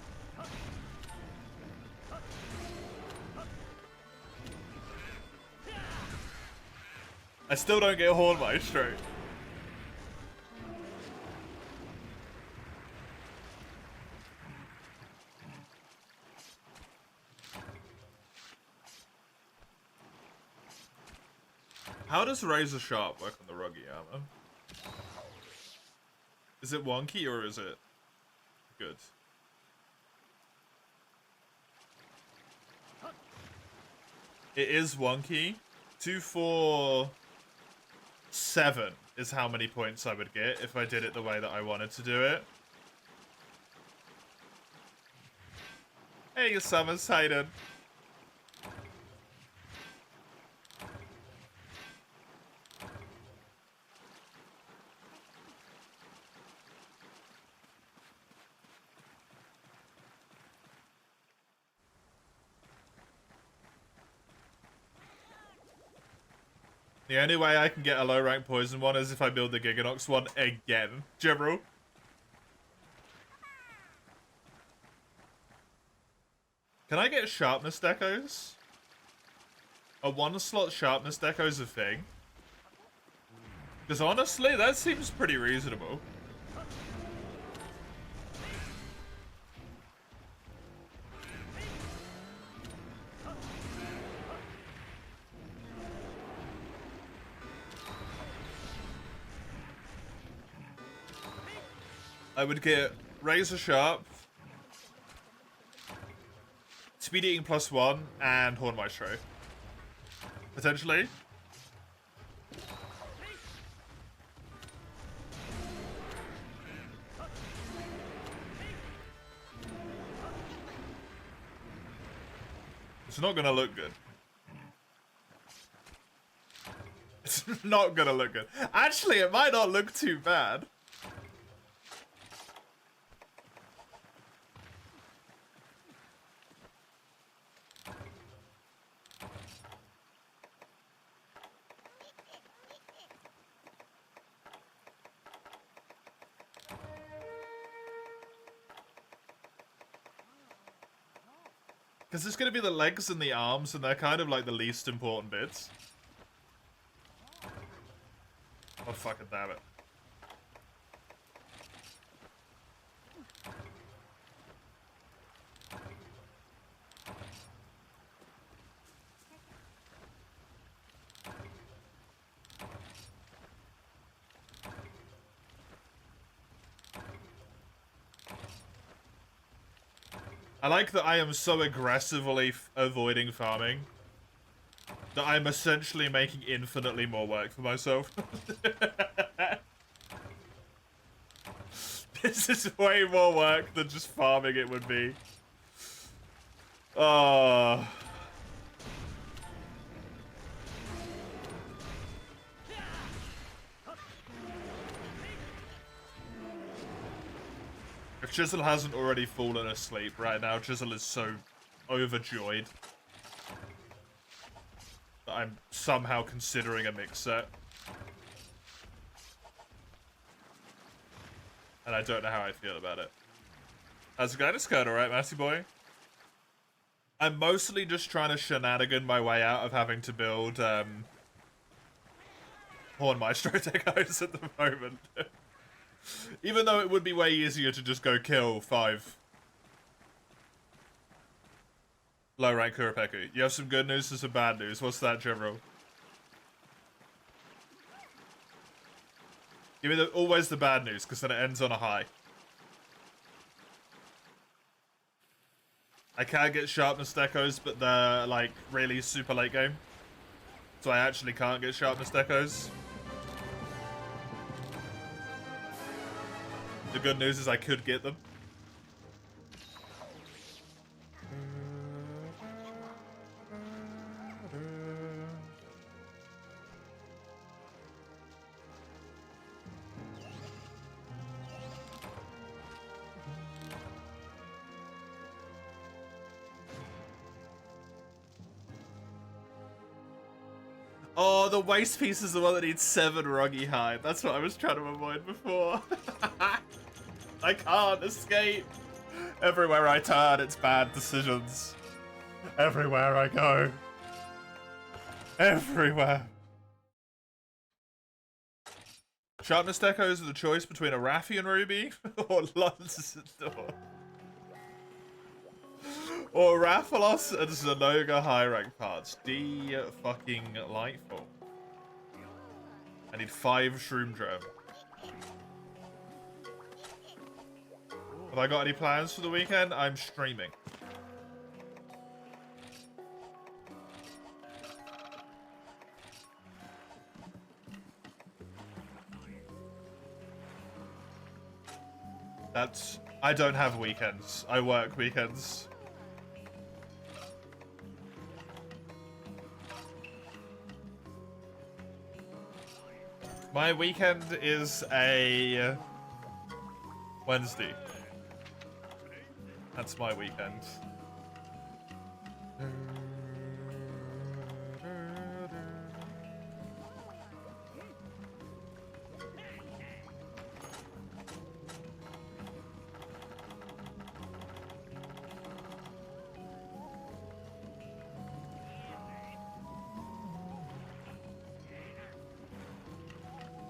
I still don't get Horn Maestro. How does Razor Sharp work on the Ruggy armor? Is it wonky or is it good? It is wonky. 247 is how many points I would get if I did it the way that I wanted to do it. Hey, Summers, Hayden. The only way I can get a low rank poison one is if I build the Giganox one again. General. Can I get sharpness decos? A 1-slot sharpness deco is a thing? Because honestly, that seems pretty reasonable. I would get Razor Sharp, Speed Eating +1, and Horn Maestro. Potentially. It's not gonna look good. It's not gonna look good. Actually, it might not look too bad. Because it's going to be the legs and the arms, and they're kind of like the least important bits. Oh, fucking damn it. I like that I am so aggressively avoiding farming that I'm essentially making infinitely more work for myself. This is way more work than just farming it would be. Oh. If Chisel hasn't already fallen asleep right now, Chisel is so overjoyed that I'm somehow considering a mix set. And I don't know how I feel about it. How's it going? It's going alright, Matty boy. I'm mostly just trying to shenanigan my way out of having to build Horn Maestro decos at the moment. Even though it would be way easier to just go kill 5 low rank Kuropeku. You have some good news and some bad news. What's that, General? Give me always the bad news, because then it ends on a high. I can get sharpness decos, but they're like really super late game. So I actually can't get sharpness decos. The good news is I could get them. Oh, the waste piece is the one that needs 7 ruggy hide. That's what I was trying to avoid before. I can't escape. Everywhere I turn, it's bad decisions. Everywhere I go. Everywhere. Sharpness decos are the choice between a Raffian Ruby or Lunsador. Or Rathalos and Zenoga high rank parts. Fucking Lightfall. I need 5 Shroom Germ. Have I got any plans for the weekend? I'm streaming. I don't have weekends. I work weekends. My weekend is a Wednesday. That's my weekend.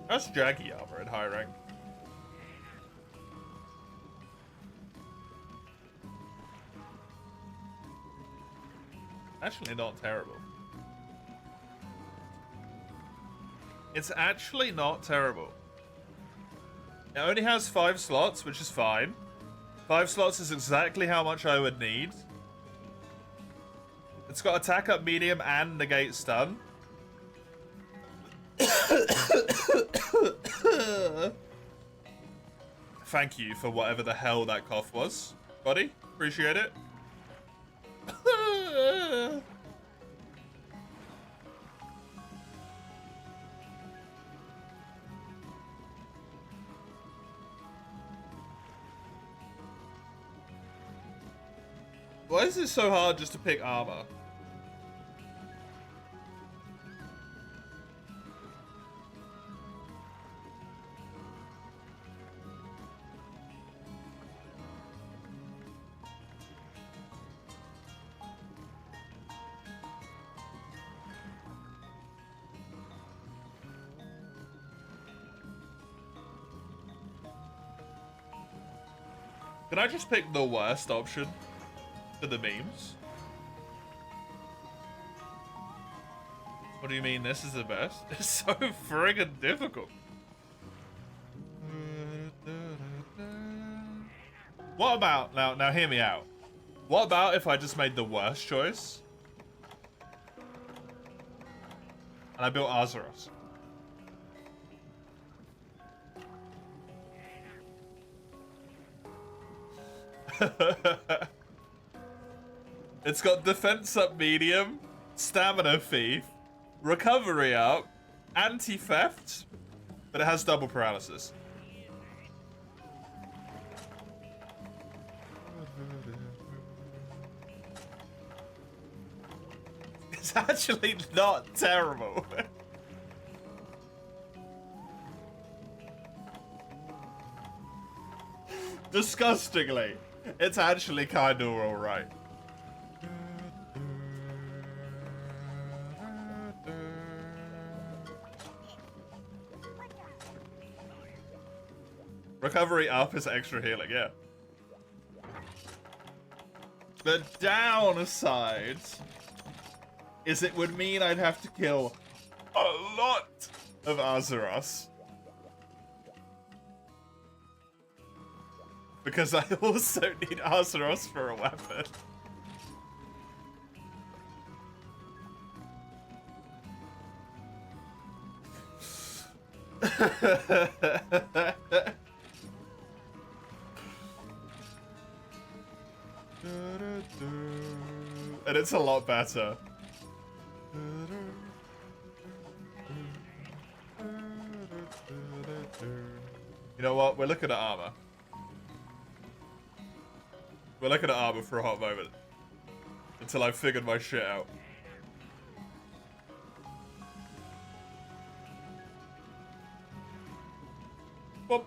That's Jaggy armor at high rank. Actually not terrible. It's actually not terrible. It only has 5 slots, which is fine. 5 slots is exactly how much I would need. It's got attack up medium and negate stun. Thank you for whatever the hell that cough was, buddy. Appreciate it. Why is it so hard just to pick armor? Can I just pick the worst option for the memes? What do you mean this is the best? It's so friggin' difficult. What about, now hear me out. What about if I just made the worst choice? And I built Azeroth. It's got defense up medium, stamina thief, recovery up, anti-theft, but it has double paralysis. It's actually not terrible. Disgustingly, it's actually kind of alright. Recovery up is extra healing, yeah. The downside is it would mean I'd have to kill a lot of Azeroth. Because I also need Azeroth for a weapon. And it's a lot better. You know what? We're looking at armor. We're looking at armor for a hot moment. Until I've figured my shit out. Boop.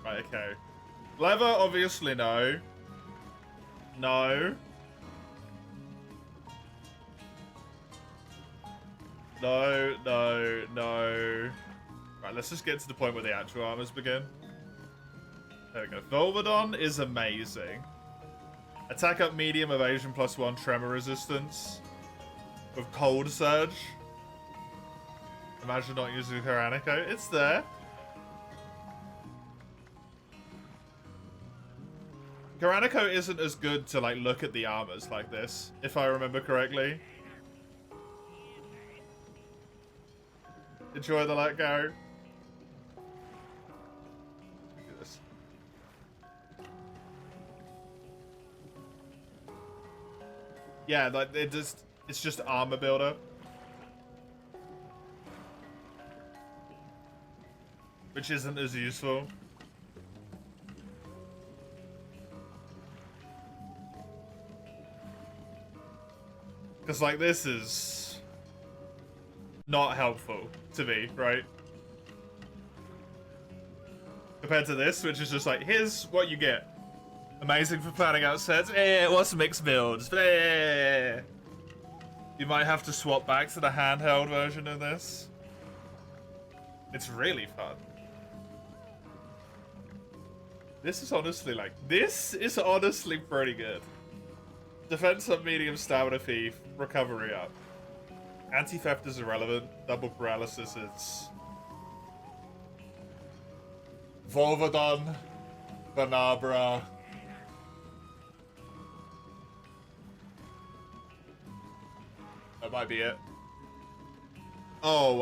Right, okay. Leather, obviously no. No. No, no, no. Right, let's just get to the point where the actual armors begin. There we go. Volvodon is amazing. Attack up medium, evasion +1, tremor resistance. With cold surge. Imagine not using Tyrannico. It's there. Tyrannico isn't as good to like look at the armors like this, if I remember correctly. Enjoy the let go. Look at this. Yeah, like it's just armor builder. Which isn't as useful. Because like this is not helpful to me, right? Compared to this, which is just like, here's what you get. Amazing for planning out sets. What's mixed builds? You might have to swap back to the handheld version of this. It's really fun. This is honestly pretty good. Defense up, medium, stamina thief, recovery up. Anti-theft is irrelevant. Double paralysis is... Volvodon, Banabra. That might be it. Oh,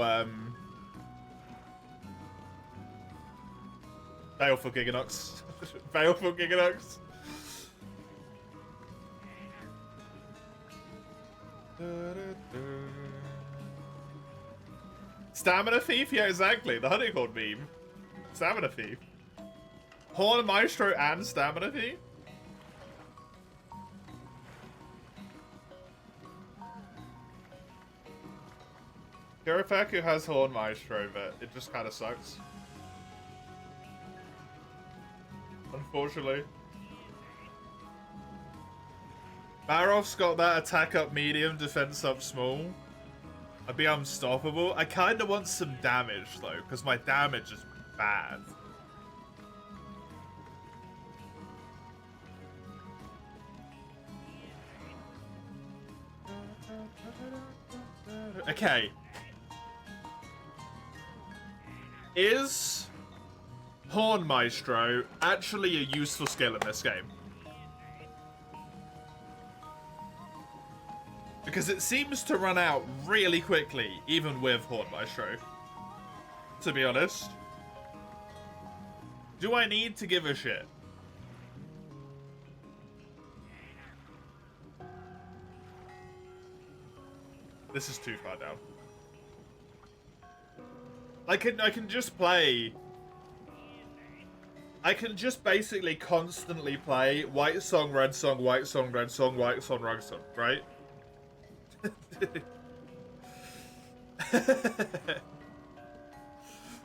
Baleful Giganox. Baleful Giganox. Stamina Thief? Yeah, exactly. The Honeycomb meme. Stamina Thief. Horn Maestro and Stamina Thief? Kirifaku has Horn Maestro, but it just kind of sucks. Unfortunately. Barov's got that attack up medium, defense up small. I'd be unstoppable. I kind of want some damage, though, because my damage is bad. Okay. Is Horn Maestro actually a useful skill in this game? Because it seems to run out really quickly, even with Horn Maestro. To be honest. Do I need to give a shit? This is too far down. I can just play... I can just basically constantly play white song, red song, white song, red song, white song, red song, right?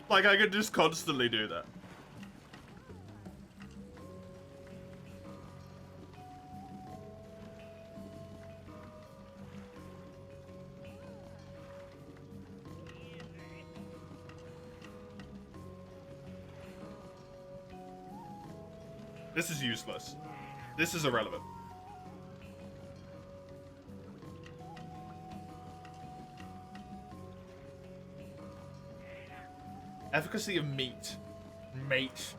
Like, I could just constantly do that. This is useless. This is irrelevant. Efficacy of meat. Mate.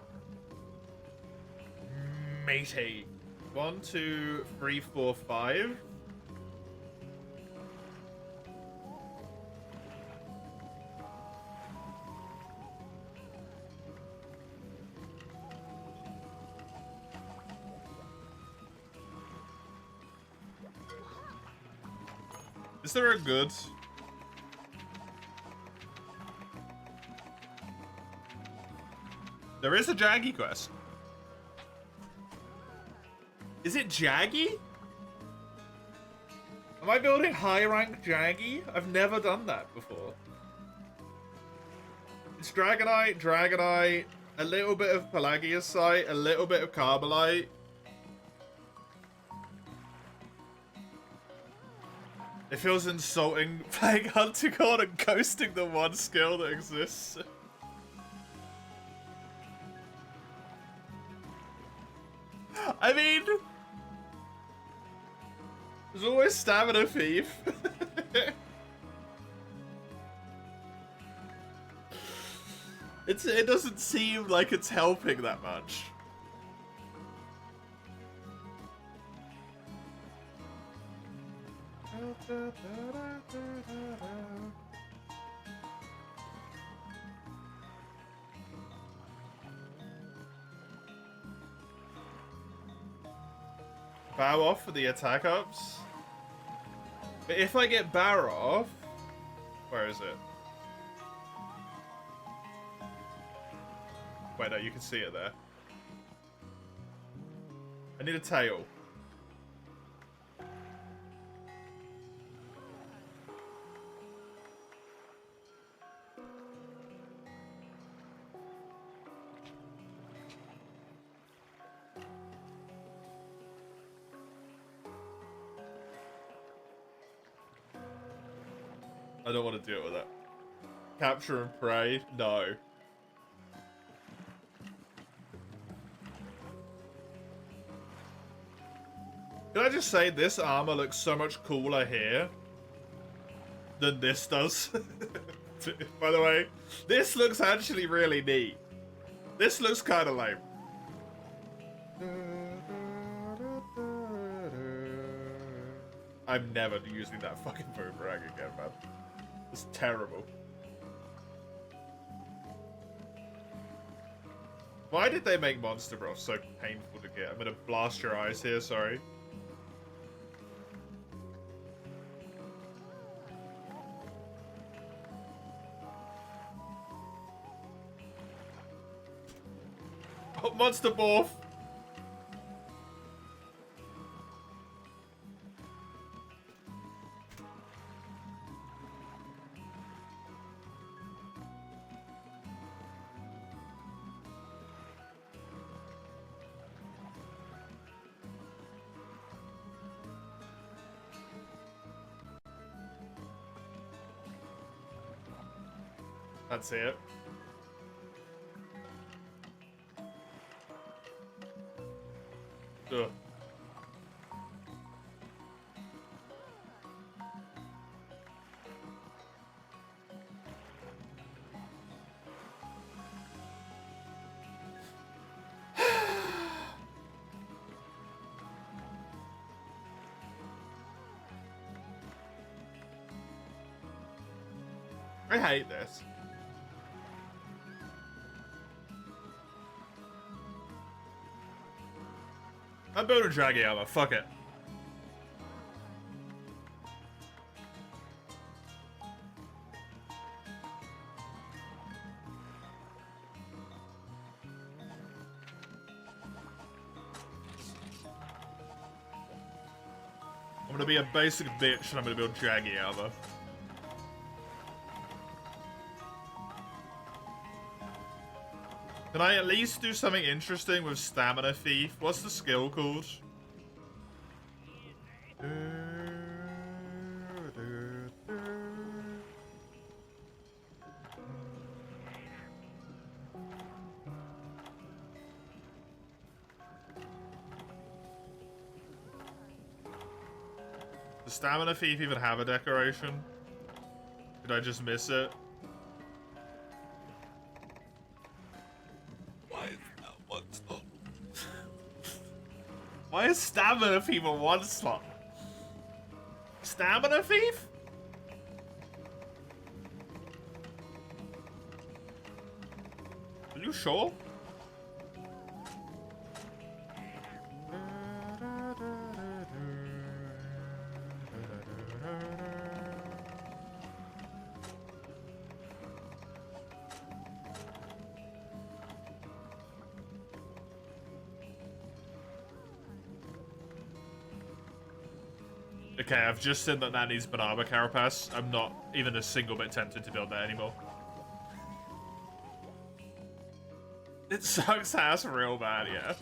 Matey. 1, 2, 3, 4, 5. Is there a good? There is a Jaggy quest. Is it Jaggy? Am I building high rank Jaggy? I've never done that before. It's Dragonite, Dragonite, a little bit of Pelagiusite, a little bit of Carbolite. It feels insulting playing Hunter-Corn and ghosting the one skill that exists. I mean, there's always Stamina Thief. It doesn't seem like it's helping that much. Bow off for the attack ups. But if I get Bow off, where is it? Wait, no, you can see it there. I need a tail. I don't want to deal with it. Capture and prey? No. Can I just say this armor looks so much cooler here than this does? By the way, this looks actually really neat. This looks kind of lame. I'm never using that fucking boomerang again, man. It's terrible. Why did they make Monster Bros so painful to get? I'm gonna blast your eyes here, sorry. Oh, Monster Morph! That's it. Ugh. I hate this. I'm building Draggy armor, fuck it. I'm gonna be a basic bitch and I'm gonna build Draggy armor. Can I at least do something interesting with Stamina Thief? What's the skill called? Does Stamina Thief even have a decoration? Did I just miss it? Why is Stamina Thief a one slot? Stamina Thief? Are you sure? Okay, I've just said that needs Banana Carapace. I'm not even a single bit tempted to build that anymore. It sucks ass real bad, yeah.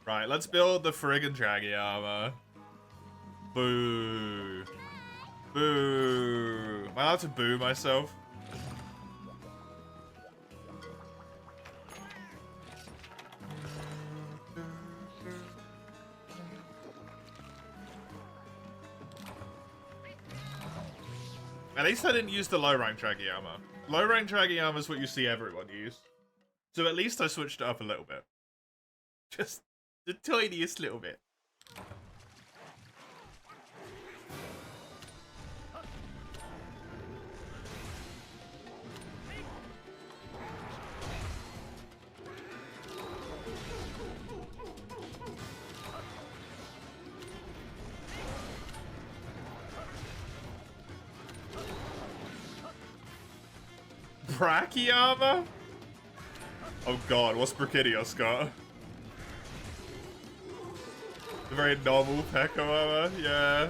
Right, let's build the friggin' Draggy armor. Boo. Boo. Am I allowed to boo myself? At least I didn't use the low rank Draggy armor. Low rank Draggy armor is what you see everyone use. So at least I switched it up a little bit. Just the tiniest little bit. Brachyarmor? Oh god, what's Brachydios got? The very normal Pekko armor, yeah.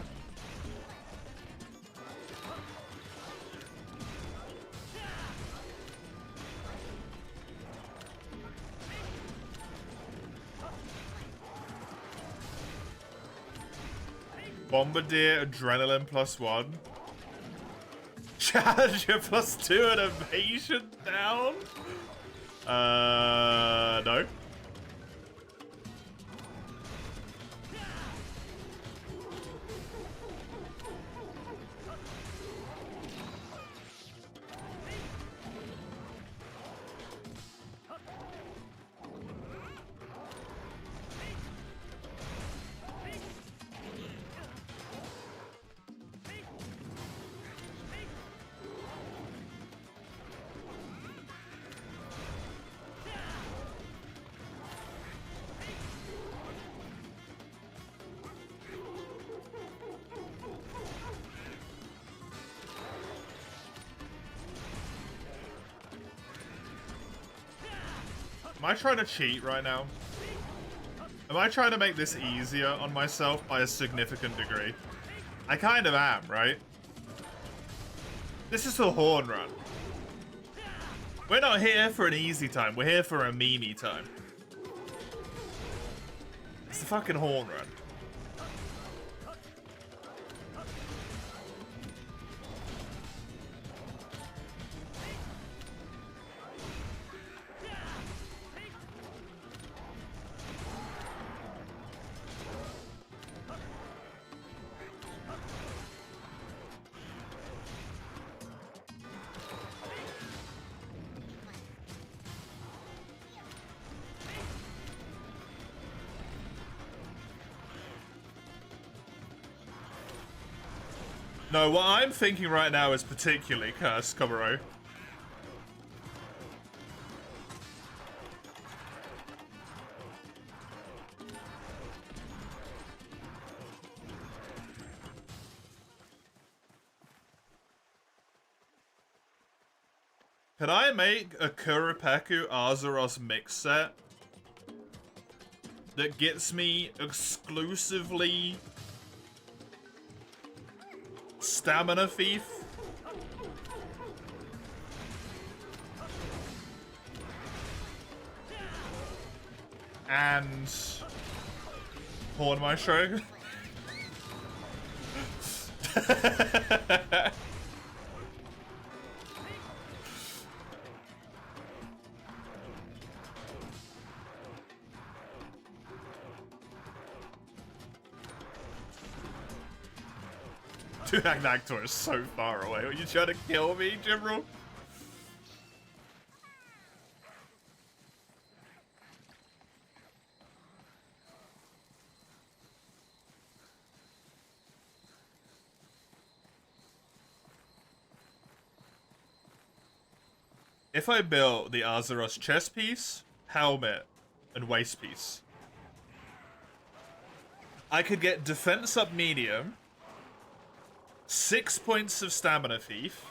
Bombardier Adrenaline +1. Challenger +2 and evasion down? No. Am I trying to cheat right now? Am I trying to make this easier on myself by a significant degree? I kind of am, right? This is the horn run. We're not here for an easy time. We're here for a meme time. It's the fucking horn run. No, what I'm thinking right now is particularly cursed, Komuro. Can I make a Kuropeku Azeroth mix set that gets me exclusively Stamina Thief? And Horn Maestro? Dude, Agnactor is so far away. Are you trying to kill me, General? If I built the Azeroth chest piece, helmet, and waist piece, I could get defense up medium, 6 points of Stamina Thief.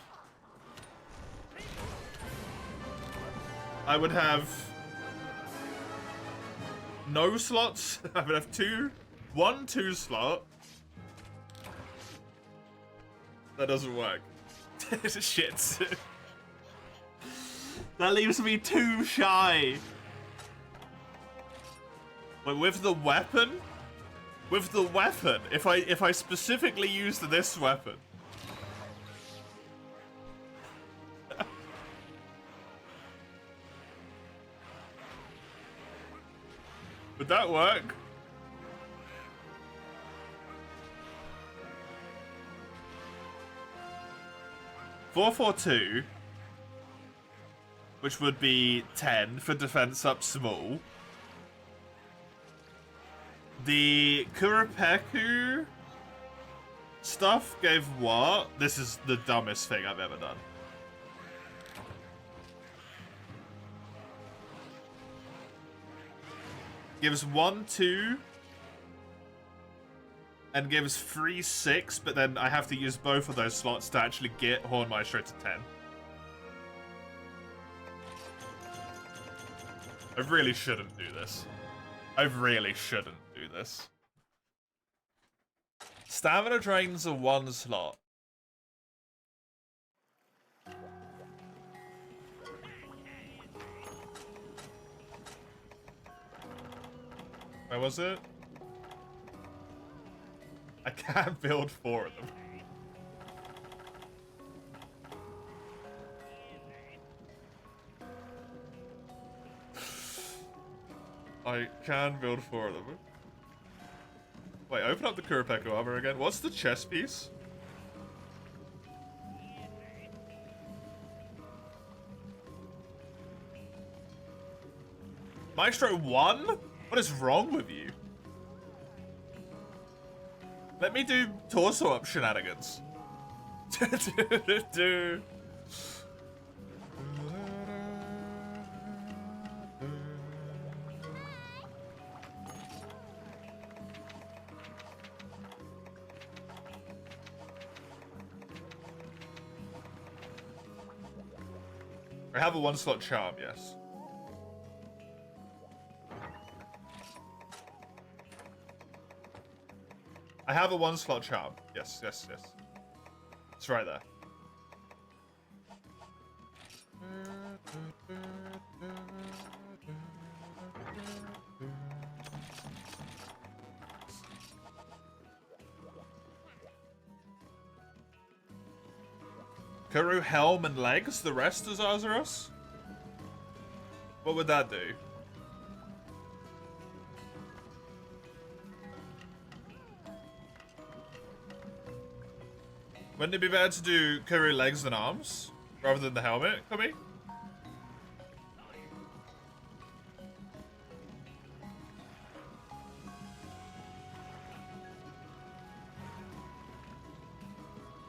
I would have no slots. I would have one 2 slot. That doesn't work. Shit. That leaves me 2 shy. Wait, with the weapon? With the weapon, if I specifically used this weapon. Would that work? $442, which would be 10 for defense up small. The Kuropeku stuff gave what? This is the dumbest thing I've ever done. Gives 1, 2, and gives 3, 6, but then I have to use both of those slots to actually get Horn Maestro to 10. I really shouldn't do this. I really shouldn't do this. Stamina drains are 1 slot. Where was it? I can't build 4 of them. I can build 4 of them. Wait, open up the Kuropeku armor again. What's the chest piece? Maestro 1? What is wrong with you? Let me do torso up shenanigans. I have a 1 slot charm, yes. I have a 1 slot charm. Yes, yes, yes. It's right there. Kuru helm and legs, the rest is Azeros? What would that do? Wouldn't it be better to do Kuru legs and arms rather than the helmet, Kumi?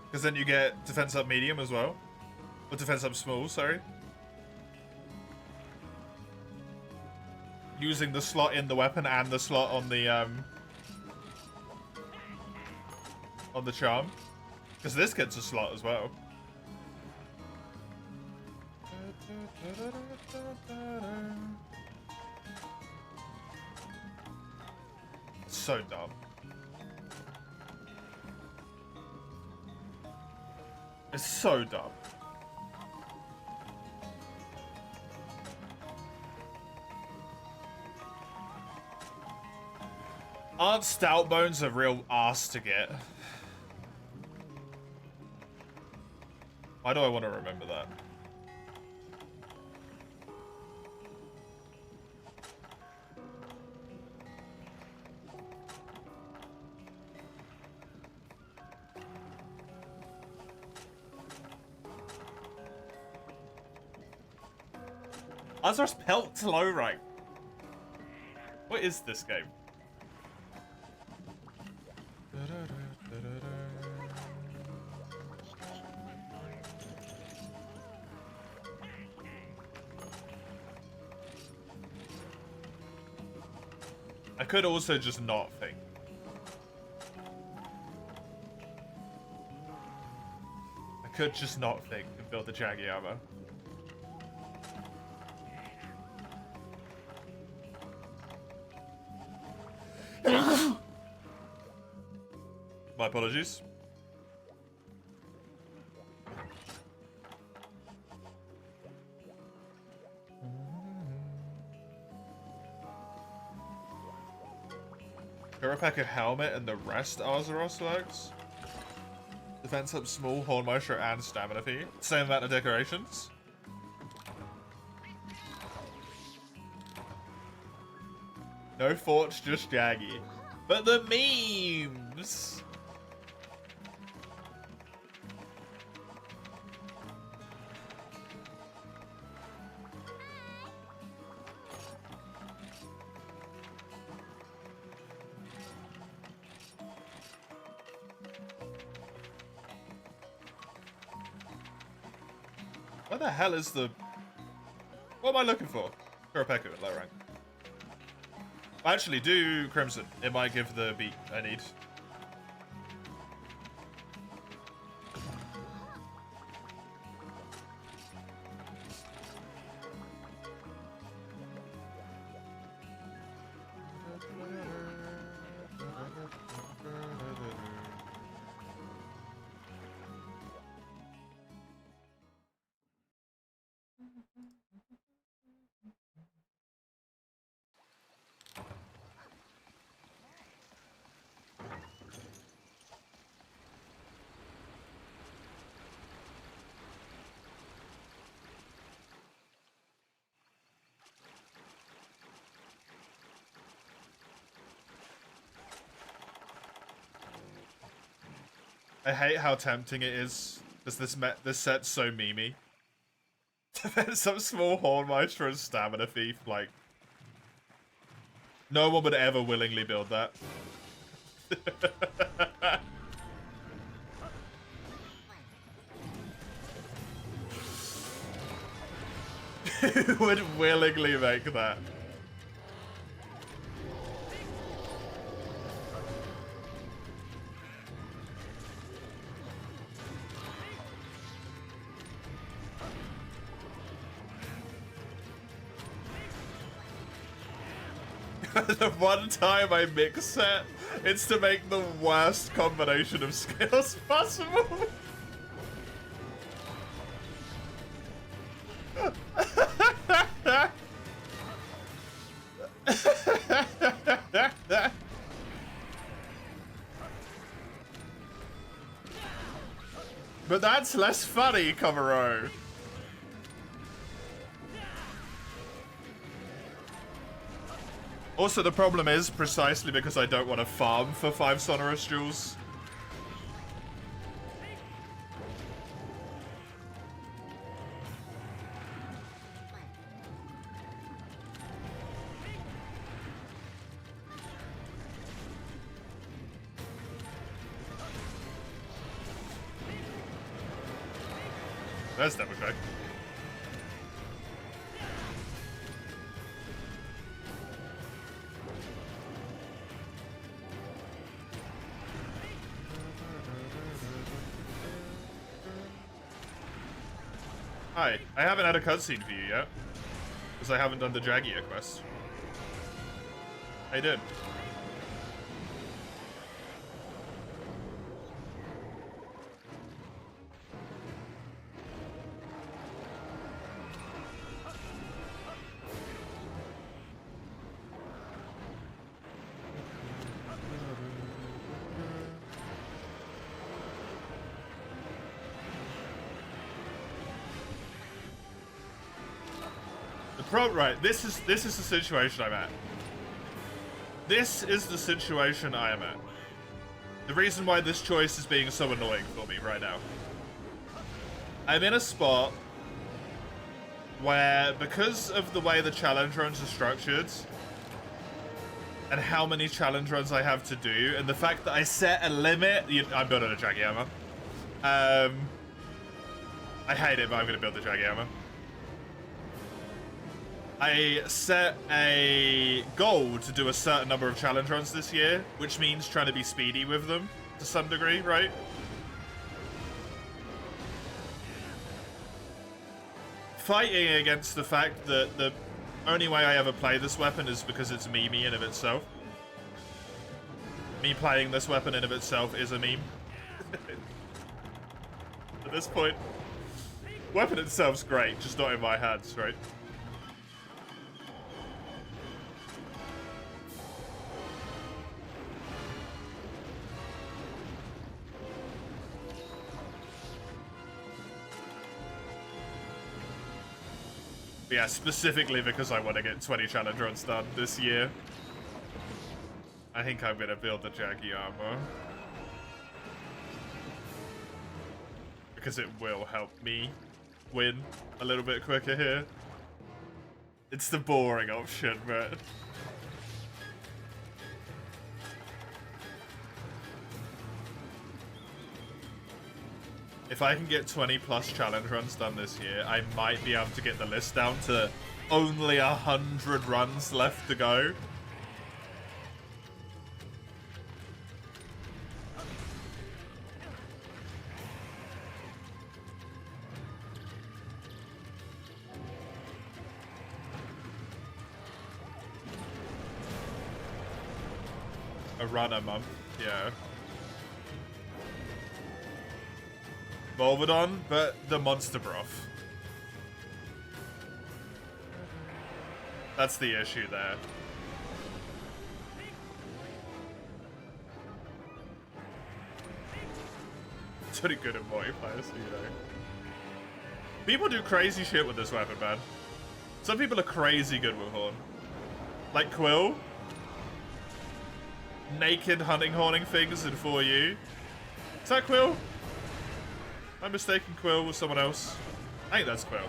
Because then you get defense up medium as well. Or defense up small, sorry. Using the slot in the weapon and the slot on the charm. Because this gets a slot as well. It's so dumb. It's so dumb. Aren't stout bones a real ass to get? Why do I want to remember that? Azar's Pelt's low rank. What is this game? I could also just not think. I could just not think and build the Jaggy armor. My apologies. Kurapeka helmet and the rest Azeroth works. Defense up small, Hornmeister, and stamina fee. Same amount of decorations. No Forge, just Jaggy. But the memes! What the hell is the... What am I looking for? Kurapeka at low rank. Actually, do Crimson. It might give the beat I need. I hate how tempting it is, because this set's so memey. There's some small Hornmeister and stamina thief, like... No one would ever willingly build that. Who would willingly make that? The one time I mix set, it's to make the worst combination of skills possible. But that's less funny, Comero. Also, the problem is, precisely because I don't want to farm for 5 Sonorous Jewels. There's Devil Craig. Hi, I haven't had a cutscene for you yet, because I haven't done the Jagia quest. I did. Right, this is the situation I'm at. This is the situation I am at. The reason why this choice is being so annoying for me right now. I'm in a spot where, because of the way the challenge runs are structured, and how many challenge runs I have to do, and the fact that I set a limit... I'm building a Jagiama. I hate it, but I'm going to build the Jagiama. I set a goal to do a certain number of challenge runs this year, which means trying to be speedy with them to some degree, right? Fighting against the fact that the only way I ever play this weapon is because it's memey in of itself. Me playing this weapon in of itself is a meme. At this point. Weapon itself's great, just not in my hands, right? But yeah, specifically because I want to get 20 challenge runs done this year. I think I'm going to build the Jaggy armor. Because it will help me win a little bit quicker here. It's the boring option, but... If I can get 20 plus challenge runs done this year, I might be able to get the list down to only 100 runs left to go. A run a month, yeah. Volvodon, but the monster broth. That's the issue there. It's pretty good at multiplayer, so you know. People do crazy shit with this weapon, man. Some people are crazy good with Horn. Like Quill. Naked hunting horning things in 4U. Is that Quill? I'm mistaken Quill with someone else. I think that's Quill.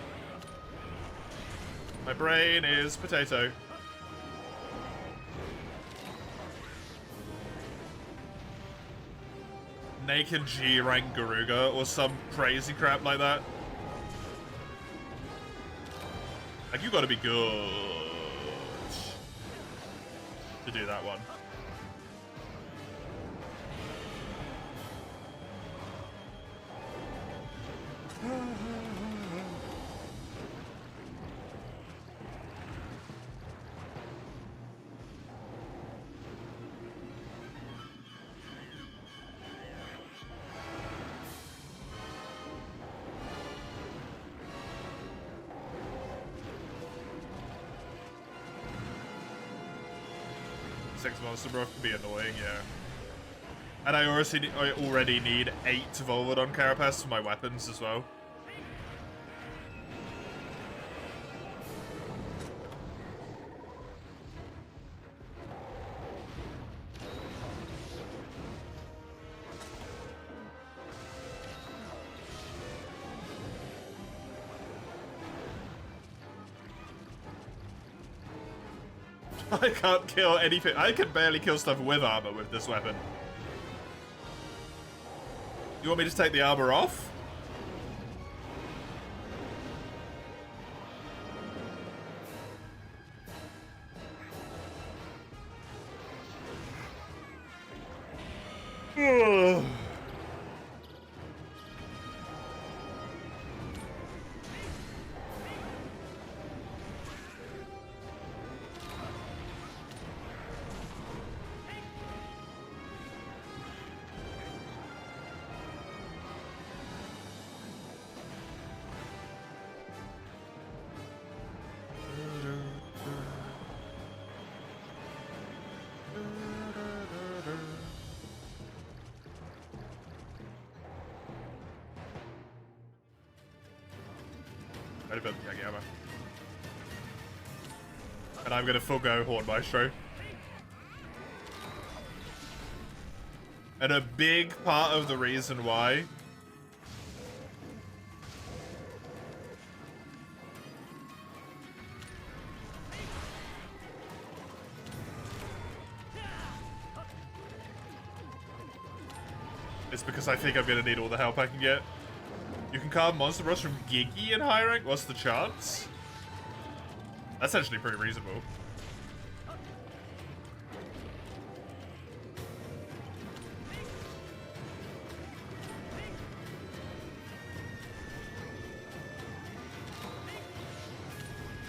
My brain is potato. Naked G-rank Garuga or some crazy crap like that. Like, you gotta be good to do that one. Six monster broth can be annoying, yeah. And I already need 8 Volvodon Carapace for my weapons as well. I can't kill anything. I can barely kill stuff with armor with this weapon. You want me to take the armor off? And I'm gonna forgo Horn Maestro. And a big part of the reason why is because I think I'm gonna need all the help I can get. You can carve monster bros from Giggy in high rank? What's the chance? That's actually pretty reasonable.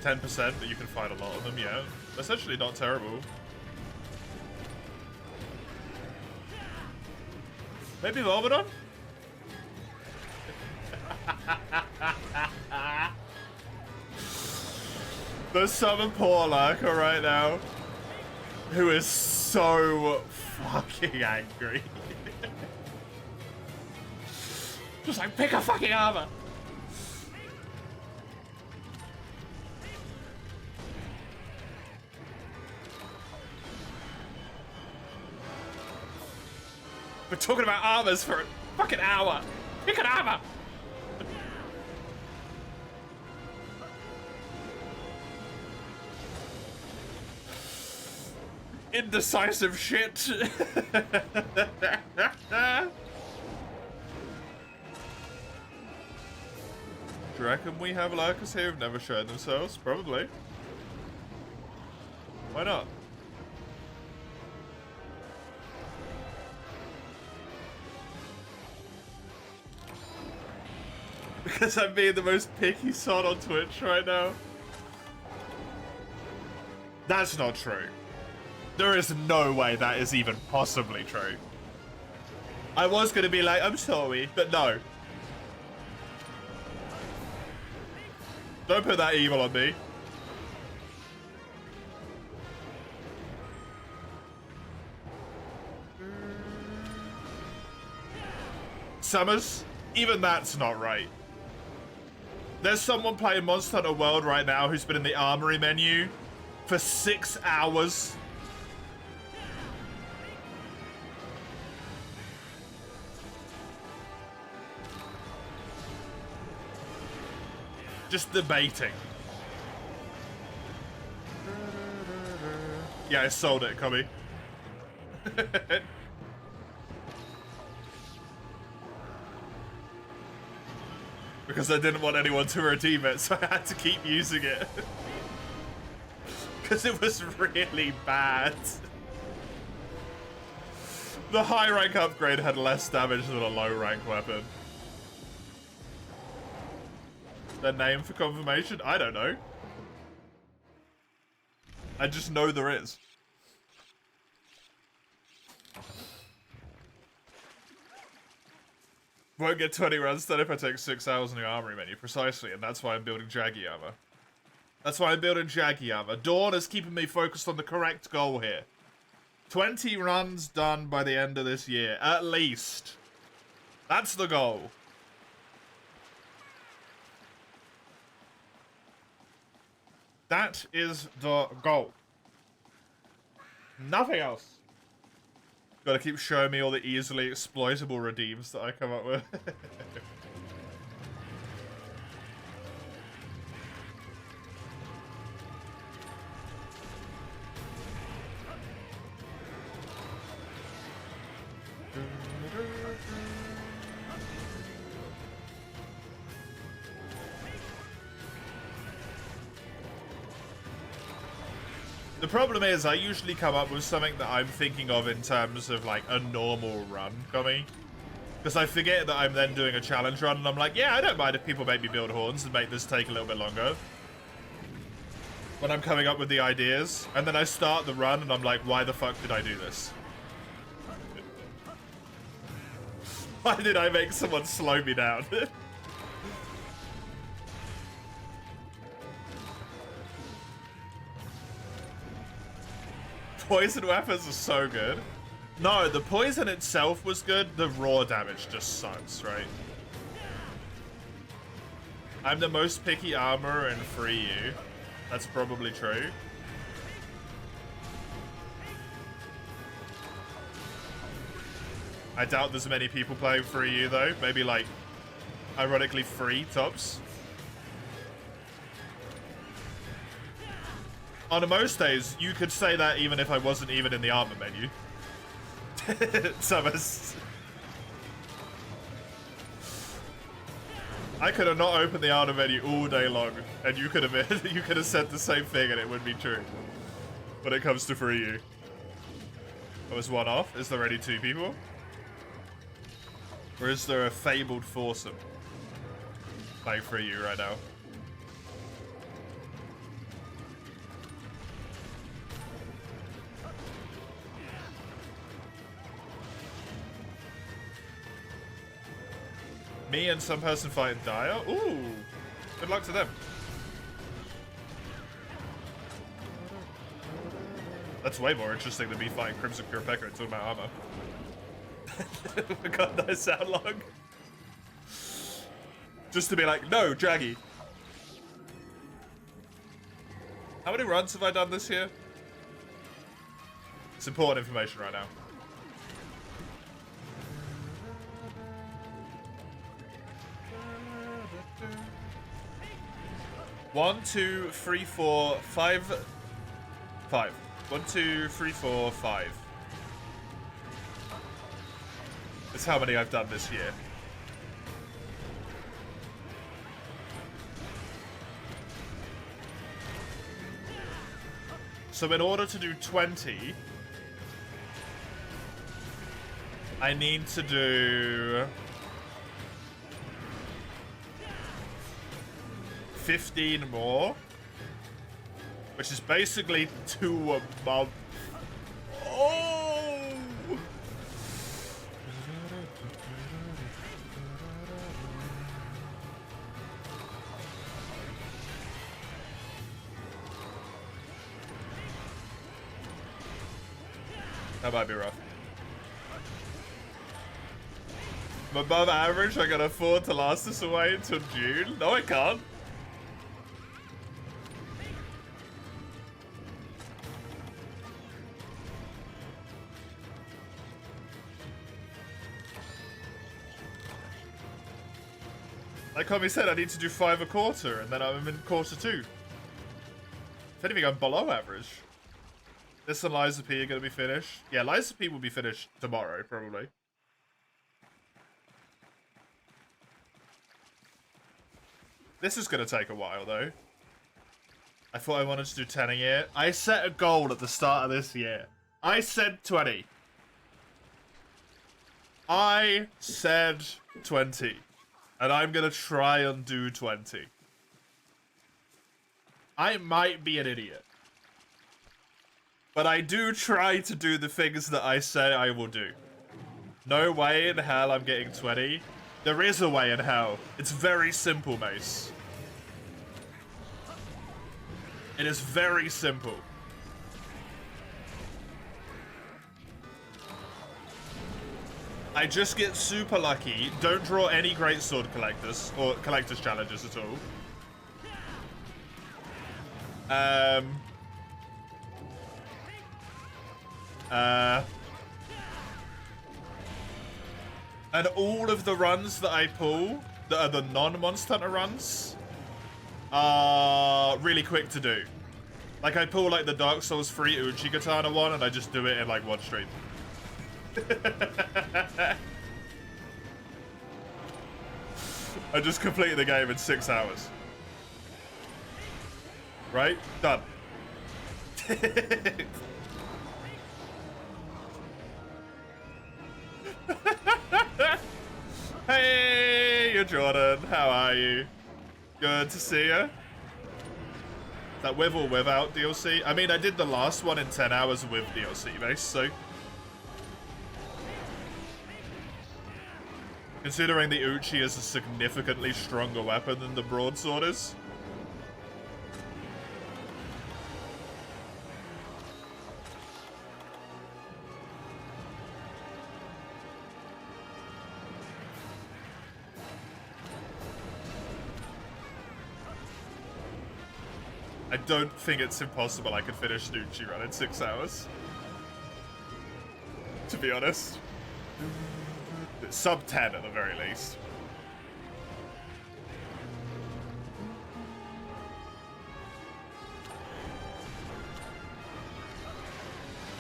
%, but you can fight a lot of them, yeah. That's actually not terrible. Maybe Volbadon? There's some poor lurker right now who is so fucking angry. Just like, pick a fucking armor. We're talking about armors for a fucking hour. Pick an armor. Indecisive shit. Do you reckon we have lurkers here who've never shown themselves? Probably. Why not? Because I'm being the most picky sod on Twitch right now. That's not true. There is no way that is even possibly true. I was going to be like, I'm sorry, but no. Don't put that evil on me. Summers, even that's not right. There's someone playing Monster Hunter World right now who's been in the armory menu for 6 hours. Just debating. Yeah, I sold it, Cubby. Because I didn't want anyone to redeem it, so I had to keep using it. Because it was really bad. The high rank upgrade had less damage than a low rank weapon. Their name for confirmation? I don't know. I just know there is. Won't get 20 runs done if I take 6 hours in the armory menu. Precisely, and that's why I'm building Jaggy armor. That's why I'm building Jaggy armor. Dawn is keeping me focused on the correct goal here. 20 runs done by the end of this year, at least. That's the goal. That is the goal. Nothing else. Gotta keep showing me all the easily exploitable redeems that I come up with. The problem is, I usually come up with something that I'm thinking of in terms of, like, a normal run coming. Because I forget that I'm then doing a challenge run, and I'm like, yeah, I don't mind if people make me build horns and make this take a little bit longer. When I'm coming up with the ideas. And then I start the run, and I'm like, why the fuck did I do this? Why did I make someone slow me down? Poison weapons are so good. No, the poison itself was good. The raw damage just sucks, right? I'm the most picky armor in MH3U. That's probably true. I doubt there's many people playing MH3U though. Maybe like, ironically, 3 tops. On most days, you could say that even if I wasn't even in the armor menu. Summers. I could have not opened the armor menu all day long, and you could have said the same thing, and it would be true. When it comes to MH3U. Oh, is one off? Is there already 2 people? Or is there a fabled foursome playing MH3U right now? Me and some person fighting Dire? Ooh. Good luck to them. That's way more interesting than me fighting Crimson Pure Pecker and talking about armor. God, that sound long. Just to be like, no, Draggy. How many runs have I done this year? It's important information right now. One, two, three, four, five. 1, 2, 3, 4, 5. That's how many I've done this year. So in order to do 20, I need to do 15 more, which is basically 2 a month. Oh! That might be rough. I'm above average. I can afford to last this away until June. No, I can't. Like Tommy said, I need to do 5 a quarter, and then I'm in quarter 2. If anything, I'm below average. This and Liza P are going to be finished. Yeah, Liza P will be finished tomorrow, probably. This is going to take a while, though. I thought I wanted to do 10 a year. I set a goal at the start of this year. I said 20. I said 20. And I'm going to try and do 20. I might be an idiot. But I do try to do the things that I say I will do. No way in hell I'm getting 20. There is a way in hell. It's very simple, Mace. It is very simple. I just get super lucky. Don't draw any greatsword collectors or collectors challenges at all. And all of the runs that I pull, that are the non-Monster Hunter runs, are really quick to do. Like I pull like the Dark Souls 3 Uchigatana one, and I just do it in like 1 stream. I just completed the game in 6 hours. Right? Done. Hey, you're Jordan. How are you? Good to see you. Is that with or without DLC? I mean, I did the last one in 10 hours with DLC, base, so... Considering the Uchi is a significantly stronger weapon than the broadsword is. I don't think it's impossible I could finish an Uchi run in 6 hours. To be honest. Sub 10 at the very least.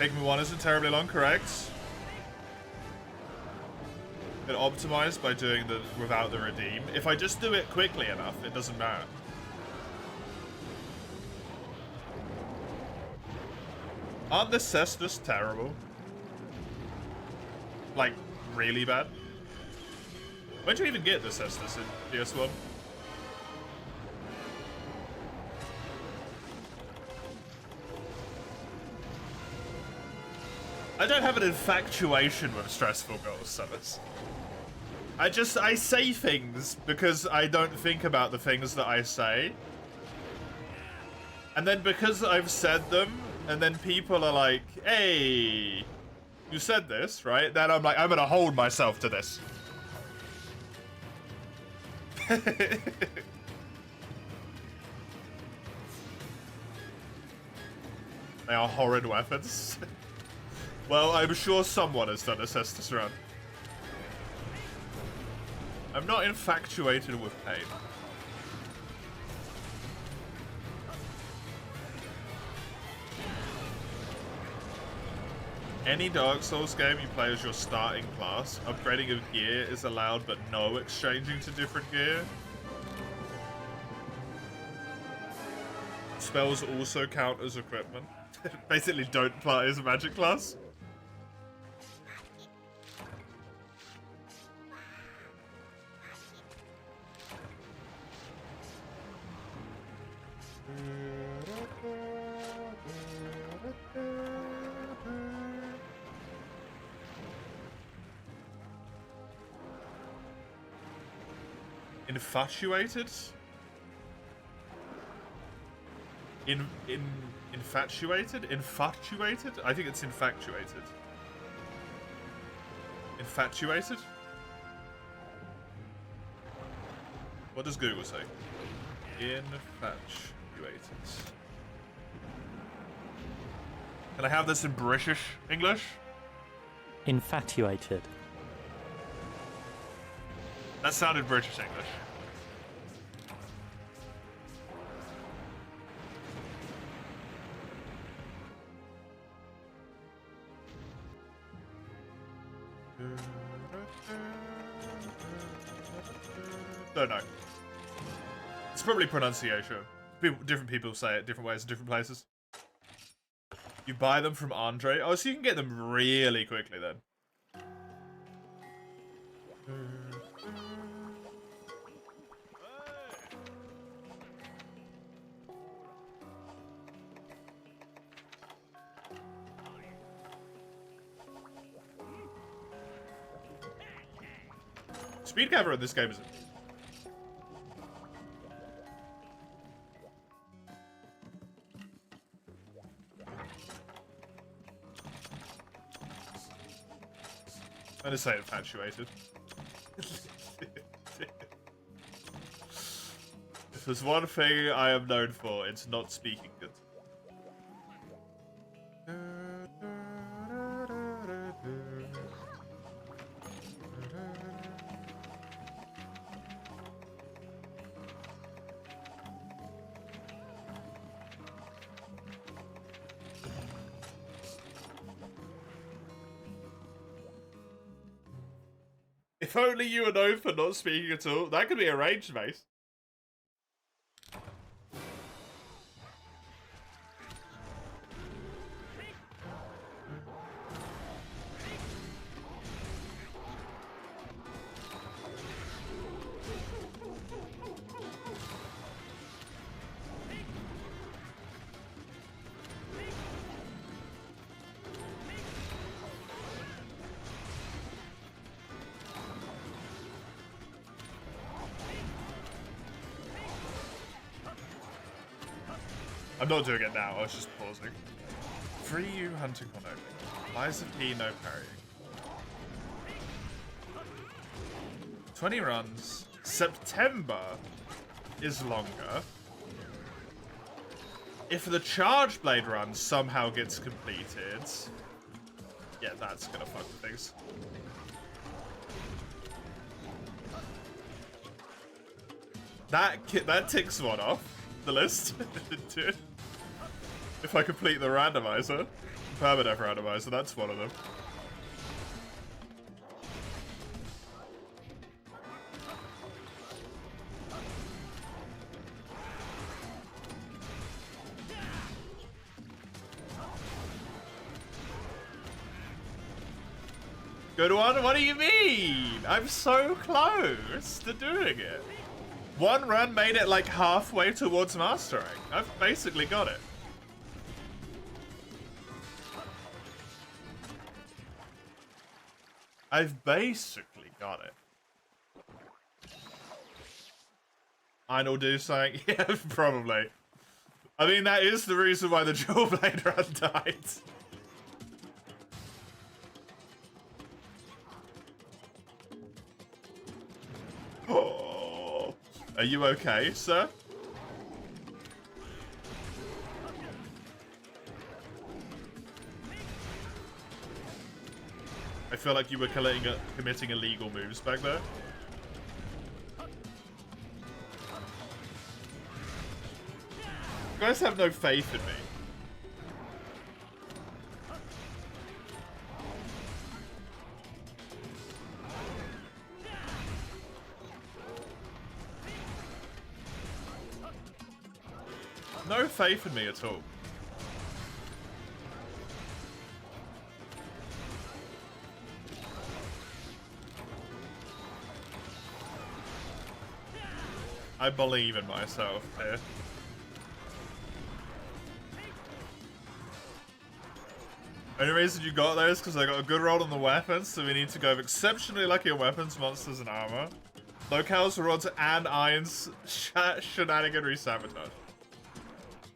Pikmin 1 isn't terribly long, correct? It optimized by doing the without the redeem. If I just do it quickly enough, it doesn't matter. Aren't the Cestus terrible? Like, really bad? When'd you even get the Cestus in PS1? I don't have an infatuation with stressful goals, Summers. I say things because I don't think about the things that I say. And then because I've said them, and then people are like, hey, you said this, right? Then I'm like, I'm gonna hold myself to this. They are horrid weapons. Well, I'm sure someone has done a Cestus run. I'm not infatuated with pain. Any Dark Souls game you play as your starting class, upgrading of gear is allowed but no exchanging to different gear. Spells also count as equipment. Basically don't play as a magic class. Infatuated? Infatuated? Infatuated? I think it's infatuated. Infatuated? What does Google say? Infatuated. Can I have this in British English? Infatuated. That sounded British English. Don't know. It's probably pronunciation. Different people say it different ways in different places. You buy them from Andre? Oh, so you can get them really quickly then. Speed cover in this game isn't. I just say infatuated. If there's one thing I am known for, it's not speaking good. If only you were known for not speaking at all. That could be arranged, mate. I'm not doing it now, I was just pausing. 3U hunting on opening. Lies of P, no parrying. 20 runs. September is longer. If the Charge Blade run somehow gets completed, yeah, that's gonna fuck with things. That ticks one off the list. Dude. If I complete the randomizer, permanent randomizer, that's one of them. Good one? What do you mean? I'm so close to doing it. One run made it like halfway towards mastering. I've basically got it. I've basically got it. I'll do something. Yeah, probably. I mean, that is the reason why the Dual Blade run died. Oh. Are you okay, sir? I feel like you were committing illegal moves back there. You guys have no faith in me. No faith in me at all. I believe in myself here. Only reason you got those because I got a good roll on the weapons, so we need to go exceptionally lucky on weapons, monsters, and armor. Locales, rods, and irons shenaniganry sabotage.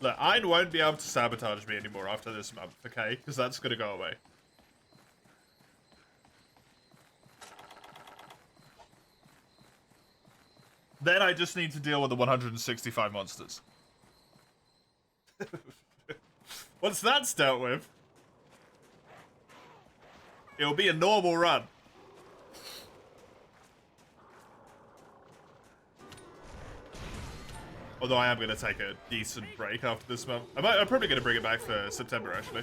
Look, Iron won't be able to sabotage me anymore after this month, okay? Because that's gonna go away. Then I just need to deal with the 165 monsters. Once that's dealt with, it'll be a normal run. Although I am going to take a decent break after this month. I'm probably going to bring it back for September, actually.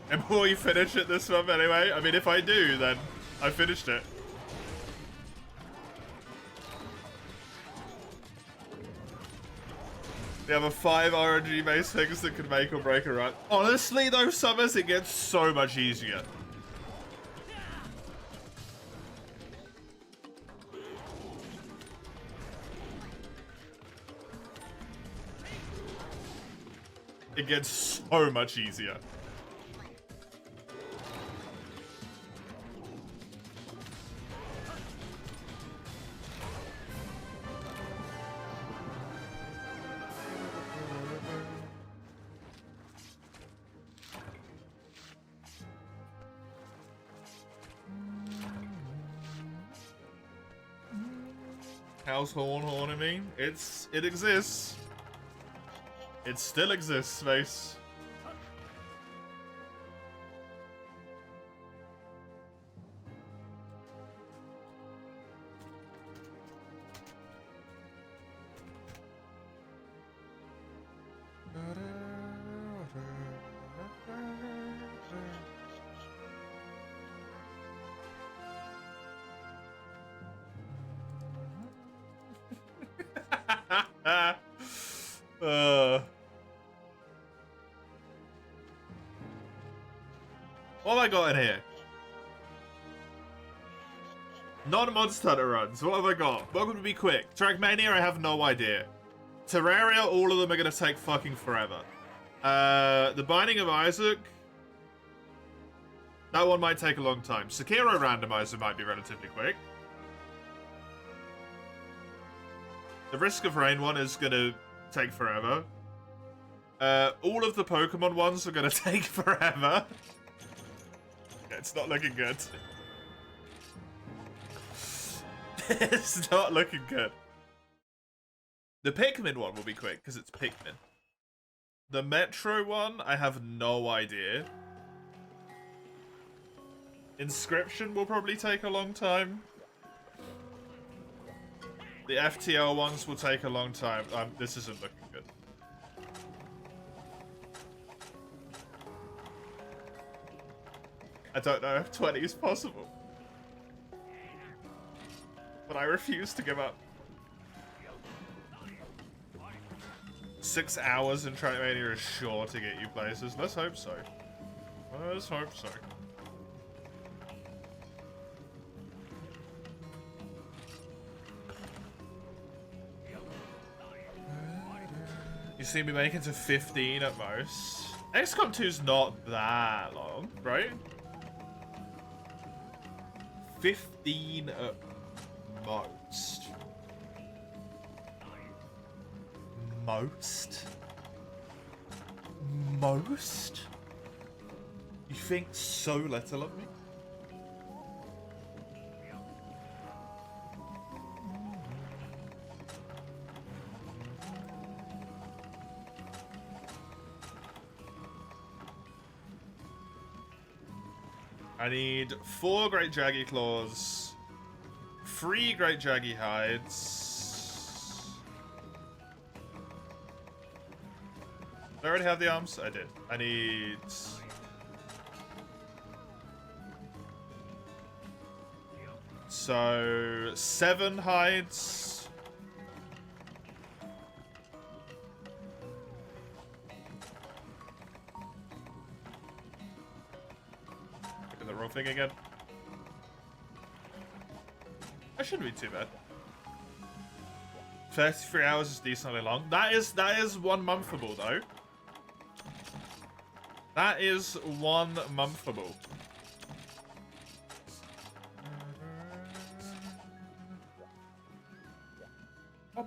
And will you finish it this month anyway? I mean, if I do, then I finished it. We have a 5 RNG based things that can make or break a run. Honestly, though, Summers, it gets so much easier. It gets so much easier. How's Horn haunting me? It exists. It still exists, Space. What have I got in here? Non-Monster Hunter runs. What have I got? Welcome to be quick. Trackmania, I have no idea. Terraria, all of them are going to take fucking forever. The Binding of Isaac. That one might take a long time. Sekiro Randomizer might be relatively quick. The Risk of Rain one is going to take forever. All of the Pokemon ones are going to take forever. It's not looking good. It's not looking good. The Pikmin one will be quick, because it's Pikmin. The Metro one, I have no idea. Inscription will probably take a long time. The FTL ones will take a long time. This isn't looking good. I don't know if 20 is possible. But I refuse to give up. 6 hours in Trackmania is sure to get you places. Let's hope so. Let's hope so. see me making to 15 at most. XCOM 2's not that long, right? 15 at most. Most? You think so little of me? I need 4 Great Jaggy Claws, 3 Great Jaggy Hides. Did I already have the arms? I did. I need... So, 7 hides. The wrong thing again. That shouldn't be too bad. 33 hours is decently long. That is 1 monthable though. That is 1 monthable. I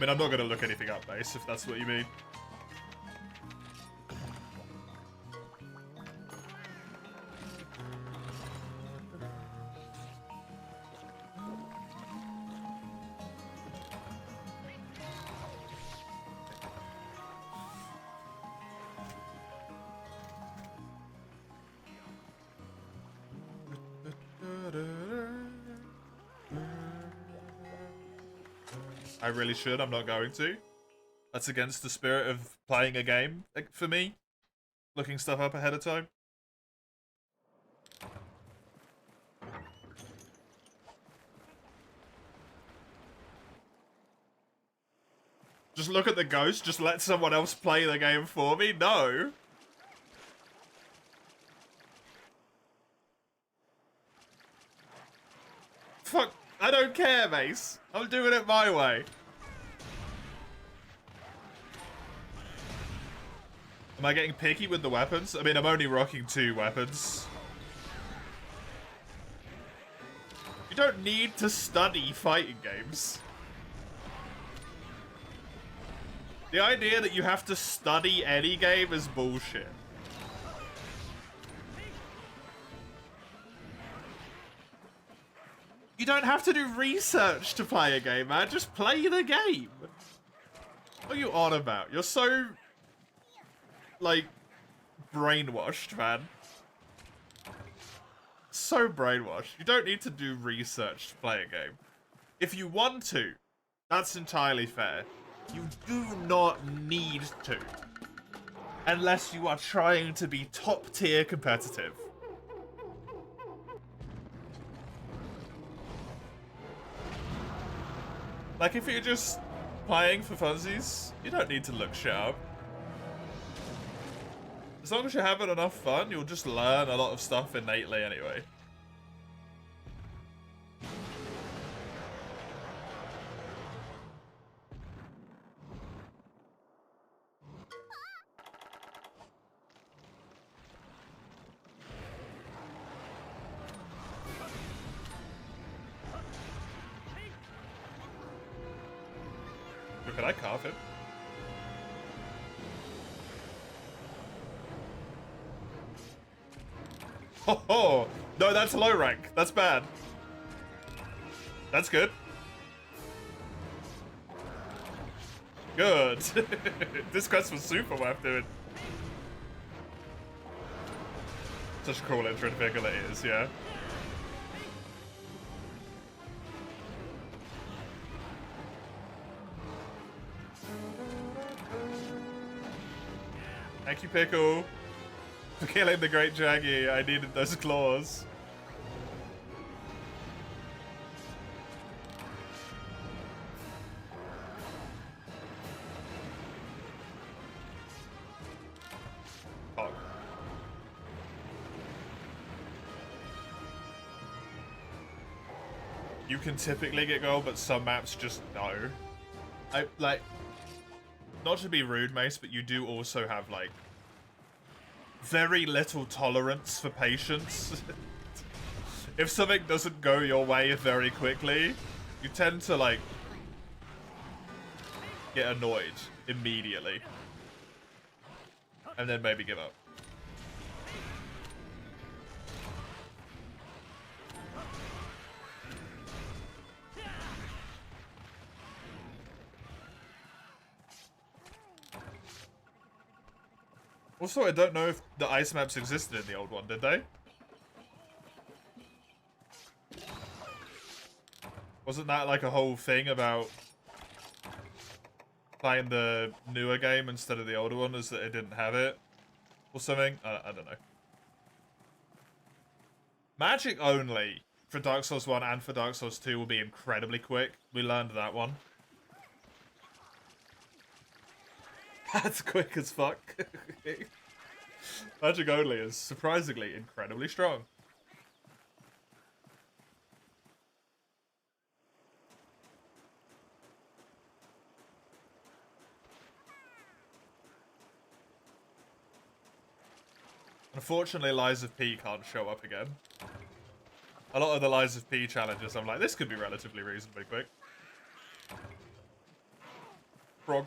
mean, I'm not going to look anything up, base, if that's what you mean. I really should, I'm not going to. That's against the spirit of playing a game, for me. Looking stuff up ahead of time. Just look at the ghost, just let someone else play the game for me? No! Fuck, I don't care, Mace. I'm doing it my way. Am I getting picky with the weapons? I mean, I'm only rocking 2 weapons. You don't need to study fighting games. The idea that you have to study any game is bullshit. You don't have to do research to play a game, man. Just play the game. What are you on about? You're so... like, brainwashed, man. So brainwashed. You don't need to do research to play a game. If you want to, that's entirely fair. You do not need to. Unless you are trying to be top tier competitive. Like, if you're just playing for funsies, you don't need to look shit up. As long as you're having enough fun, you'll just learn a lot of stuff innately anyway. Could I carve him? Oh, no, that's low rank. That's bad. That's good. Good. This quest was super worth doing. Such a cool intro vehicle it is, yeah. Thank you, Pickle. For killing the Great Jaggy, I needed those claws. Oh. you can typically get gold, but some maps just no. I like, not to be rude, Mace, but you do also have like very little tolerance for patience. If something doesn't go your way very quickly, you tend to like get annoyed immediately and then maybe give up. Also, I don't know if the ice maps existed in the old one, did they? Wasn't that like a whole thing about playing the newer game instead of the older one, is that it didn't have it? Or something? I don't know. Magic only for Dark Souls 1 and for Dark Souls 2 will be incredibly quick. We learned that one. That's quick as fuck. Magic only is surprisingly incredibly strong. Unfortunately, Lies of P can't show up again. A lot of the Lies of P challenges, I'm like, this could be relatively reasonably quick. Frog.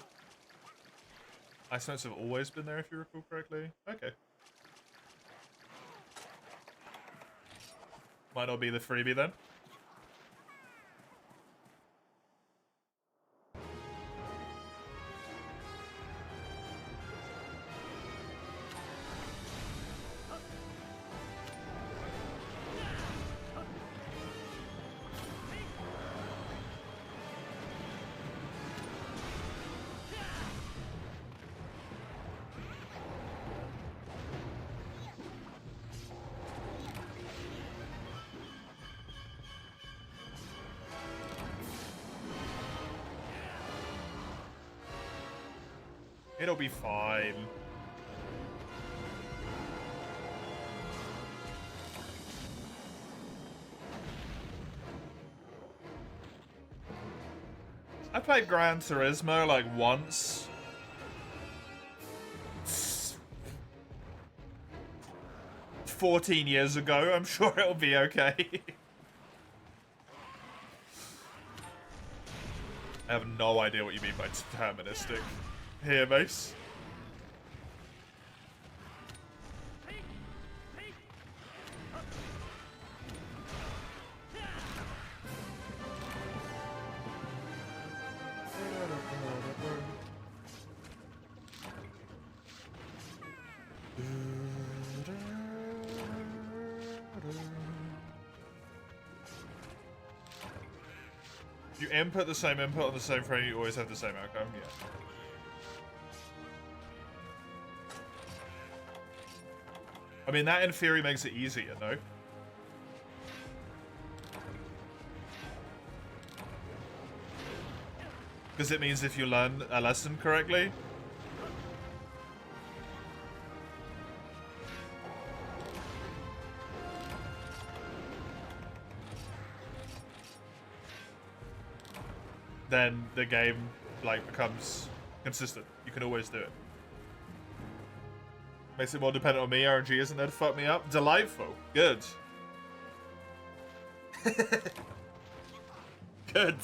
Ice notes have always been there, if you recall correctly. Okay. Might not be the freebie then. It'll be fine. I played Gran Turismo like once. 14 years ago, I'm sure it'll be okay. I have no idea what you mean by deterministic. Here, Mace. You input the same input on the same frame, you always have the same outcome, yeah. I mean, that in theory makes it easier, no? Because it means if you learn a lesson correctly, then the game, like, becomes consistent. You can always do it. Makes it more dependent on me. RNG isn't there to fuck me up. Delightful. Good. Good.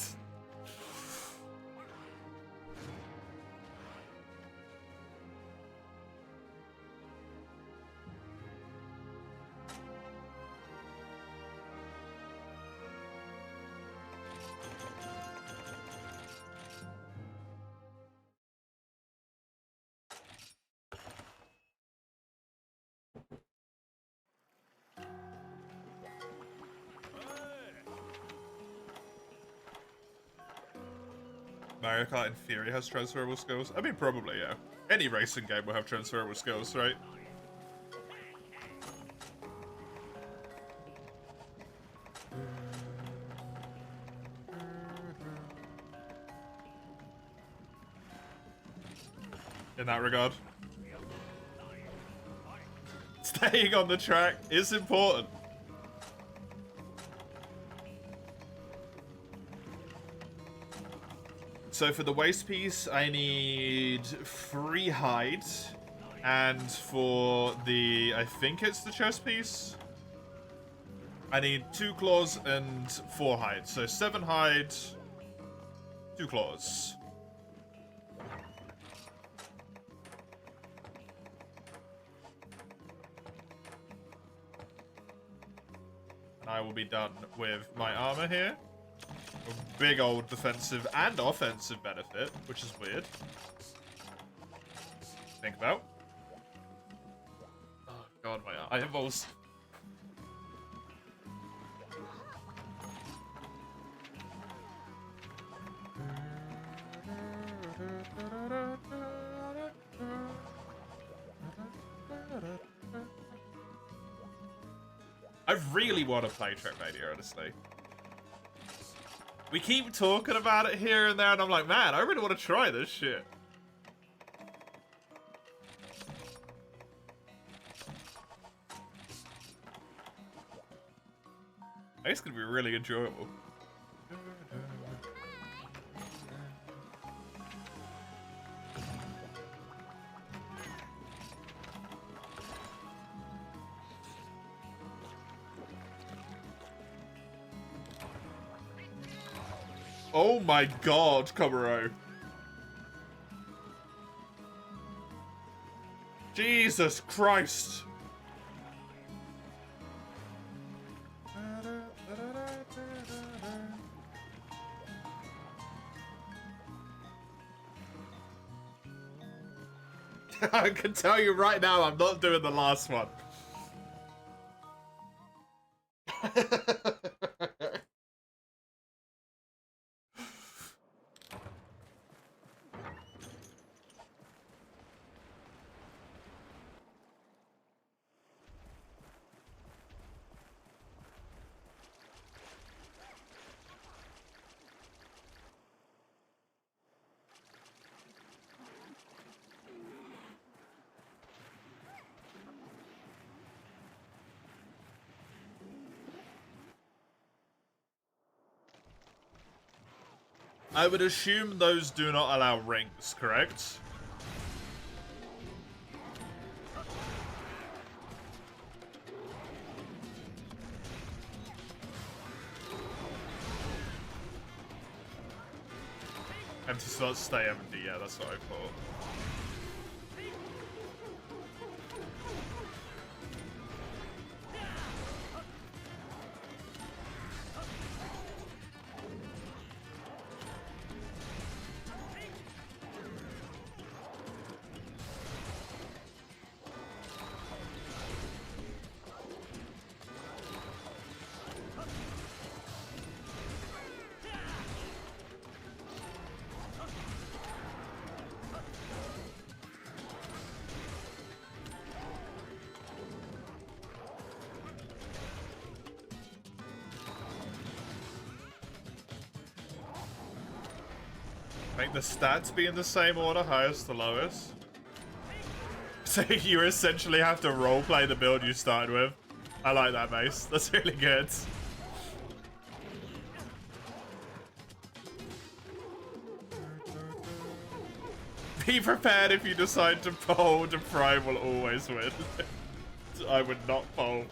Mario Kart in theory has transferable skills. I mean, probably, yeah. Any racing game will have transferable skills, right? In that regard. Staying on the track is important. So for the waist piece, I need 3 hide. And for the, I think it's the chest piece, I need 2 claws and 4 hide. So 7 hide, 2 claws. And I will be done with my armor here. A big old defensive and offensive benefit, which is weird. Think about. Oh god, my eyeballs. I really want to play Trackmania, honestly. We keep talking about it here and there, and I'm like, man, I really want to try this shit. I think it's going to be really enjoyable. Oh my god, Komuro. Jesus Christ. I can tell you right now, I'm not doing the last one. I would assume those do not allow rings, correct? Empty slots stay empty, yeah, that's what I thought. Make the stats be in the same order, highest to lowest. So you essentially have to roleplay the build you started with. I like that, Mace. That's really good. Be prepared if you decide to poll, the Prime will always win. I would not poll.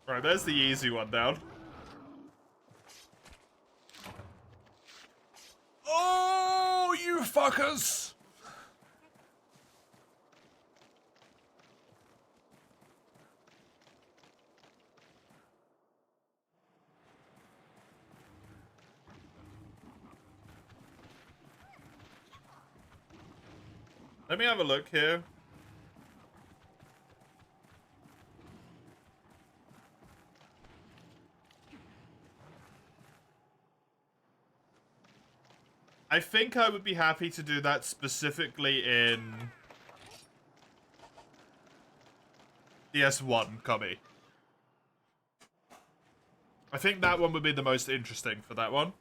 Right, there's the easy one down. Oh, you fuckers! Let me have a look here. I think I would be happy to do that specifically in DS1, Cubby. I think that one would be the most interesting for that one.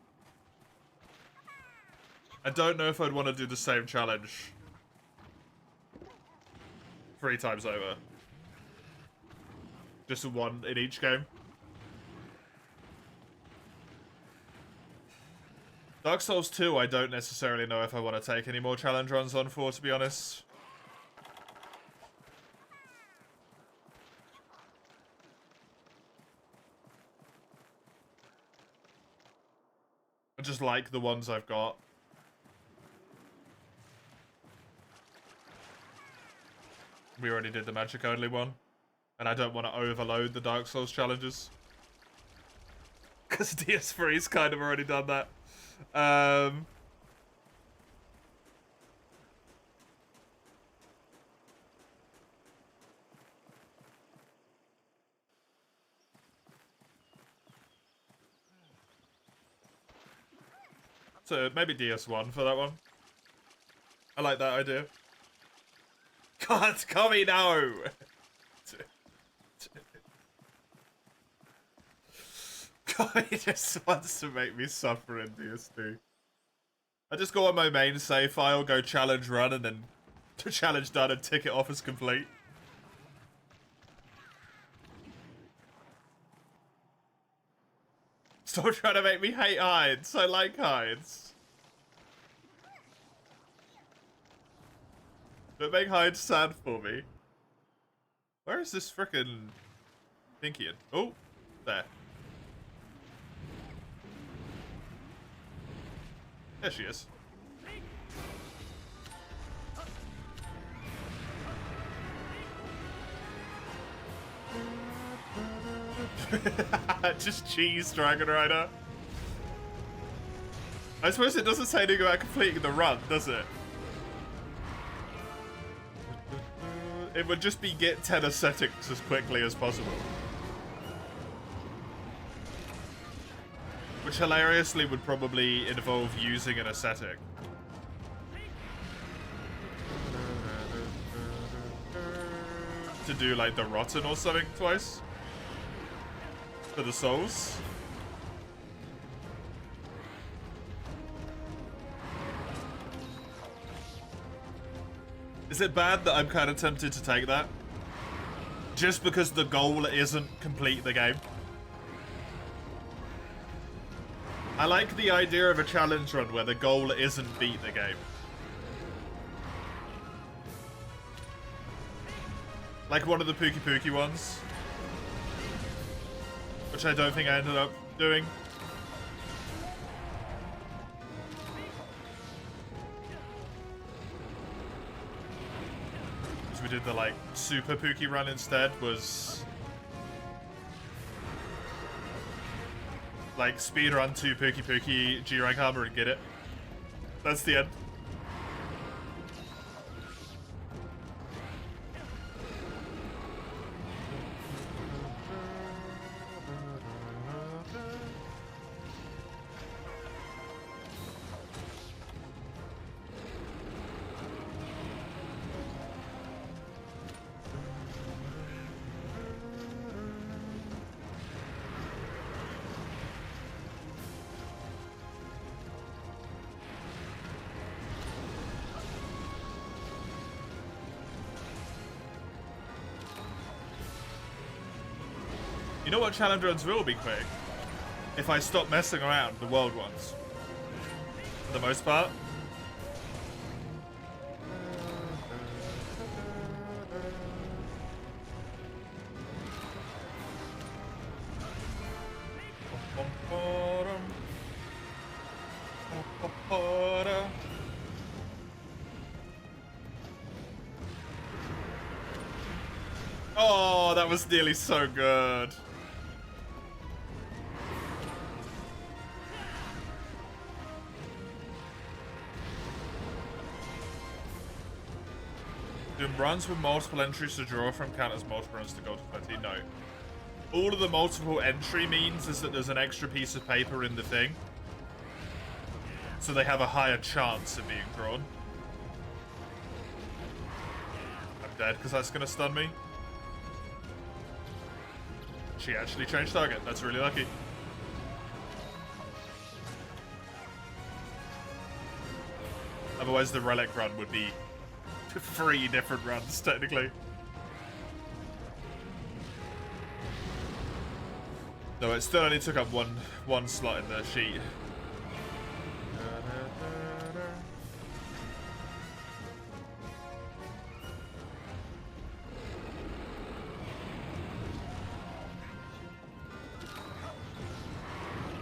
I don't know if I'd want to do the same challenge 3 times over. Just one in each game. Dark Souls 2, I don't necessarily know if I want to take any more challenge runs on for, to be honest. I just like the ones I've got. We already did the magic only one. And I don't want to overload the Dark Souls challenges. Because DS3's kind of already done that. So maybe DS1 for that one. I like that idea. God, Tommy, no! God, he just wants to make me suffer in DS2. I just go on my main save file, go challenge run, and then challenge done and tick it off as complete. Stop trying to make me hate hides. I like hides. Don't make hides sad for me. Where is this frickin' Thinkian? Oh, there. There she is. Just cheese, Dragon Rider. I suppose it doesn't say anything about completing the run, does it? It would just be get 10 ascetics as quickly as possible. Which hilariously would probably involve using an ascetic. To do like the Rotten or something twice. For the souls. Is it bad that I'm kind of tempted to take that? Just because the goal isn't complete the game? I like the idea of a challenge run where the goal isn't beat the game. Like one of the Pookie Pookie ones. Which I don't think I ended up doing. Because we did the like super Pookie run instead, was like speedrun 2 Pookie Pookie G-Rank armor and get it. That's the end. You know what challenge runs will be quick? If I stop messing around the world ones. For the most part. Oh, that was nearly so good. Do runs with multiple entries to draw from count as multiple runs to go to 13? No. All of the multiple entry means is that there's an extra piece of paper in the thing. So they have a higher chance of being drawn. I'm dead because that's going to stun me. She actually changed target. That's really lucky. Otherwise the relic run would be 3 different runs, technically. No, it still only took up one slot in the sheet.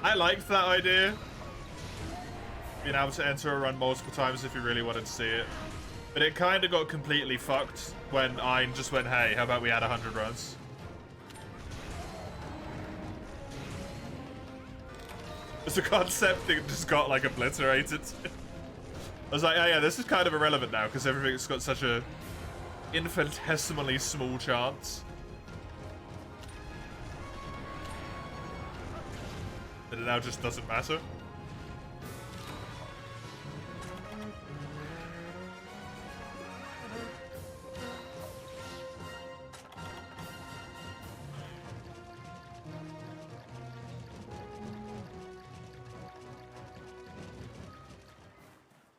I liked that idea. Being able to enter a run multiple times if you really wanted to see it. But it kind of got completely fucked when I just went, hey, how about we add 100 runs? It's a concept that just got, like, obliterated. I was like, oh yeah, this is kind of irrelevant now because everything's got such a infinitesimally small chance. That it now just doesn't matter.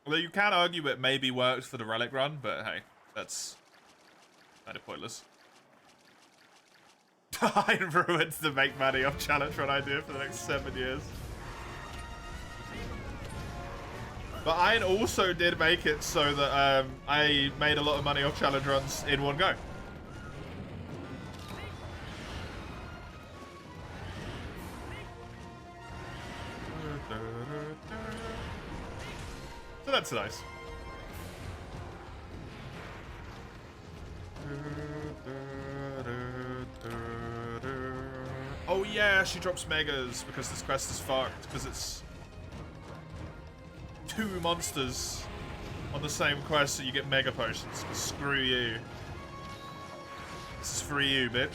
Although you can argue it maybe worked for the relic run, but hey, that's kind of pointless. I ruined the make money off challenge run idea for the next 7 years. But I also did make it so that I made a lot of money off challenge runs in one go. So that's nice. Oh yeah, she drops megas because this quest is fucked because it's 2 monsters on the same quest so you get mega potions. Screw you. This is for you, bitch.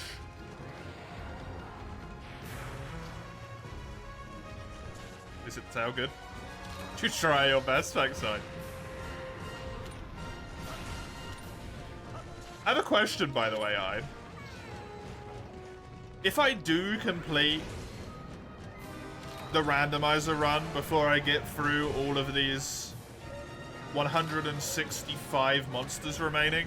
Is it tail good? You try your best, thanks, I have a question, by the way, Ide. If I do complete the randomizer run before I get through all of these 165 monsters remaining,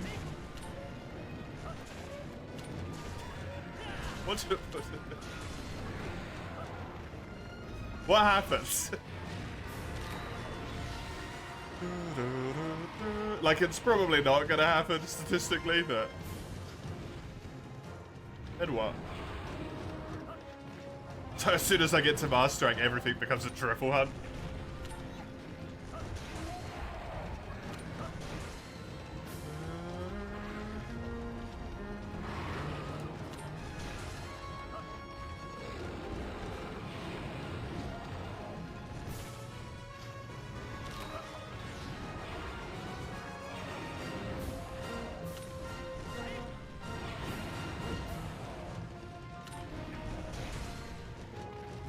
what happens? Like, it's probably not gonna happen statistically, but then what? So as soon as I get to Master Rank, everything becomes a triple hunt.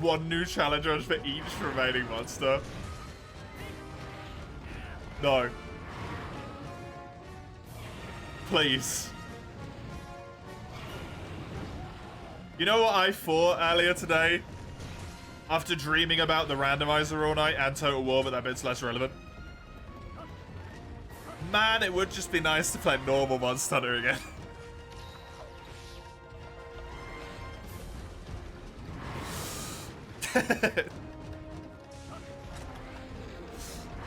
One new challenger for each remaining monster. No. Please. You know what I thought earlier today? After dreaming about the randomizer all night and Total War, but that bit's less relevant. Man, it would just be nice to play normal Monster Hunter again.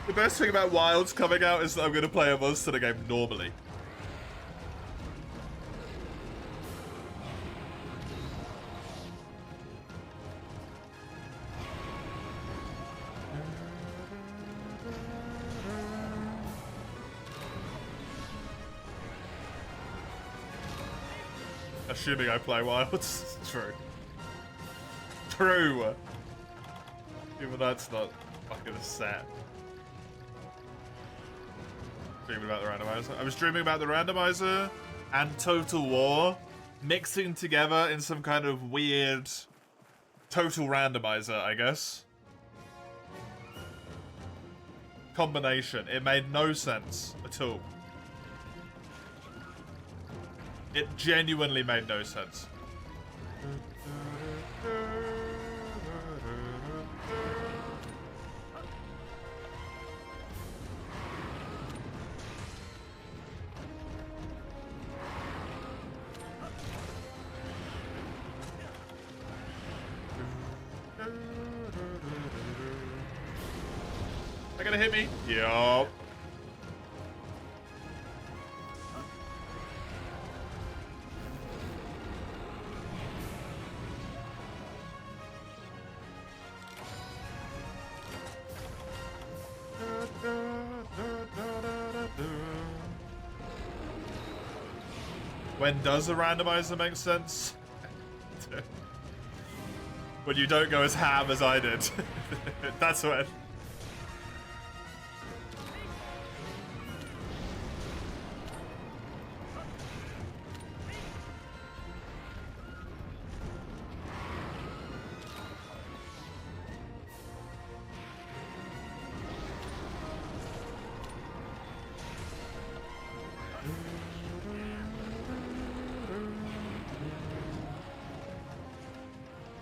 The best thing about Wilds coming out is that I'm going to play a Monster Hunter game normally. Assuming I play Wilds. True. True. Even that's not fucking a set. Dreaming about the randomizer. I was dreaming about the randomizer and Total War mixing together in some kind of weird total randomizer, I guess. combination. It made no sense at all. It genuinely made no sense. They're gonna hit me? Yup. When does a randomizer make sense? When you don't go as ham as I did. That's when.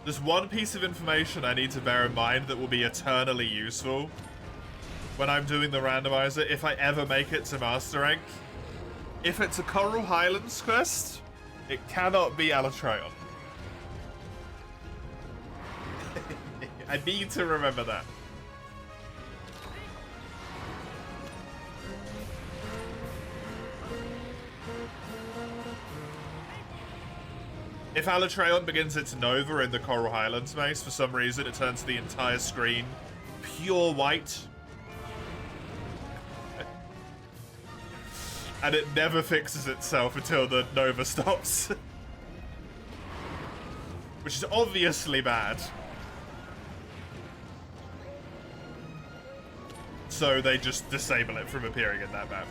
There's one piece of information I need to bear in mind that will be eternally useful when I'm doing the randomizer, if I ever make it to Master Rank. If it's a Coral Highlands quest, it cannot be Alatreon. I need to remember that. If Alatreon begins its Nova in the Coral Highlands maze, for some reason it turns the entire screen pure white. And it never fixes itself until the Nova stops. Which is obviously bad. So they just disable it from appearing in that map.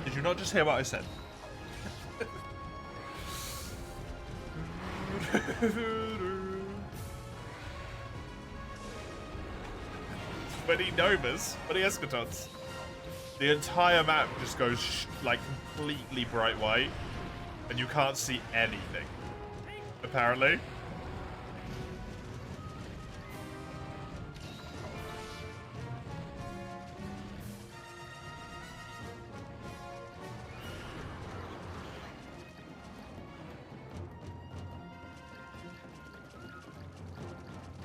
Did you not just hear what I said? 20 Novas, 20 Escatons. The entire map just goes like completely bright white, and you can't see anything, apparently.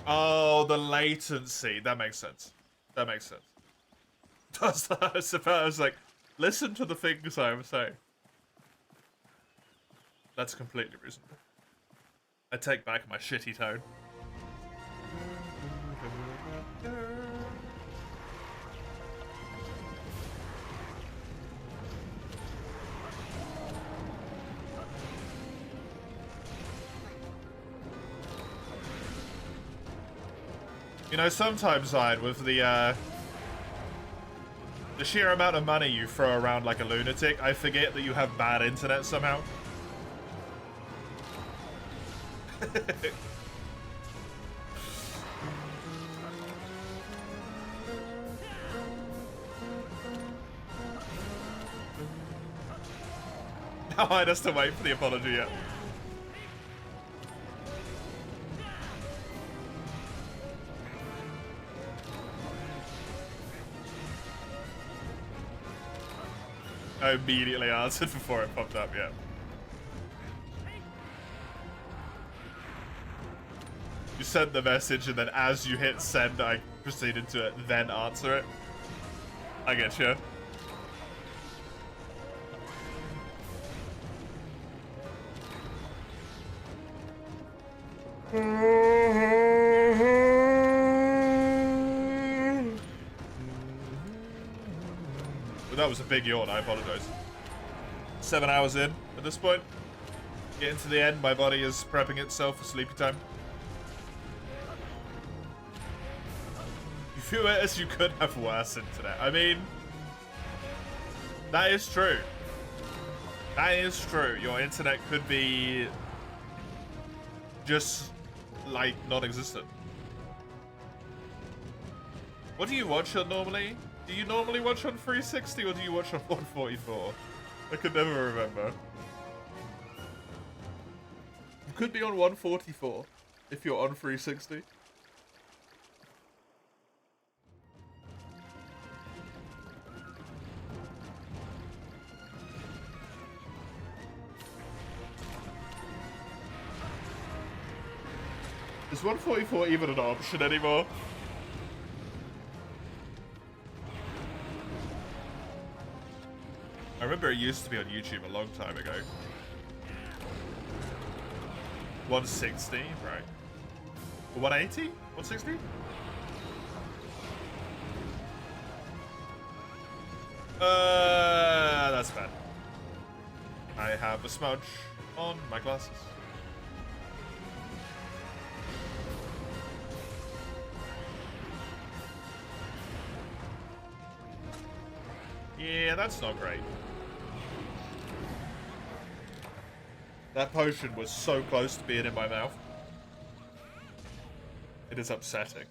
Oh, the latency. That makes sense. That makes sense. I suppose, like, listen to the things I am saying. That's completely reasonable. I take back my shitty tone. You know, sometimes, Zion, with the sheer amount of money you throw around like a lunatic, I forget that you have bad internet somehow. Now I just have to wait for the apology yet. I immediately answered before it popped up, yeah. You sent the message, and then as you hit send, I proceeded to then answer it. I get you. But that was a big yawn, I apologize. 7 hours in at this point. Getting to the end, my body is prepping itself for sleepy time. Gratuitous, you could have worse internet. I mean, that is true. That is true. Your internet could be just, like, non-existent. What do you watch on normally? Do you normally watch on 360 or do you watch on 144? I could never remember. You could be on 144 if you're on 360. Is 144 even an option anymore? I remember it used to be on YouTube a long time ago. 160, right. 180? 160? That's bad. I have a smudge on my glasses. Yeah, that's not great. That potion was so close to being in my mouth. It is upsetting.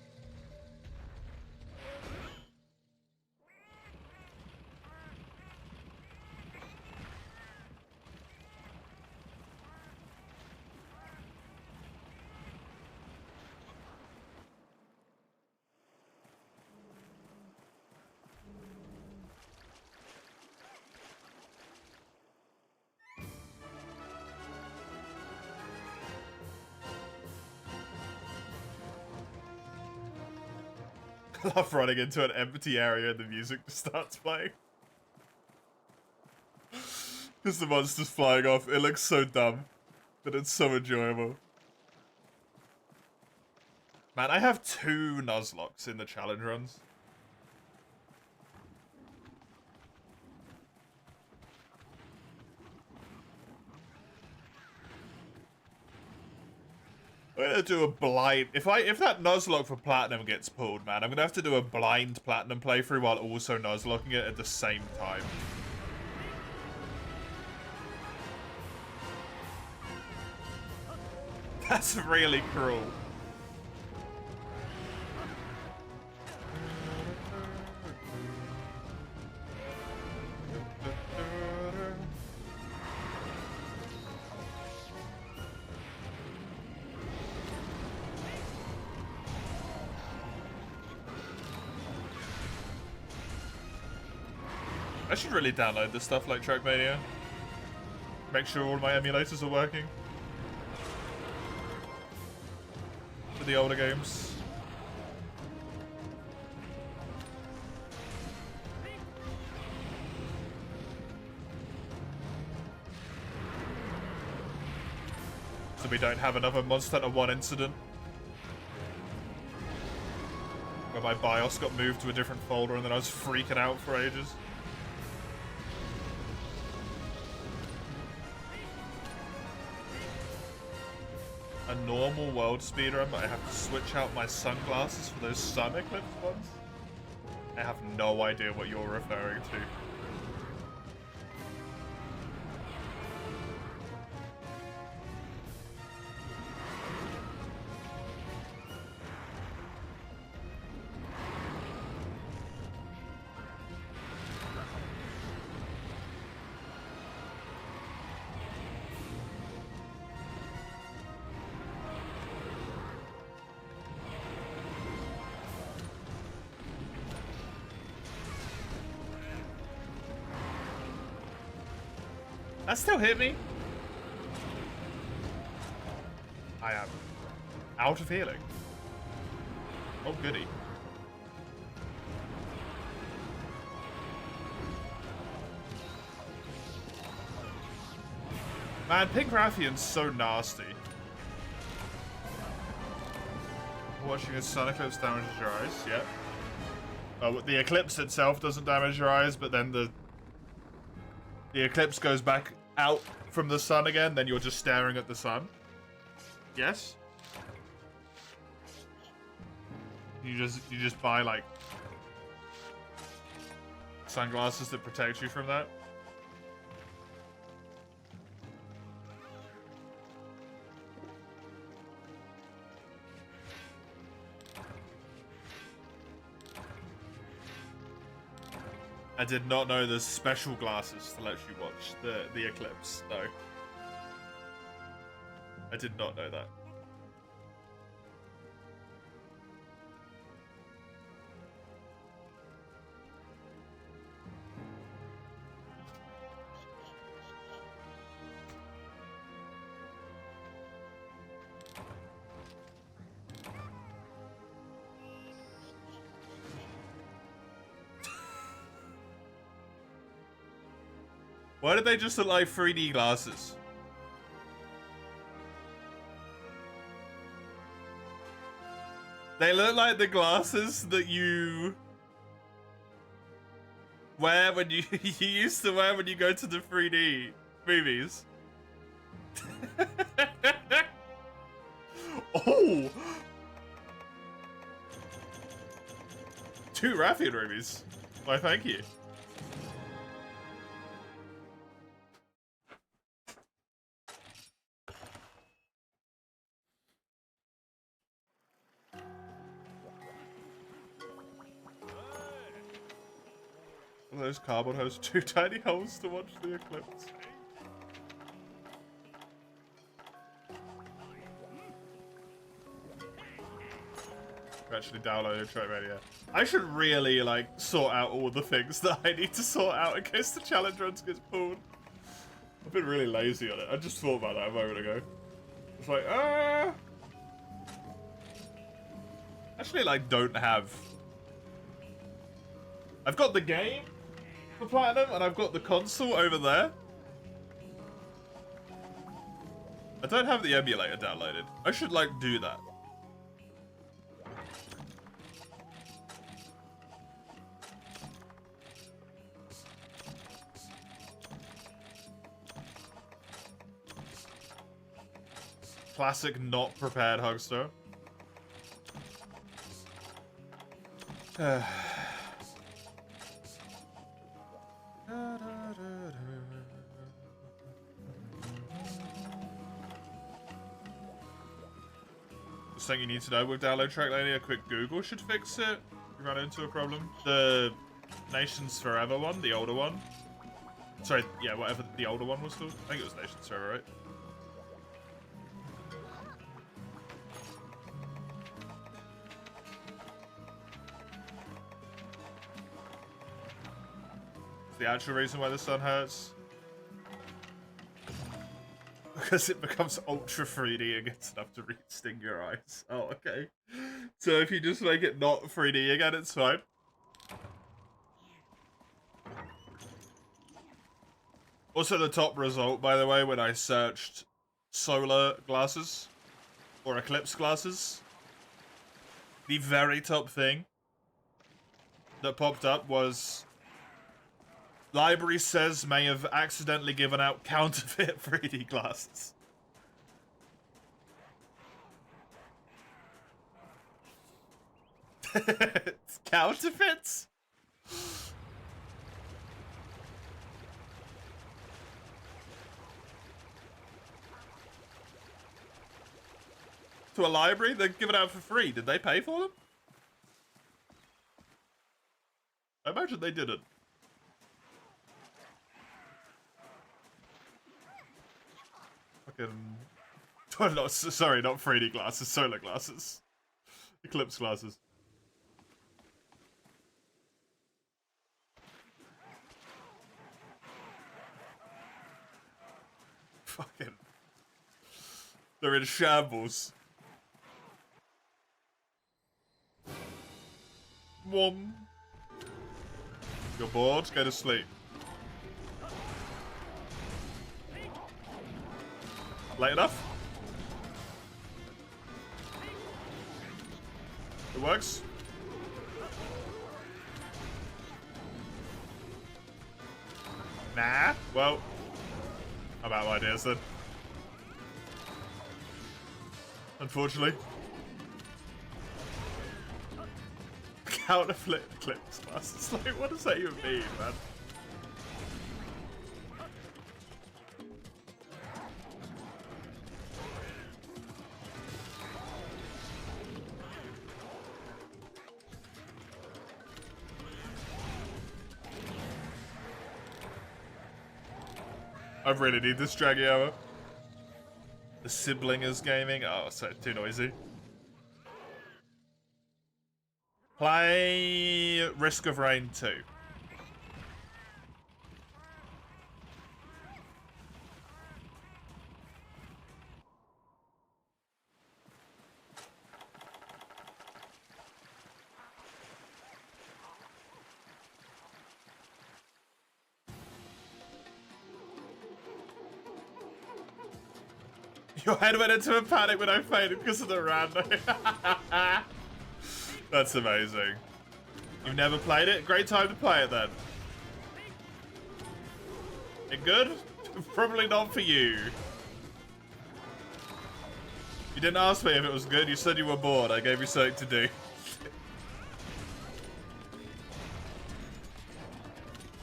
I love running into an empty area and the music just starts playing. Because the monster's flying off. It looks so dumb, but it's so enjoyable. Man, I have 2 Nuzlockes in the challenge runs. I'm gonna do a blind. If that Nuzlocke for platinum gets pulled, man, I'm gonna have to do a blind platinum playthrough while also Nuzlocking it at the same time. That's really cruel. I should really download this stuff like Trackmania. Make sure all my emulators are working. For the older games. So we don't have another Monster Hunter 1 incident. Where my BIOS got moved to a different folder and then I was freaking out for ages. A normal world speedrun, but I have to switch out my sunglasses for those sun eclipse ones. I have no idea what you're referring to. That still hit me. I am out of healing. Oh, goody. Man, Pink Rathian's so nasty. Watching a sun eclipse damages your eyes, yeah. The eclipse itself doesn't damage your eyes, but then the eclipse goes back out from the sun again, then you're just staring at the sun. Yes? You just buy like sunglasses that protect you from that. I did not know there's special glasses to let you watch the eclipse. No. I did not know that. Why did they just look like 3D glasses? They look like the glasses that you wear when you used to wear when you go to the 3D movies. Oh! 2 Raffian rubies. Why, thank you. Those cardboard has 2 tiny holes to watch the eclipse. Actually downloaded Track Radio. I should really like sort out all the things that I need to sort out in case the challenge runs gets pulled. I've been really lazy on it. I just thought about that a moment ago. It's like, actually, like, don't have. I've got the game for Platinum, and I've got the console over there. I don't have the emulator downloaded. I should, like, do that. Classic not prepared Hugster. Just thing you need to know with download track lady, a quick Google should fix it. You run into a problem. The Nations Forever one, the older one. Sorry, yeah, whatever the older one was called. I think it was Nations Forever, right? The actual reason why the sun hurts? Because it becomes ultra 3D and gets enough to sting your eyes. Oh, okay. So if you just make it not 3D again, it's fine. Also, the top result, by the way, when I searched solar glasses or eclipse glasses, the very top thing that popped up was library says may have accidentally given out counterfeit 3D glasses. It's counterfeits? To a library? They give it out for free. Did they pay for them? I imagine they didn't. Fucking... no, sorry, not 3D glasses, solar glasses. Eclipse glasses. Fucking... They're in shambles. One. You're bored? Go to sleep. Late enough? It works? Nah. Well, I'm out of ideas then. Counterflip clips class. It's like, what does that even mean, man? I really need this draggy hour. The sibling is gaming. Oh, so too noisy. Play Risk of Rain 2. Your head went into a panic when I fainted because of the random. That's amazing. You've never played it? Great time to play it then. It good? Probably not for you. You didn't ask me if it was good. You said you were bored. I gave you something to do.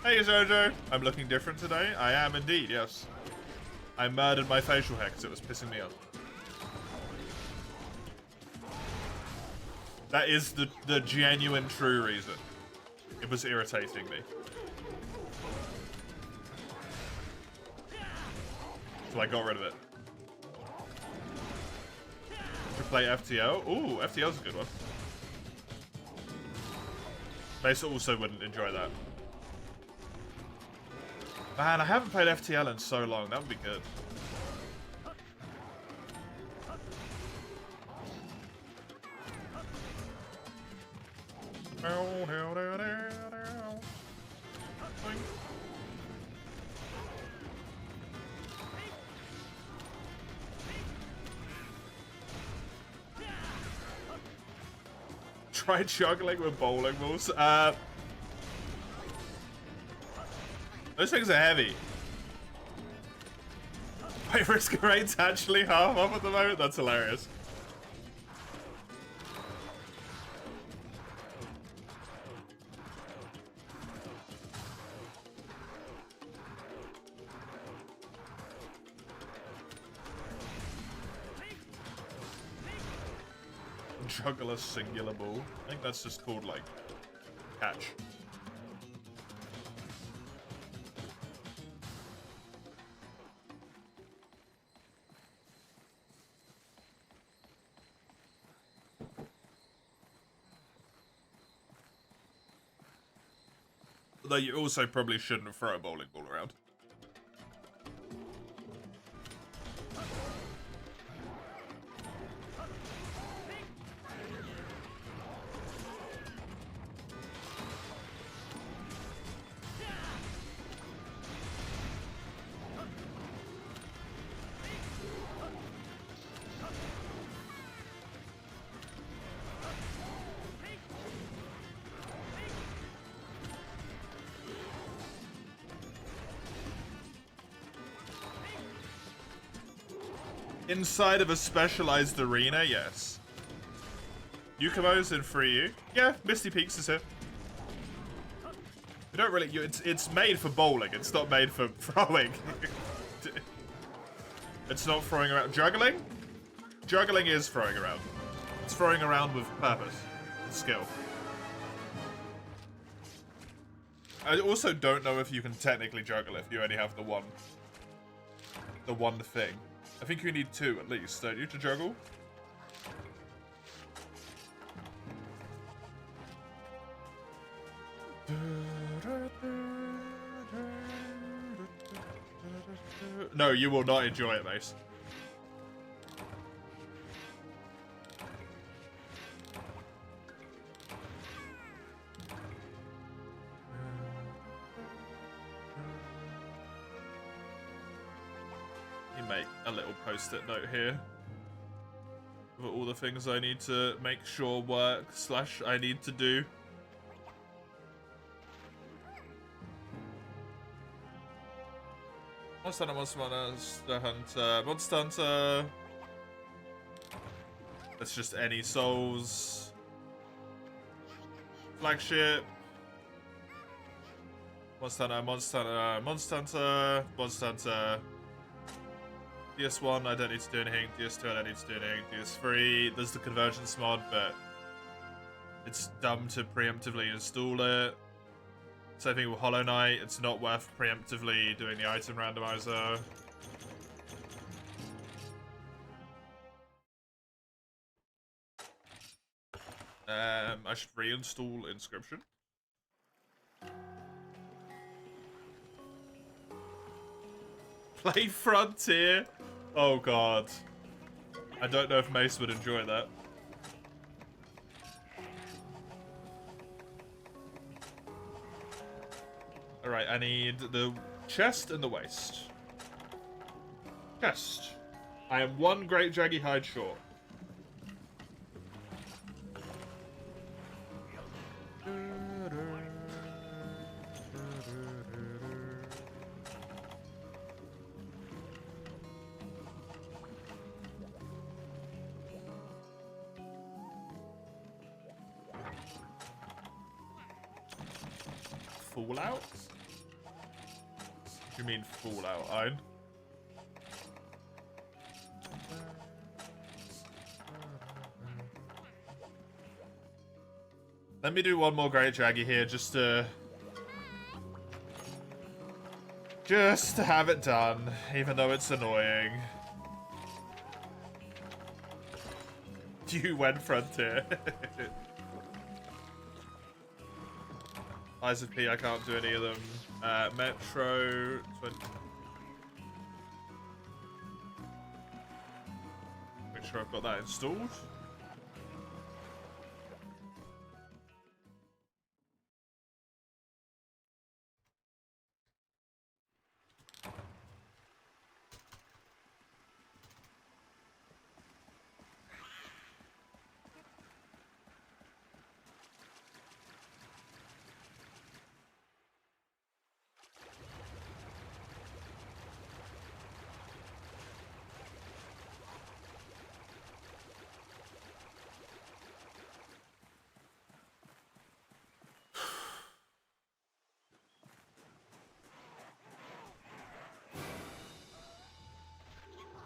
Hey, Jojo. I'm looking different today. I am indeed, yes. I murdered my facial hair because it was pissing me off. That is the genuine true reason. It was irritating me. So I got rid of it. To play FTL? Ooh, FTL's a good one. Mace also wouldn't enjoy that. Man, I haven't played FTL in so long. That would be good. Try juggling with bowling balls. Those things are heavy. Wait, Risk of Rain's actually half off at the moment? That's hilarious. Juggle a singular ball. I think that's just called, like, catch. Though you also probably shouldn't throw a bowling ball around. Inside of a specialized arena, yes. Yukamo's in 3U. Yeah, Misty Peaks is here. We don't really. It's made for bowling. It's not made for throwing. It's not throwing around. Juggling? Juggling is throwing around. It's throwing around with purpose, and skill. I also don't know if you can technically juggle if you only have the one thing. I think you need two at least, don't you, to juggle? No, you will not enjoy it, Mace. Make a little post-it note here of all the things I need to make sure work / I need to do. Monster Hunter, Monster Hunter. That's just any souls. Flagship. Monster Hunter, Monster Hunter, Monster Hunter, Monster Hunter. DS1, I don't need to do anything. DS2, I don't need to do anything. DS3, there's the convergence mod, but it's dumb to preemptively install it. Same thing with Hollow Knight, it's not worth preemptively doing the item randomizer. I should reinstall Inscription. Play Frontier? Oh god. I don't know if Mace would enjoy that. Alright, I need the chest and the waist. Chest. I am one great jaggy hide short. Fallout? What do you mean Fallout, Ein? Let me do one more Great Jaggy here just to have it done, even though it's annoying. You went Frontier. Eyes of P, I can't do any of them. Metro... Make sure I've got that installed.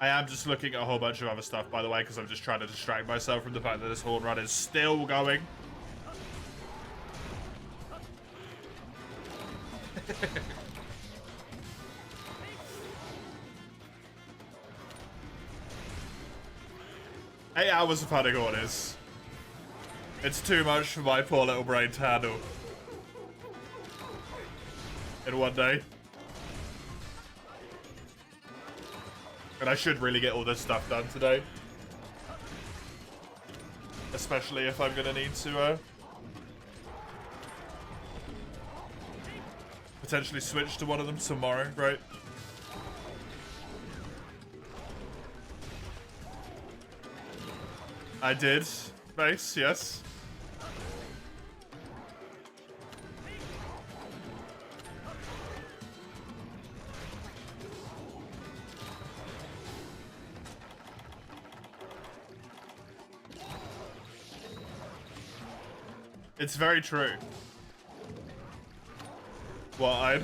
I am just looking at a whole bunch of other stuff, by the way, because I'm just trying to distract myself from the fact that this horn run is still going. Eight hours of hunting orders. It's too much for my poor little brain to handle. In one day. And I should really get all this stuff done today. Especially if I'm gonna need to potentially switch to one of them tomorrow, right? I did, Mace, yes. It's very true. What, I'd...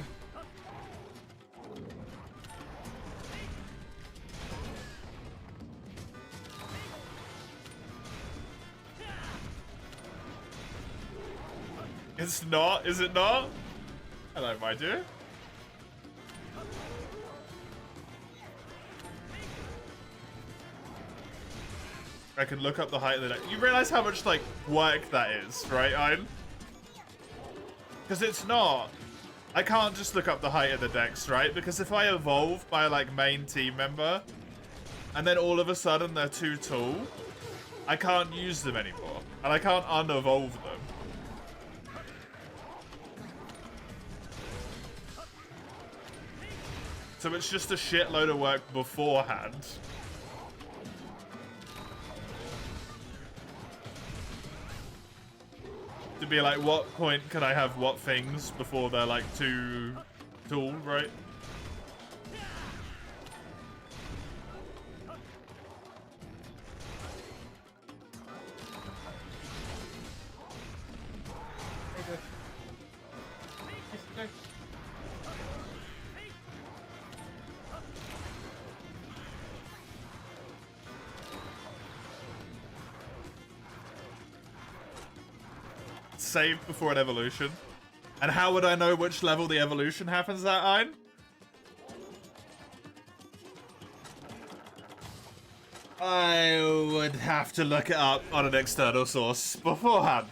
It's not? Is it not? Hello, my dear. I can look up the height of the deck. You realize how much, like, work that is, right, Ein? Because it's not. I can't just look up the height of the decks, right? Because if I evolve by, like, main team member, and then all of a sudden they're too tall, I can't use them anymore. And I can't unevolve them. So it's just a shitload of work beforehand. To be like, what point can I have what things before they're like too tall, right? saved before an evolution. And how would I know which level the evolution happens at, Ein? I would have to look it up on an external source beforehand.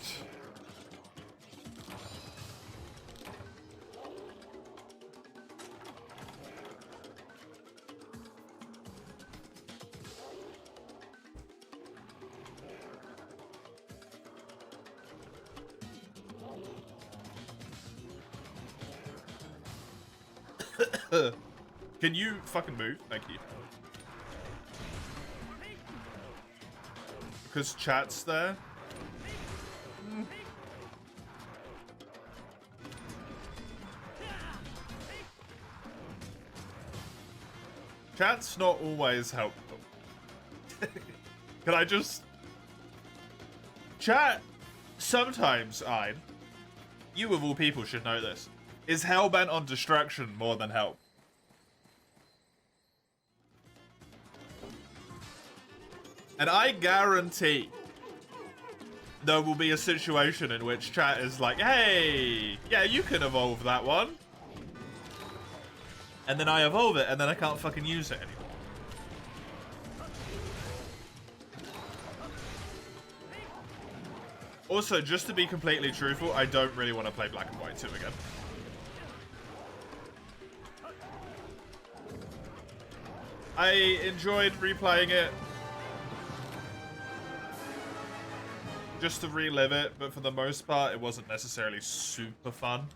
Can you fucking move? Thank you. Because chat's there. Chat's not always helpful. Can I just... Chat, sometimes, you of all people should know this, is hellbent on distraction more than help. And I guarantee there will be a situation in which chat is like, hey, yeah, you can evolve that one. And then I evolve it, and then I can't fucking use it anymore. Also, just to be completely truthful, I don't really want to play Black and White 2 again. I enjoyed replaying it. Just to relive it, but for the most part, it wasn't necessarily super fun.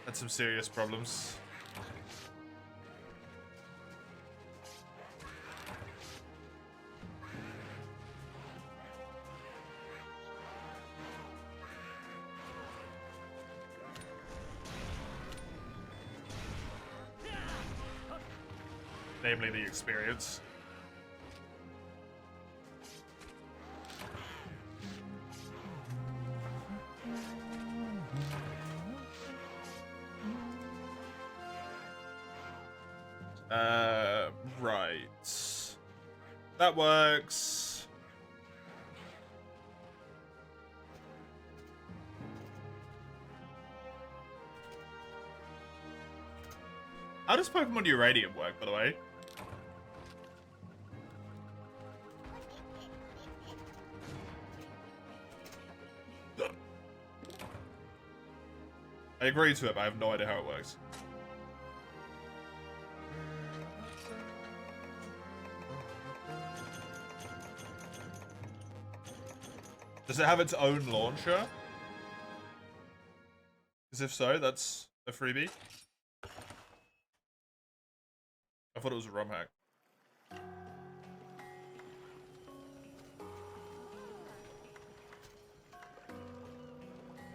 Had some serious problems. Namely, the experience. Right. That works. How does Pokemon Uranium work, by the way? I agree to it, but I have no idea how it works. Does it have its own launcher? Because if so, that's a freebie. I thought it was a ROM hack.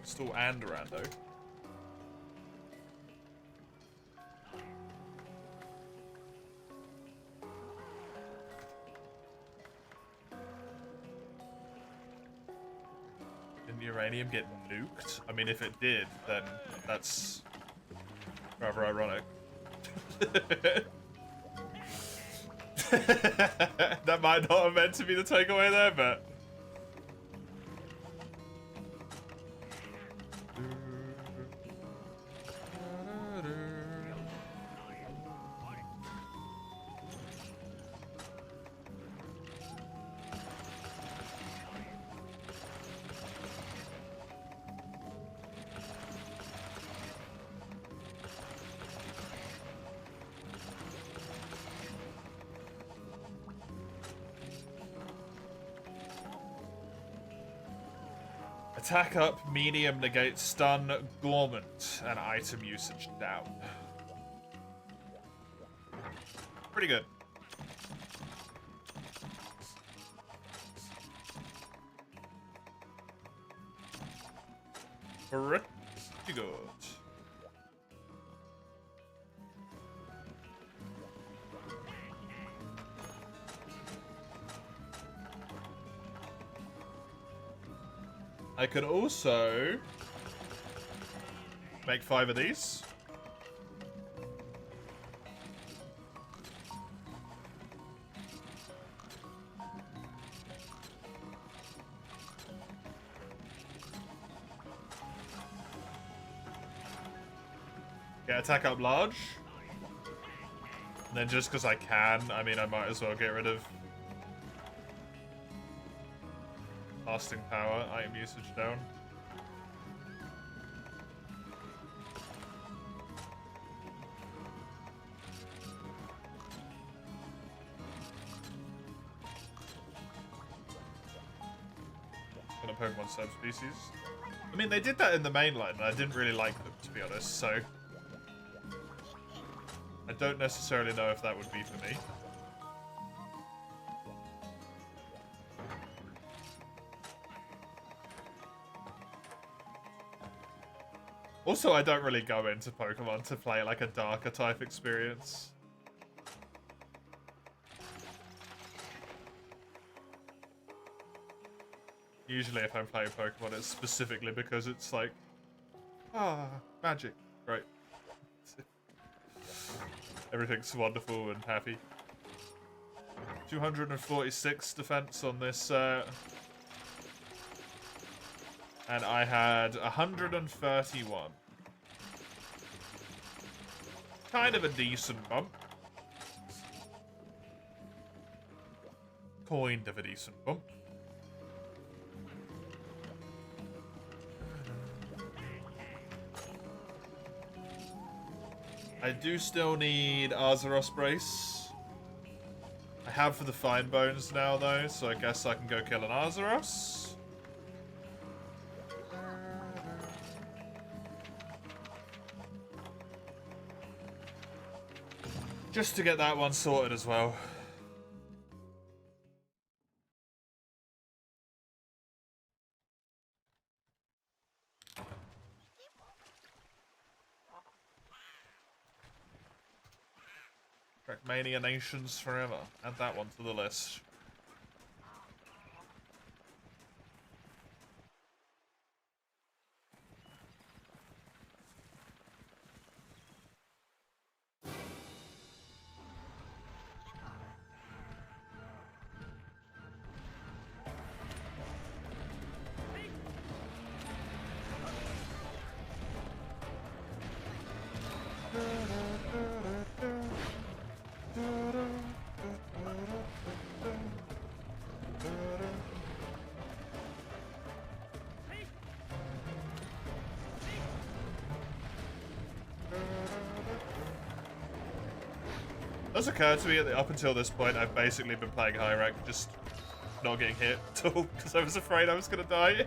Still Andorando. Didn't uranium get nuked? I mean, if it did, then that's rather ironic. That might not have meant to be the takeaway there, but... Attack up, medium negates stun, dormant, and item usage down. Pretty good. Pretty good. I could also make 5 of these. Get attack up large. And then just because I can, I mean, I might as well get rid of lasting power, item usage down. Pokemon subspecies. I mean, they did that in the main line, and I didn't really like them, to be honest, so I don't necessarily know if that would be for me. Also, I don't really go into Pokemon to play like a darker type experience. Usually if I'm playing Pokemon, it's specifically because it's like, magic, right? Everything's wonderful and happy. 246 defense on this, and I had 131. Kind of a decent bump. Kind of a decent bump. I do still need Arzuros Brace. I have for the Fine Bones now, though, so I guess I can go kill an Arzuros. Just to get that one sorted as well. Trackmania Nations forever. Add that one to the list. It does occur to me that up until this point, I've basically been playing high rank, just not getting hit at all, because I was afraid I was going to die.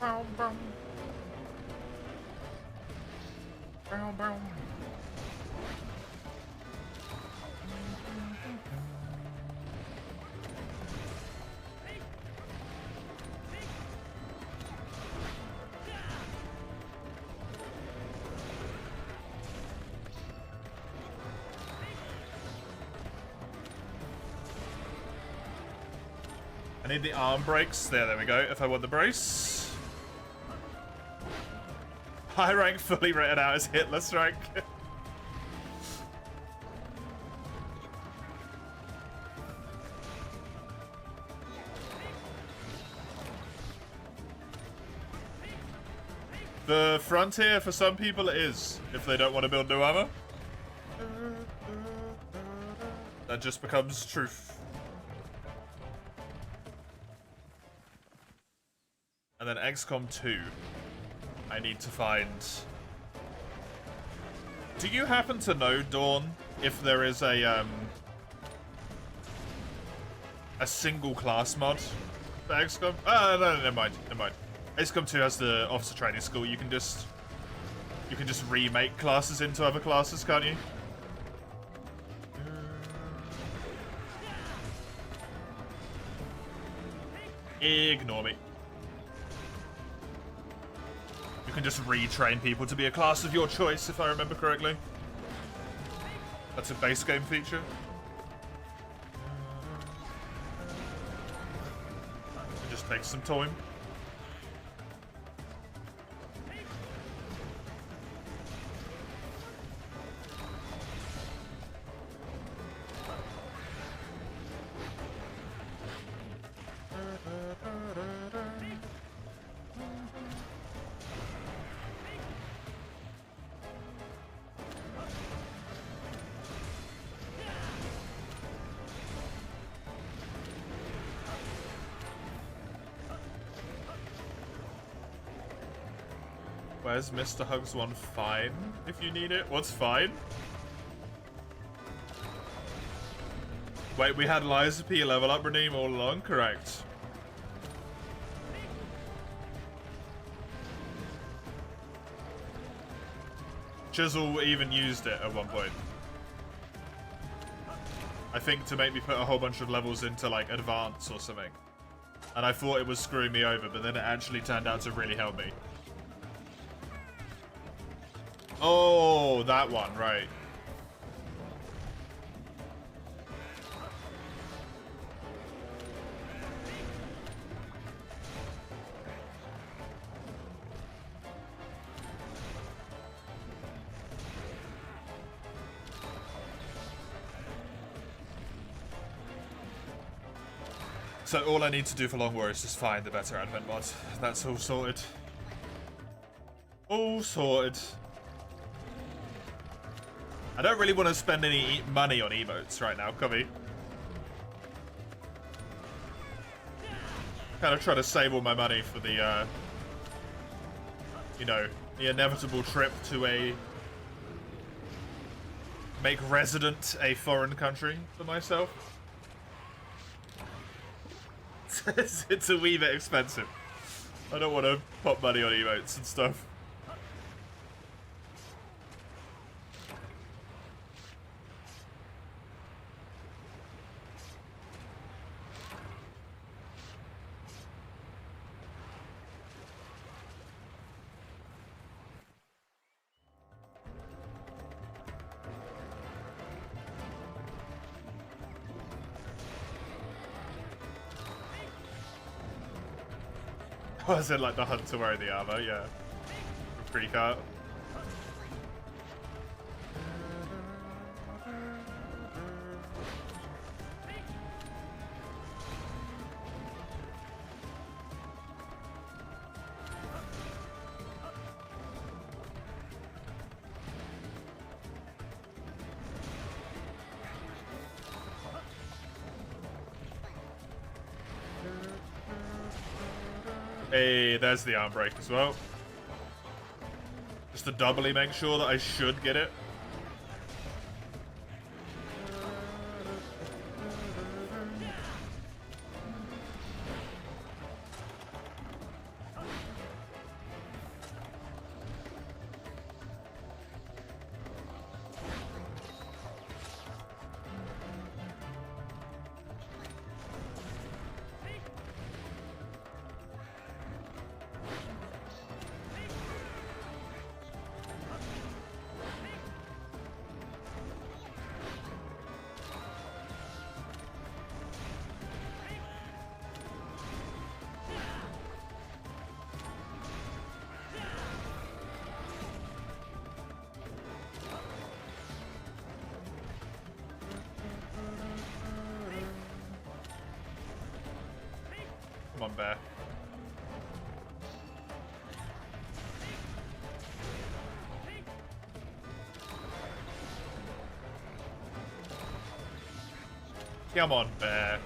Boom, boom. Boom, boom. I need the arm brakes. There we go. If I want the brace. High rank fully written out as hitless rank. The frontier for some people it is, if they don't want to build new armor. That just becomes truth. And then XCOM 2. I need to find... Do you happen to know, Dawn, if there is a single class mod for XCOM? No, never mind. XCOM 2 has the officer training school. You can just remake classes into other classes, can't you? Ignore me. You can just retrain people to be a class of your choice, if I remember correctly. That's a base game feature. It just takes some time. Where's Mr. Hugs one? Fine, if you need it. What's fine? Wait, we had Liza P level up Redeem all along? Correct. Chisel even used it at one point. I think to make me put a whole bunch of levels into, like, advance or something. And I thought it was screwing me over, but then it actually turned out to really help me. Oh, that one, right. So all I need to do for Long War is just find the better advent mod. That's all sorted. All sorted. I don't really want to spend any money on emotes right now, Cubby. Kind of trying to save all my money for the, you know, the inevitable trip to make resident a foreign country for myself. It's a wee bit expensive. I don't want to pop money on emotes and stuff. Was it like the hunter wearing the armor? Yeah. Freak out. Hey, there's the arm break as well. Just to doubly make sure that I should get it. Come on, bear. Come on, bear.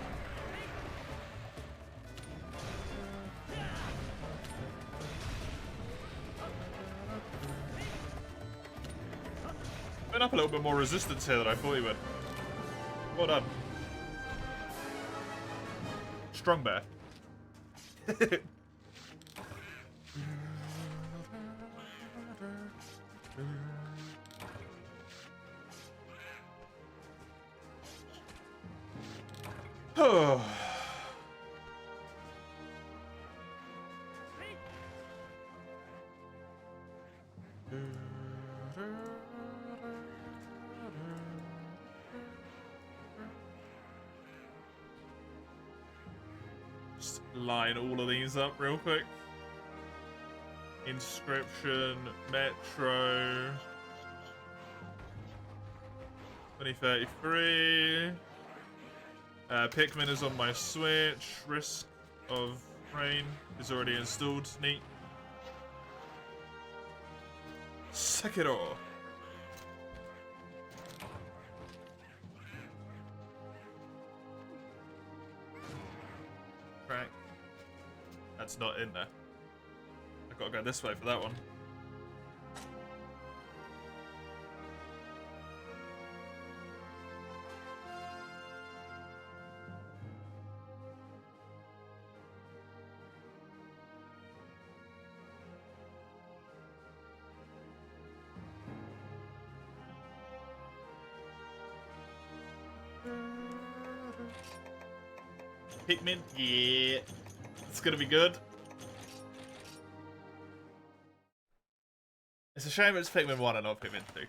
Went up a little bit more resistance here than I thought he would. Well done. Strong bear. line all of these up real quick. Inscription, Metro, 2033. Pikmin is on my Switch. Risk of Rain is already installed. Neat. Sekiro. Right. That's not in there. I gotta go this way for that one. Pikmin, yeah, it's gonna be good. It's a shame it's Pikmin 1 and not Pikmin 2.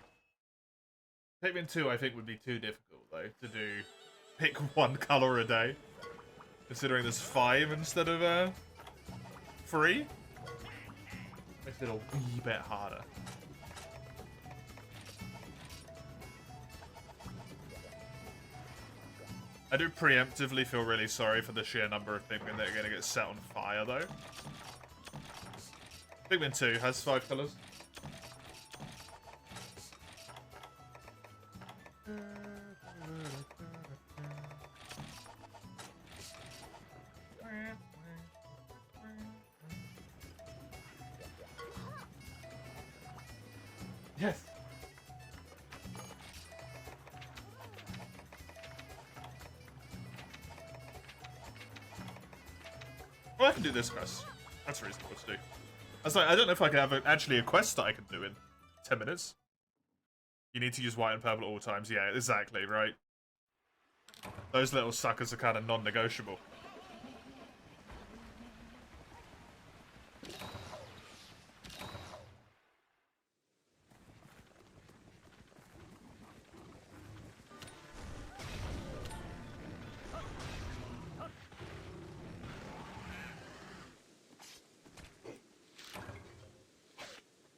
Pikmin 2 I think would be too difficult though to do. Pick one colour a day, considering there's 5 instead of 3. Makes it a wee bit harder. I do preemptively feel really sorry for the sheer number of Pikmin that are going to get set on fire, though. Pikmin 2 has 5 colours. Yes! Well, I can do this quest. That's reasonable to do. I was like, I don't know if I can have actually a quest that I can do in 10 minutes. You need to use white and purple at all times. Yeah, exactly, right? Those little suckers are kind of non-negotiable.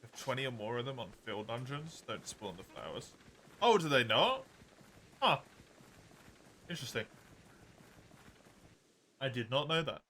If 20 or more of them on field dungeons don't spawn the flowers. Oh, do they not? Huh. Interesting. I did not know that.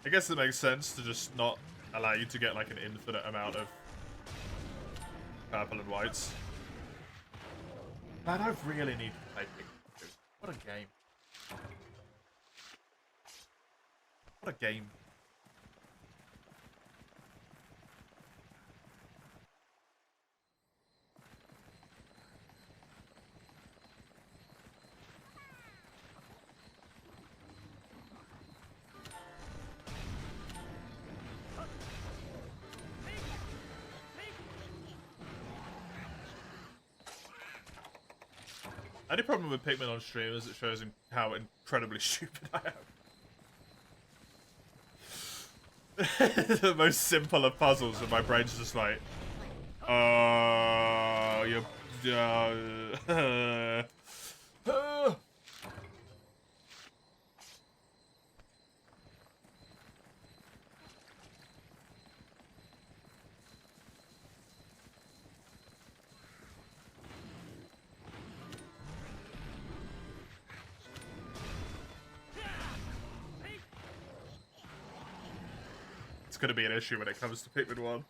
I guess it makes sense to just not allow you to get like an infinite amount of purple and whites. Man, I really need to play Pikmin 2. What a game. What a game. The only problem with Pikmin on stream is it shows him how incredibly stupid I am. The most simple of puzzles, and my brain's just like, It's gonna be an issue when it comes to Pikmin 1.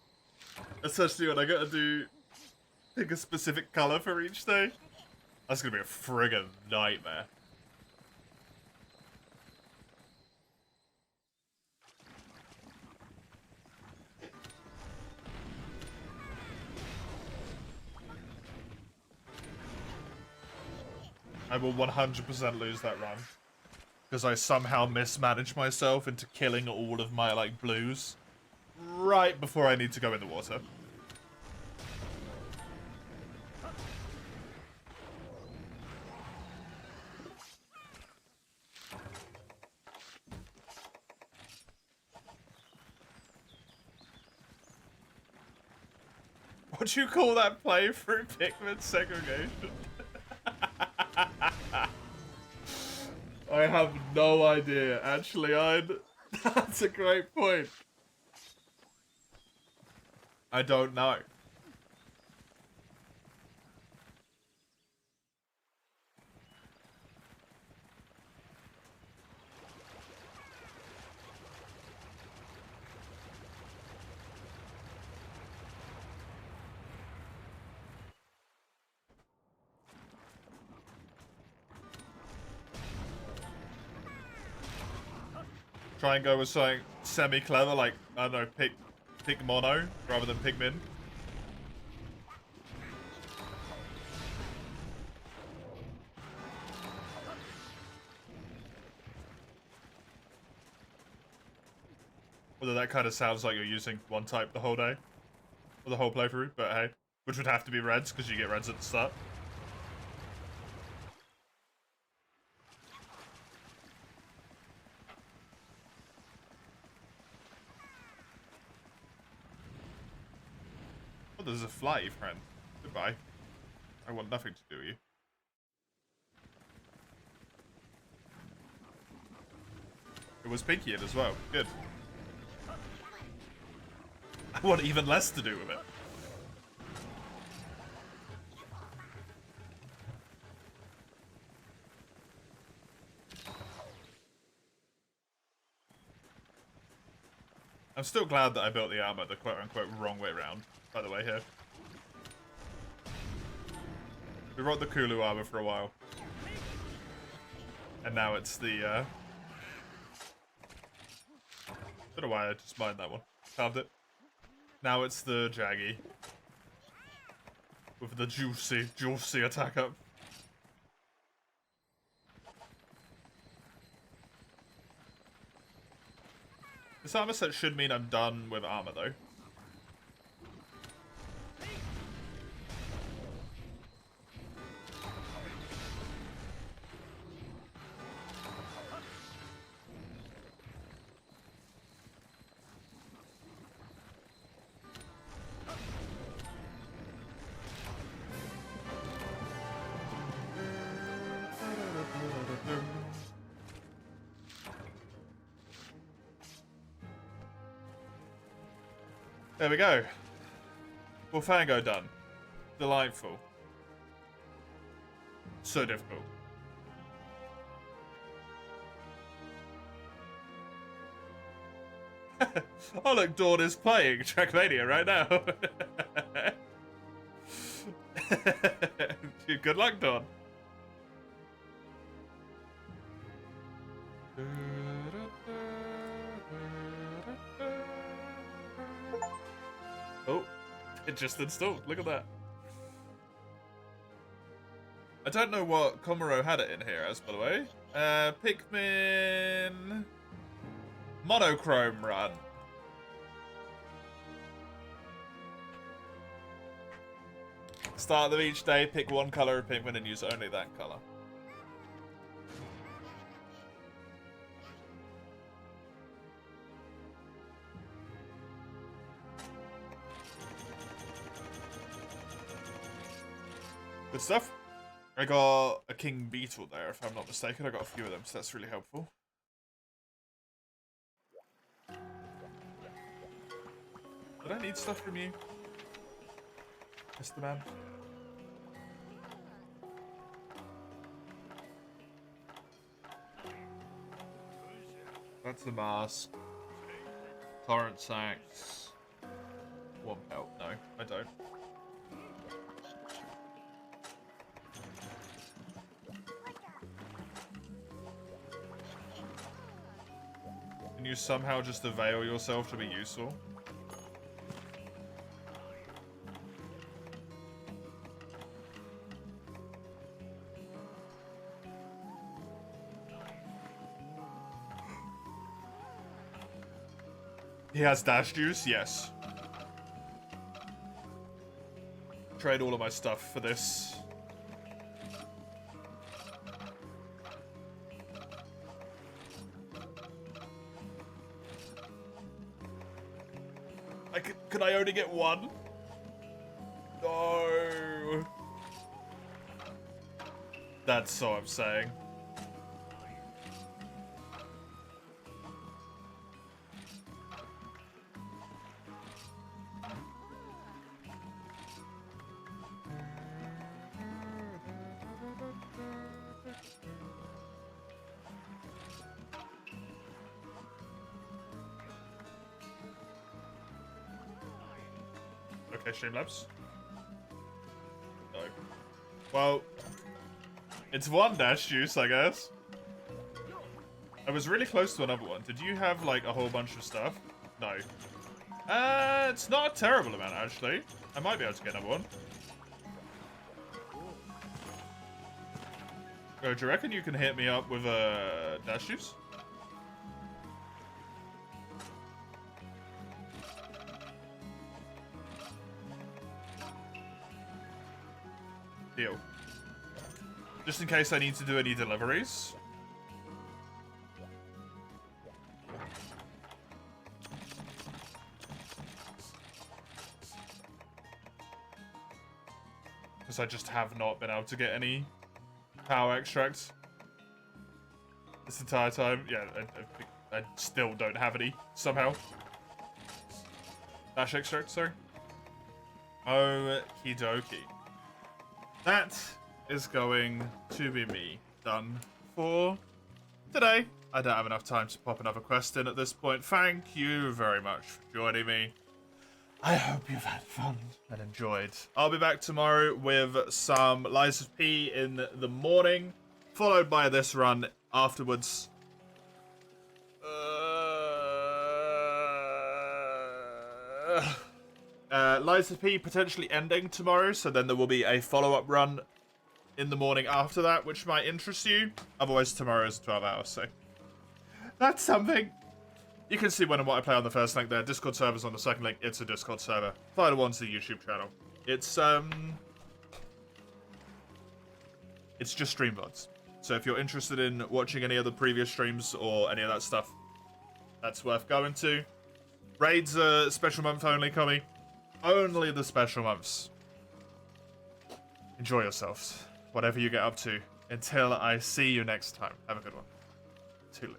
Especially when I gotta pick a specific colour for each day. That's gonna be a friggin' nightmare. I will 100% lose that run. Because I somehow mismanaged myself into killing all of my, like, blues right before I need to go in the water. What do you call that playthrough? Pikmin segregation? I have no idea. Actually, that's a great point. I don't know. Try and go with something semi-clever, like, I don't know, pick mono rather than Pikmin. Although that kind of sounds like you're using one type the whole day. Or the whole playthrough, but hey. Which would have to be reds, because you get reds at the start. Oh, there's a fly, friend. Goodbye. I want nothing to do with you. It was Pinky in as well. Good. I want even less to do with it. I'm still glad that I built the armor the quote-unquote wrong way around, by the way, here. We wrote the Kulu armor for a while. And now it's the, don't know why I just mined that one. Carved it. Now it's the Jaggy. With the juicy attack up. This armor set should mean I'm done with armor, though. There we go. Wolfango done. Delightful. So difficult. Oh look, Dawn is playing Trackmania right now. Good luck, Dawn. Oh, it just installed. Look at that. I don't know what Komuro had it in here as, by the way. Pikmin... Monochrome run. Start of each day, pick one color of Pikmin and use only that color. Good stuff. I got a King Beetle there, if I'm not mistaken. I got a few of them, so that's really helpful. Did I need stuff from you, Mr. Man? That's a mask. Torrent sacks. One belt. No, I don't. Can you somehow just avail yourself to be useful? He has dash juice? Yes. Trade all of my stuff for this. Could I only get one? That's so upsetting. Okay, Streamlabs. No. Well, it's one dash juice, I guess. I was really close to another one. Did you have, like, a whole bunch of stuff? No. It's not a terrible amount, actually. I might be able to get another one. Oh, do you reckon you can hit me up with a dash juice? Deal. Just in case I need to do any deliveries. Because I just have not been able to get any power extracts this entire time. Yeah, I still don't have any, somehow. Dash extract, sorry. Okie dokie. That is going to be me done for today. I don't have enough time to pop another quest in at this point. Thank you very much for joining me. I hope you've had fun and enjoyed. I'll be back tomorrow with some Lies of P in the morning, followed by this run afterwards. Lies of P potentially ending tomorrow, so then there will be a follow-up run in the morning after that, which might interest you. Otherwise, tomorrow is 12 hours, so that's something. You can see when and what I play on the first link there. Discord server's on the second link. It's a Discord server. Final one's the YouTube channel. It's just stream VODs. So if you're interested in watching any of the previous streams or any of that stuff, that's worth going to. Raids are special month only, Commy. Only the special months. Enjoy yourselves. Whatever you get up to. Until I see you next time. Have a good one. Toodaloo.